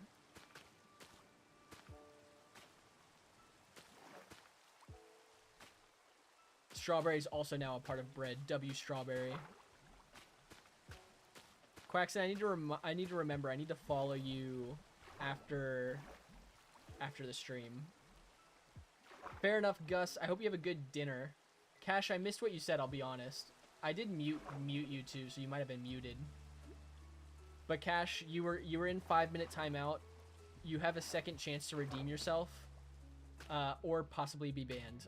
Strawberry is also now a part of bread. W Strawberry. Quaxon, I need to remember. I need to follow you after the stream. Fair enough, Gus. I hope you have a good dinner. Cash, I missed what you said, I'll be honest. I did mute you too, so you might have been muted. But Cash, you were in 5-minute timeout. You have a second chance to redeem yourself. Or possibly be banned.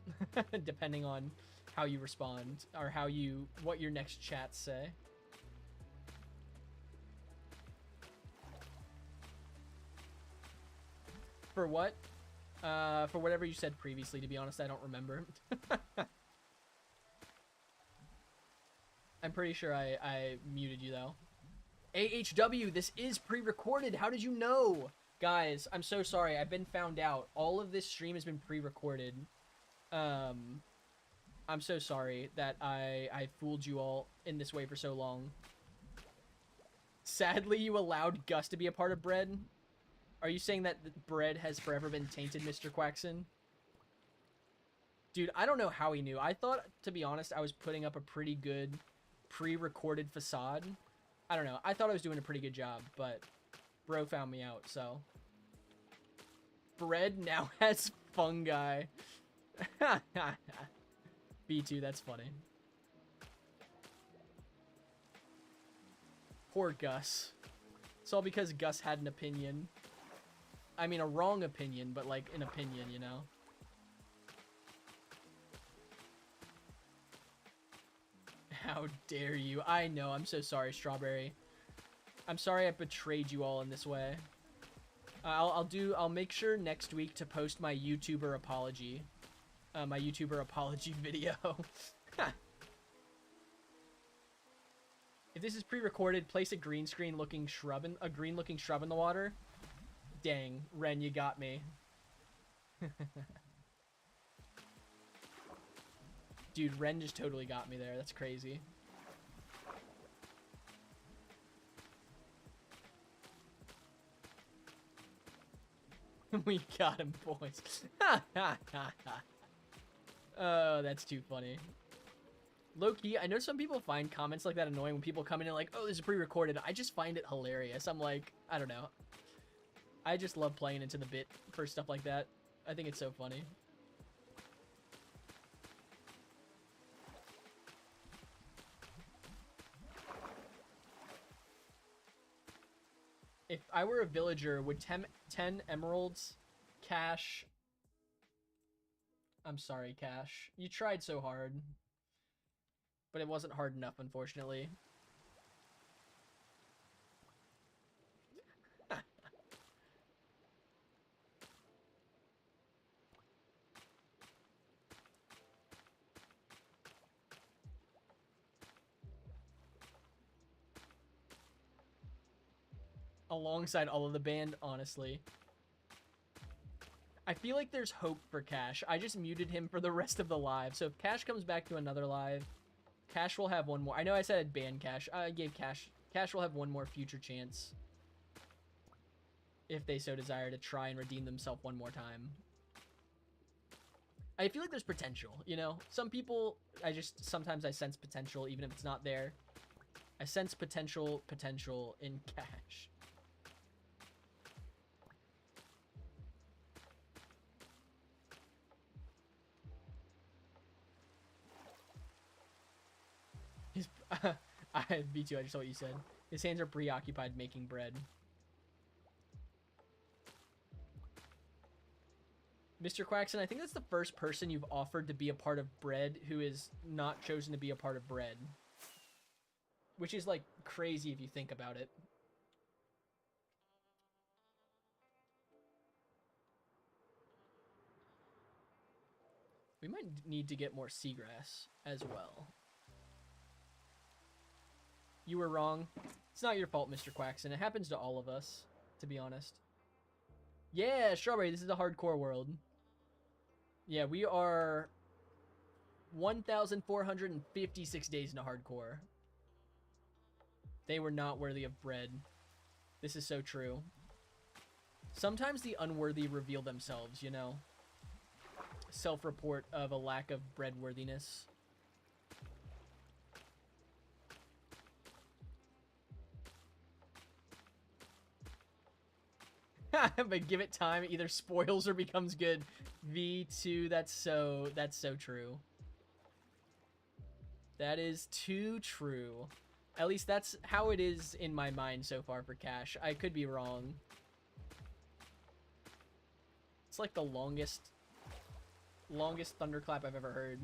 Depending on how you respond, or what your next chats say. For what? For whatever you said previously, to be honest, I don't remember. I'm pretty sure I muted you, though. AHW, this is pre-recorded. How did you know? Guys, I'm so sorry. I've been found out. All of this stream has been pre-recorded. I'm so sorry that I fooled you all in this way for so long. Sadly, you allowed Gus to be a part of bread. Are you saying that bread has forever been tainted, Mr. Quaxon? Dude, I don't know how he knew. I thought, to be honest, I was putting up a pretty good pre-recorded facade. I don't know. I thought I was doing a pretty good job, but bro found me out, so. Bread now has fungi. B2, that's funny. Poor Gus. It's all because Gus had an opinion. I mean, a wrong opinion, but like an opinion, you know? How dare you? I know, I'm so sorry, Strawberry. I'm sorry I betrayed you all in this way. I'll make sure next week to post my YouTuber apology. My YouTuber apology video. If this is pre-recorded, place a green looking shrub in the water. Dang, Ren, you got me. Dude, Ren just totally got me there. That's crazy. We got him, boys. Oh, that's too funny. Low-key, I know some people find comments like that annoying when people come in and like, oh, this is pre-recorded. I just find it hilarious. I'm like, I don't know. I just love playing into the bit for stuff like that. I think it's so funny. If I were a villager, would 10 emeralds, Cash... I'm sorry, Cash. You tried so hard. But it wasn't hard enough, unfortunately. Alongside all of the band, honestly. I feel like there's hope for Cash. I just muted him for the rest of the live. So if Cash comes back to another live, Cash will have one more. I know I said I'd ban Cash. I gave Cash. Cash will have one more future chance. If they so desire to try and redeem themselves one more time. I feel like there's potential, you know? Some people, sometimes I sense potential even if it's not there. I sense potential in Cash. B2, I just saw what you said. His hands are preoccupied making bread. Mr. Quaxon, I think that's the first person you've offered to be a part of bread who is not chosen to be a part of bread. Which is, like, crazy if you think about it. We might need to get more seagrass as well. You were wrong. It's not your fault, Mr. Quaxon. It happens to all of us, to be honest. Yeah, Strawberry, this is the hardcore world. Yeah, we are 1,456 days into hardcore. They were not worthy of bread. This is so true. Sometimes the unworthy reveal themselves, you know? Self-report of a lack of bread worthiness. But give it time, it either spoils or becomes good. V2, that's so true. That is too true. At least that's how it is in my mind so far for Cash. I could be wrong. It's like the longest thunderclap I've ever heard.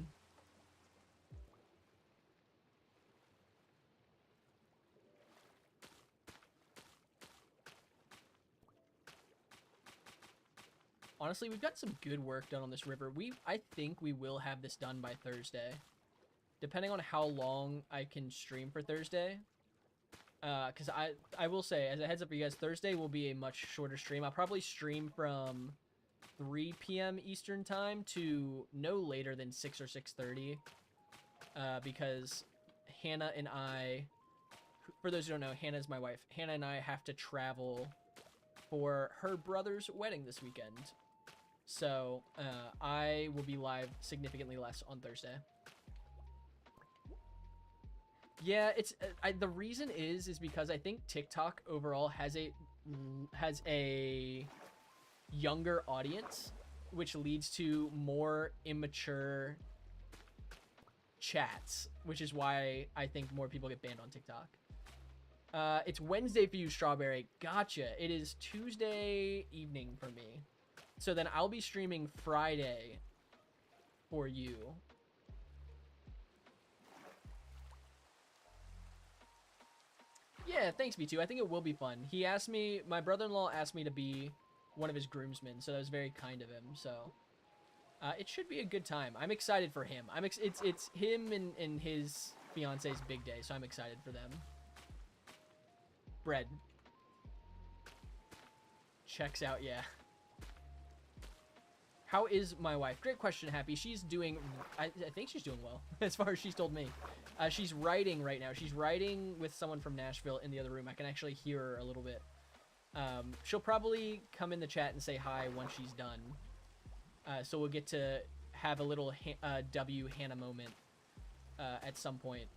Honestly, we've got some good work done on this river. I think we will have this done by Thursday. Depending on how long I can stream for Thursday. Because I will say, as a heads up for you guys, Thursday will be a much shorter stream. I'll probably stream from 3 p.m. Eastern time to no later than 6 or 6:30. Because Hannah and I, for those who don't know, Hannah is my wife. Hannah and I have to travel for her brother's wedding this weekend. So, I will be live significantly less on Thursday. Yeah, it's the reason is because I think TikTok overall has a younger audience, which leads to more immature chats, which is why I think more people get banned on TikTok. It's Wednesday for you, Strawberry. Gotcha. It is Tuesday evening for me. So then I'll be streaming Friday for you. Yeah, thanks, B2. I think it will be fun. He asked me, my brother-in-law asked me to be one of his groomsmen, so that was very kind of him. So it should be a good time. I'm excited for him. It's him and his fiance's big day, so I'm excited for them. Bread. Checks out, yeah. How is my wife? Great question, Happy. She's doing, I think she's doing well, as far as she's told me. She's writing right now. She's writing with someone from Nashville in the other room. I can actually hear her a little bit. She'll probably come in the chat and say hi once she's done. So we'll get to have a little W Hannah moment at some point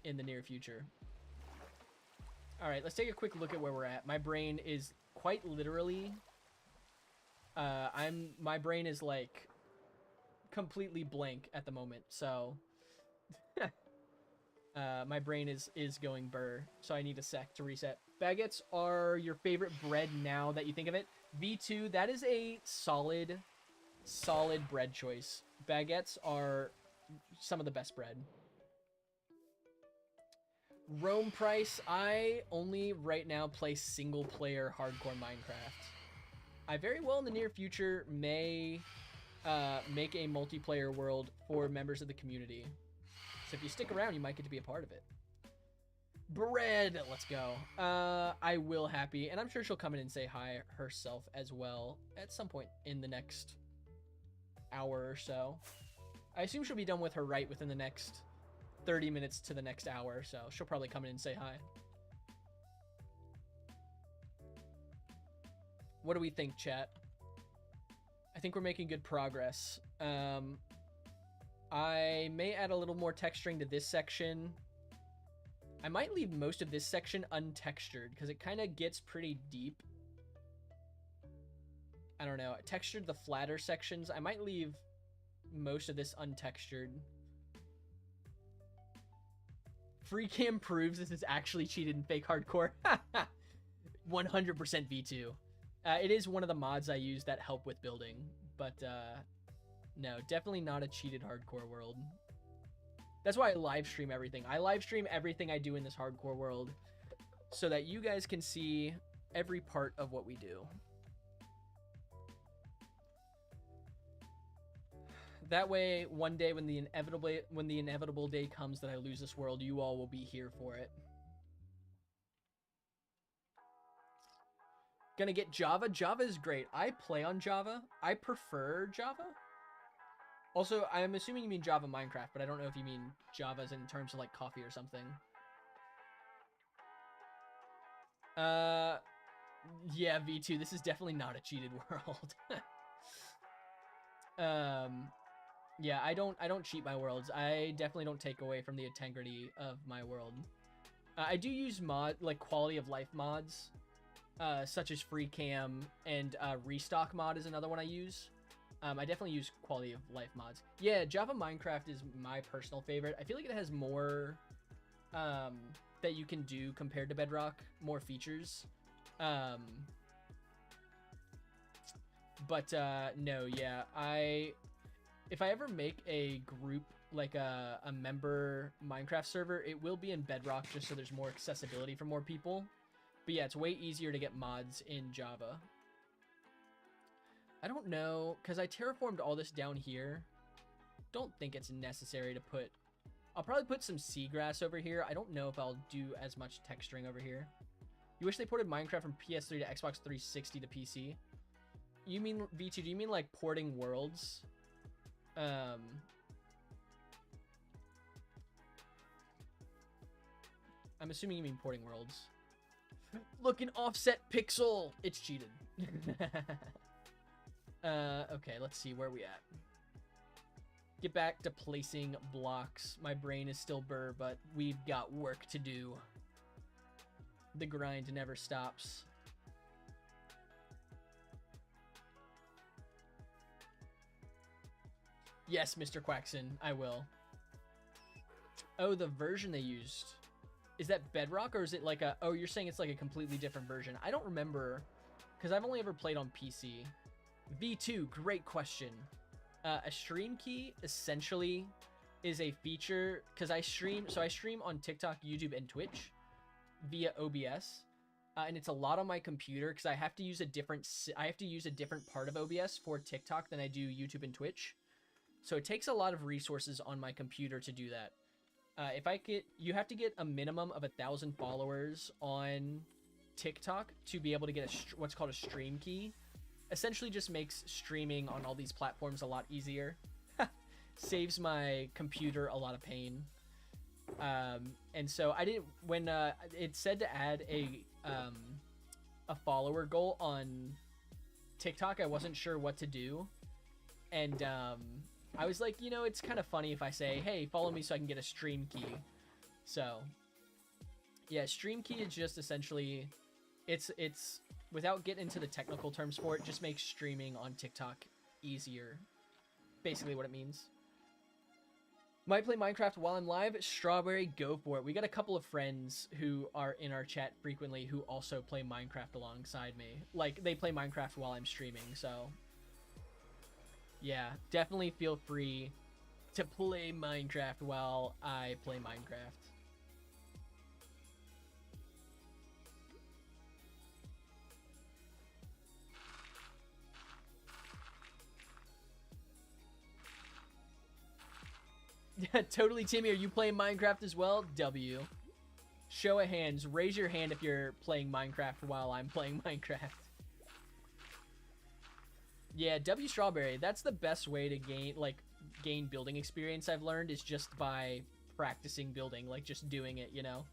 in the near future. All right, let's take a quick look at where we're at. My brain is quite literally... my brain is like completely blank at the moment, so my brain is going burr, so I need a sec to reset. Baguettes are your favorite bread now that you think of it. V2, that is a solid bread choice. Baguettes are some of the best bread. Rome Price, I only right now play single player hardcore Minecraft. I very well in the near future may make a multiplayer world for members of the community. So if you stick around, you might get to be a part of it. Bread, let's go. I will, Happy, and I'm sure she'll come in and say hi herself as well at some point in the next hour or so. I assume she'll be done with her write within the next 30 minutes to the next hour, so she'll probably come in and say hi. What do we think, chat? I think we're making good progress. I may add a little more texturing to this section. I might leave most of this section untextured because it kind of gets pretty deep. I don't know. I textured the flatter sections. I might leave most of this untextured. Free cam proves this is actually cheated in fake hardcore. 100% V2. It is one of the mods I use that help with building, but no, definitely not a cheated hardcore world. That's why I live stream everything. I live stream everything I do in this hardcore world so that you guys can see every part of what we do. That way, one day when the inevitable day comes that I lose this world, you all will be here for it. Gonna get Java. Java is great. I play on Java. I prefer Java. Also, I'm assuming you mean Java Minecraft, but I don't know if you mean Java's in terms of like coffee or something. Yeah, V2. This is definitely not a cheated world. Yeah, I don't cheat my worlds. I definitely don't take away from the integrity of my world. I do use quality of life mods, such as free cam, and restock mod is another one I use. I definitely use quality of life mods. Yeah, Java Minecraft is my personal favorite. I feel like it has more that you can do compared to Bedrock, more features. But no, yeah, if I ever make a group, like a member Minecraft server, it will be in Bedrock just so there's more accessibility for more people. But yeah, it's way easier to get mods in Java. I don't know, because I terraformed all this down here. Don't think it's necessary to put... I'll probably put some seagrass over here. I don't know if I'll do as much texturing over here. You wish they ported Minecraft from PS3 to Xbox 360 to PC? You mean, V2, do you mean like porting worlds? I'm assuming you mean porting worlds. Look, an offset pixel! It's cheated. Okay, let's see where we at. Get back to placing blocks. My brain is still burr, but we've got work to do. The grind never stops. Yes, Mr. Quackson, I will. Oh, the version they used. Is that Bedrock, or is it like a... Oh, you're saying it's like a completely different version. I don't remember, because I've only ever played on PC. V2, great question. A stream key essentially is a feature, because I stream on TikTok, YouTube, and Twitch via OBS, and it's a lot on my computer because I have to use a different part of OBS for TikTok than I do YouTube and Twitch. So it takes a lot of resources on my computer to do that. You have to get a minimum of 1,000 followers on TikTok to be able to get what's called a stream key. Essentially just makes streaming on all these platforms a lot easier. Saves my computer a lot of pain. And so I didn't, when it said to add a follower goal on TikTok, I wasn't sure what to do. And I was like, you know, it's kind of funny if I say, hey, follow me so I can get a stream key. So yeah, stream key is just essentially, it's without getting into the technical terms for it, just makes streaming on TikTok easier. Basically what it means. Might play Minecraft while I'm live. Strawberry, go for it. We got a couple of friends who are in our chat frequently who also play Minecraft alongside me. Like, they play Minecraft while I'm streaming, so... Yeah, definitely feel free to play Minecraft while I play Minecraft. Yeah, totally, Timmy. Are you playing Minecraft as well? W. Show of hands. Raise your hand if you're playing Minecraft while I'm playing Minecraft. Yeah, W Strawberry. That's the best way to gain building experience, I've learned, is just by practicing building, like just doing it, you know?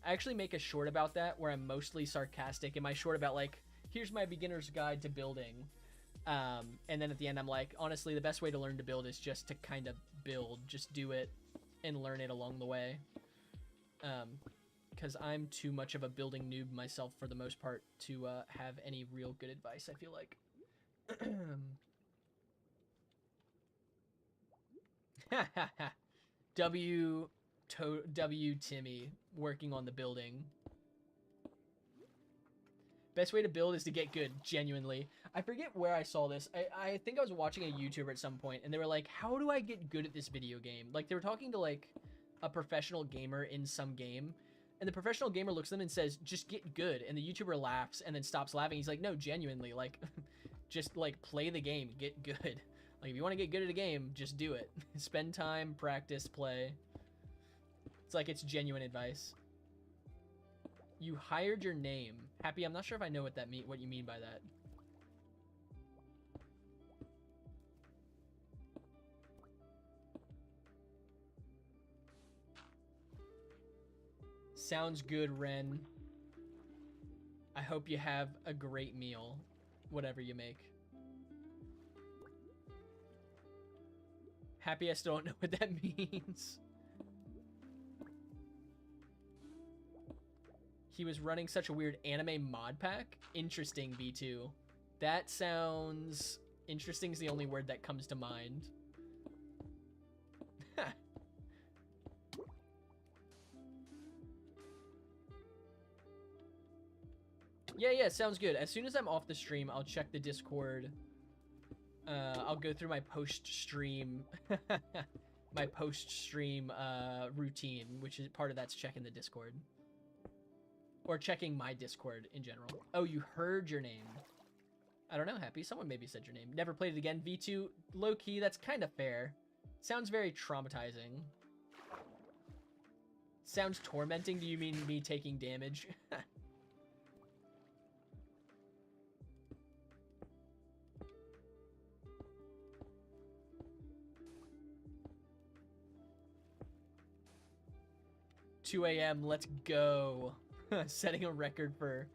I actually make a short about that where I'm mostly sarcastic in my short about, like, here's my beginner's guide to building. And then at the end, I'm like, honestly, the best way to learn to build is just to kind of build. Just do it and learn it along the way. Because I'm too much of a building noob myself for the most part to have any real good advice, I feel like. W, Timmy working on the building. Best way to build is to get good, genuinely. I forget where I saw this. I think I was watching a YouTuber at some point, and they were like, how do I get good at this video game? Like, they were talking to, like, a professional gamer in some game, and the professional gamer looks at them and says, just get good, and the YouTuber laughs and then stops laughing. He's like, no, genuinely, like, just, like, play the game, get good. Like, if you want to get good at a game, just do it. Spend time, practice, play. It's like, it's genuine advice. You hired your name. Happy, I'm not sure if I know what you mean by that. Sounds good, Ren. I hope you have a great meal, whatever you make. Happy, I still don't know what that means. He was running such a weird anime mod pack. Interesting, V2. That sounds... Interesting is the only word that comes to mind. Yeah, sounds good. As soon as I'm off the stream, I'll check the Discord. I'll go through my post-stream... my post-stream routine, which is part of that's checking the Discord. Or checking my Discord in general. Oh, you heard your name. I don't know, Happy. Someone maybe said your name. Never played it again. V2, low-key, that's kind of fair. Sounds very traumatizing. Sounds tormenting. Do you mean me taking damage? 2 a.m. Let's go. Setting a record for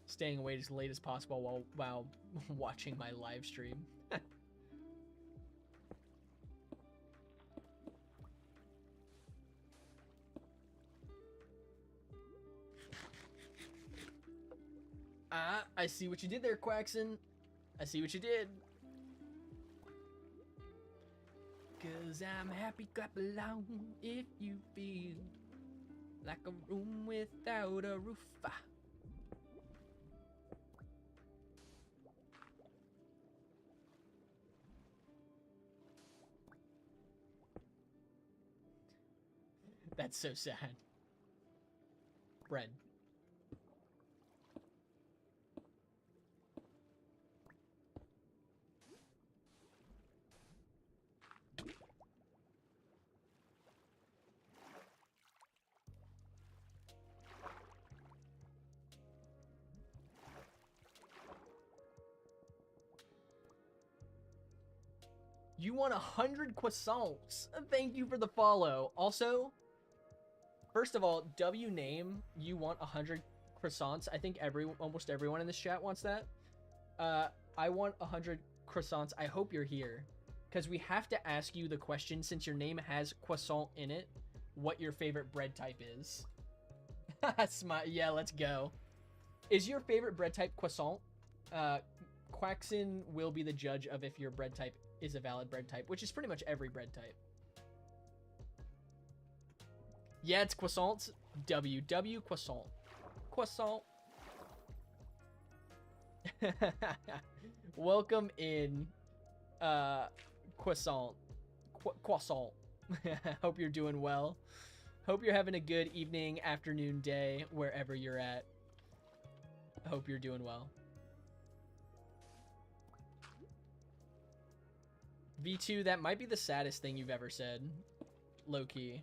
staying awake as late as possible while watching my live stream. I see what you did there, Quaxon. I see what you did. 'Cause I'm happy, clap along if you feel like a room without a roof. That's so sad. Bread. You want 100 croissants. Thank you for the follow. Also, first of all, W name, you want 100 croissants. I think almost everyone in this chat wants that. I want 100 croissants. I hope you're here, because we have to ask you the question, since your name has croissant in it, what your favorite bread type is. Yeah, let's go. Is your favorite bread type croissant? Quaxon will be the judge of if your bread type is a valid bread type, which is pretty much every bread type. Yeah, it's croissants. W croissant. Croissant. Welcome in, croissant. Croissant. Hope you're doing well. Hope you're having a good evening, afternoon, day, wherever you're at. Hope you're doing well. V2, that might be the saddest thing you've ever said. Low-key.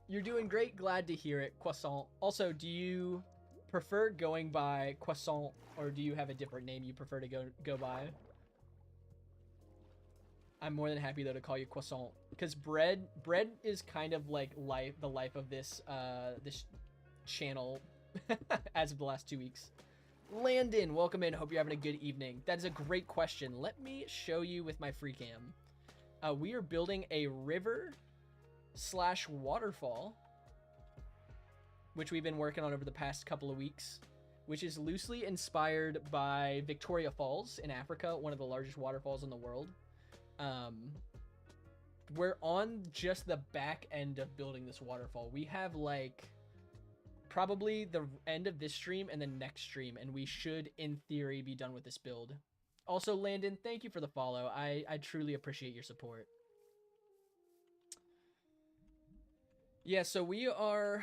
You're doing great. Glad to hear it. Croissant. Also, do you prefer going by croissant, or do you have a different name you prefer to go by? I'm more than happy, though, to call you croissant, because bread is kind of like the life of this this channel as of the last 2 weeks. Landon, welcome in. Hope you're having a good evening. That is a great question. Let me show you with my free cam. We are building a river/waterfall, which we've been working on over the past couple of weeks. which is loosely inspired by Victoria Falls in Africa, one of the largest waterfalls in the world. We're on just the back end of building this waterfall. We have like probably the end of this stream and the next stream, and we should, in theory, be done with this build. Also, Landon, thank you for the follow. I truly appreciate your support. Yeah, so we're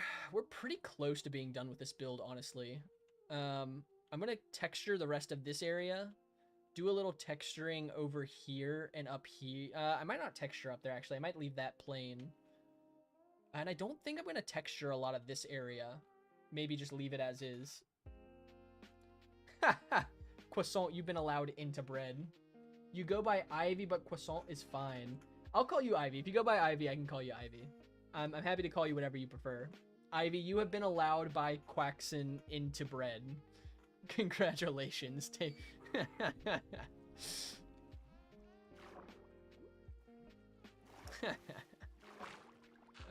pretty close to being done with this build, honestly. I'm gonna texture the rest of this area, do a little texturing over here and up here. I might not texture up there, actually. I might leave that plain. And I don't think I'm gonna texture a lot of this area. Maybe just leave it as is. Haha! Croissant, you've been allowed into bread. You go by Ivy, but croissant is fine. I'll call you Ivy. If you go by Ivy, I can call you Ivy. I'm happy to call you whatever you prefer. Ivy, you have been allowed by Quaxon into bread. Congratulations.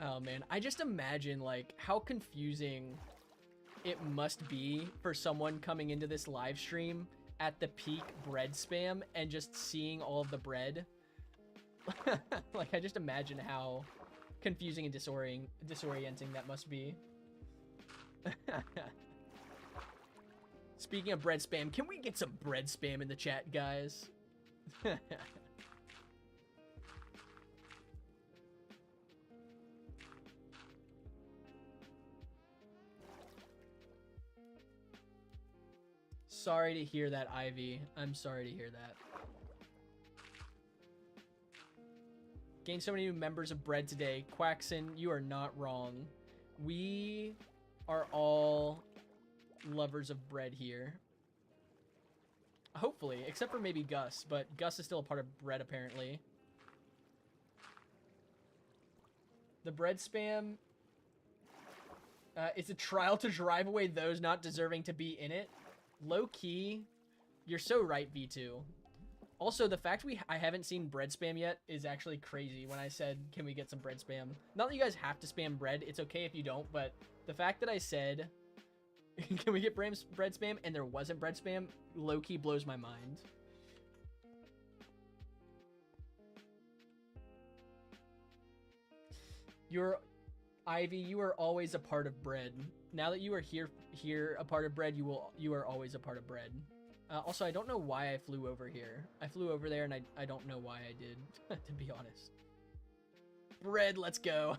Oh man, I just imagine like how confusing it must be for someone coming into this live stream at the peak bread spam and just seeing all of the bread. Like, I just imagine how confusing and disorienting that must be. Speaking of bread spam, can we get some bread spam in the chat, guys? Sorry to hear that, Ivy. I'm sorry to hear that. Gained so many new members of bread today. Quaxon, you are not wrong. We are all lovers of bread here. Hopefully, except for maybe Gus, but Gus is still a part of bread apparently. The bread spam is a trial to drive away those not deserving to be in it. Low key, you're so right, V2. Also, the fact I haven't seen bread spam yet is actually crazy. When I said, can we get some bread spam? Not that you guys have to spam bread. It's okay if you don't, but the fact that I said, can we get bread spam? And there wasn't bread spam, low-key blows my mind. Ivy, you are always a part of bread. Now that you are here a part of bread, you are always a part of bread. Also, I don't know why I flew over here. I flew over there and I don't know why I did, to be honest. Bread, let's go.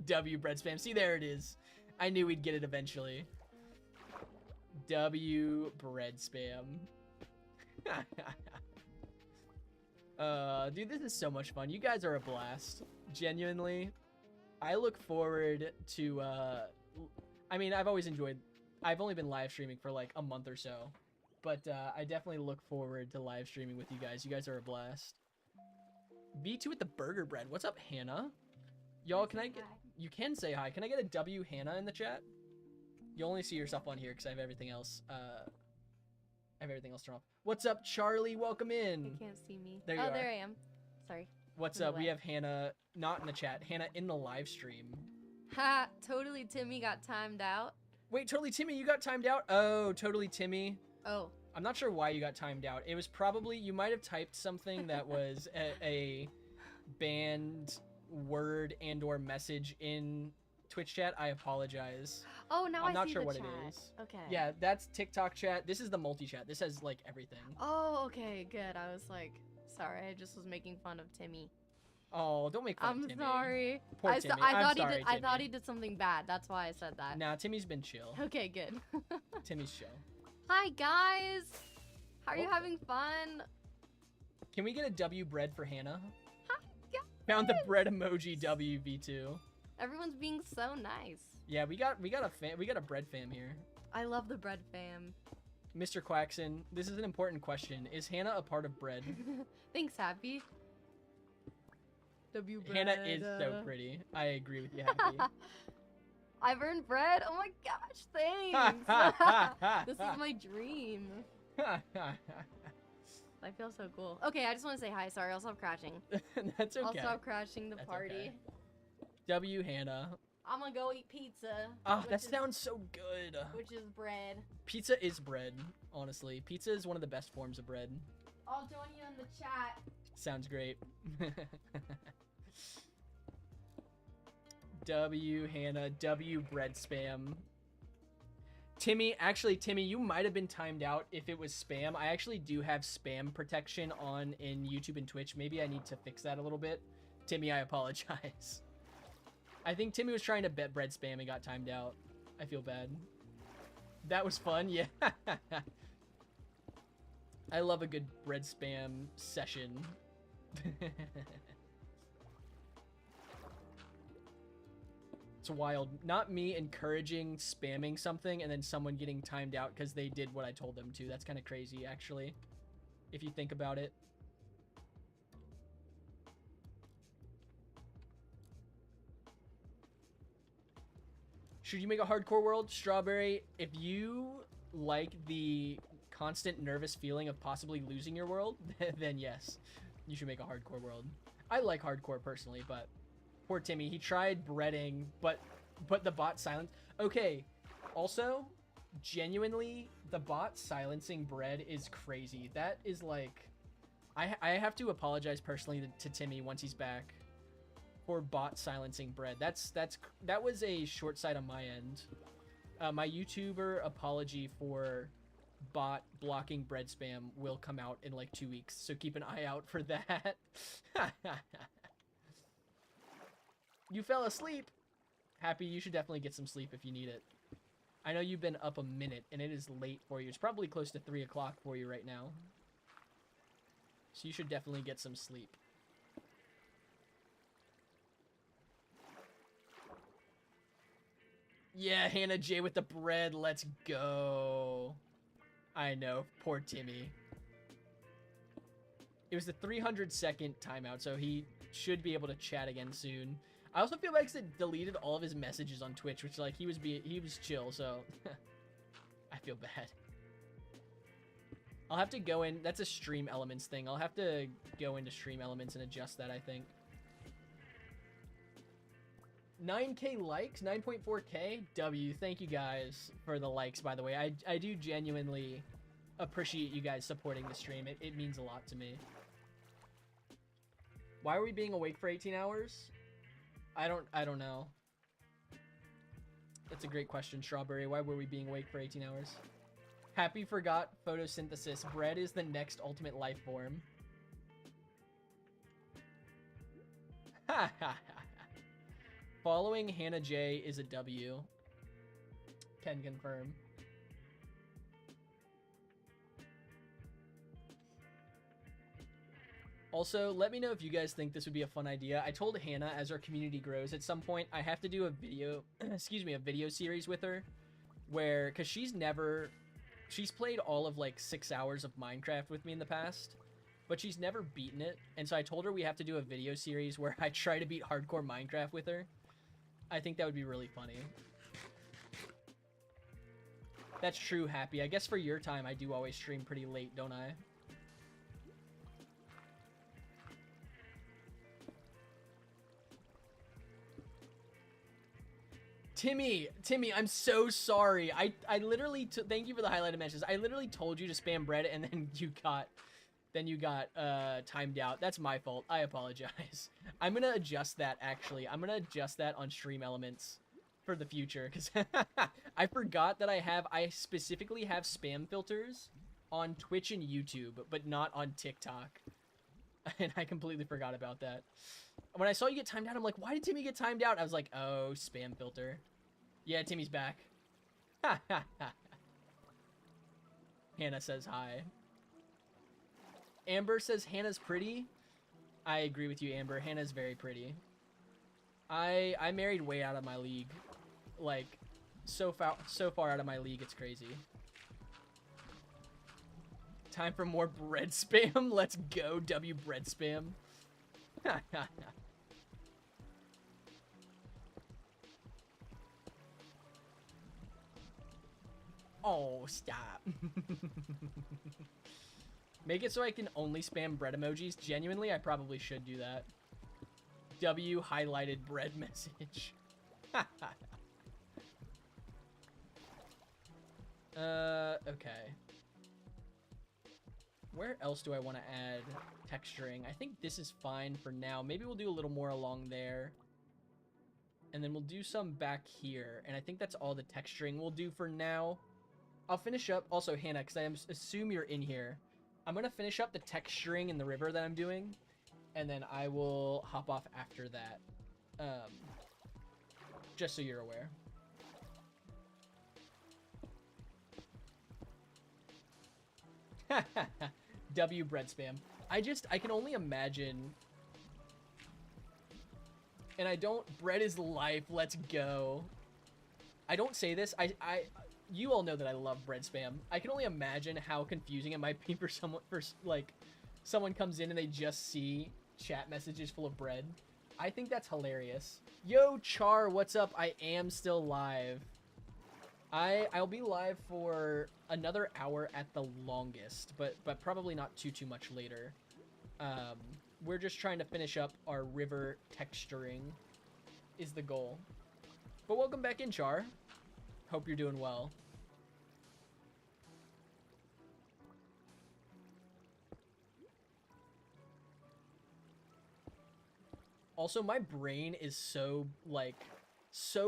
W bread spam. See, there it is. I knew we'd get it eventually. W bread spam. Dude, this is so much fun. You guys are a blast. Genuinely. I look forward to, I mean, I've only been live streaming for like a month or so. But I definitely look forward to live streaming with you guys. You guys are a blast. V2 with the burger bread. What's up, Hannah? Y'all, can I get... You can say hi. Can I get a W Hannah in the chat? You'll only see yourself on here because I have everything else. Turned off. What's up, Charlie? Welcome in. You can't see me. There you are. There I am. Sorry. What's up? We have Hannah, not in the chat. Hannah in the live stream. Ha! Totally Timmy got timed out. Wait, Totally Timmy, you got timed out? Oh, Totally Timmy. Oh. I'm not sure why you got timed out. It was probably, you might have typed something that was a banned word and or message in Twitch chat. I apologize. Oh, now I'm not see sure the what chat. it is. Okay. Yeah, that's TikTok chat. This is the multi-chat. This has like everything. Oh, okay, good. I was like, sorry, I just was making fun of Timmy. Oh, don't make fun of Timmy. I'm sorry. Poor Timmy. I thought he did something bad. That's why I said that. Nah, Timmy's been chill. Okay, good. Timmy's chill. Hi guys. How are you Oh. having fun? Can we get a W bread for Hannah? Hi guys. Found the bread emoji WV2. Everyone's being so nice. Yeah, we got a bread fam here. I love the bread fam. Mr. Quaxon, this is an important question. Is Hannah a part of bread? Thanks, Happy. W bread. Hannah is so pretty. I agree with you, Happy. I've earned bread. Oh my gosh, thanks. This is my dream. I feel so cool. Okay, I just want to say hi. Sorry, I'll stop crashing. That's okay. I'll stop crashing the That's party. okay. W Hannah. I'm gonna go eat pizza. Ah, that sounds so good. Which is bread. Pizza is bread, honestly. Pizza is one of the best forms of bread. I'll join you in the chat. Sounds great. W, Hannah. W, bread spam. Timmy, actually, Timmy, you might have been timed out if it was spam. I actually do have spam protection on in YouTube and Twitch. Maybe I need to fix that a little bit. Timmy, I apologize. I think Timmy was trying to bet bread spam and got timed out. I feel bad. That was fun, yeah. I love a good bread spam session. It's wild. Not me encouraging spamming something and then someone getting timed out because they did what I told them to. That's kind of crazy, actually, if you think about it. Should you make a hardcore world? Strawberry, if you like the constant nervous feeling of possibly losing your world, then yes, you should make a hardcore world. I like hardcore personally, but poor Timmy, he tried breading, but the bot silenced. Okay, also, genuinely, the bot silencing bread is crazy. That is like, I have to apologize personally to Timmy once he's back for bot silencing bread. That was a short sight on my end. My YouTuber apology for bot blocking bread spam will come out in like 2 weeks, so keep an eye out for that. You fell asleep. Happy, you should definitely get some sleep if you need it. I know you've been up a minute and it is late for you. It's probably close to 3 o'clock for you right now, so you should definitely get some sleep. Yeah, Hannah J with the bread. Let's go. I know. Poor Timmy. It was the 300-second timeout, so he should be able to chat again soon. I also feel like it deleted all of his messages on Twitch, which like he was chill, so I feel bad. I'll have to go in. That's a Stream Elements thing. I'll have to go into Stream Elements and adjust that, I think. 9K likes, 9.4K. W, thank you guys for the likes, by the way. I do genuinely appreciate you guys supporting the stream. It means a lot to me. Why are we being awake for 18 hours? I don't know. That's a great question, Strawberry. Why were we being awake for 18 hours? Happy forgot photosynthesis. Bread is the next ultimate life form. Ha ha ha. Following Hannah J is a W. Can confirm. Also, let me know if you guys think this would be a fun idea. I told Hannah as our community grows, at some point I have to do a video, excuse me, a video series with her where, cause she's played all of like 6 hours of Minecraft with me in the past, but she's never beaten it. And so I told her we have to do a video series where I try to beat hardcore Minecraft with her. I think that would be really funny. That's true, Happy. I guess for your time, I do always stream pretty late, don't I? Timmy, I'm so sorry. I literally thank you for the highlighted messages. I literally told you to spam bread and then you got timed out. That's my fault. I apologize. I'm gonna adjust that, actually. I'm gonna adjust that on Stream Elements for the future, because I forgot that I specifically have spam filters on Twitch and YouTube, but not on TikTok. And I completely forgot about that. When I saw you get timed out, I'm like, why did Timmy get timed out? I was like, oh, spam filter. Yeah, Timmy's back. Ha ha ha. Hannah says hi. Amber says Hannah's pretty. I agree with you, Amber. Hannah's very pretty. I married way out of my league. Like, so far out of my league, it's crazy. Time for more bread spam. Let's go, W bread spam. Oh, stop. Make it so I can only spam bread emojis. Genuinely, I probably should do that. W highlighted bread message. Okay. Where else do I want to add texturing? I think this is fine for now. Maybe we'll do a little more along there. And then we'll do some back here. And I think that's all the texturing we'll do for now. I'll finish up. Also, Hannah, because I assume you're in here. I'm going to finish up the texturing in the river that I'm doing. And then I will hop off after that. Just so you're aware. W bread spam. I can only imagine. And I don't, bread is life, let's go. I don't say this, you all know that I love bread spam. I can only imagine how confusing it might be for someone comes in and they just see chat messages full of bread. I think that's hilarious. Yo, Char, what's up? I am still live. I'll be live for another hour at the longest, but probably not too much later. We're just trying to finish up our river texturing is the goal. But welcome back in, Char. Hope you're doing well. Also, my brain is so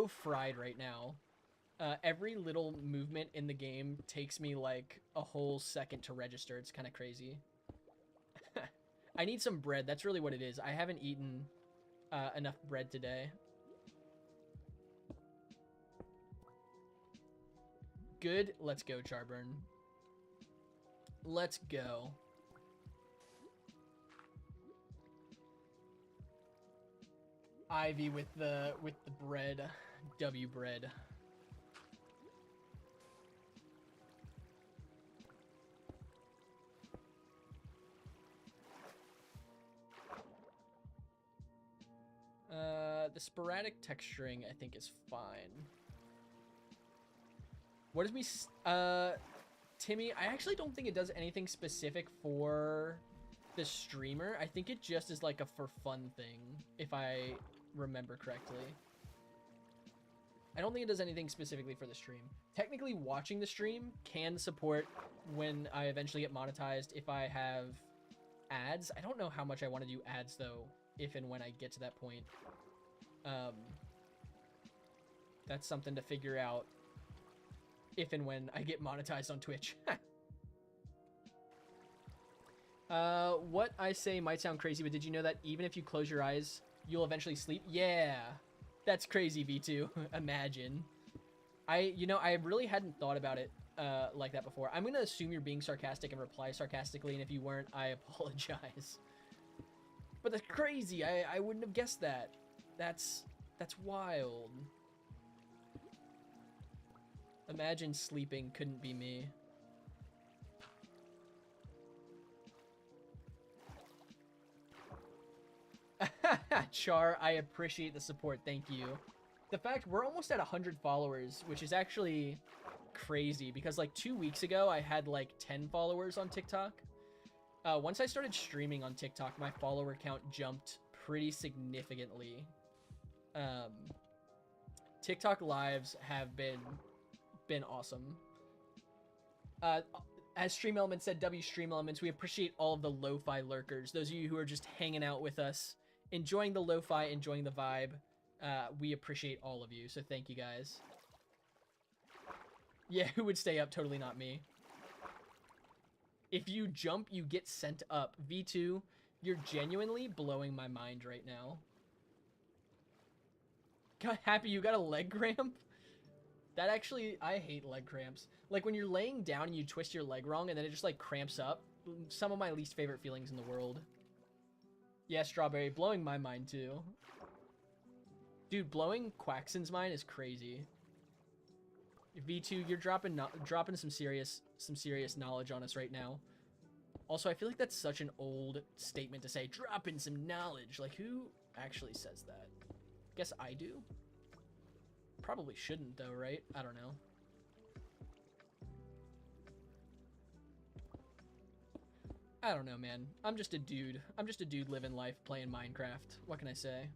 fried right now. Every little movement in the game takes me like a whole second to register. It's kind of crazy. I need some bread. That's really what it is. I haven't eaten enough bread today. Good. Let's go, Charburn. Let's go. Ivy with the bread. W bread. The sporadic texturing, I think, is fine. What does me... Timmy, I actually don't think it does anything specific for the streamer. I think it just is like a for fun thing, if I remember correctly. I don't think it does anything specifically for the stream. Technically, watching the stream can support when I eventually get monetized if I have ads. I don't know how much I want to do ads, though, if and when I get to that point. That's something to figure out if and when I get monetized on Twitch. What I say might sound crazy, but did you know that even if you close your eyes, you'll eventually sleep? Yeah, that's crazy, V2. Imagine. I really hadn't thought about it like that before. I'm gonna assume you're being sarcastic and reply sarcastically, and if you weren't, I apologize. But that's crazy. I wouldn't have guessed that. That's wild. Imagine sleeping couldn't be me. Char, I appreciate the support. Thank you. The fact we're almost at 100 followers, which is actually crazy because like 2 weeks ago I had like 10 followers on TikTok. Once I started streaming on TikTok, my follower count jumped pretty significantly. TikTok lives have been awesome. As Stream Elements said, W Stream Elements, we appreciate all of the lo-fi lurkers. Those of you who are just hanging out with us, enjoying the lo-fi, enjoying the vibe. We appreciate all of you, so thank you guys. Yeah, who would stay up? Totally not me. If you jump, you get sent up. V2, you're genuinely blowing my mind right now. God, Happy, you got a leg cramp? That actually, I hate leg cramps. Like when you're laying down and you twist your leg wrong and then it just like cramps up. Some of my least favorite feelings in the world. Yeah, Strawberry, blowing my mind too. Dude, blowing Quackson's mind is crazy. V2, you're dropping some serious knowledge on us right now. Also, I feel like that's such an old statement to say, dropping some knowledge. Like, who actually says that? Guess I do? Probably shouldn't, though, right? I don't know. I don't know, man. I'm just a dude. I'm just a dude living life playing Minecraft. What can I say?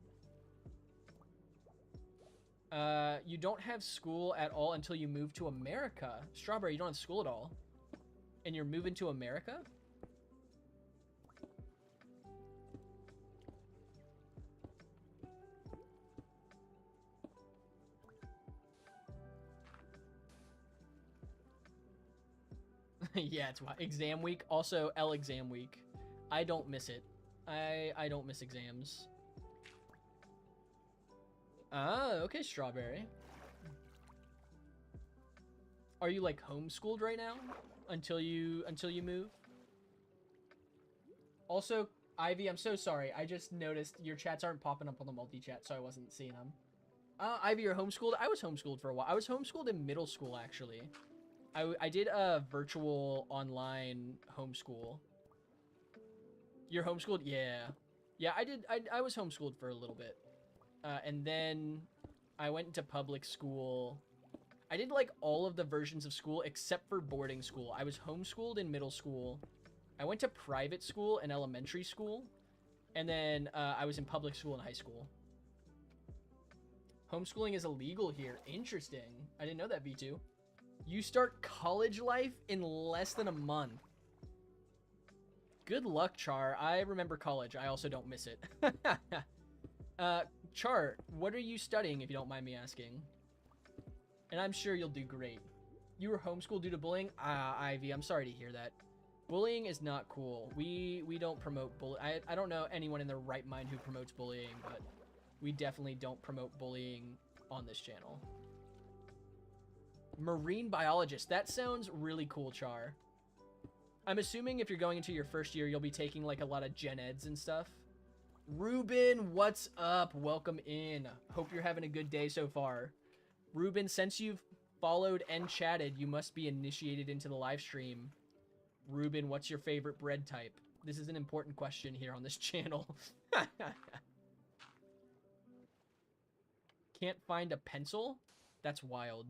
You don't have school at all until you move to America. Strawberry, you don't have school at all. And you're moving to America? Yeah, it's exam week. Also, L exam week. I don't miss it. I don't miss exams. Ah, okay, Strawberry. Are you like homeschooled right now until you move? Also, Ivy, I'm so sorry. I just noticed your chats aren't popping up on the multi-chat, so I wasn't seeing them. Ivy, you're homeschooled? I was homeschooled for a while. I was homeschooled in middle school, actually. I did a virtual online homeschool. You're homeschooled? Yeah. Yeah, I was homeschooled for a little bit. And then I went into public school. I did like all of the versions of school except for boarding school. I was homeschooled in middle school. I went to private school in elementary school. And then I was in public school in high school. Homeschooling is illegal here. Interesting. I didn't know that, V2. You start college life in less than a month. Good luck, Char. I remember college. I also don't miss it. Char, what are you studying, if you don't mind me asking? And I'm sure you'll do great. You were homeschooled due to bullying? Ivy, I'm sorry to hear that. Bullying is not cool. We don't promote bullying. I don't know anyone in their right mind who promotes bullying, but we definitely don't promote bullying on this channel. Marine biologist. That sounds really cool, Char. I'm assuming if you're going into your first year, you'll be taking like a lot of gen eds and stuff. Ruben, what's up? Welcome in. Hope you're having a good day so far. Ruben, since you've followed and chatted, you must be initiated into the live stream. Ruben, what's your favorite bread type? This is an important question here on this channel. Can't find a pencil? That's wild.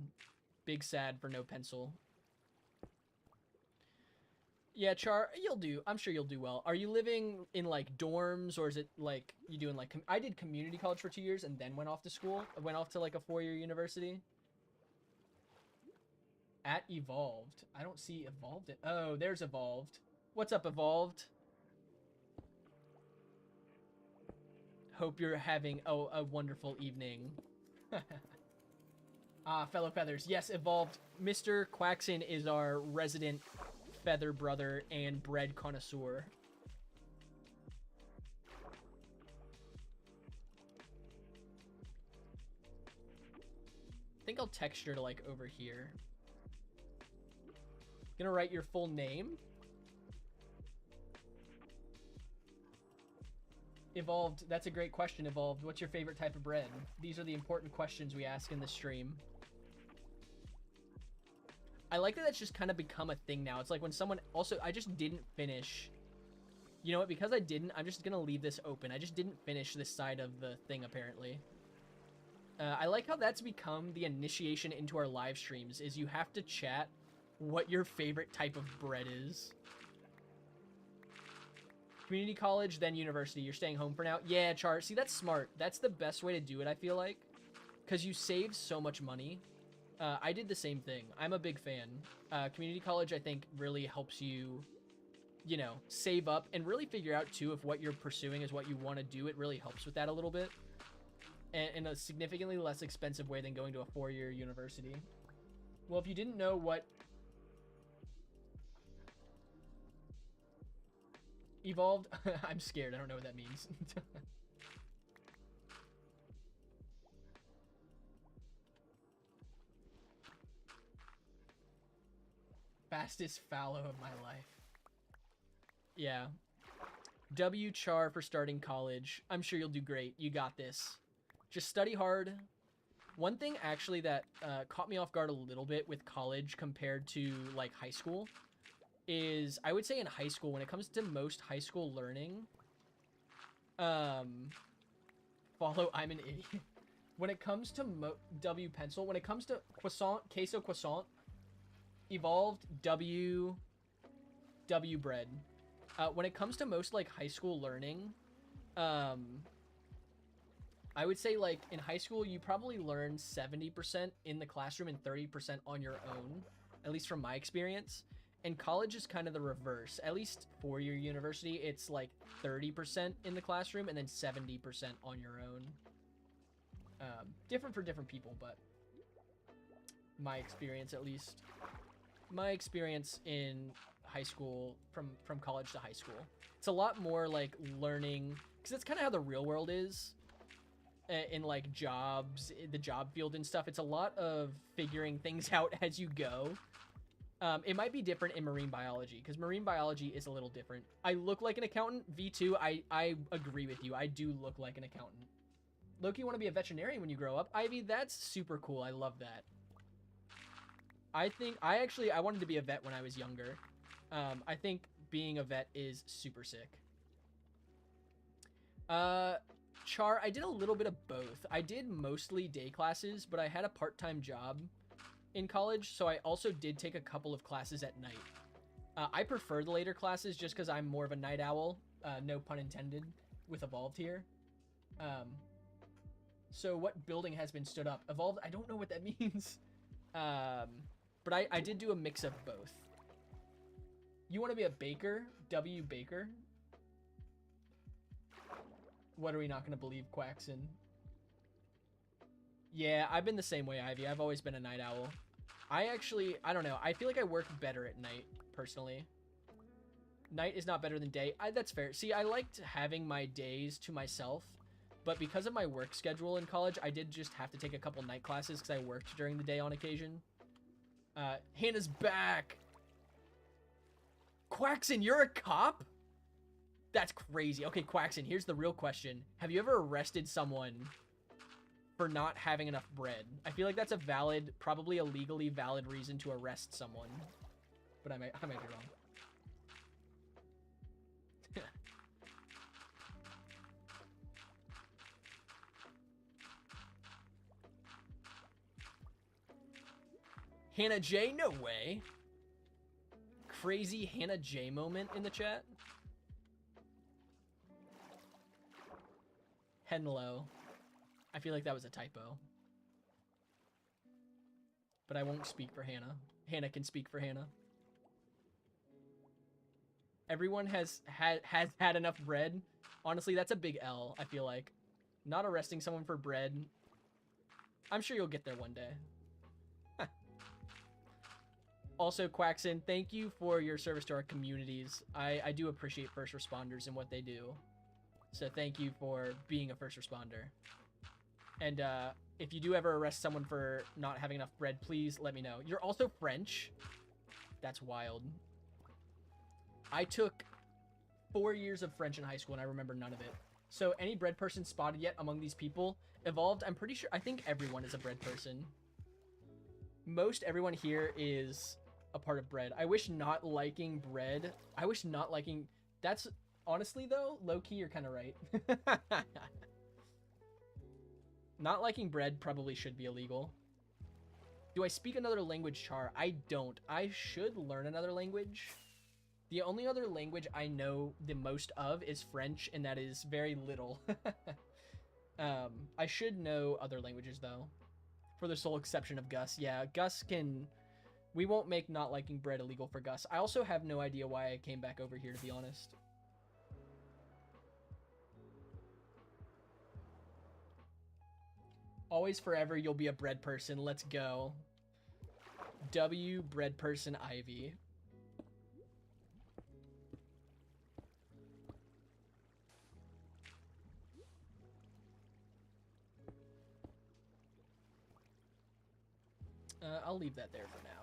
Big sad for no pencil. Yeah, Char, you'll do. I'm sure you'll do well. Are you living in, like, dorms, or is it, like, you doing, like... I did community college for 2 years and then went off to school. I went off to, like, a 4-year university. At Evolved. I don't see Evolved. Oh, there's Evolved. What's up, Evolved? Hope you're having a wonderful evening. Fellow Feathers. Yes, Evolved. Mr. Quaxon is our resident feather brother and bread connoisseur. I think I'll texture to like over here. Gonna write your full name. Evolved, that's a great question, Evolved. What's your favorite type of bread? These are the important questions we ask in the stream. I like that that's just kind of become a thing now. It's like when someone... Also, I just didn't finish... You know what? Because I didn't, I'm just going to leave this open. I just didn't finish this side of the thing, apparently. I like how that's become the initiation into our live streams, is you have to chat what your favorite type of bread is. Community college, then university. You're staying home for now? Yeah, Char. See, that's smart. That's the best way to do it, I feel like. Because you save so much money. I did the same thing. I'm a big fan. Community college, I think, really helps you, you know, save up and really figure out, too, if what you're pursuing is what you want to do. It really helps with that a little bit. And in a significantly less expensive way than going to a 4-year university. Well, if you didn't know what... Evolved? I'm scared. I don't know what that means. Fastest fallow of my life. Yeah. W Char for starting college. I'm sure you'll do great. You got this. Just study hard. One thing actually that caught me off guard a little bit with college compared to like high school is I would say in high school, when it comes to most high school learning, follow I'm an idiot. When it comes to W pencil, when it comes to croissant, queso croissant, Evolved, W bread. When it comes to most like high school learning, I I would say like in high school, you probably learn 70% in the classroom and 30% on your own, at least from my experience. And college is kind of the reverse. At least four-year university, it's like 30% in the classroom and then 70% on your own. Different for different people, but my experience, at least. My experience in high school, from college to high school, it's a lot more like learning, because that's kind of how the real world is in like jobs, the job field and stuff. It's a lot of figuring things out as you go. It might be different in marine biology, because marine biology is a little different. I look like an accountant. V2, I agree with you. I do look like an accountant. Loki, you want to be a veterinarian when you grow up? Ivy, that's super cool. I love that. I wanted to be a vet when I was younger. I think being a vet is super sick. Char, I did a little bit of both. I did mostly day classes, but I had a part-time job in college, so I also did take a couple of classes at night. I prefer the later classes just because I'm more of a night owl. No pun intended with Evolved here. So what building has been stood up? Evolved, I don't know what that means. But I did do a mix of both. You want to be a baker? W. Baker? What are we not going to believe, Quaxon? Yeah, I've been the same way, Ivy. I've always been a night owl. I don't know. I feel like I work better at night, personally. Night is not better than day. That's fair. See, I liked having my days to myself, but because of my work schedule in college, I did just have to take a couple night classes because I worked during the day on occasion. Hannah's back! Quaxon, you're a cop? That's crazy. Okay, Quaxon, here's the real question. Have you ever arrested someone for not having enough bread? I feel like that's a valid, probably a legally valid reason to arrest someone. But I might be wrong. Hannah J, no way. Crazy Hannah J moment in the chat. Henlo. I feel like that was a typo. But I won't speak for Hannah. Hannah can speak for Hannah. Everyone has had enough bread. Honestly, that's a big L, I feel like. Not arresting someone for bread. I'm sure you'll get there one day. Also, Quaxon, thank you for your service to our communities. I do appreciate first responders and what they do. So thank you for being a first responder. And if you do ever arrest someone for not having enough bread, please let me know. You're also French. That's wild. I took 4 years of French in high school and I remember none of it. So any bread person spotted yet among these people? Evolved, I'm pretty sure, I think everyone is a bread person. Most everyone here is a part of bread. I wish not liking bread. I wish not liking... That's... Honestly, though, low-key, you're kind of right. Not liking bread probably should be illegal. Do I speak another language, Char? I don't. I should learn another language. The only other language I know the most of is French, and that is very little. I should know other languages, though. For the sole exception of Gus. Yeah, Gus can... We won't make not liking bread illegal for Gus. I also have no idea why I came back over here, to be honest. Always forever, you'll be a bread person. Let's go. W, bread person, Ivy. I'll leave that there for now.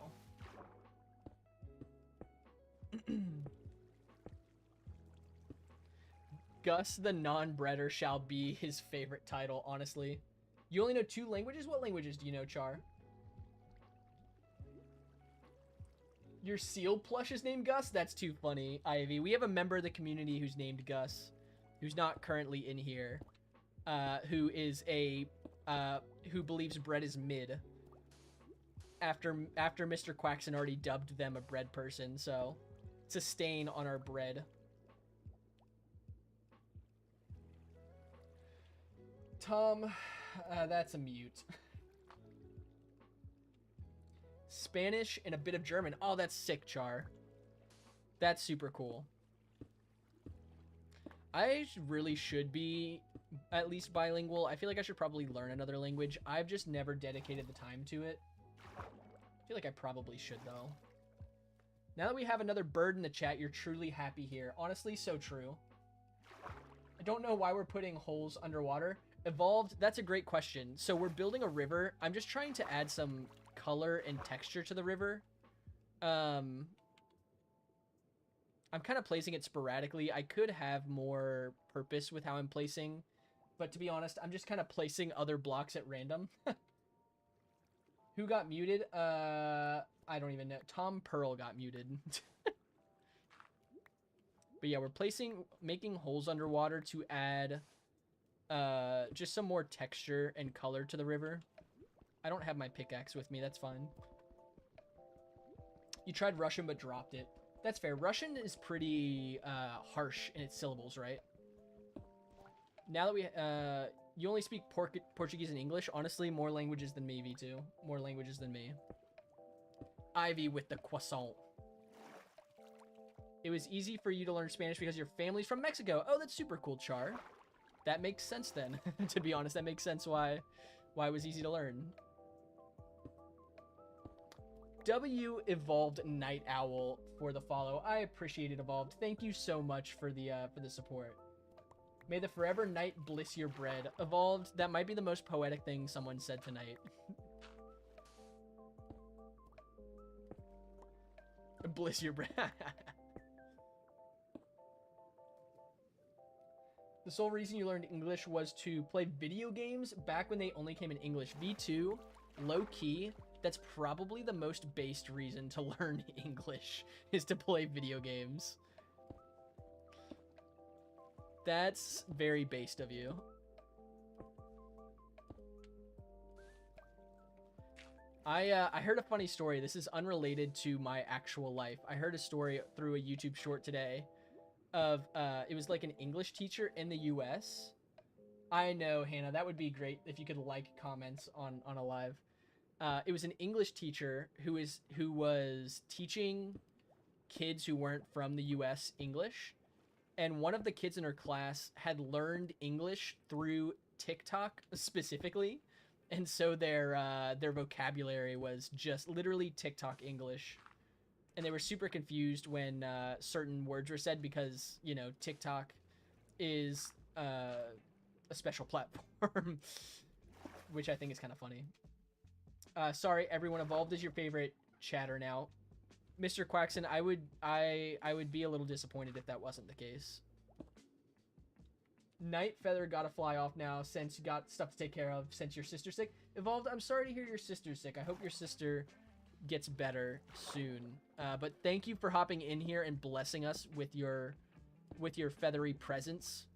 Gus the non-breader shall be his favorite title, honestly. You only know 2 languages? What languages do you know, Char? Your seal plush is named Gus? That's too funny, Ivy. We have a member of the community who's named Gus, who's not currently in here, who is a, who believes bread is mid. After Mr. Quaxon already dubbed them a bread person, so it's a stain on our bread. Tom, that's a mute. Spanish and a bit of German. Oh, that's sick, Char. That's super cool. I really should be at least bilingual. I feel like I should probably learn another language. I've just never dedicated the time to it. I feel like I probably should, though. Now that we have another bird in the chat, you're truly happy here. Honestly, so true. I don't know why we're putting holes underwater. Evolved, that's a great question. So we're building a river. I'm just trying to add some color and texture to the river. I'm kind of placing it sporadically. I could have more purpose with how I'm placing, but to be honest, I'm just kind of placing other blocks at random. Who got muted? I don't even know. Tom Pearl got muted. But yeah, we're making holes underwater to add just some more texture and color to the river. I don't have my pickaxe with me, that's fine. You tried Russian but dropped it. That's fair. Russian is pretty harsh in its syllables, right? Now that we you only speak Portuguese and English, honestly, more languages than me, V2. More languages than me. Ivy with the croissant. It was easy for you to learn Spanish because your family's from Mexico. Oh, that's super cool, Char. That makes sense then. To be honest, that makes sense why it was easy to learn. W Evolved Night Owl for the follow. I appreciate it, Evolved. Thank you so much for the support. May the forever night bliss your bread. Evolved, that might be the most poetic thing someone said tonight. Bliss your bread. The sole reason you learned English was to play video games back when they only came in English. V2, low key, that's probably the most based reason to learn English, is to play video games. That's very based of you. I heard a funny story. This is unrelated to my actual life. I heard a story through a YouTube short today of, it was like an English teacher in the US. I know, Hannah, that would be great if you could like comments on a live. It was an English teacher who was teaching kids who weren't from the US English. And one of the kids in her class had learned English through TikTok specifically. And so their vocabulary was just literally TikTok English. And they were super confused when certain words were said because, you know, TikTok is a special platform, which I think is kind of funny. Sorry, everyone. Evolved is your favorite chatter now. Mr. Quaxon, I would be a little disappointed if that wasn't the case. Night Feather gotta fly off now since you got stuff to take care of since your sister's sick. Evolved, I'm sorry to hear your sister's sick. I hope your sister gets better soon. But thank you for hopping in here and blessing us with your feathery presence.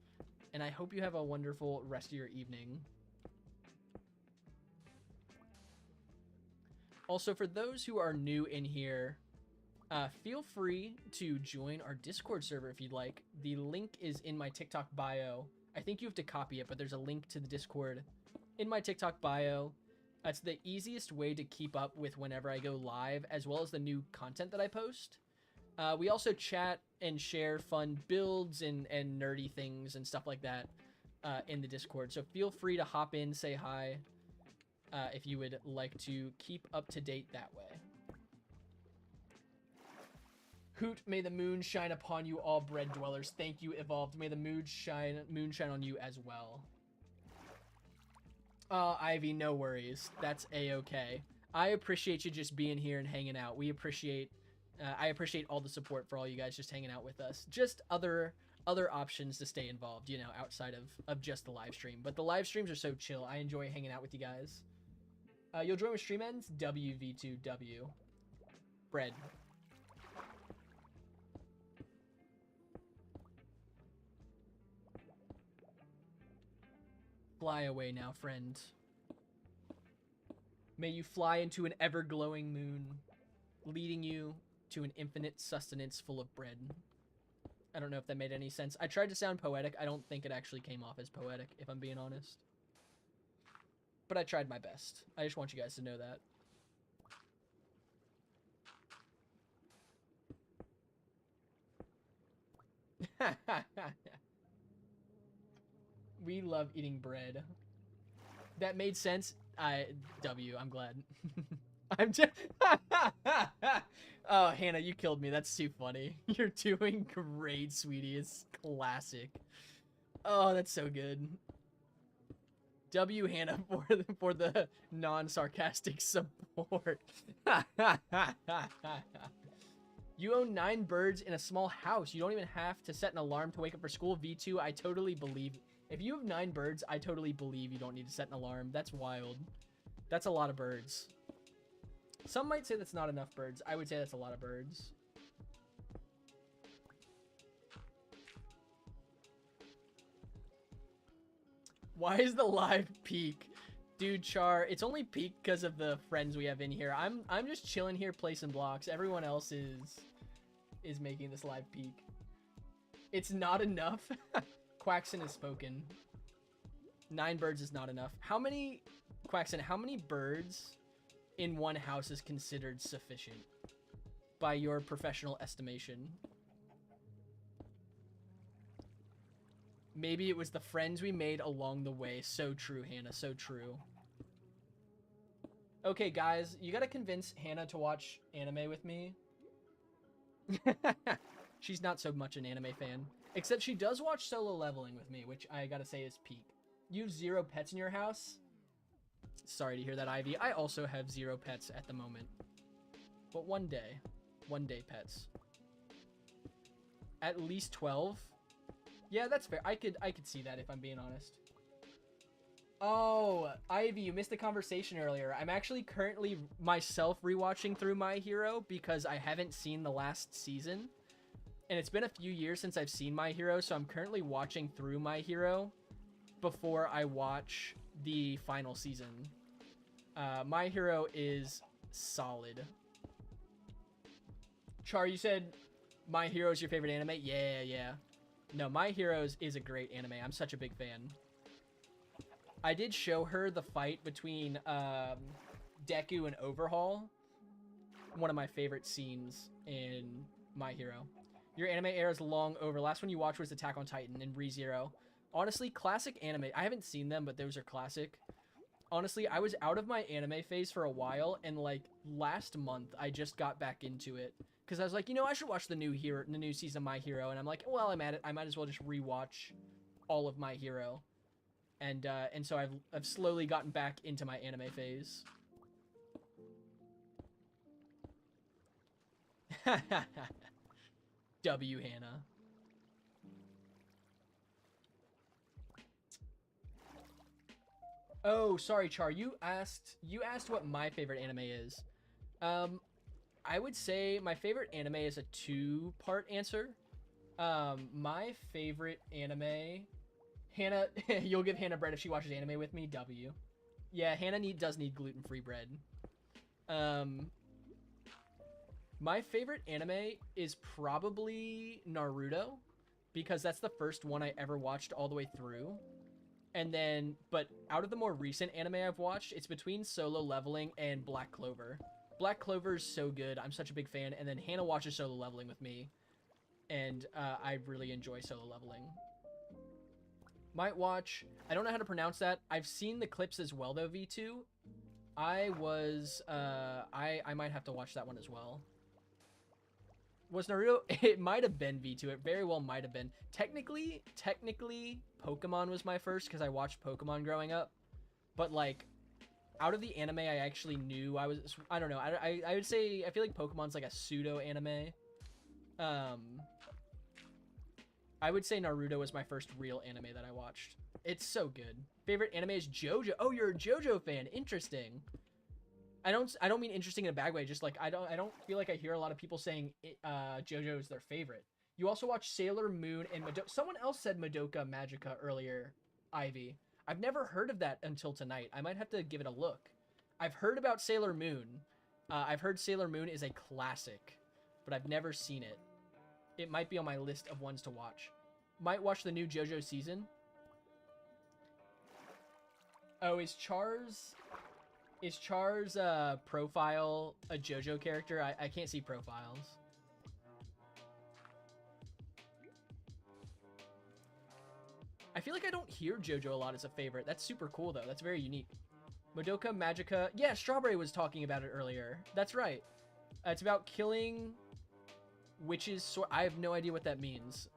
And I hope you have a wonderful rest of your evening. Also, for those who are new in here, feel free to join our Discord server if you'd like. The link is in my TikTok bio. I think you have to copy it, but there's a link to the Discord in my TikTok bio. It's the easiest way to keep up with whenever I go live, as well as the new content that I post. We also chat and share fun builds and nerdy things and stuff like that in the Discord. So feel free to hop in, say hi, if you would like to keep up to date that way. Hoot, may the moon shine upon you, all bread dwellers. Thank you, Evolved. May the moon shine on you as well. Ivy, no worries. That's a-okay. I appreciate you just being here and hanging out. We appreciate, I appreciate all the support for all you guys just hanging out with us. Just other options to stay involved, you know, outside of just the live stream. But the live streams are so chill. I enjoy hanging out with you guys. You'll join when stream ends? WV2W. Bread. Fly away now, friend. May you fly into an ever-glowing moon, leading you to an infinite sustenance full of bread. I don't know if that made any sense. I tried to sound poetic. I don't think it actually came off as poetic, if I'm being honest. but I tried my best. I just want you guys to know that. We love eating bread. That made sense. I'm glad. I'm just. Oh, Hannah, you killed me. That's too funny. You're doing great, sweetie. It's classic. Oh, that's so good. W, Hannah, for the non-sarcastic support. You own 9 birds in a small house. You don't even have to set an alarm to wake up for school. V2, I totally believe. If you have 9 birds, I totally believe you don't need to set an alarm. That's wild. That's a lot of birds. Some might say that's not enough birds. I would say that's a lot of birds. Why is the live peak? Dude, Char, it's only peak because of the friends we have in here. I'm just chilling here placing blocks. Everyone else is making this live peak. It's not enough. Quaxon has spoken. 9 birds is not enough. How many, Quaxon, how many birds in one house is considered sufficient by your professional estimation? Maybe it was the friends we made along the way. So true, Hannah. So true. Okay, guys, you gotta convince Hannah to watch anime with me. She's not so much an anime fan. Except she does watch Solo Leveling with me, which I gotta say is peak. You have 0 pets in your house? Sorry to hear that, Ivy. I also have 0 pets at the moment. But one day pets. At least 12? Yeah, that's fair. I could see that if I'm being honest. Oh, Ivy, you missed the conversation earlier. I'm actually currently myself rewatching through My Hero because I haven't seen the last season. And it's been a few years since I've seen My Hero, so I'm currently watching through My Hero before I watch the final season. My Hero is solid. Char, you said My Hero is your favorite anime? Yeah. No, My Heroes is a great anime. I'm such a big fan. I did show her the fight between Deku and Overhaul. One of my favorite scenes in My Hero. Your anime era is long over. Last one you watched was Attack on Titan and ReZero. Honestly, classic anime. I haven't seen them, but those are classic. Honestly, I was out of my anime phase for a while, and like last month, I just got back into it. Because I was like, you know, I should watch the new season of My Hero. And I'm like, well, I'm at it. I might as well just rewatch all of My Hero. And so I've slowly gotten back into my anime phase. W, Hannah. Oh, sorry, Char. You asked what my favorite anime is. I would say my favorite anime is a 2-part answer. My favorite anime, Hannah, you'll give Hannah bread if she watches anime with me. W. Yeah, Hannah does need gluten-free bread. My favorite anime is probably Naruto, because that's the first one I ever watched all the way through. And then, but out of the more recent anime I've watched, it's between Solo Leveling and Black Clover. Black Clover is so good. I'm such a big fan. And then Hannah watches Solo Leveling with me. And I really enjoy Solo Leveling. Might watch... I don't know how to pronounce that. I've seen the clips as well, though, V2. I might have to watch that one as well. Was Naruto? It might have been V2. It very well might have been. Technically, Pokemon was my first because I watched Pokemon growing up. But, like, out of the anime I actually knew I don't know. I would say, I feel like Pokemon's like a pseudo-anime. I would say Naruto was my first real anime that I watched. It's so good. Favorite anime is JoJo. Oh, you're a JoJo fan. Interesting. I don't mean interesting in a bad way. Just like I don't feel like I hear a lot of people saying JoJo is their favorite. You also watch Sailor Moon and someone else said Madoka Magica earlier, Ivy. I've never heard of that until tonight. I might have to give it a look. I've heard about Sailor Moon. I've heard Sailor Moon is a classic, but I've never seen it. It might be on my list of ones to watch. Might watch the new JoJo season. Oh, is Char's profile a JoJo character? I can't see profiles. I feel like I don't hear JoJo a lot as a favorite. That's super cool though. That's very unique. Madoka Magica. Yeah, Strawberry was talking about it earlier. That's right. It's about killing witches. I have no idea what that means.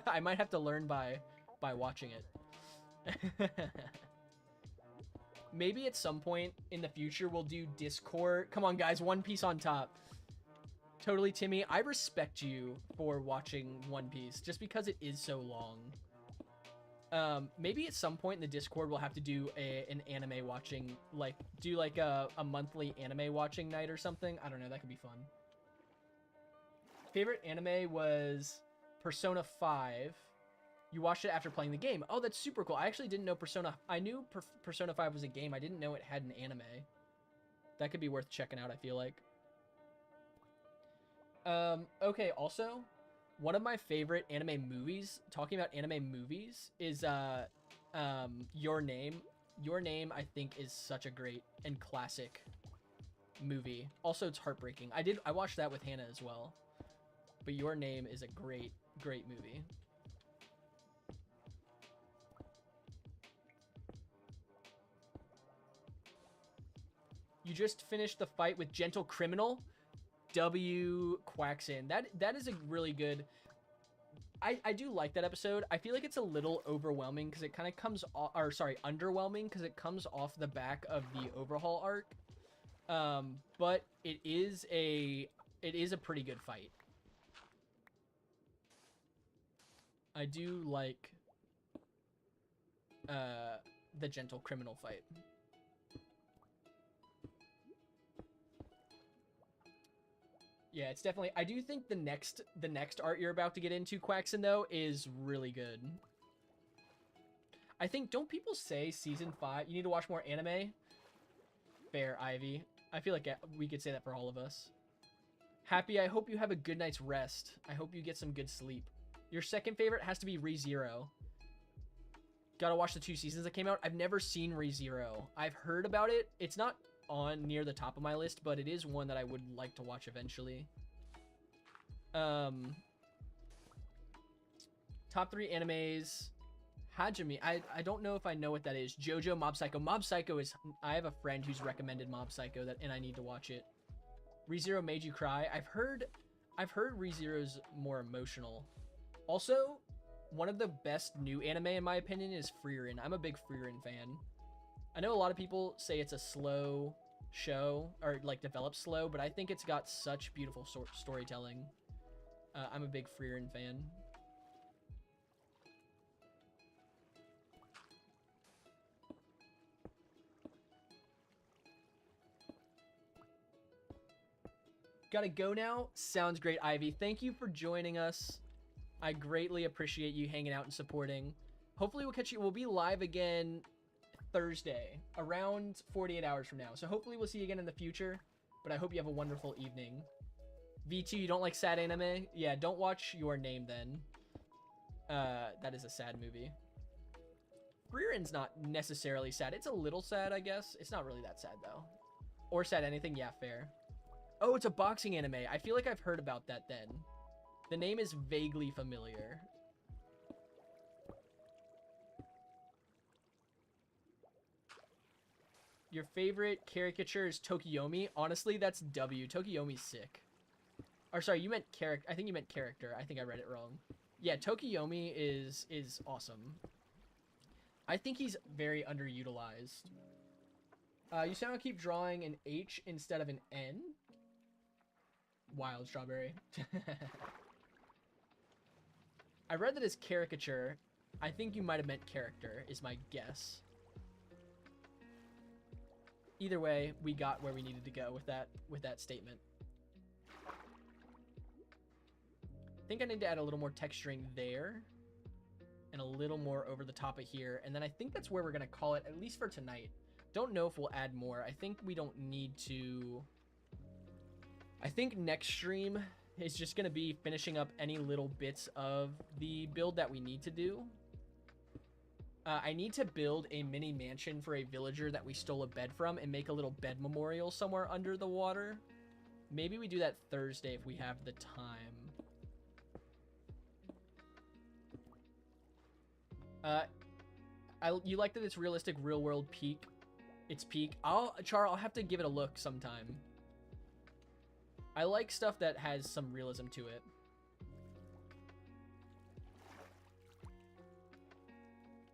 I might have to learn by watching it. Maybe at some point in the future we'll do Discord. Come on, guys. One Piece on top. Totally, Timmy. I respect you for watching One Piece just because it is so long. Maybe at some point in the Discord we'll have to do an anime watching, like do like a monthly anime watching night or something. I don't know, that could be fun. Favorite anime was Persona 5. You watched it after playing the game. Oh, that's super cool. I actually didn't know I knew Persona 5 was a game. I didn't know it had an anime. That could be worth checking out, I feel like. Okay, also, one of my favorite anime movies, talking about anime movies, is Your Name. Your Name, I think, is such a great and classic movie. Also, it's heartbreaking. I watched that with Hannah as well. But Your Name is a great, great movie. You just finished the fight with Gentle Criminal. W Quacksin. That is a really good... I do like that episode. I feel like it's a little overwhelming because it kind of comes off, or sorry, underwhelming because it comes off the back of the Overhaul arc. But it is a pretty good fight. I do like the Gentle Criminal fight. Yeah, it's definitely... I do think the next art you're about to get into, Quacksin, though, is really good. I think... Don't people say Season 5... You need to watch more anime? Fair, Ivy. I feel like we could say that for all of us. Happy, I hope you have a good night's rest. I hope you get some good sleep. Your second favorite has to be ReZero. Gotta watch the 2 seasons that came out. I've never seen ReZero. I've heard about it. It's not on near the top of my list, but it is one that I would like to watch eventually. Top 3 animes. Hajime. I don't know if I know what that is. JoJo, Mob Psycho. Mob Psycho is... I have a friend who's recommended Mob Psycho, and I need to watch it. ReZero made you cry. I've heard ReZero's more emotional. Also, one of the best new anime, in my opinion, is Frieren. I'm a big Frieren fan. I know a lot of people say it's a slow show, or like develops slow, but I think it's got such beautiful storytelling. I'm a big Frieren fan. Gotta go now? Sounds great, Ivy. Thank you for joining us. I greatly appreciate you hanging out and supporting. Hopefully we'll catch you. We'll be live again Thursday, around 48 hours from now. So hopefully we'll see you again in the future, but I hope you have a wonderful evening. V2, you don't like sad anime? Yeah, don't watch Your Name then. That is a sad movie. Frieren's not necessarily sad. It's a little sad, I guess. It's not really that sad, though. Or sad anything? Yeah, fair. Oh, it's a boxing anime. I feel like I've heard about that then. The name is vaguely familiar. Your favorite caricature is Tokiyomi? Honestly, that's W. Tokiyomi's sick. Or sorry, you meant character. I think you meant character. I think I read it wrong. Yeah, Tokiyomi is awesome. I think he's very underutilized. You sound like keep drawing an H instead of an N. Wild Strawberry. I read that as caricature. I think you might have meant character, is my guess. Either way, we got where we needed to go with that statement. I think I need to add a little more texturing there. And a little more over the top of here. And then I think that's where we're going to call it, at least for tonight. Don't know if we'll add more. I think we don't need to... I think next stream is just going to be finishing up any little bits of the build that we need to do. I need to build a mini mansion for a villager that we stole a bed from and make a little bed memorial somewhere under the water. Maybe we do that Thursday if we have the time. You like that it's realistic, real world peak? It's peak. I'll have to give it a look sometime. I like stuff that has some realism to it.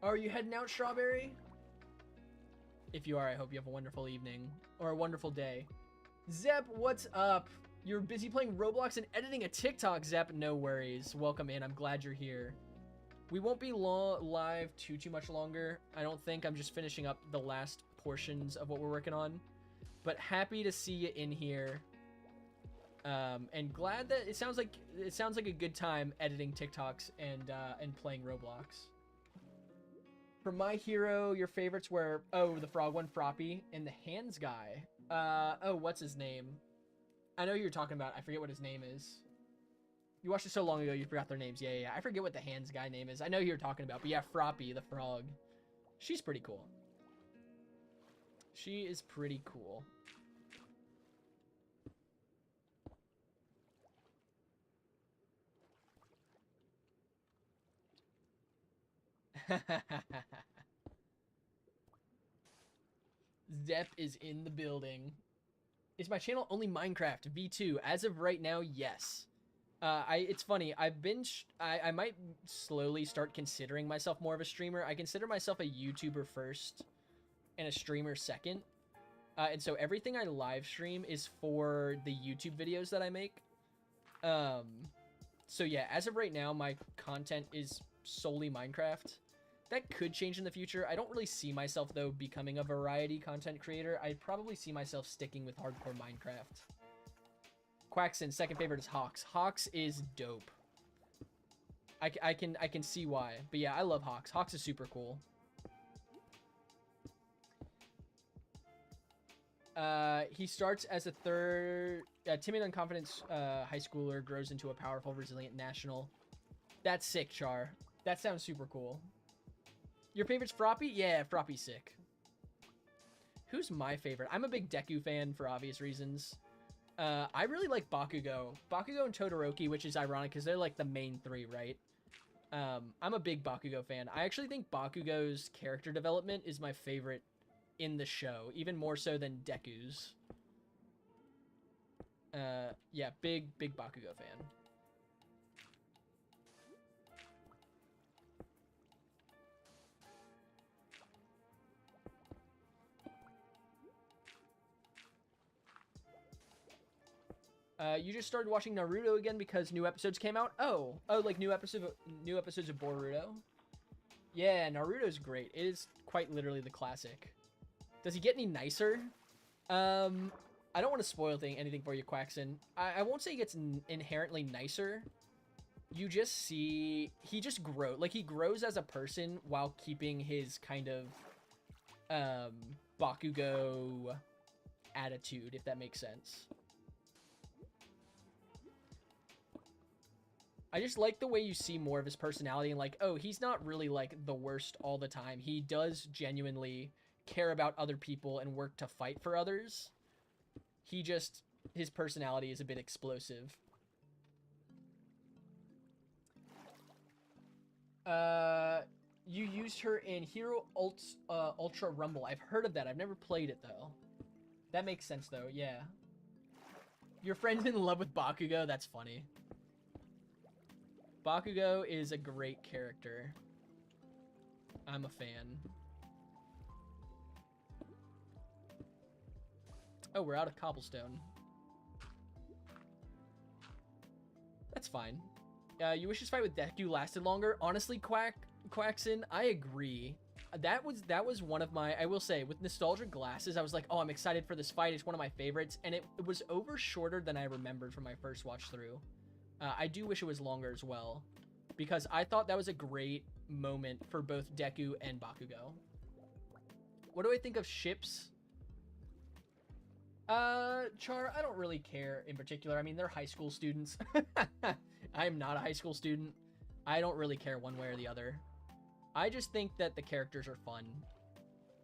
Are you heading out, Strawberry? If you are, I hope you have a wonderful evening or a wonderful day. Zep, what's up? You're busy playing Roblox and editing a TikTok, Zep. No worries. Welcome in. I'm glad you're here. We won't be live too much longer. I don't think. I'm just finishing up the last portions of what we're working on. But happy to see you in here. And glad that it sounds like a good time editing TikToks and playing Roblox. For My Hero, your favorites were the frog one, Froppy, and the hands guy. What's his name? I know who you're talking about. I forget what his name is. You watched it so long ago, you forgot their names. Yeah. I forget what the hands guy name is. I know who you're talking about, but yeah, Froppy, the frog. She's pretty cool. She is pretty cool. Zep is in the building. Is my channel only Minecraft V2? As of right now, yes. It's funny. I might slowly start considering myself more of a streamer. I consider myself a YouTuber first and a streamer second. And so everything I live stream is for the YouTube videos that I make. So yeah, as of right now, my content is solely Minecraft. That could change in the future. I don't really see myself, though, becoming a variety content creator. I'd probably see myself sticking with hardcore Minecraft. Quackson, second favorite is Hawks. Hawks is dope. I can see why. But yeah, I love Hawks. Hawks is super cool. He starts as a timid, unconfident high schooler, grows into a powerful, resilient national. That's sick, Char. That sounds super cool. Your favorite's Froppy? Yeah, Froppy's sick. Who's my favorite? I'm a big Deku fan for obvious reasons. I really like Bakugo. Bakugo and Todoroki, which is ironic because they're like the main three, right? I'm a big Bakugo fan. I actually think Bakugo's character development is my favorite in the show, even more so than Deku's. Yeah, big Bakugo fan. You just started watching Naruto again because new episodes came out? Oh, like new episodes of Boruto? Yeah, Naruto's great. It is quite literally the classic. Does he get any nicer? I don't want to spoil anything for you, Quackson. I won't say he gets inherently nicer. You just see he just grows. Like, he grows as a person while keeping his kind of Bakugo attitude, if that makes sense. I just like the way you see more of his personality and like, oh, he's not really like the worst all the time. He does genuinely care about other people and work to fight for others. His personality is a bit explosive. You used her in Hero Ultra Rumble. I've heard of that. I've never played it though. That makes sense though, yeah. Your friend's in love with Bakugo? That's funny. Bakugo is a great character. I'm a fan. Oh, we're out of cobblestone. That's fine. You wish this fight with Deku lasted longer? Honestly, Quackson, I agree. That was one of my, I will say, with nostalgia glasses, I was like, oh, I'm excited for this fight. It's one of my favorites. And it was over shorter than I remembered from my first watch through. I do wish it was longer as well, because I thought that was a great moment for both Deku and Bakugo. What do I think of ships? Char, I don't really care in particular. I mean, they're high school students. I am not a high school student. I don't really care one way or the other. I just think that the characters are fun.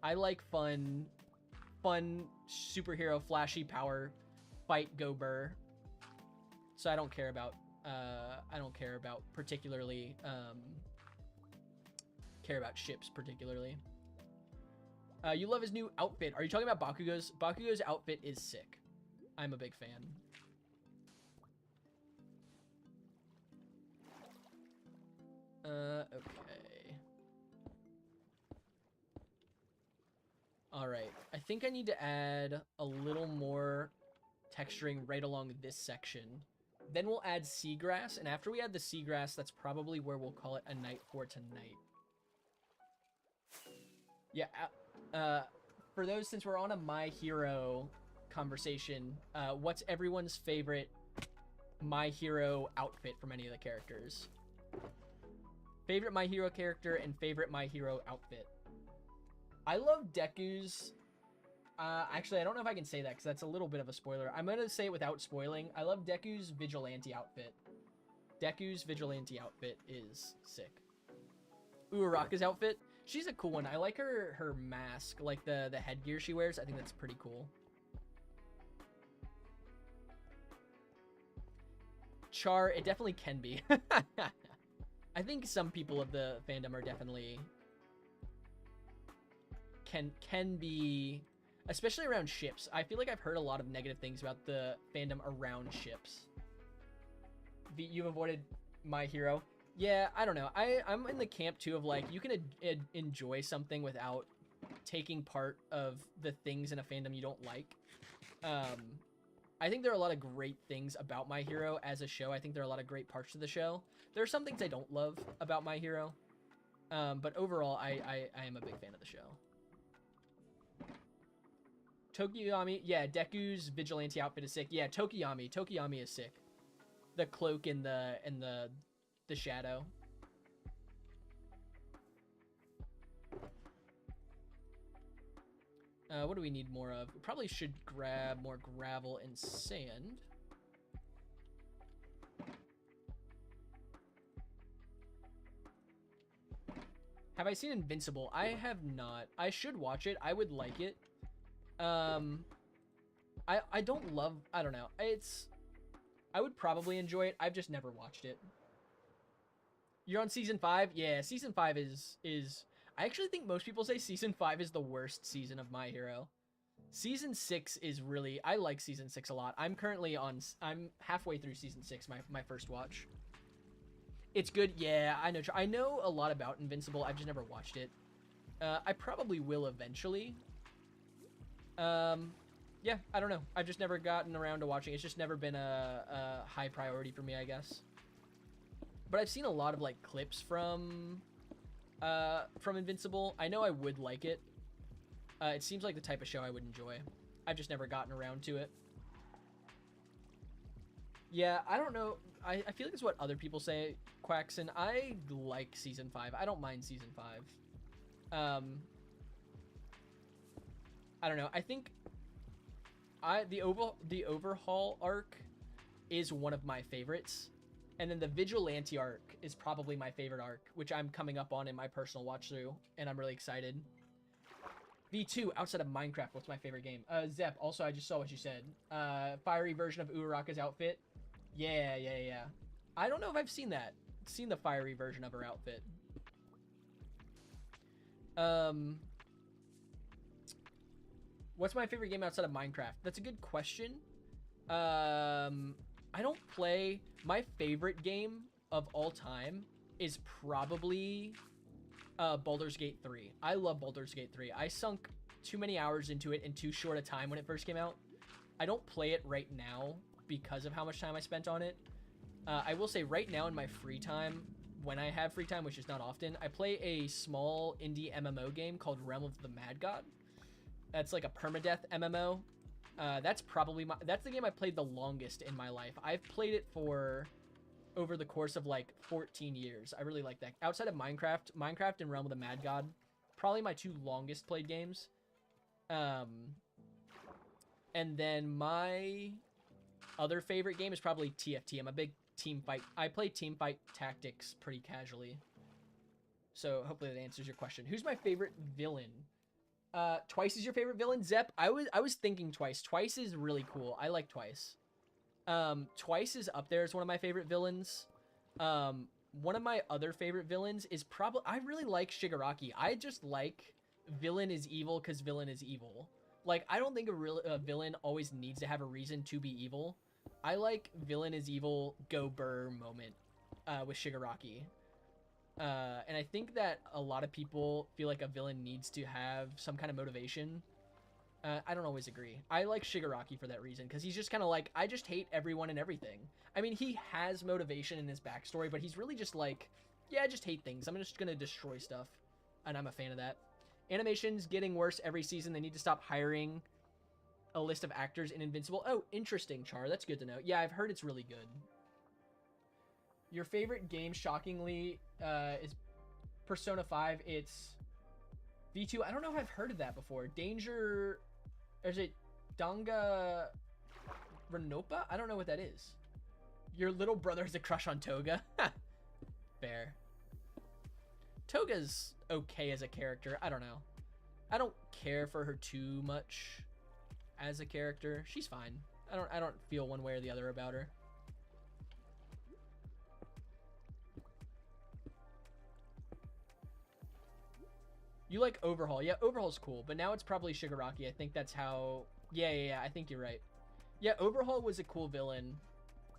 I like fun superhero flashy power fight go burr. So I don't care about particularly care about ships particularly. You love his new outfit. Are you talking about Bakugo's? Bakugo's outfit is sick. I'm a big fan. Okay. All right. I think I need to add a little more texturing right along this section. Then we'll add seagrass, and after we add the seagrass, that's probably where we'll call it a night for tonight. Yeah, for those, since we're on a My Hero conversation, what's everyone's favorite My Hero outfit from any of the characters? Favorite My Hero character and favorite My Hero outfit. I love Deku's. Actually, I don't know if I can say that because that's a little bit of a spoiler. I'm going to say it without spoiling. I love Deku's Vigilante outfit. Deku's Vigilante outfit is sick. Uraraka's outfit. She's a cool one. I like her mask, like the headgear she wears. I think that's pretty cool. Char, it definitely can be. I think some people of the fandom are definitely can be, especially around ships. I feel like I've heard a lot of negative things about the fandom around ships. You've avoided My Hero. Yeah, I don't know. I'm in the camp too of like, you can enjoy something without taking part of the things in a fandom you don't like. I think there are a lot of great things about My Hero as a show. I think there are a lot of great parts to the show. There are some things I don't love about My Hero. But overall, I am a big fan of the show. Tokiyami, yeah, Deku's Vigilante outfit is sick. Yeah, Tokiyami is sick. The cloak and the shadow. What do we need more of? We probably should grab more gravel and sand. Have I seen Invincible? I have not. I should watch it. I would like it. I don't love, I don't know. I would probably enjoy it. I've just never watched it. You're on season 5? Yeah, season 5 is I actually think most people say season 5 is the worst season of My Hero. Season 6 is really, I like season 6 a lot. I'm halfway through season 6, my first watch. It's good. Yeah, I know a lot about Invincible. I've just never watched it. I probably will eventually. Yeah, I don't know. I've just never gotten around to watching. It's just never been a high priority for me, I guess. But I've seen a lot of like clips from Invincible. I know I would like it. It seems like the type of show I would enjoy. I've just never gotten around to it. Yeah, I don't know. I feel like it's what other people say, Quackson. I like season 5. I don't mind season 5. I don't know. I think the overhaul arc is one of my favorites. And then the Vigilante arc is probably my favorite arc, which I'm coming up on in my personal watch through, and I'm really excited. V2, outside of Minecraft, what's my favorite game? Zep, also I just saw what you said. Fiery version of Uraraka's outfit. Yeah. I don't know if I've seen that. Seen the fiery version of her outfit. What's my favorite game outside of Minecraft? That's a good question. I don't play... My favorite game of all time is probably Baldur's Gate 3. I love Baldur's Gate 3. I sunk too many hours into it in too short a time when it first came out. I don't play it right now because of how much time I spent on it. I will say right now in my free time, when I have free time, which is not often, I play a small indie MMO game called Realm of the Mad God. That's like a permadeath MMO. That's the game I played the longest in my life. I've played it for over the course of like 14 years. I really like that. Outside of Minecraft and Realm of the Mad God, probably my 2 longest played games. And then my other favorite game is probably TFT. I'm a big team fight. I play team fight tactics pretty casually. So hopefully that answers your question. Who's my favorite villain? Twice is your favorite villain? Zep, I was thinking Twice. Twice is really cool. I like Twice. Twice is up there as one of my favorite villains. One of my other favorite villains is probably... I really like Shigaraki. I just like villain is evil because villain is evil. Like, I don't think a villain always needs to have a reason to be evil. I like villain is evil, go burr moment with Shigaraki. And I think that a lot of people feel like a villain needs to have some kind of motivation. I don't always agree. I like Shigaraki for that reason, because he's just kind of like, I just hate everyone and everything. I mean, he has motivation in his backstory, but he's really just like, yeah, I just hate things. I'm just going to destroy stuff. And I'm a fan of that. Animation's getting worse every season. They need to stop hiring a list of actors in Invincible. Oh, interesting, Char. That's good to know. Yeah, I've heard it's really good. Your favorite game, shockingly, is Persona 5. It's V2. I don't know if I've heard of that before. Danger... Or is it Danga Renopa? I don't know what that is. Your little brother has a crush on Toga. Fair. Toga's okay as a character. I don't know. I don't care for her too much as a character. She's fine. I don't feel one way or the other about her. You like Overhaul. Yeah, Overhaul's cool, but now it's probably Shigaraki. I think that's how... Yeah, I think you're right. Yeah, Overhaul was a cool villain.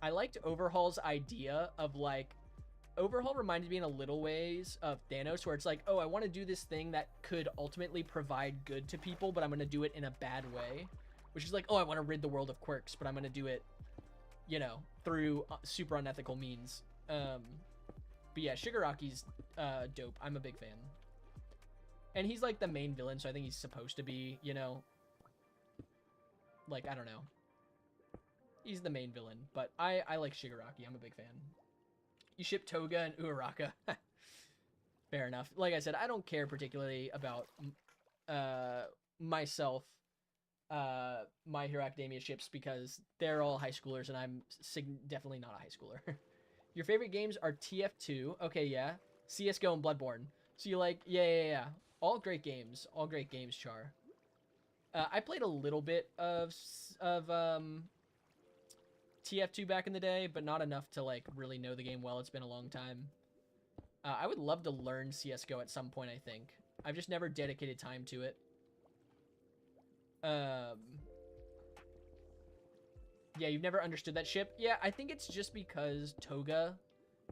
I liked Overhaul's idea of, like... Overhaul reminded me in a little ways of Thanos, where it's like, oh, I want to do this thing that could ultimately provide good to people, but I'm going to do it in a bad way. Which is like, oh, I want to rid the world of quirks, but I'm going to do it, you know, through super unethical means. But yeah, Shigaraki's dope. I'm a big fan. And he's like the main villain, so I think he's supposed to be, you know, like, I don't know. He's the main villain, but I like Shigaraki. I'm a big fan. You ship Toga and Uraraka. Fair enough. Like I said, I don't care particularly about myself, My Hero Academia ships, because they're all high schoolers, and I'm definitely not a high schooler. Your favorite games are TF2. Okay, yeah. CSGO and Bloodborne. So you like, yeah. All great games. All great games, Char. I played a little bit of TF2 back in the day, but not enough to, like, really know the game well. It's been a long time. I would love to learn CSGO at some point, I think. I've just never dedicated time to it. Yeah, you've never understood that ship? Yeah, I think it's just because Toga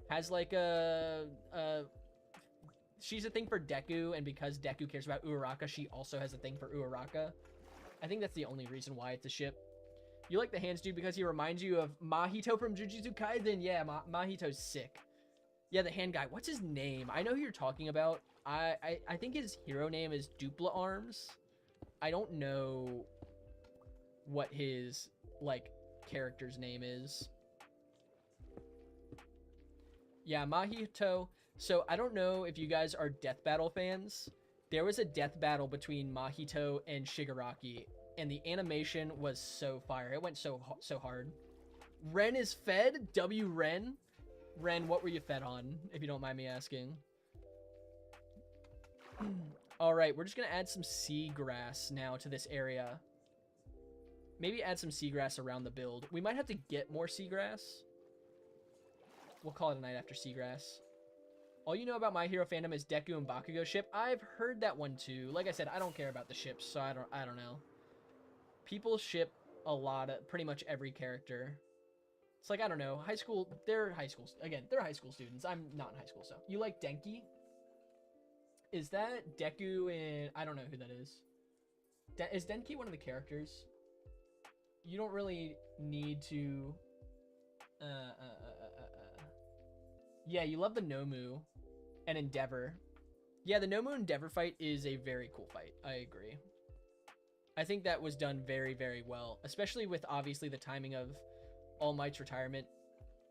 has, like, she's a thing for Deku, and because Deku cares about Uraraka, she also has a thing for Uraraka. I think that's the only reason why it's a ship. You like the hands dude because he reminds you of Mahito from Jujutsu Kaisen. Yeah, Mahito's sick. Yeah, the hand guy. What's his name? I know who you're talking about. I think his hero name is Dupla Arms. I don't know what his, like, character's name is. Yeah, Mahito. So, I don't know if you guys are Death Battle fans. There was a death battle between Mahito and Shigaraki, and the animation was so fire. It went so hard. Ren is fed? W Ren? Ren, what were you fed on, if you don't mind me asking? Alright, we're just going to add some seagrass now to this area. Maybe add some seagrass around the build. We might have to get more seagrass. We'll call it a night after seagrass. All you know about My Hero fandom is Deku and Bakugo ship. I've heard that one too. Like I said, I don't care about the ships, so I don't know. People ship a lot of pretty much every character. It's like, I don't know, high school, they're high school, again, they're high school students. I'm not in high school, so. You like Denki? Is that Deku and, I don't know who that is. Is Denki one of the characters? You don't really need to, yeah, you love the Nomu and Endeavor. Yeah, the Nomu Endeavor fight is a very cool fight. I agree. I think that was done very, very well, especially with obviously the timing of All Might's retirement.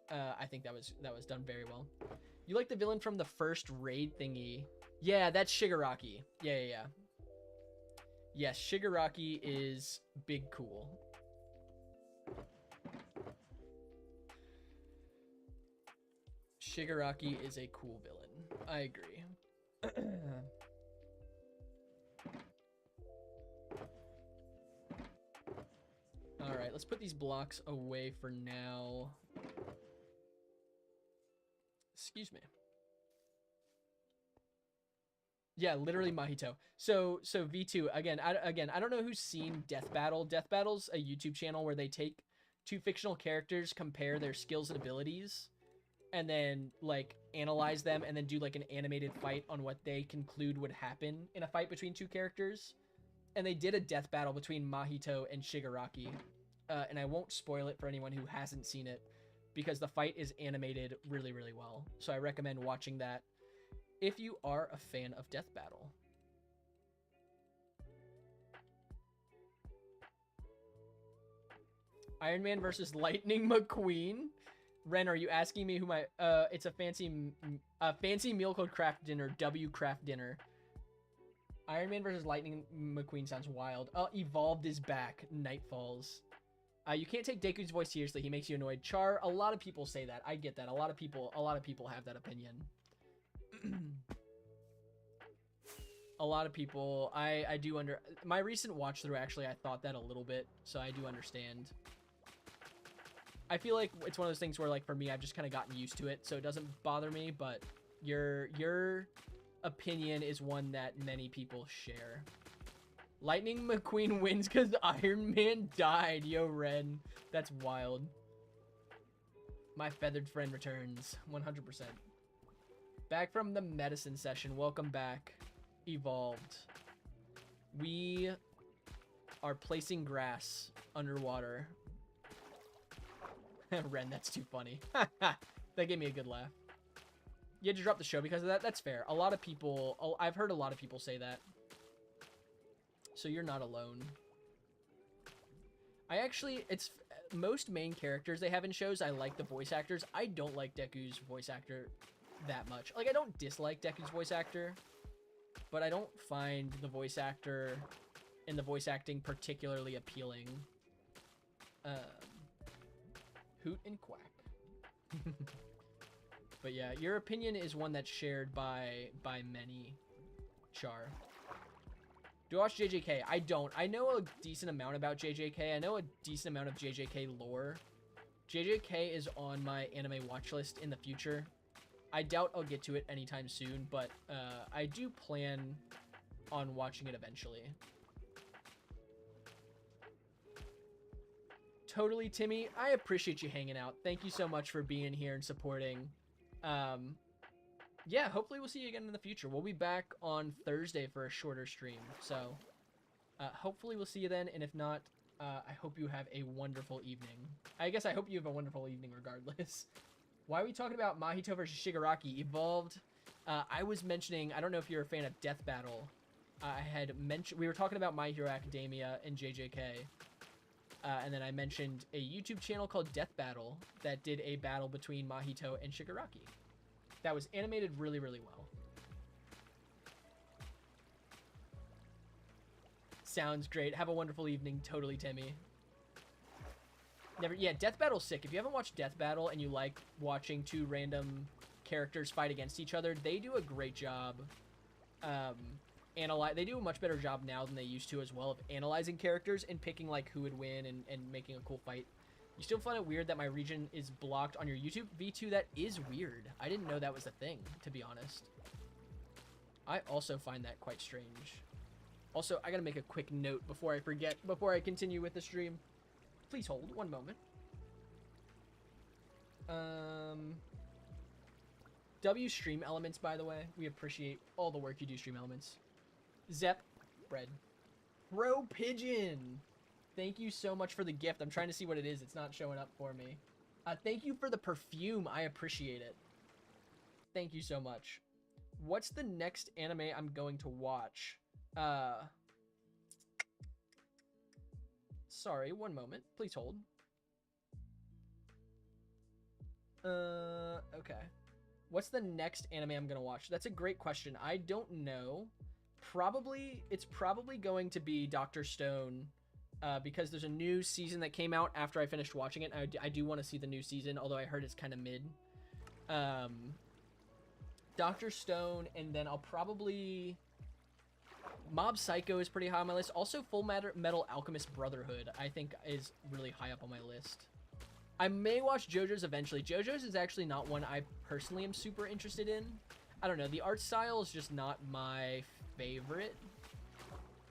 I think that was done very well. You like the villain from the first raid thingy? Yeah, that's Shigaraki. Yeah. Yes, Shigaraki is big cool. Shigaraki is a cool villain. I agree. All right, let's put these blocks away for now. Excuse me. Yeah, literally Mahito. So V2 again. I don't know who's seen Death Battle. Death Battle's a YouTube channel where they take two fictional characters, compare their skills and abilities, and then like analyze them, and then do like an animated fight on what they conclude would happen in a fight between two characters. And they did a death battle between Mahito and Shigaraki. And I won't spoil it for anyone who hasn't seen it, because the fight is animated really, really well. So I recommend watching that if you are a fan of Death Battle. Iron Man versus Lightning McQueen. Ren, are you asking me who my... it's a fancy meal called Craft Dinner, W Craft Dinner. Iron Man versus Lightning McQueen sounds wild. Evolved is back. Night Falls. You can't take Deku's voice seriously. He makes you annoyed. Char, a lot of people say that. I get that. A lot of people have that opinion. A lot of people, I do my recent watch through, actually, I thought that a little bit, so I do understand. I feel like it's one of those things where, like, for me, I've just kind of gotten used to it, so it doesn't bother me, but your opinion is one that many people share. Lightning McQueen wins because Iron Man died. Yo, Ren. That's wild. My feathered friend returns. 100%. Back from the medicine session. Welcome back. Evolved. We are placing grass underwater. Ren, that's too funny. That gave me a good laugh. You had to drop the show because of that? That's fair. A lot of people... I've heard a lot of people say that. So you're not alone. I actually... It's... Most main characters they have in shows, I like the voice actors. I don't like Deku's voice actor that much. Like, I don't dislike Deku's voice actor, but I don't find the voice actor and the voice acting particularly appealing. Hoot and quack. But yeah, your opinion is one that's shared by many. Char. Do I watch JJK? I don't. I know a decent amount about JJK. I know a decent amount of JJK lore. JJK is on my anime watch list in the future. I doubt I'll get to it anytime soon, but I do plan on watching it eventually. Totally, Timmy. I appreciate you hanging out. Thank you so much for being here and supporting. Yeah, hopefully we'll see you again in the future. We'll be back on Thursday for a shorter stream. So, hopefully we'll see you then. And if not, I hope you have a wonderful evening. I guess I hope you have a wonderful evening regardless. Why are we talking about Mahito versus Shigaraki? Evolved. I was mentioning, I don't know if you're a fan of Death Battle. I had mentioned, we were talking about My Hero Academia and JJK. And then I mentioned a YouTube channel called Death Battle that did a battle between Mahito and Shigaraki. That was animated really, really well. Sounds great. Have a wonderful evening. Totally, Timmy. Yeah, Death Battle's sick. If you haven't watched Death Battle and you like watching two random characters fight against each other, they do a great job. They do a much better job now than they used to as well of analyzing characters and picking like who would win and making a cool fight. You still find it weird that my region is blocked on your YouTube? V2, that is weird. I didn't know that was a thing, to be honest. I also find that quite strange. Also, I gotta make a quick note before I forget, before I continue with the stream. Please hold one moment. W Stream Elements, by the way. We appreciate all the work you do, Stream Elements. Zep, bread. Bro Pigeon! Thank you so much for the gift. I'm trying to see what it is. It's not showing up for me. Thank you for the perfume. I appreciate it. Thank you so much. What's the next anime I'm going to watch? Sorry, one moment. Please hold. Okay. What's the next anime I'm gonna watch? That's a great question. I don't know. It's probably going to be Dr. Stone, because there's a new season that came out after I finished watching it. I do want to see the new season, although I heard it's kind of mid. Dr. Stone, and then I'll probably... Mob Psycho is pretty high on my list. Also, Full Metal Alchemist Brotherhood, I think, is really high up on my list. I may watch JoJo's eventually. JoJo's is actually not one I personally am super interested in. I don't know. The art style is just not my favorite.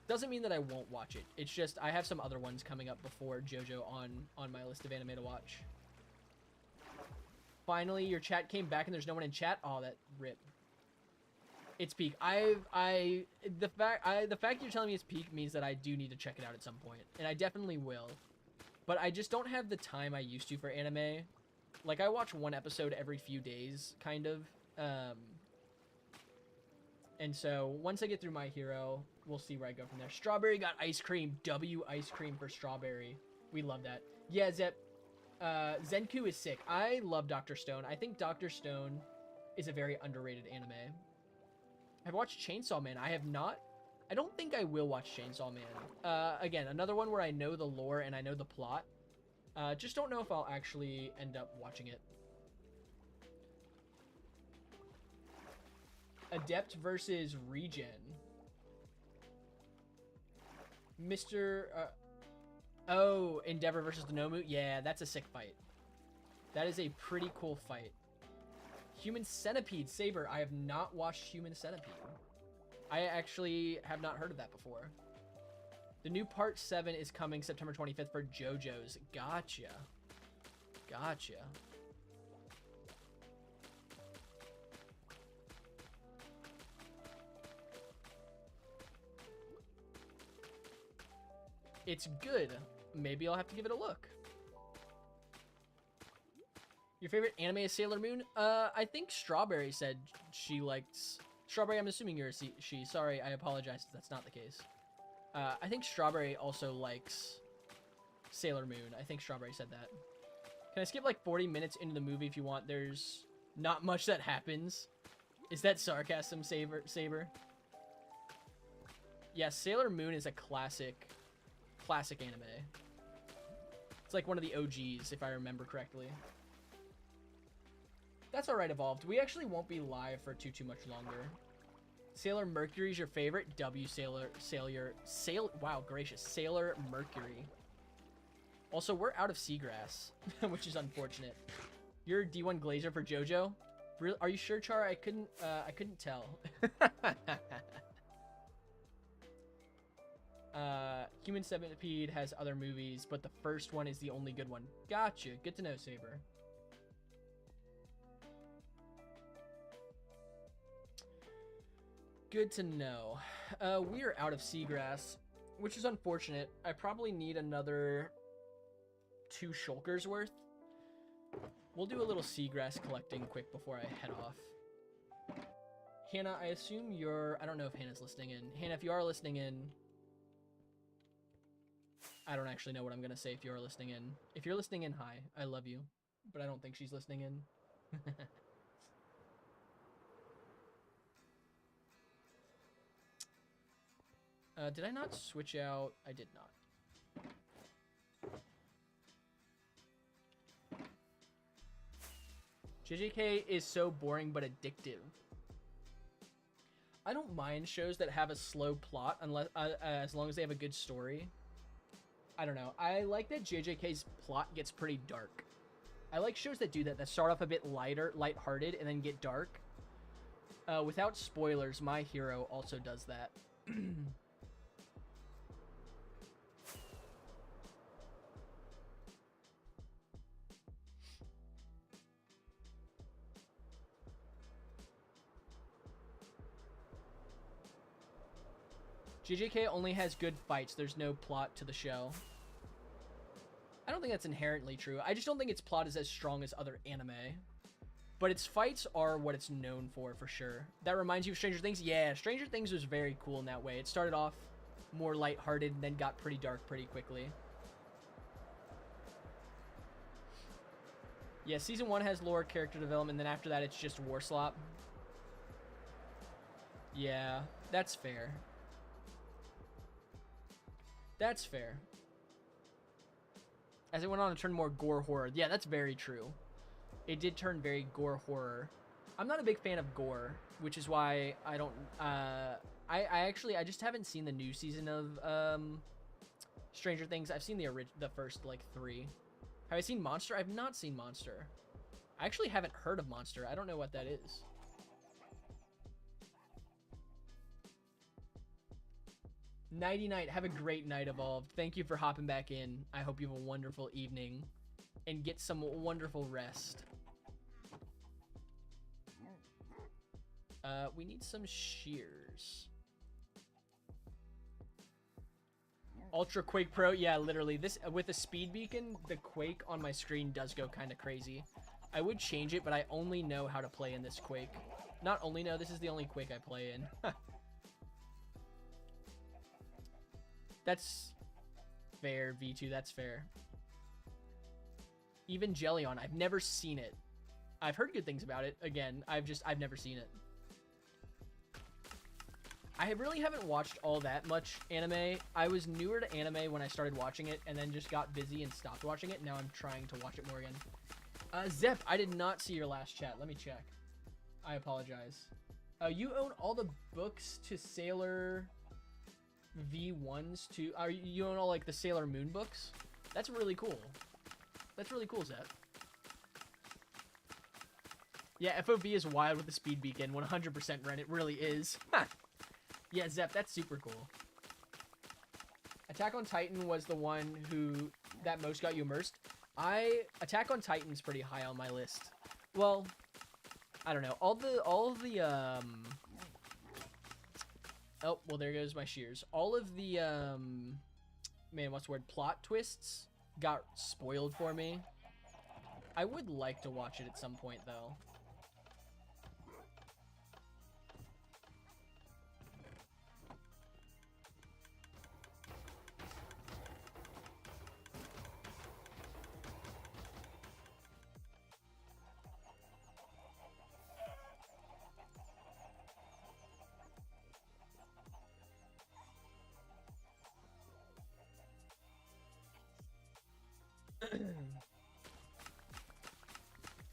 Doesn't mean that I won't watch it. It's just I have some other ones coming up before JoJo on my list of anime to watch. Finally, your chat came back and there's no one in chat. Oh, that rip. It's peak. The fact you're telling me it's peak means that I do need to check it out at some point, and I definitely will. But I just don't have the time I used to for anime. Like, I watch one episode every few days, kind of. And so once I get through My Hero, we'll see where I go from there. Strawberry got ice cream. W ice cream for Strawberry. We love that. Yeah, Zep. Zenku is sick. I love Dr. Stone. I think Dr. Stone is a very underrated anime. I've watched Chainsaw Man. I have not. I don't think I will watch Chainsaw Man. Again, another one where I know the lore and I know the plot. Just don't know if I'll actually end up watching it. Adept versus Regen. Mr. Oh, Endeavor versus the Nomu? Yeah, that's a sick fight. That is a pretty cool fight. Human Centipede. Saber, I have not watched Human Centipede. I actually have not heard of that before. The new part 7 is coming September 25th for JoJo's. Gotcha. Gotcha. It's good. Maybe I'll have to give it a look. Your favorite anime is Sailor Moon? I think Strawberry said she likes... Strawberry, I'm assuming you're a she. Sorry, I apologize if that's not the case. I think Strawberry also likes Sailor Moon. I think Strawberry said that. Can I skip like 40 minutes into the movie if you want? There's not much that happens. Is that sarcasm, Saber? Yeah, Sailor Moon is a classic anime. It's like one of the OGs, if I remember correctly. That's alright, Evolved. We actually won't be live for too much longer. Sailor Mercury's your favorite? Wow, gracious. Sailor Mercury. Also, we're out of Seagrass, which is unfortunate. You're D1 Glazer for JoJo? Really? Are you sure, Char? I couldn't tell. Human Centipede has other movies, but the first one is the only good one. Gotcha. Good to know, Saber. Good to know. We are out of Seagrass, which is unfortunate. I probably need another 2 shulkers worth. We'll do a little Seagrass collecting quick before I head off. Hannah, I assume you're... I don't know if Hannah's listening in. Hannah, if you are listening in... I don't actually know what I'm going to say if you are listening in. If you're listening in, hi. I love you. But I don't think she's listening in. Did I not switch out? I did not. JJK is so boring but addictive. I don't mind shows that have a slow plot unless as long as they have a good story. I don't know. I like that JJK's plot gets pretty dark. I like shows that do that, that start off a bit lighthearted, and then get dark. Without spoilers, My Hero also does that. JJK only has good fights. There's no plot to the show. I don't think that's inherently true. I just don't think its plot is as strong as other anime. But its fights are what it's known for sure. That reminds you of Stranger Things? Yeah, Stranger Things was very cool in that way. It started off more lighthearted and then got pretty dark pretty quickly. Yeah, Season 1 has lore, character development, then after that it's just war slop. Yeah, that's fair. That's fair. As it went on to turn more gore horror. Yeah, that's very true. It did turn very gore horror. I'm not a big fan of gore, which is why I don't. I just haven't seen the new season of Stranger Things. I've seen the first like 3. Have I seen Monster? I've not seen Monster. I actually haven't heard of Monster. I don't know what that is. Nighty night. Have a great night, Evolved. Thank you for hopping back in. I hope you have a wonderful evening and get some wonderful rest. We need some shears. Ultra Quake Pro. Yeah, literally. This with a speed beacon, the Quake on my screen does go kind of crazy. I would change it, but I only know how to play in this Quake. Not only know, this is the only Quake I play in. That's fair, V2. That's fair. Even Jellion. I've never seen it. I've heard good things about it. Again, I've never seen it. I really haven't watched all that much anime. I was newer to anime when I started watching it and then just got busy and stopped watching it. Now I'm trying to watch it more again. Zep, I did not see your last chat. Let me check. I apologize. You own all the books to Sailor V1s too? You own all like the Sailor Moon books? That's really cool. That's really cool, Zep. Yeah, FOV is wild with the speed beacon. 100% Ren. It really is. Yeah, Zep, that's super cool. Attack on Titan was the one that most got you immersed. Attack on Titan's pretty high on my list. Well, I don't know. All of the oh, well, there goes my shears. All of the man, what's the word? Plot twists got spoiled for me. I would like to watch it at some point though.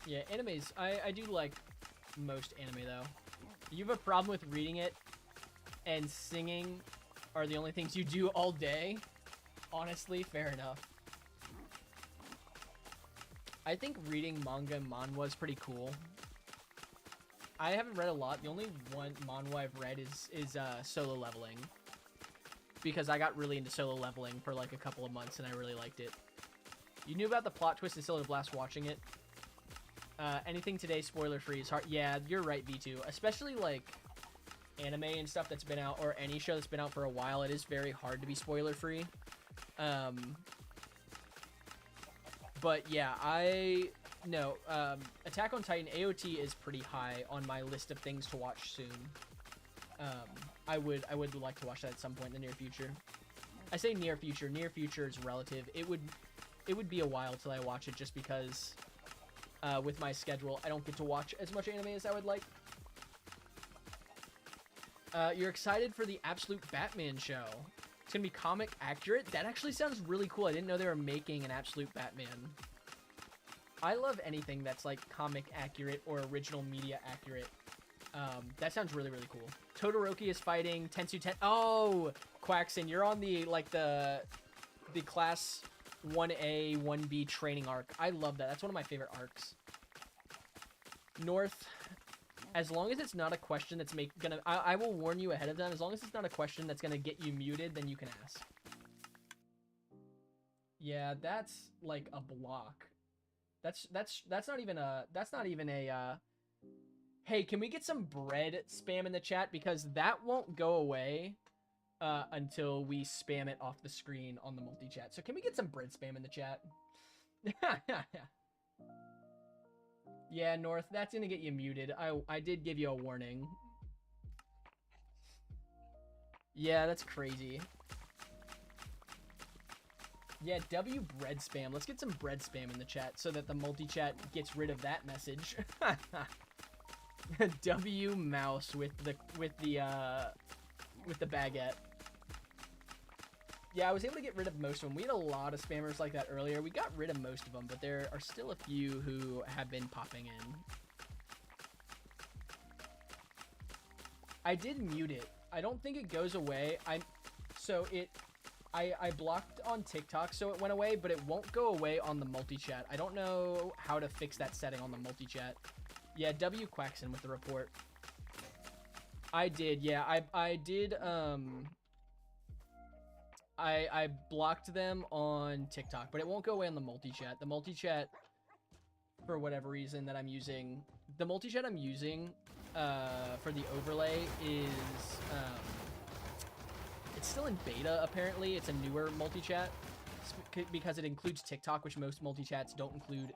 Yeah, animes. I do like most anime though. You have a problem with reading it and singing are the only things you do all day? Honestly, fair enough. I think reading manga and manhwa is pretty cool. I haven't read a lot. The only one manhwa I've read is Solo Leveling. Because I got really into Solo Leveling for like a couple of months and I really liked it. You knew about the plot twist in Stellar Blast watching it. Anything today spoiler free is hard. Yeah, you're right, V2. Especially like anime and stuff that's been out, or any show that's been out for a while, it is very hard to be spoiler free. But yeah, Attack on Titan AOT is pretty high on my list of things to watch soon. I would like to watch that at some point in the near future. I say near future. Near future is relative. It would be a while till I watch it, just because with my schedule, I don't get to watch as much anime as I would like. You're excited for the Absolute Batman show. It's gonna be comic accurate. That actually sounds really cool. I didn't know they were making an Absolute Batman. I love anything that's like comic accurate or original media accurate. That sounds really, really cool. Todoroki is fighting Tensu Ten. Oh, Quaxon, you're on the class 1A, 1B training arc. I love that. That's one of my favorite arcs. North, as long as it's not a question that's I will warn you ahead of time. As long as it's not a question that's gonna get you muted, then you can ask. Yeah, that's like a block. That's not even a hey, can we get some bread spam in the chat, because that won't go away until we spam it off the screen on the multi-chat. So can we get some bread spam in the chat? Yeah, North, that's gonna get you muted. I did give you a warning. Yeah, that's crazy. Yeah, W bread spam. Let's get some bread spam in the chat so that the multi-chat gets rid of that message. W mouse with the baguette. Yeah, I was able to get rid of most of them. We had a lot of spammers like that earlier. We got rid of most of them, but there are still a few who have been popping in. I did mute it. I don't think it goes away. I blocked on TikTok, so it went away, but it won't go away on the multi-chat. I don't know how to fix that setting on the multi-chat. Yeah, W Quaxon with the report. I did, yeah. I did, I blocked them on TikTok, but it won't go away on the multi-chat. The multi-chat, for whatever reason that I'm using, the multi-chat I'm using for the overlay is, it's still in beta, apparently. It's a newer multi-chat because it includes TikTok, which most multi-chats don't include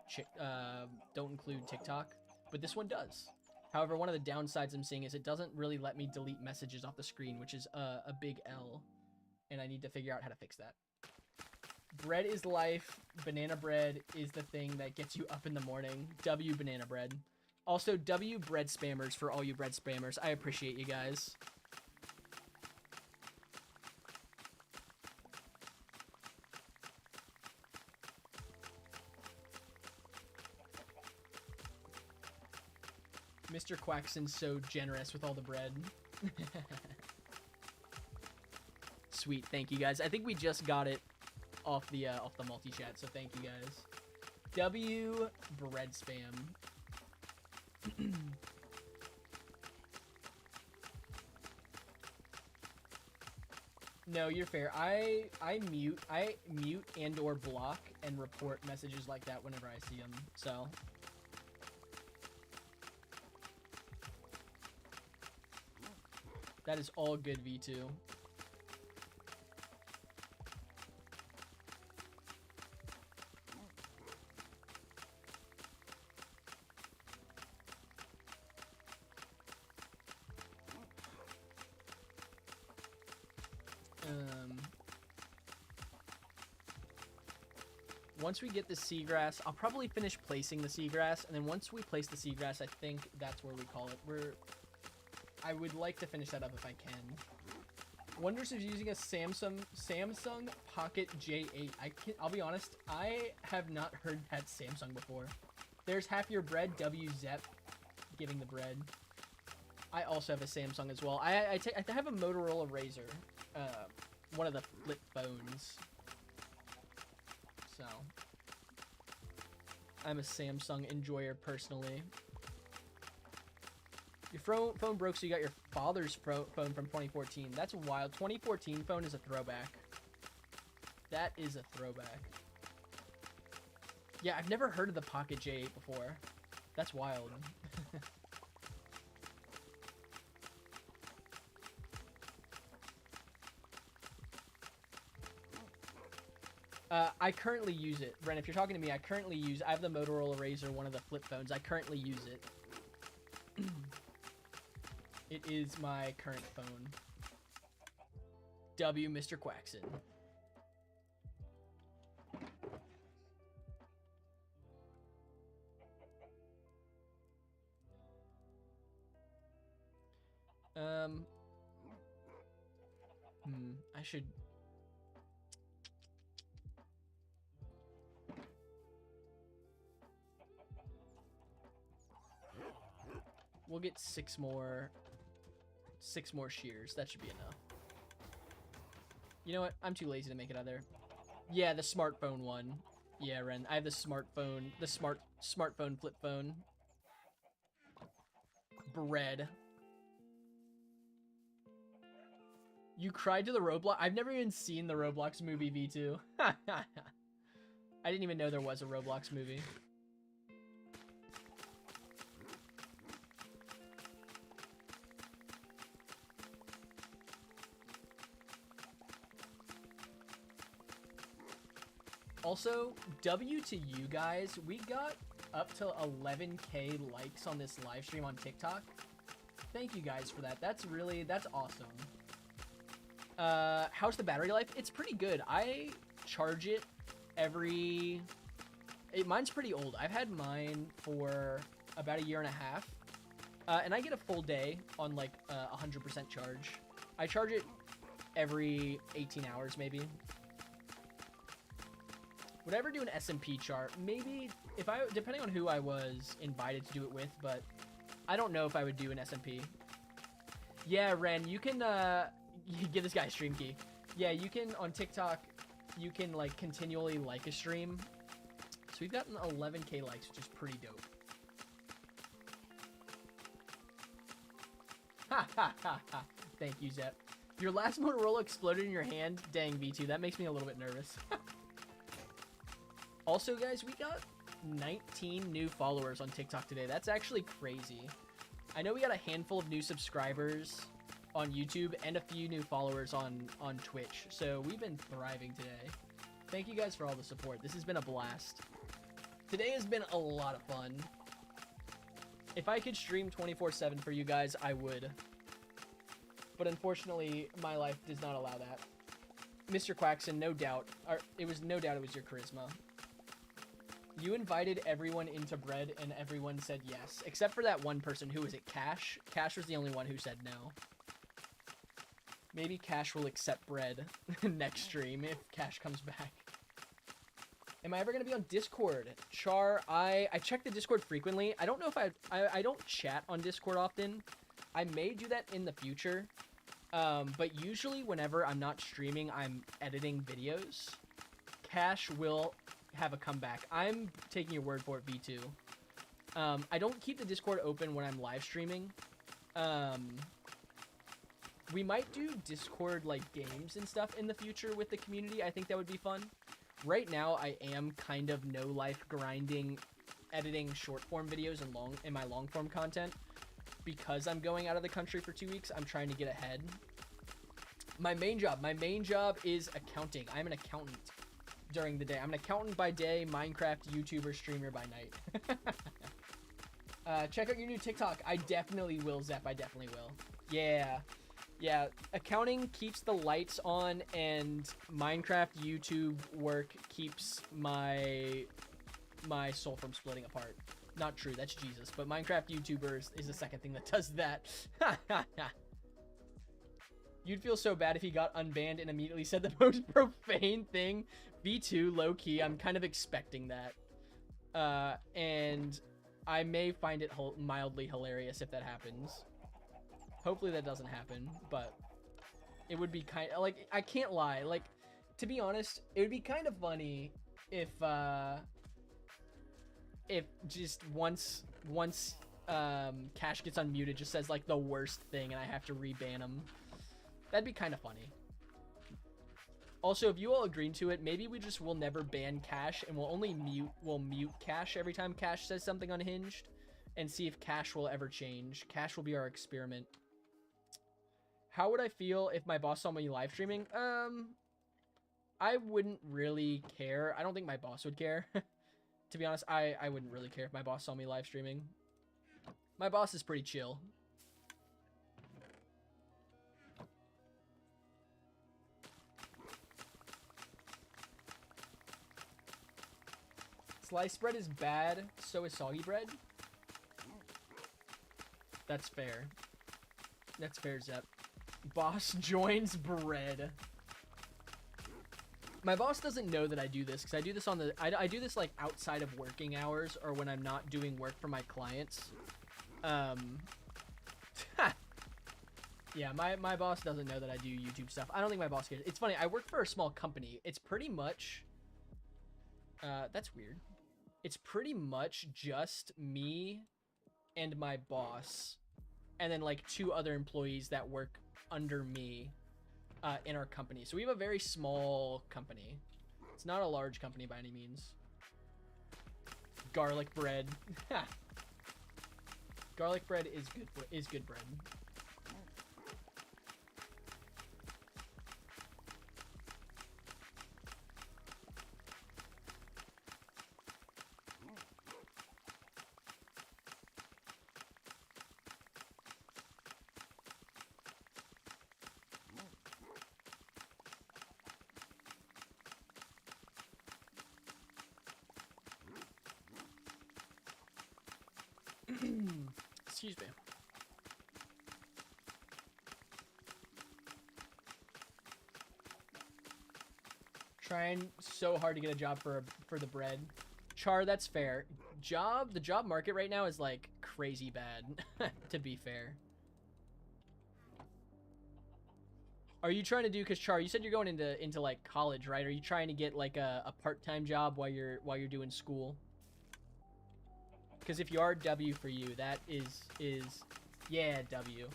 TikTok, but this one does. However, one of the downsides I'm seeing is it doesn't really let me delete messages off the screen, which is a big L, and I need to figure out how to fix that. Bread is life. Banana bread is the thing that gets you up in the morning. W banana bread. Also, W bread spammers for all you bread spammers. I appreciate you guys. Mr. Quaxon's so generous with all the bread. Sweet, thank you guys. I think we just got it off the multi-chat, so thank you guys. W bread spam. No, you're fair. I mute and or block and report messages like that whenever I see them. So that is all good, V2. Once we get the seagrass, I'll probably finish placing the seagrass, and then once we place the seagrass, I think that's where we call it. I would like to finish that up if I can. Wonders if using a Samsung Pocket J8. I'll be honest, I have not heard that Samsung before. There's half your bread, W Zep giving the bread. I also have a Samsung as well. I have a Motorola Razr, one of the flip phones. So I'm a Samsung enjoyer personally. Your phone broke, so you got your father's phone from 2014. That's wild. 2014 phone is a throwback. That is a throwback. Yeah, I've never heard of the Pocket J8 before. That's wild. I currently use it. Brent, if you're talking to me, I have the Motorola Razr, one of the flip phones. I currently use it. It is my current phone. W Mr. Quaxon. I should... We'll get six more shears. That should be enough. You know what? I'm too lazy to make it other. Yeah, the smartphone one. Yeah, Ren. I have the smartphone, smartphone flip phone. Bread. You cried to the Roblox? I've never even seen the Roblox movie, V2. I didn't even know there was a Roblox movie. Also, W to you guys, we got up to 11K likes on this live stream on TikTok. Thank you guys for that. That's awesome. How's the battery life? It's pretty good. I charge it mine's pretty old. I've had mine for about a year and a half. And I get a full day on like 100% charge. I charge it every 18 hours maybe. Would I ever do an SMP chart? Maybe, depending on who I was invited to do it with, but I don't know if I would do an SMP. Yeah, Ren, you can you give this guy a stream key. Yeah, you can on TikTok, you can like continually like a stream. So we've gotten 11k likes, which is pretty dope. Ha ha ha ha. Thank you, Zep. Your last Motorola exploded in your hand. Dang, V2, that makes me a little bit nervous. Also, guys, we got 19 new followers on TikTok today. That's actually crazy. I know we got a handful of new subscribers on YouTube and a few new followers on Twitch. So we've been thriving today. Thank you guys for all the support. This has been a blast. Today has been a lot of fun. If I could stream 24/7 for you guys, I would. But unfortunately, my life does not allow that. Mr. Quaxon, no doubt. It was your charisma. You invited everyone into bread and everyone said yes. Except for that one person. Who was it? Cash? Cash was the only one who said no. Maybe Cash will accept bread next stream if Cash comes back. Am I ever going to be on Discord? Char, I check the Discord frequently. I don't know if I don't chat on Discord often. I may do that in the future. But usually whenever I'm not streaming, I'm editing videos. Cash will have a comeback. I'm taking your word for it, V2. I don't keep the Discord open when I'm live streaming. We might do Discord like games and stuff in the future with the community. I think that would be fun. Right now, I am kind of no life grinding, editing short form videos and my long form content because I'm going out of the country for 2 weeks. I'm trying to get ahead. My main job is accounting. I'm an accountant during the day. I'm an accountant by day, Minecraft YouTuber, streamer by night. Check out your new TikTok. I definitely will, Zep. I definitely will. Yeah. Yeah, accounting keeps the lights on, and Minecraft YouTube work keeps my soul from splitting apart. Not true, that's Jesus, but Minecraft YouTubers is the second thing that does that. You'd feel so bad if he got unbanned and immediately said the most profane thing. V2, low-key, I'm kind of expecting that. And I may find it mildly hilarious if that happens. Hopefully that doesn't happen, but it would be kind of like, I can't lie, like, to be honest, it would be kind of funny if just once Cash gets unmuted, just says like the worst thing and I have to reban him. That'd be kind of funny. Also, if you all agreed to it, maybe we just will never ban Cash and we'll mute Cash every time Cash says something unhinged and see if Cash will ever change. Cash will be our experiment. How would I feel if my boss saw me live streaming? I wouldn't really care. I don't think my boss would care. To be honest, I wouldn't really care if my boss saw me live streaming. My boss is pretty chill. Sliced bread is bad, so is soggy bread. That's fair. That's fair, Zep. Boss joins bread. My boss doesn't know that I do this because I do this on the I do this like outside of working hours or when I'm not doing work for my clients. Yeah, my boss doesn't know that I do YouTube stuff. I don't think my boss cares. It's funny, I work for a small company. It's pretty much that's weird. It's pretty much just me and my boss and then like 2 other employees that work under me in our company. So we have a very small company. It's not a large company by any means. Garlic bread. Garlic bread is good bread. Excuse me. Trying so hard to get a job for the bread. Char, that's fair. The job market right now is like crazy bad, to be fair. Are you trying to do, because Char, you said you're going into like college, right? Are you trying to get like a part-time job while you're doing school? Because if you are, W for you, that is yeah, W.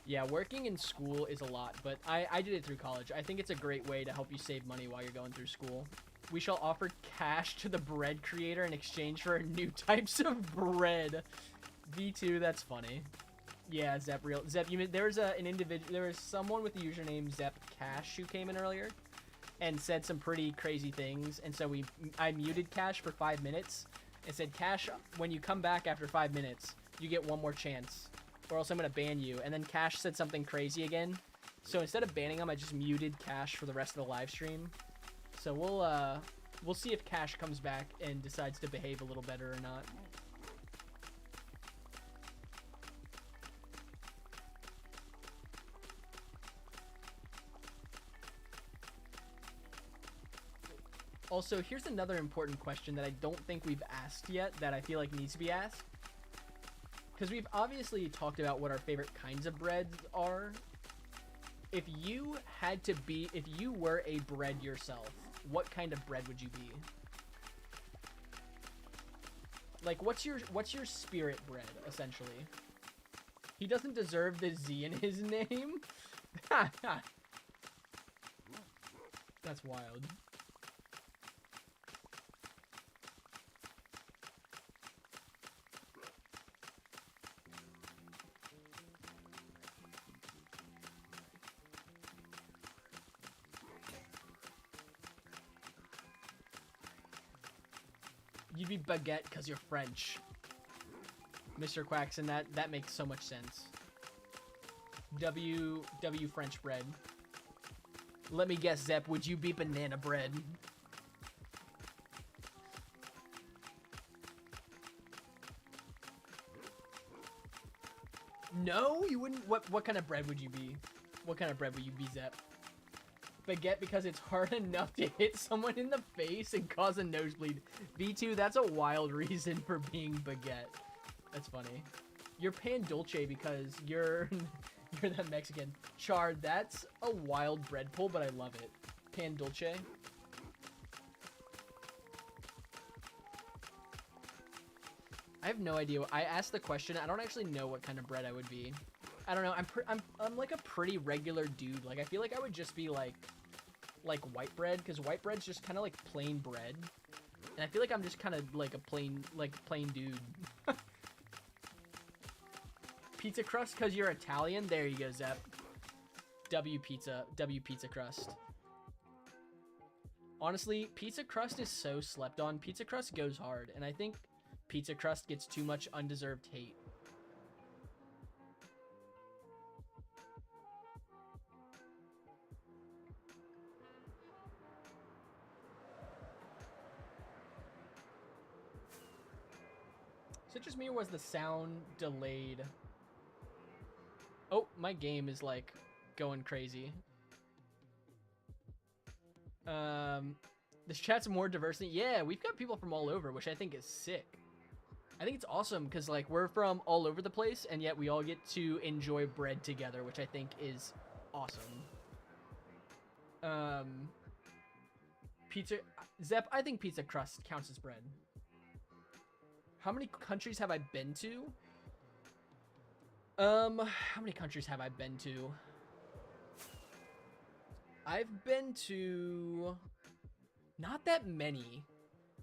Yeah, working in school is a lot, but I did it through college. I think it's a great way to help you save money while you're going through school. We shall offer cash to the bread creator in exchange for new types of bread. V2, that's funny. Yeah, Zep, there was an individual, there was someone with the username Zep Cash who came in earlier and said some pretty crazy things, and so I muted Cash for 5 minutes and said, Cash, when you come back after 5 minutes, you get one more chance, or else I'm gonna ban you. And then Cash said something crazy again, so instead of banning him, I just muted Cash for the rest of the live stream. So we'll see if Cash comes back and decides to behave a little better or not. Also, here's another important question that I don't think we've asked yet that I feel like needs to be asked. Because we've obviously talked about what our favorite kinds of breads are. If you were a bread yourself, what kind of bread would you be? Like, what's your spirit bread, essentially? He doesn't deserve the Z in his name? That's wild. You'd be baguette because you're French. Mr. Quackson, that makes so much sense. W French bread. Let me guess, Zep, would you be banana bread? No, you wouldn't. What kind of bread would you be? What kind of bread would you be, Zep? Baguette because it's hard enough to hit someone in the face and cause a nosebleed. V2, that's a wild reason for being baguette. That's funny. You're pan dulce because you're that Mexican. Char, that's a wild bread pull, but I love it. Pan dulce. I have no idea. I asked the question. I don't actually know what kind of bread I would be. I don't know. I'm like a pretty regular dude. Like, I feel like I would just be like white bread, because white bread's just kind of like plain bread, and I feel like I'm just kind of like a plain dude. Pizza crust because you're Italian. There you go, Zep. W pizza crust. Honestly, pizza crust is so slept on. Pizza crust goes hard, and I think pizza crust gets too much undeserved hate. Is it just me or was the sound delayed? Oh, my game is like going crazy. This chat's more diversity. Yeah, we've got people from all over, which I think is sick. I think it's awesome because like we're from all over the place and yet we all get to enjoy bread together, which I think is awesome. Pizza, Zep, I think pizza crust counts as bread. How many countries have I been to? How many countries have I been to? I've been to not that many.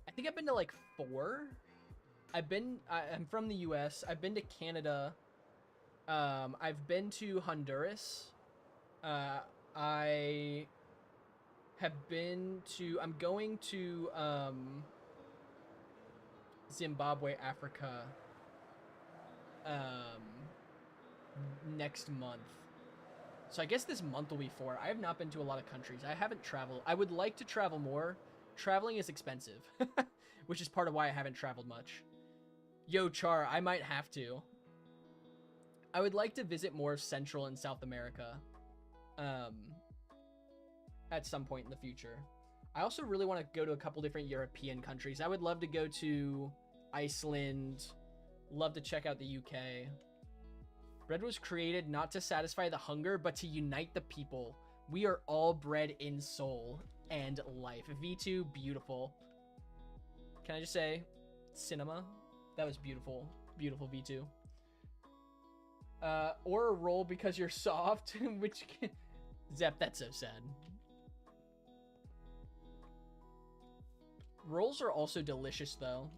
I think I've been to like 4. I'm from the US. I've been to Canada. I've been to Honduras. I have been to, I'm going to, Zimbabwe, Africa, next month. So I guess this month will be 4. I have not been to a lot of countries. I haven't traveled. I would like to travel more. Traveling is expensive, which is part of why I haven't traveled much. Yo, Char, I might have to. I would like to visit more Central and South America, at some point in the future. I also really want to go to a couple different European countries. I would love to go to Iceland, love to check out the UK, Bread was created not to satisfy the hunger, but to unite the people. We are all bread in soul and life. V2, beautiful. Can I just say, cinema? That was beautiful. Beautiful, V2. Or a roll because you're soft, which... Zep, that's so sad. Rolls are also delicious, though.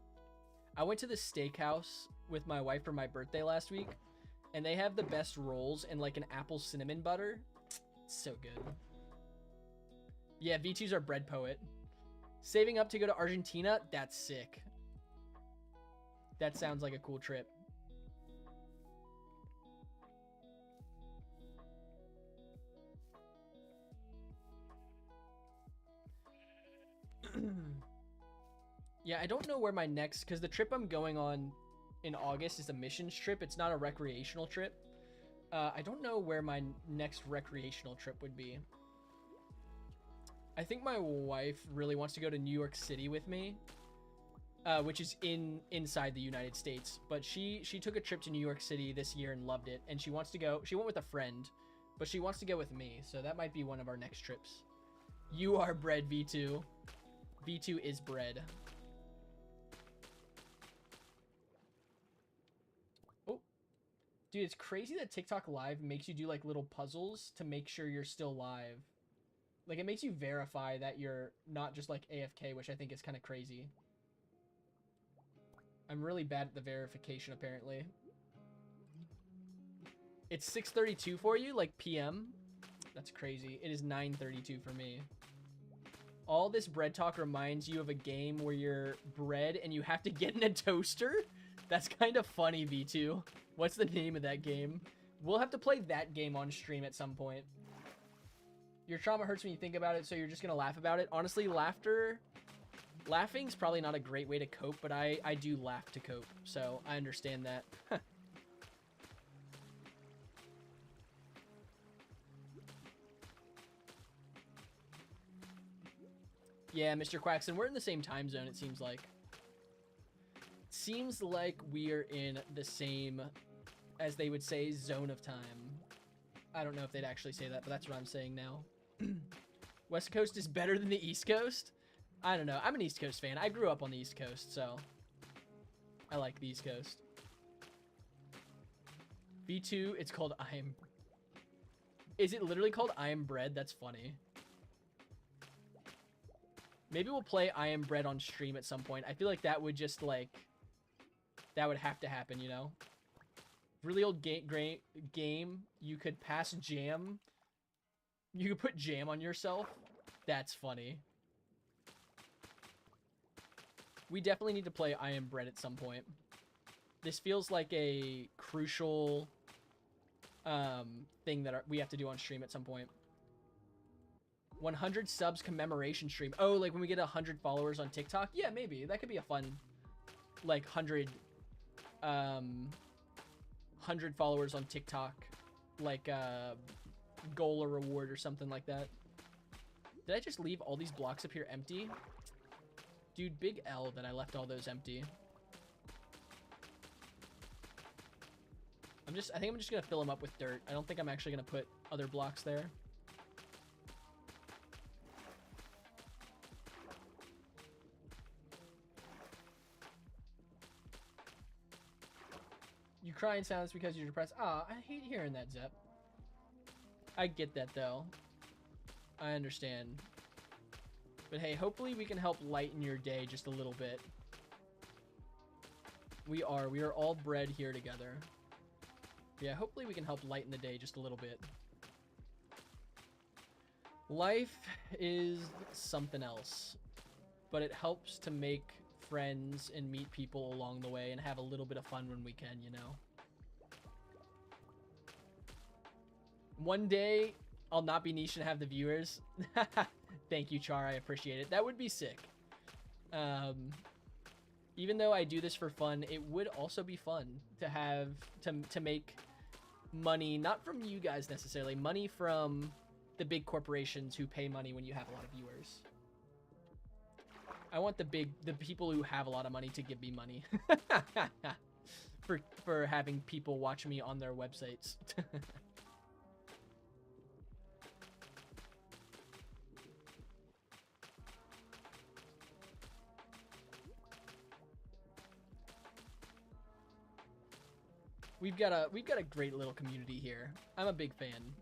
I went to the steakhouse with my wife for my birthday last week, and they have the best rolls and like an apple cinnamon butter. It's so good. Yeah, V2's our bread poet. Saving up to go to Argentina? That's sick. That sounds like a cool trip. Yeah, I don't know where my next, because the trip I'm going on in August is a missions trip. It's not a recreational trip. I don't know where my next recreational trip would be. I think my wife really wants to go to New York City with me, which is inside the United States. But she took a trip to New York City this year and loved it, and she wants to go. She went with a friend, but she wants to go with me, so that might be one of our next trips. You are bread, V2. V2 is bread. Oh, dude, it's crazy that TikTok Live makes you do like little puzzles to make sure you're still live. Like, it makes you verify that you're not just like AFK, which I think is kind of crazy. I'm really bad at the verification, apparently. It's 6:32 for you, like PM? That's crazy. It is 9:32 for me. All this bread talk reminds you of a game where you're bread and you have to get in a toaster? That's kind of funny, V2. What's the name of that game? We'll have to play that game on stream at some point. Your trauma hurts when you think about it, so you're just gonna laugh about it. Honestly, laughing's probably not a great way to cope, but I do laugh to cope, so I understand that. Yeah, Mr. Quaxon, we're in the same time zone, it seems like. Seems like we're in the same, as they would say, zone of time. I don't know if they'd actually say that, but that's what I'm saying now. West Coast is better than the East Coast? I don't know. I'm an East Coast fan. I grew up on the East Coast, so I like the East Coast. V2, it's called I Am... Is it literally called I Am Bread? That's funny. Maybe we'll play I Am Bread on stream at some point. I feel like that would just, like... That would have to happen, you know? Really old game, you could pass jam. You could put jam on yourself. That's funny. We definitely need to play I Am Bread at some point. This feels like a crucial thing that we have to do on stream at some point. 100 subs commemoration stream. Oh, like when we get 100 followers on TikTok? Yeah, maybe. That could be a fun, like, 100 followers on TikTok, like, goal or reward or something like that. Did I just leave all these blocks up here empty? Dude, big L that I left all those empty. I think I'm just gonna fill them up with dirt. I don't think I'm actually gonna put other blocks there. You cry in silence because you're depressed. Ah, I hate hearing that, Zep. I get that, though. I understand. But hey, hopefully we can help lighten your day just a little bit. We are all bred here together. Yeah, hopefully we can help lighten the day just a little bit. Life is something else, but it helps to make friends and meet people along the way and have a little bit of fun when we can, you know? One day, I'll not be niche and have the viewers. Thank you, Char. I appreciate it. That would be sick. Even though I do this for fun, it would also be fun to have to make money, not from you guys necessarily, money from the big corporations who pay money when you have a lot of viewers. I want the people who have a lot of money to give me money. for having people watch me on their websites. We've got a great little community here. I'm a big fan.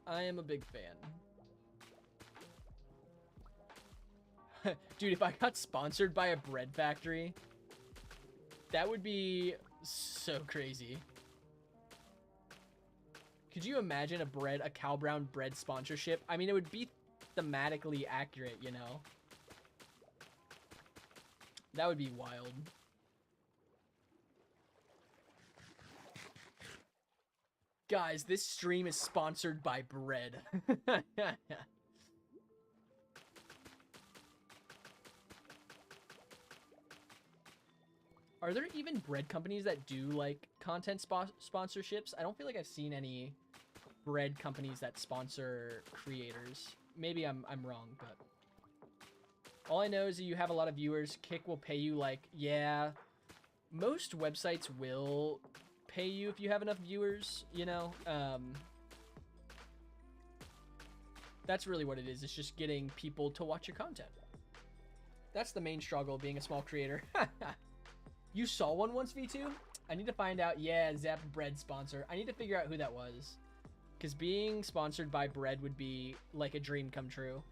I am a big fan. Dude, if I got sponsored by a bread factory, that would be so crazy. Could you imagine a Cow Brown bread sponsorship? I mean, it would be thematically accurate, you know? That would be wild. Guys, this stream is sponsored by bread. Are there even bread companies that do, like, content sponsorships? I don't feel like I've seen any bread companies that sponsor creators. Maybe I'm wrong, but... All I know is that you have a lot of viewers. Kick will pay you, like, yeah... Most websites will pay you if you have enough viewers, you know? That's really what it is. It's just getting people to watch your content. That's the main struggle of being a small creator. You saw one once, V2? I need to find out. Yeah, Zep bread sponsor. I need to figure out who that was. Because being sponsored by bread would be like a dream come true.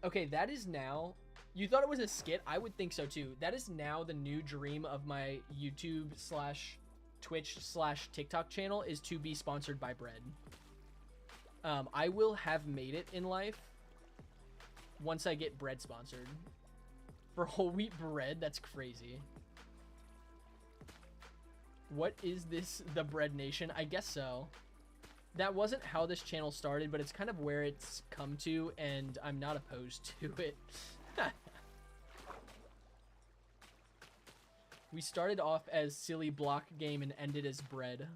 Okay, that is now... You thought it was a skit? I would think so too. That is now the new dream of my YouTube / Twitch / TikTok channel, is to be sponsored by bread. I will have made it in life once I get bread sponsored. For whole wheat bread? That's crazy. What is this, the Bread Nation? I guess so. That wasn't how this channel started, but it's kind of where it's come to, and I'm not opposed to it. We started off as silly block game and ended as bread.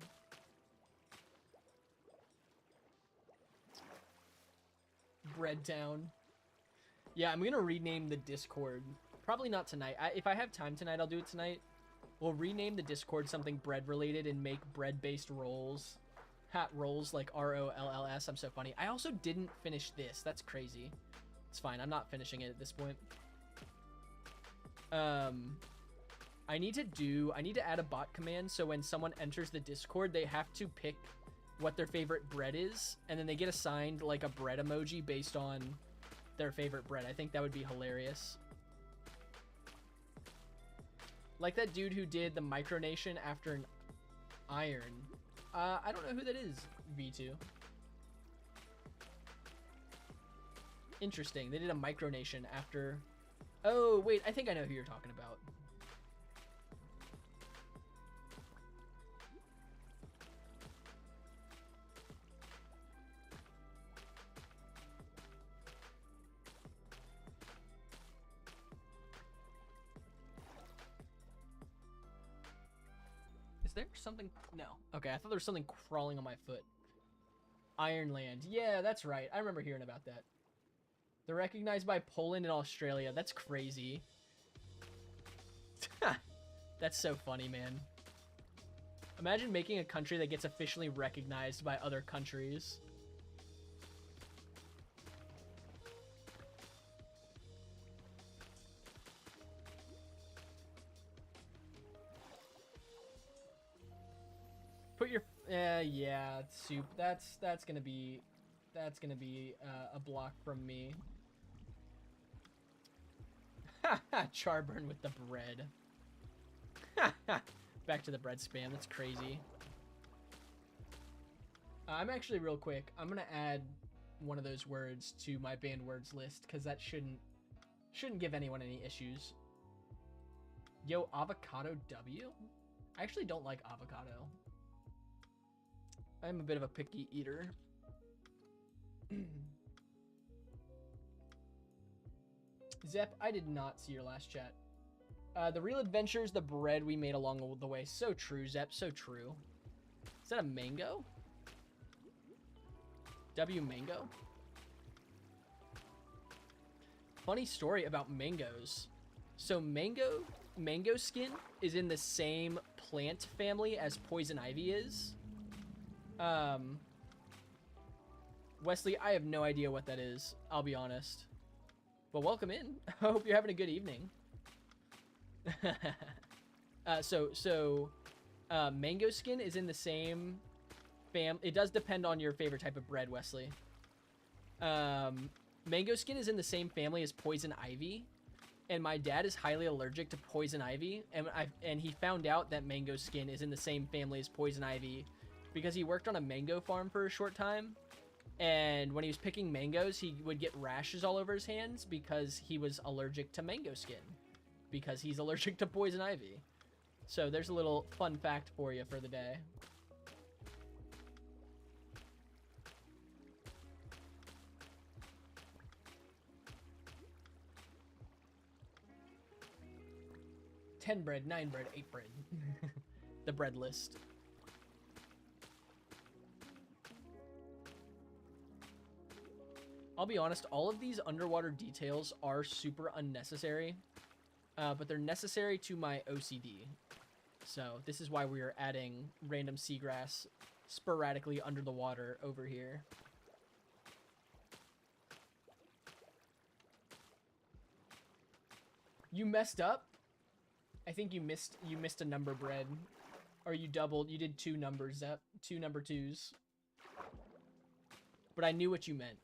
Bread Town. Yeah, I'm gonna rename the Discord. Probably not tonight. If I have time tonight, I'll do it tonight. We'll rename the Discord something bread related and make bread-based rolls. Hat rolls like ROLLS. I'm so funny. I also didn't finish this. That's crazy. It's fine. I'm not finishing it at this point. I need to add a bot command so when someone enters the Discord, they have to pick what their favorite bread is, and then they get assigned like a bread emoji based on their favorite bread. I think that would be hilarious. Like that dude who did the micronation after an iron. I don't know who that is, V2. Interesting. They did a micronation after... Oh, wait. I think I know who you're talking about. Is there something? No. Okay, I thought there was something crawling on my foot. Ironland. Yeah, that's right. I remember hearing about that. They're recognized by Poland and Australia. That's crazy. That's so funny, man. Imagine making a country that gets officially recognized by other countries. Put your yeah, soup. That's gonna be a block from me. Charburn with the bread. Back to the bread spam. That's crazy. I'm actually real quick. I'm gonna add one of those words to my banned words list because that shouldn't give anyone any issues. Yo, avocado W? I actually don't like avocado. I'm a bit of a picky eater. Zep, I did not see your last chat. The real adventures, the bread we made along the way. So true, Zep, so true. Is that a mango? W mango? Funny story about mangoes. So mango mango skin is in the same plant family as poison ivy is. Wesley, I have no idea what that is, I'll be honest. But welcome in. I hope you're having a good evening. Mango skin is in the same it does depend on your favorite type of bread, Wesley. Mango skin is in the same family as poison ivy, and my dad is highly allergic to poison ivy, and he found out that mango skin is in the same family as poison ivy because he worked on a mango farm for a short time, and when he was picking mangoes, he would get rashes all over his hands because he was allergic to mango skin, because he's allergic to poison ivy. So there's a little fun fact for you for the day. $10 bread, $9 bread, $8 bread. The bread list. I'll be honest, all of these underwater details are super unnecessary, but they're necessary to my OCD. So this is why we are adding random seagrass sporadically under the water over here. You messed up? I think you missed a number, bread. Or you did two numbers up, two number twos. But I knew what you meant.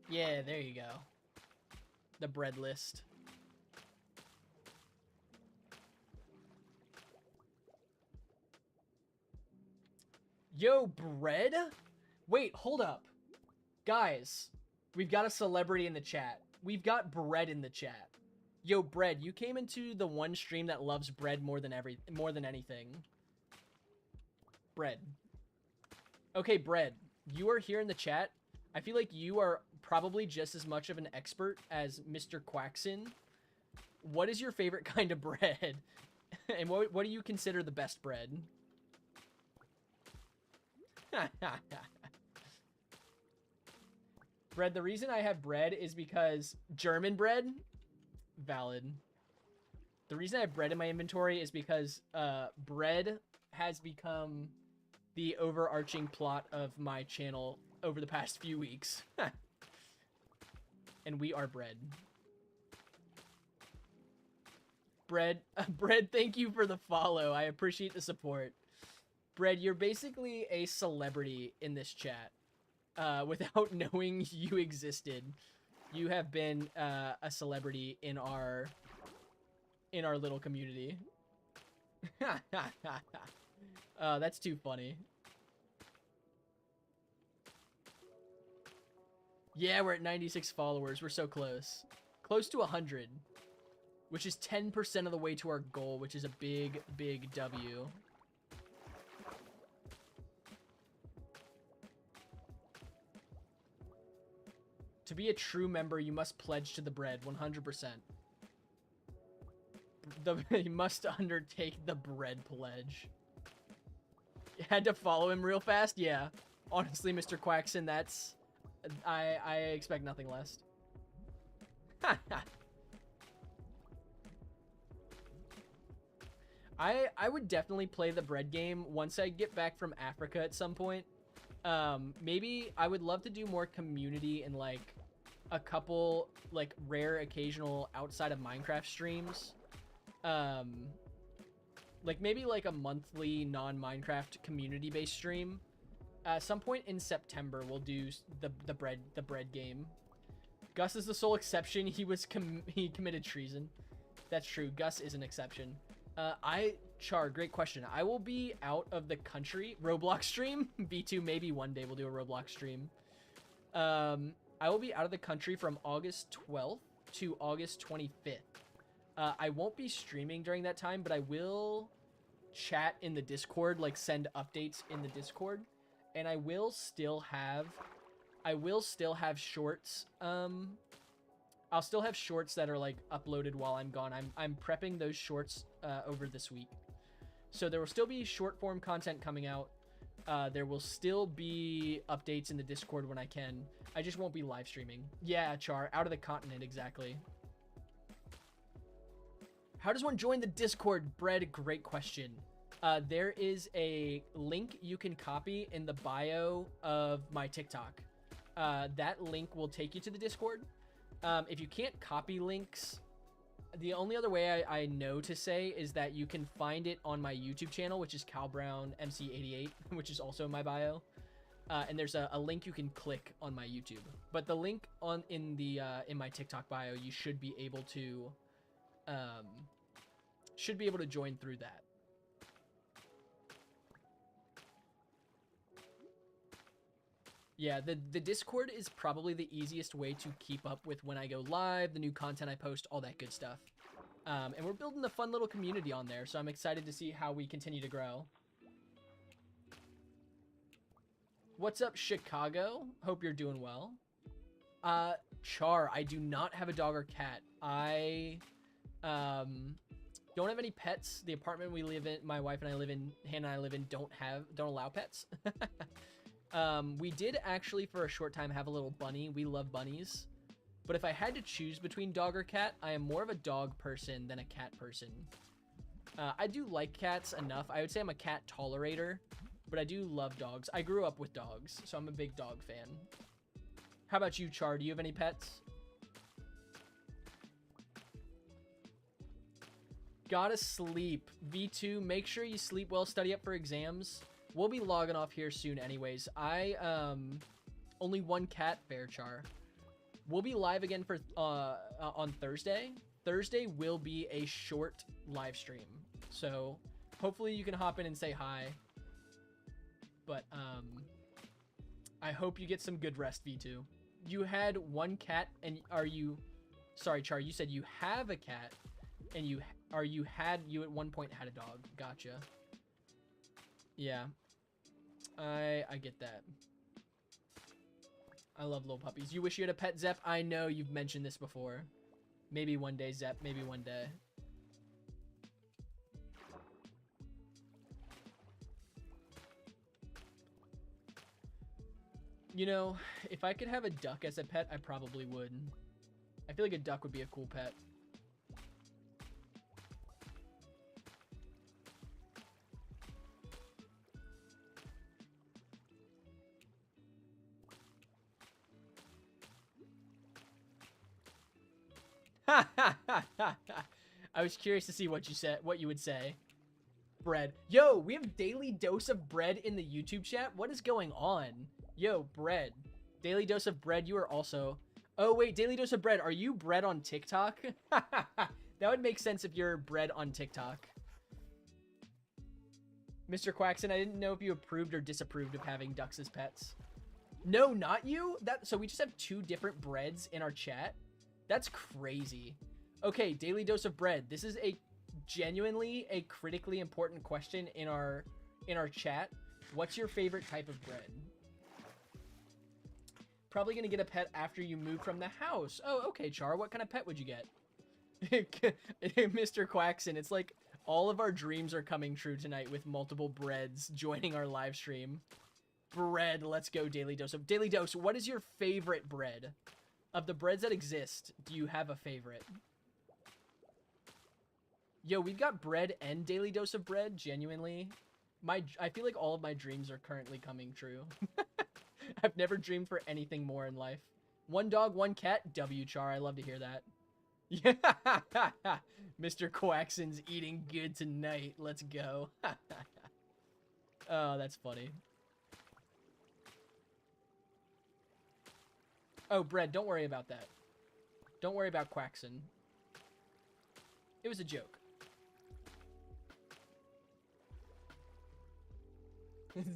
Yeah, there you go. The bread list. Yo, bread? Wait, hold up. Guys, we've got a celebrity in the chat. We've got bread in the chat. Yo, bread, you came into the one stream that loves bread more than anything. Bread. Okay, bread, you are here in the chat. I feel like you are probably just as much of an expert as Mr. Quackson. What is your favorite kind of bread? And what do you consider the best bread? Bread, the reason I have bread is because German bread, valid. The reason I have bread in my inventory is because bread has become the overarching plot of my channel over the past few weeks. And we are bread. Bread, thank you for the follow. I appreciate the support. Bread, you're basically a celebrity in this chat. Without knowing you existed, you have been a celebrity in our little community. That's too funny. Yeah, we're at 96 followers. We're so close. Close to 100. Which is 10% of the way to our goal, which is a big, big W. To be a true member, you must pledge to the bread, 100%. You must undertake the bread pledge. You had to follow him real fast? Yeah. Honestly, Mr. Quackson, that's... I expect nothing less. I would definitely play the bread game once I get back from Africa at some point. Maybe I would love to do more community and like a couple like rare occasional outside of Minecraft streams. Like maybe like a monthly non-Minecraft community-based stream. At some point in September, we'll do the bread game. Gus is the sole exception. He committed treason. That's true. Gus is an exception. Char, great question. I will be out of the country. Roblox stream? B2, maybe one day we'll do a Roblox stream. I will be out of the country from August 12th to August 25th. I won't be streaming during that time, but I will chat in the Discord, like send updates in the Discord. And I will still have shorts. I'll still have shorts that are like uploaded while I'm gone. I'm prepping those shorts over this week. So there will still be short form content coming out There will still be updates in the Discord when I can. I just won't be live streaming. Yeah, Char, out of the continent, exactly. How does one join the Discord? Bread, great question. There is a link you can copy in the bio of my TikTok. That link will take you to the Discord. If you can't copy links, the only other way I know to say is that you can find it on my YouTube channel, which is CalBrownMC88, which is also in my bio. And there's a link you can click on my YouTube. But the link in my TikTok bio, you should be able to join through that. Yeah, the Discord is probably the easiest way to keep up with when I go live, the new content I post, all that good stuff. And we're building a fun little community on there, so I'm excited to see how we continue to grow. What's up, Chicago? Hope you're doing well. Char, I do not have a dog or cat. I don't have any pets. The apartment we live in, my wife and I live in, Hannah and I live in, don't allow pets. We did actually for a short time have a little bunny. We love bunnies. But if I had to choose between dog or cat, I am more of a dog person than a cat person. I do like cats enough. I would say I'm a cat tolerator, but I do love dogs. I grew up with dogs, so I'm a big dog fan. How about you, Char? Do you have any pets? Gotta sleep. V2, make sure you sleep well, study up for exams. We'll be logging off here soon anyways. Only one cat, fair, Char. We'll be live again for on Thursday. Thursday will be a short live stream. So hopefully you can hop in and say hi. But I hope you get some good rest, V2. You had one cat and sorry, Char, you said you have a cat and you at one point had a dog. Gotcha. Yeah. I get that. I love little puppies. You wish you had a pet, Zep? I know you've mentioned this before. Maybe one day, Zep. Maybe one day. You know, if I could have a duck as a pet, I probably would. I feel like a duck would be a cool pet. I was curious to see what you would say. Bread. Yo, we have Daily Dose of Bread in the YouTube chat. What is going on? Yo, Bread. Daily Dose of Bread, you are also... Oh, wait, Daily Dose of Bread. Are you Bread on TikTok? That would make sense if you're Bread on TikTok. Mr. Quaxon, I didn't know if you approved or disapproved of having ducks as pets. No, not you? So we just have two different Breads in our chat? That's crazy. Okay, Daily Dose of Bread. This is genuinely a critically important question in our chat. What's your favorite type of bread? Probably gonna get a pet after you move from the house. Oh, okay, Char. What kind of pet would you get? Mr. Quaxon, it's like all of our dreams are coming true tonight with multiple Breads joining our live stream. Bread, let's go, Daily Dose. Daily Dose, what is your favorite bread? Of the breads that exist, do you have a favorite? Yo, we've got Bread and Daily Dose of Bread, genuinely. I feel like all of my dreams are currently coming true. I've never dreamed for anything more in life. One dog, one cat, W, Char. I love to hear that. Yeah, Mr. Quaxon's eating good tonight. Let's go. Oh, that's funny. Oh, Bread, don't worry about that. Don't worry about Quaxon. It was a joke.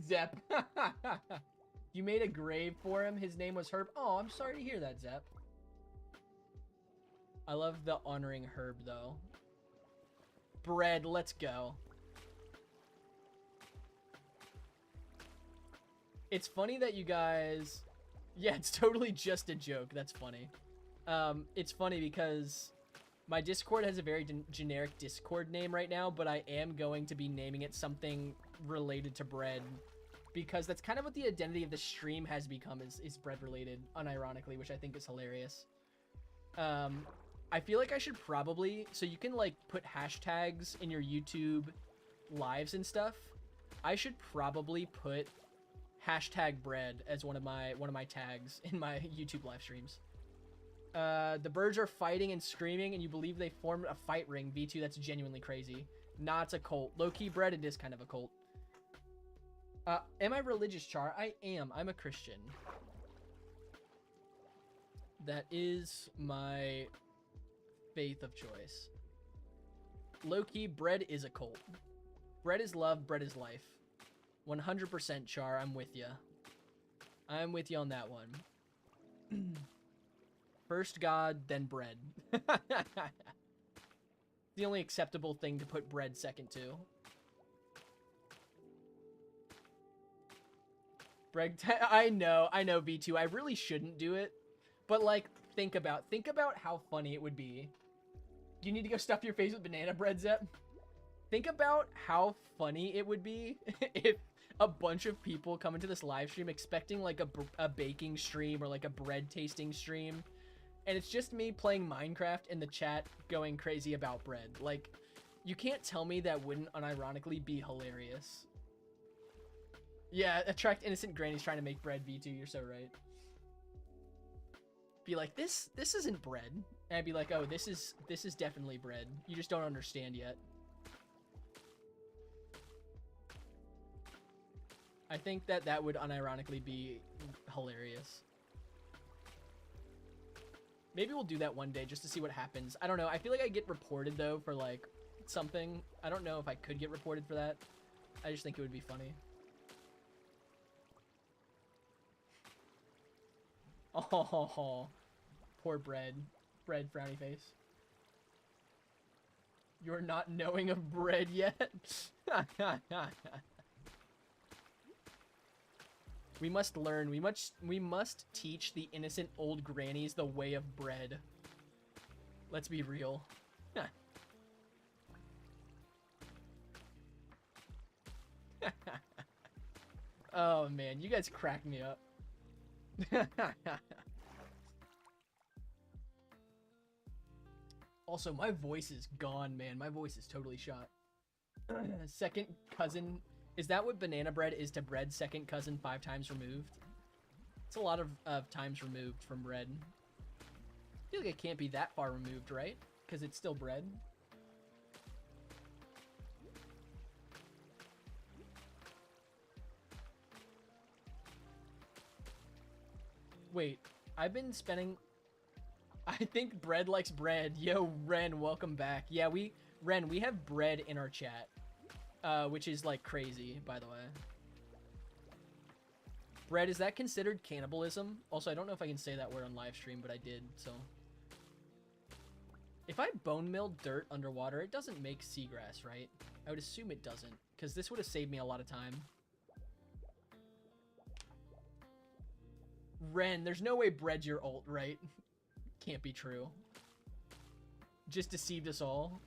Zep. You made a grave for him? His name was Herb? Oh, I'm sorry to hear that, Zep. I love the honoring Herb, though. Bread, let's go. It's funny that you guys... Yeah, it's totally just a joke. That's funny. It's funny because my Discord has a very generic Discord name right now, but I am going to be naming it something related to bread because that's kind of what the identity of the stream has become, is bread related, unironically, which I think is hilarious. I feel like I should probably, so you can like put hashtags in your YouTube lives and stuff. I should probably put hashtag bread as one of my tags in my YouTube live streams. The birds are fighting and screaming, and you believe they formed a fight ring. V2, that's genuinely crazy. Nah, it's a cult. Low-key bread, it is kind of a cult. Am I religious, Char? I am. I'm a Christian. That is my faith of choice. Low-key, bread is a cult. Bread is love, bread is life. 100% Char, I'm with ya. I'm with you on that one. First God, then bread. The only acceptable thing to put bread second to. I know, V2. I really shouldn't do it. But, like, think about how funny it would be. Do you need to go stuff your face with banana bread, Zep? Think about how funny it would be if a bunch of people come into this live stream expecting, like, a baking stream or, like, a bread tasting stream. And it's just me playing Minecraft in the chat going crazy about bread. Like, you can't tell me that wouldn't unironically be hilarious. Yeah, attract innocent grannies trying to make bread, V2, you're so right. Be like, this isn't bread. And I'd be like, oh, this is definitely bread. You just don't understand yet. I think that would unironically be hilarious. Maybe we'll do that one day just to see what happens. I don't know. I feel like I get reported, though, for, like, something. I don't know if I could get reported for that. I just think it would be funny. Oh, poor bread. Bread, frowny face. You're not knowing of bread yet? We must learn. We must teach the innocent old grannies the way of bread. Let's be real. Oh man, you guys crack me up. Also, my voice is gone, man. My voice is totally shot. Second cousin. Is that what banana bread is to bread? Second cousin 5 times removed? It's a lot of times removed from bread. I feel like it can't be that far removed, right? Because it's still bread. Wait, I've been spending... I think bread likes bread. Yo, Ren, welcome back. Yeah, Ren, we have bread in our chat. Which is, like, crazy, by the way. Bread, is that considered cannibalism? Also, I don't know if I can say that word on live stream, but I did, so. If I bone mill dirt underwater, it doesn't make seagrass, right? I would assume it doesn't, because this would have saved me a lot of time. Ren, there's no way bread's your ult, right? Can't be true. Just deceived us all.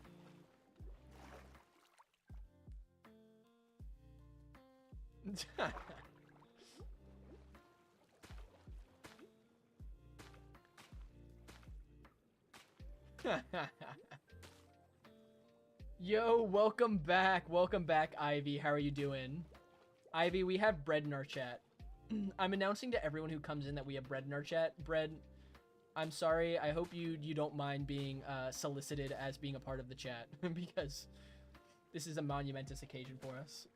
Yo, welcome back, Ivy. How are you doing? Ivy, we have bread in our chat. I'm announcing to everyone who comes in that we have bread in our chat. Bread, I'm sorry. I hope you don't mind being solicited as being a part of the chat because this is a monumentous occasion for us.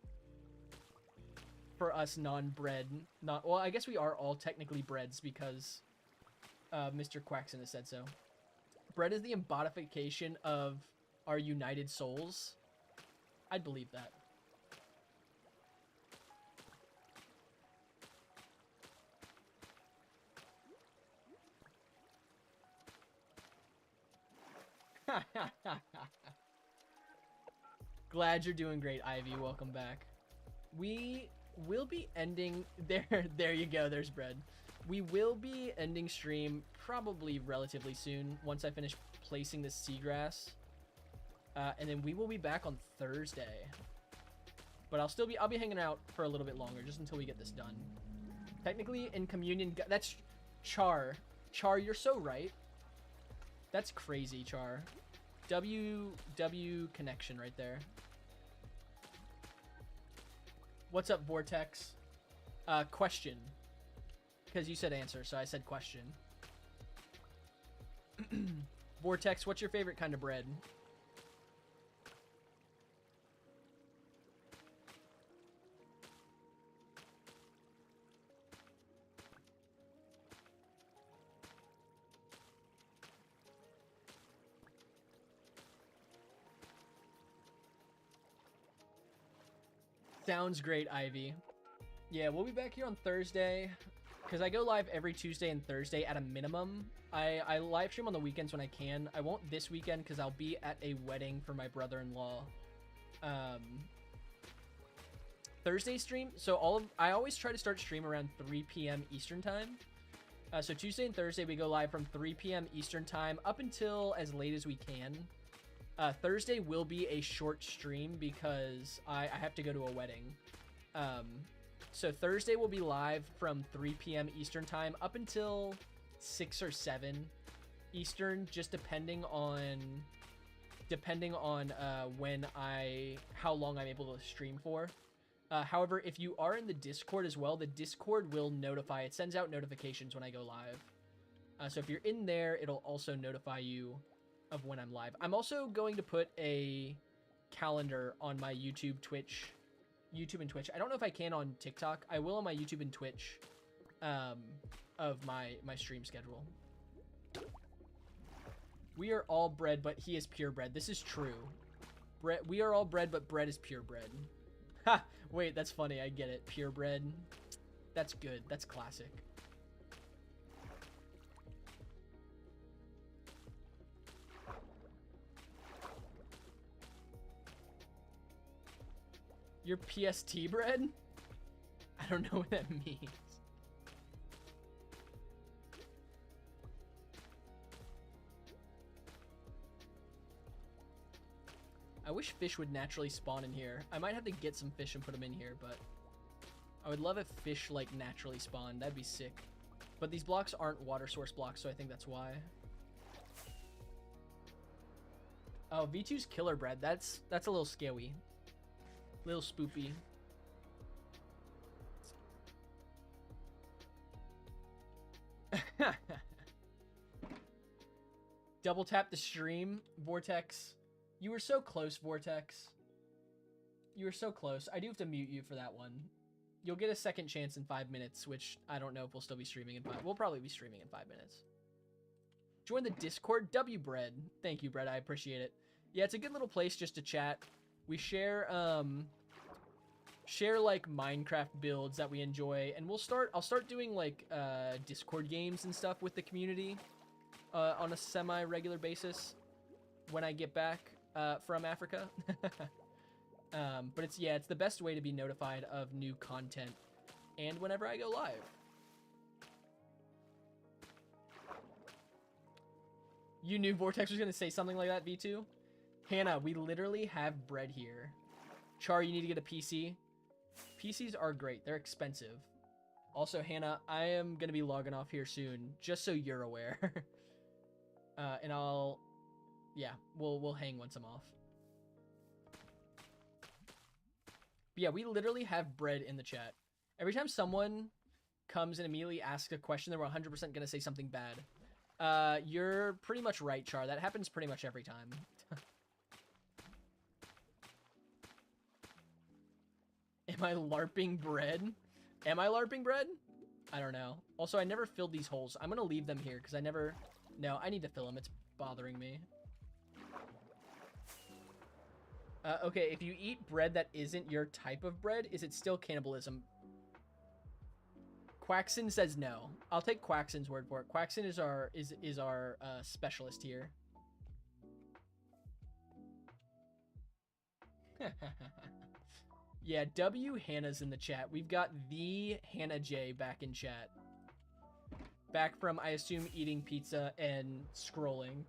For us non-bread, well, I guess we are all technically breads because Mr. Quackson has said so. Bread is the embodification of our united souls. I'd believe that. Glad you're doing great, Ivy. Welcome back. We will be ending there you go, there's bread. We will be ending stream probably relatively soon once I finish placing the seagrass, and then we will be back on Thursday. But I'll be hanging out for a little bit longer, just until we get this done. Technically, in communion, that's Char. Char, you're so right. That's crazy, Char. W connection right there. What's up, Vortex? Question. Because you said answer, so I said question. Vortex, what's your favorite kind of bread? Sounds great, Ivy. Yeah, we'll be back here on Thursday, because I go live every Tuesday and Thursday at a minimum. I live stream on the weekends when I can. I won't this weekend because I'll be at a wedding for my brother-in-law. Thursday stream, so I always try to start stream around 3 p.m. Eastern time. So Tuesday and Thursday we go live from 3 p.m. Eastern time up until as late as we can. Thursday will be a short stream because I have to go to a wedding. So Thursday will be live from 3 p.m. Eastern time up until 6 or 7 Eastern, just depending on how long I'm able to stream for. However, if you are in the Discord as well, the Discord will notify. It sends out notifications when I go live. So if you're in there, it'll also notify you of when I'm live. I'm also going to put a calendar on my YouTube and Twitch. I don't know if I can on TikTok. I will on my YouTube and Twitch of my stream schedule. We are all bread, but he is purebred. This is true. We are all bread, but bread is purebred. Ha! Wait, that's funny. I get it. Purebred. That's good. That's classic. Your PST bread? I don't know what that means. I wish fish would naturally spawn in here. I might have to get some fish and put them in here, but I would love if fish like naturally spawn. That'd be sick. But these blocks aren't water source blocks, so I think that's why. Oh, V2's killer bread. That's a little scary. Little spoopy. Double tap the stream, Vortex. You were so close, Vortex. You were so close. I do have to mute you for that one. You'll get a second chance in 5 minutes, which I don't know if we'll still be streaming in 5. We'll probably be streaming in 5 minutes. Join the Discord, W Bread. Thank you, Bread. I appreciate it. Yeah, it's a good little place just to chat. We share like Minecraft builds that we enjoy, and I'll start doing like Discord games and stuff with the community on a semi-regular basis when I get back from Africa. But it's the best way to be notified of new content and whenever I go live. You knew Vortex was gonna say something like that, V2? Hannah, we literally have bread here. Char, you need to get a PC. PCs are great. They're expensive. Also, Hannah, I am going to be logging off here soon, just so you're aware. And we'll hang once I'm off. But yeah, we literally have bread in the chat. Every time someone comes and immediately asks a question, they're 100% going to say something bad. You're pretty much right, Char. That happens pretty much every time. Am I LARPing bread? Am I LARPing bread? I don't know. Also, I never filled these holes. I'm going to leave them here because I never... No, I need to fill them. It's bothering me. Okay, if you eat bread that isn't your type of bread, is it still cannibalism? Quaxon says no. I'll take Quaxon's word for it. Quaxon is our specialist here. Yeah, W Hannah's in the chat. We've got the Hannah J back in chat. Back from, I assume, eating pizza and scrolling.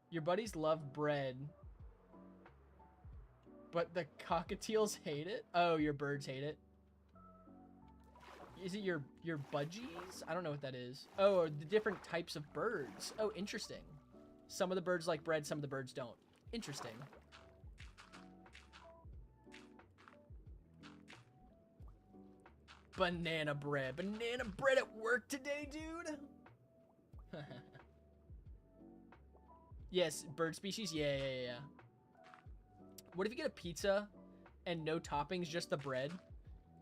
Your buddies love bread. But the cockatiels hate it? Oh, your birds hate it? Is it your budgies? I don't know what that is. Oh, the different types of birds. Oh, interesting. Some of the birds like bread, some of the birds don't. Interesting. Banana bread. Banana bread at work today, dude? Yes, bird species? Yeah. What if you get a pizza and no toppings, just the bread?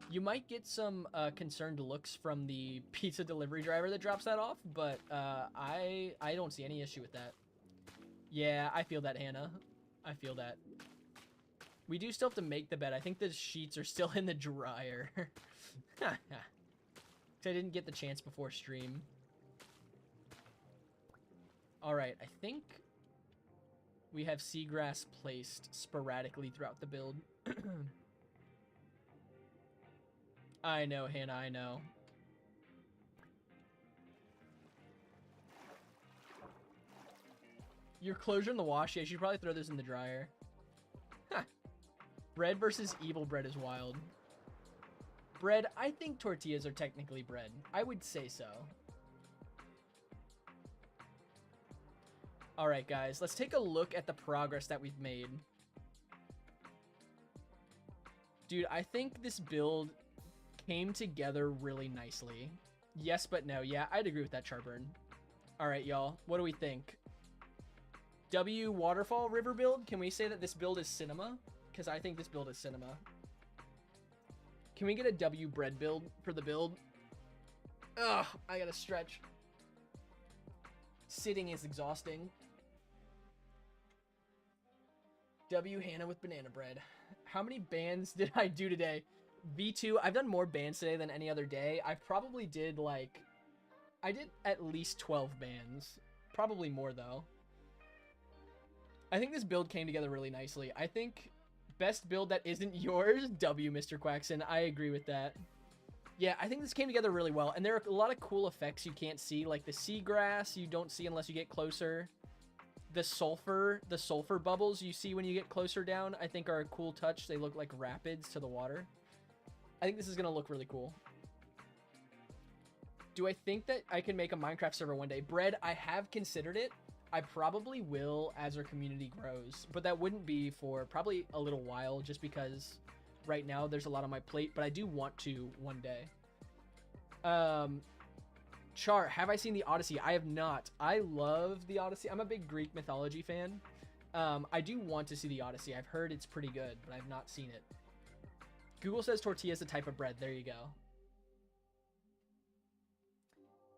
You might get some concerned looks from the pizza delivery driver that drops that off, but I don't see any issue with that. Yeah, I feel that, Hannah. I feel that. We do still have to make the bed. I think the sheets are still in the dryer. I didn't get the chance before stream. Alright, I think we have seagrass placed sporadically throughout the build. I know, Hannah, I know. Your clothes are in the wash. Yeah, you should probably throw those in the dryer. Bread versus evil bread is wild. Bread, I think tortillas are technically bread. I would say so. All right, guys, let's take a look at the progress that we've made. Dude, I think this build came together really nicely. Yes, but no. Yeah, I'd agree with that, Charburn. All right, y'all. What do we think? W waterfall river build? Can we say that this build is cinema? Because I think this build is cinema. Can we get a W bread build for the build? Ugh, I gotta stretch. Sitting is exhausting. W Hannah with banana bread. How many bands did I do today? V2, I've done more bands today than any other day. I probably did like... I did at least 12 bands. Probably more though. I think this build came together really nicely. I think best build that isn't yours, W, Mr. Quackson. I agree with that. Yeah, I think this came together really well. And there are a lot of cool effects you can't see, like the seagrass you don't see unless you get closer. The sulfur bubbles you see when you get closer down, I think are a cool touch. They look like rapids to the water. I think this is going to look really cool. Do I think that I can make a Minecraft server one day? Bread, I have considered it. I probably will as our community grows, but that wouldn't be for probably a little while just because right now there's a lot on my plate, but I do want to one day. Char, have I seen the Odyssey? I have not. I love the Odyssey. I'm a big Greek mythology fan. I do want to see the Odyssey. I've heard it's pretty good, but I've not seen it. Google says tortilla is a type of bread. There you go.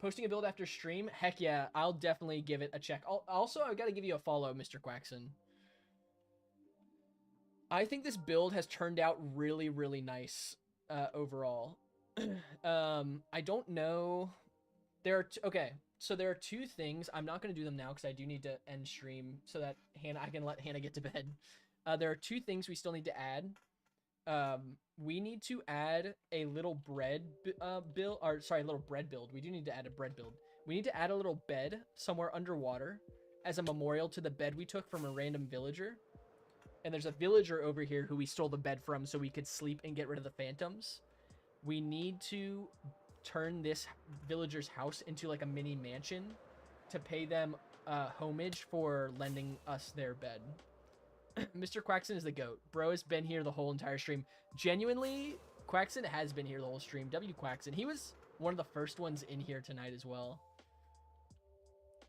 Posting a build after stream? Heck yeah, I'll definitely give it a check. Also, I've got to give you a follow, Mr. Quackson. I think this build has turned out really, really nice overall. I don't know... Okay, so there are two things. I'm not going to do them now because I do need to end stream so that I can let Hannah get to bed. There are two things we still need to add. We need to add a little bread build. We do need to add a bread build. We need to add a little bed somewhere underwater as a memorial to the bed we took from a random villager. And there's a villager over here who we stole the bed from so we could sleep and get rid of the phantoms. We need to turn this villager's house into like a mini mansion to pay them homage for lending us their bed. Mr. Quackson is the GOAT. Bro has been here the whole entire stream. Genuinely, Quackson has been here the whole stream. W Quackson. He was one of the first ones in here tonight as well.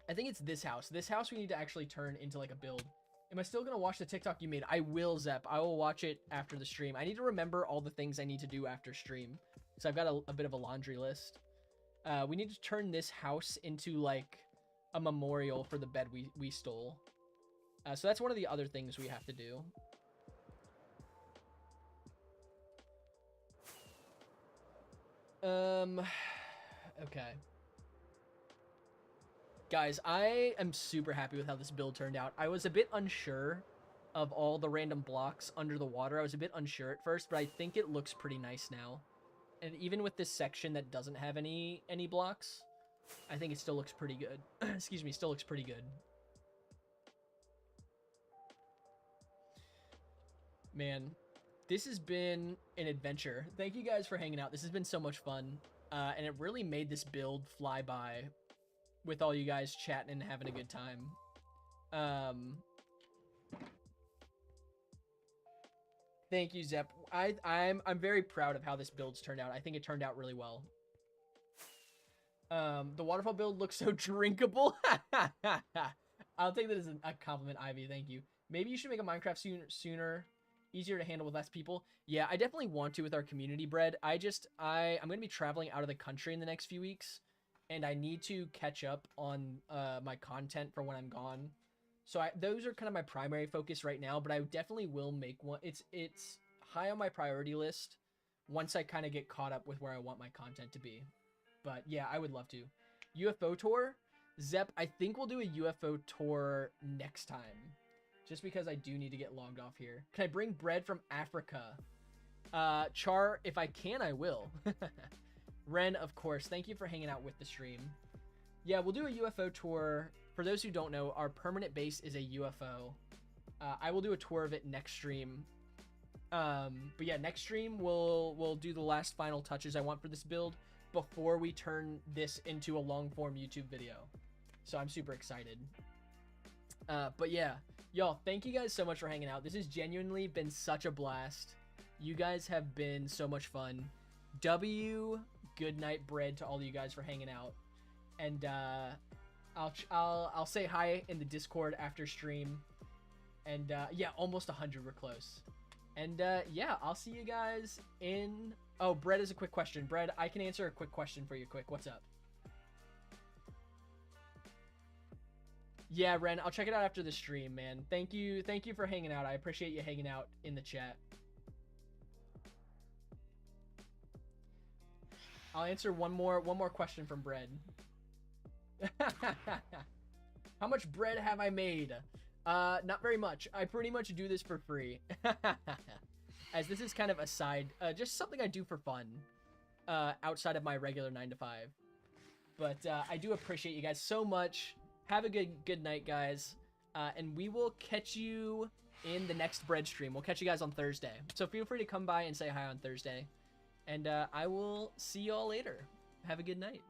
I think it's this house. This house we need to actually turn into like a build. Am I still going to watch the TikTok you made? I will, Zep. I will watch it after the stream. I need to remember all the things I need to do after stream. So I've got a bit of a laundry list. We need to turn this house into like a memorial for the bed we stole. So that's one of the other things we have to do. Okay. Guys, I am super happy with how this build turned out. I was a bit unsure of all the random blocks under the water. I was a bit unsure at first, but I think it looks pretty nice now. And even with this section that doesn't have any blocks, I think it still looks pretty good. Excuse me, still looks pretty good. Man, this has been an adventure. Thank you guys for hanging out. This has been so much fun. And it really made this build fly by with all you guys chatting and having a good time. Thank you, Zep. I'm very proud of how this build's turned out. I think it turned out really well. The waterfall build looks so drinkable. I'll take that as a compliment, Ivy. Thank you. Maybe you should make a Minecraft sooner, easier to handle with less people. Yeah, I definitely want to with our community, Bread. I'm gonna be traveling out of the country in the next few weeks, and I need to catch up on my content for when I'm gone. So those are kind of my primary focus right now, but I definitely will make one. It's high on my priority list once I kind of get caught up with where I want my content to be. But yeah, I would love to. UFO tour? Zep, I think we'll do a UFO tour next time. Just because I do need to get logged off here. Can I bring bread from Africa? Char, if I can, I will. Ren, of course. Thank you for hanging out with the stream. Yeah, we'll do a UFO tour. For those who don't know, our permanent base is a UFO. I will do a tour of it next stream. But yeah, next stream we'll do the last final touches I want for this build before we turn this into a long form YouTube video. So I'm super excited. But yeah, y'all, thank you guys so much for hanging out. This has genuinely been such a blast. You guys have been so much fun. Good night, Bread, to all of you guys for hanging out. And I'll say hi in the Discord after stream. And yeah, almost 100, we're close. And yeah, I'll see you guys in... Oh, Bread is a quick question. Bread, I can answer a quick question for you quick. What's up? Yeah, Ren, I'll check it out after the stream, man. Thank you for hanging out. I appreciate you hanging out in the chat. I'll answer one more question from Bread. How much bread have I made? Not very much. I pretty much do this for free. As this is kind of a side, just something I do for fun, outside of my regular 9 to 5. But I do appreciate you guys so much. Have a good night, guys. And we will catch you in the next bread stream. We'll catch you guys on Thursday. So feel free to come by and say hi on Thursday. And I will see y'all later. Have a good night.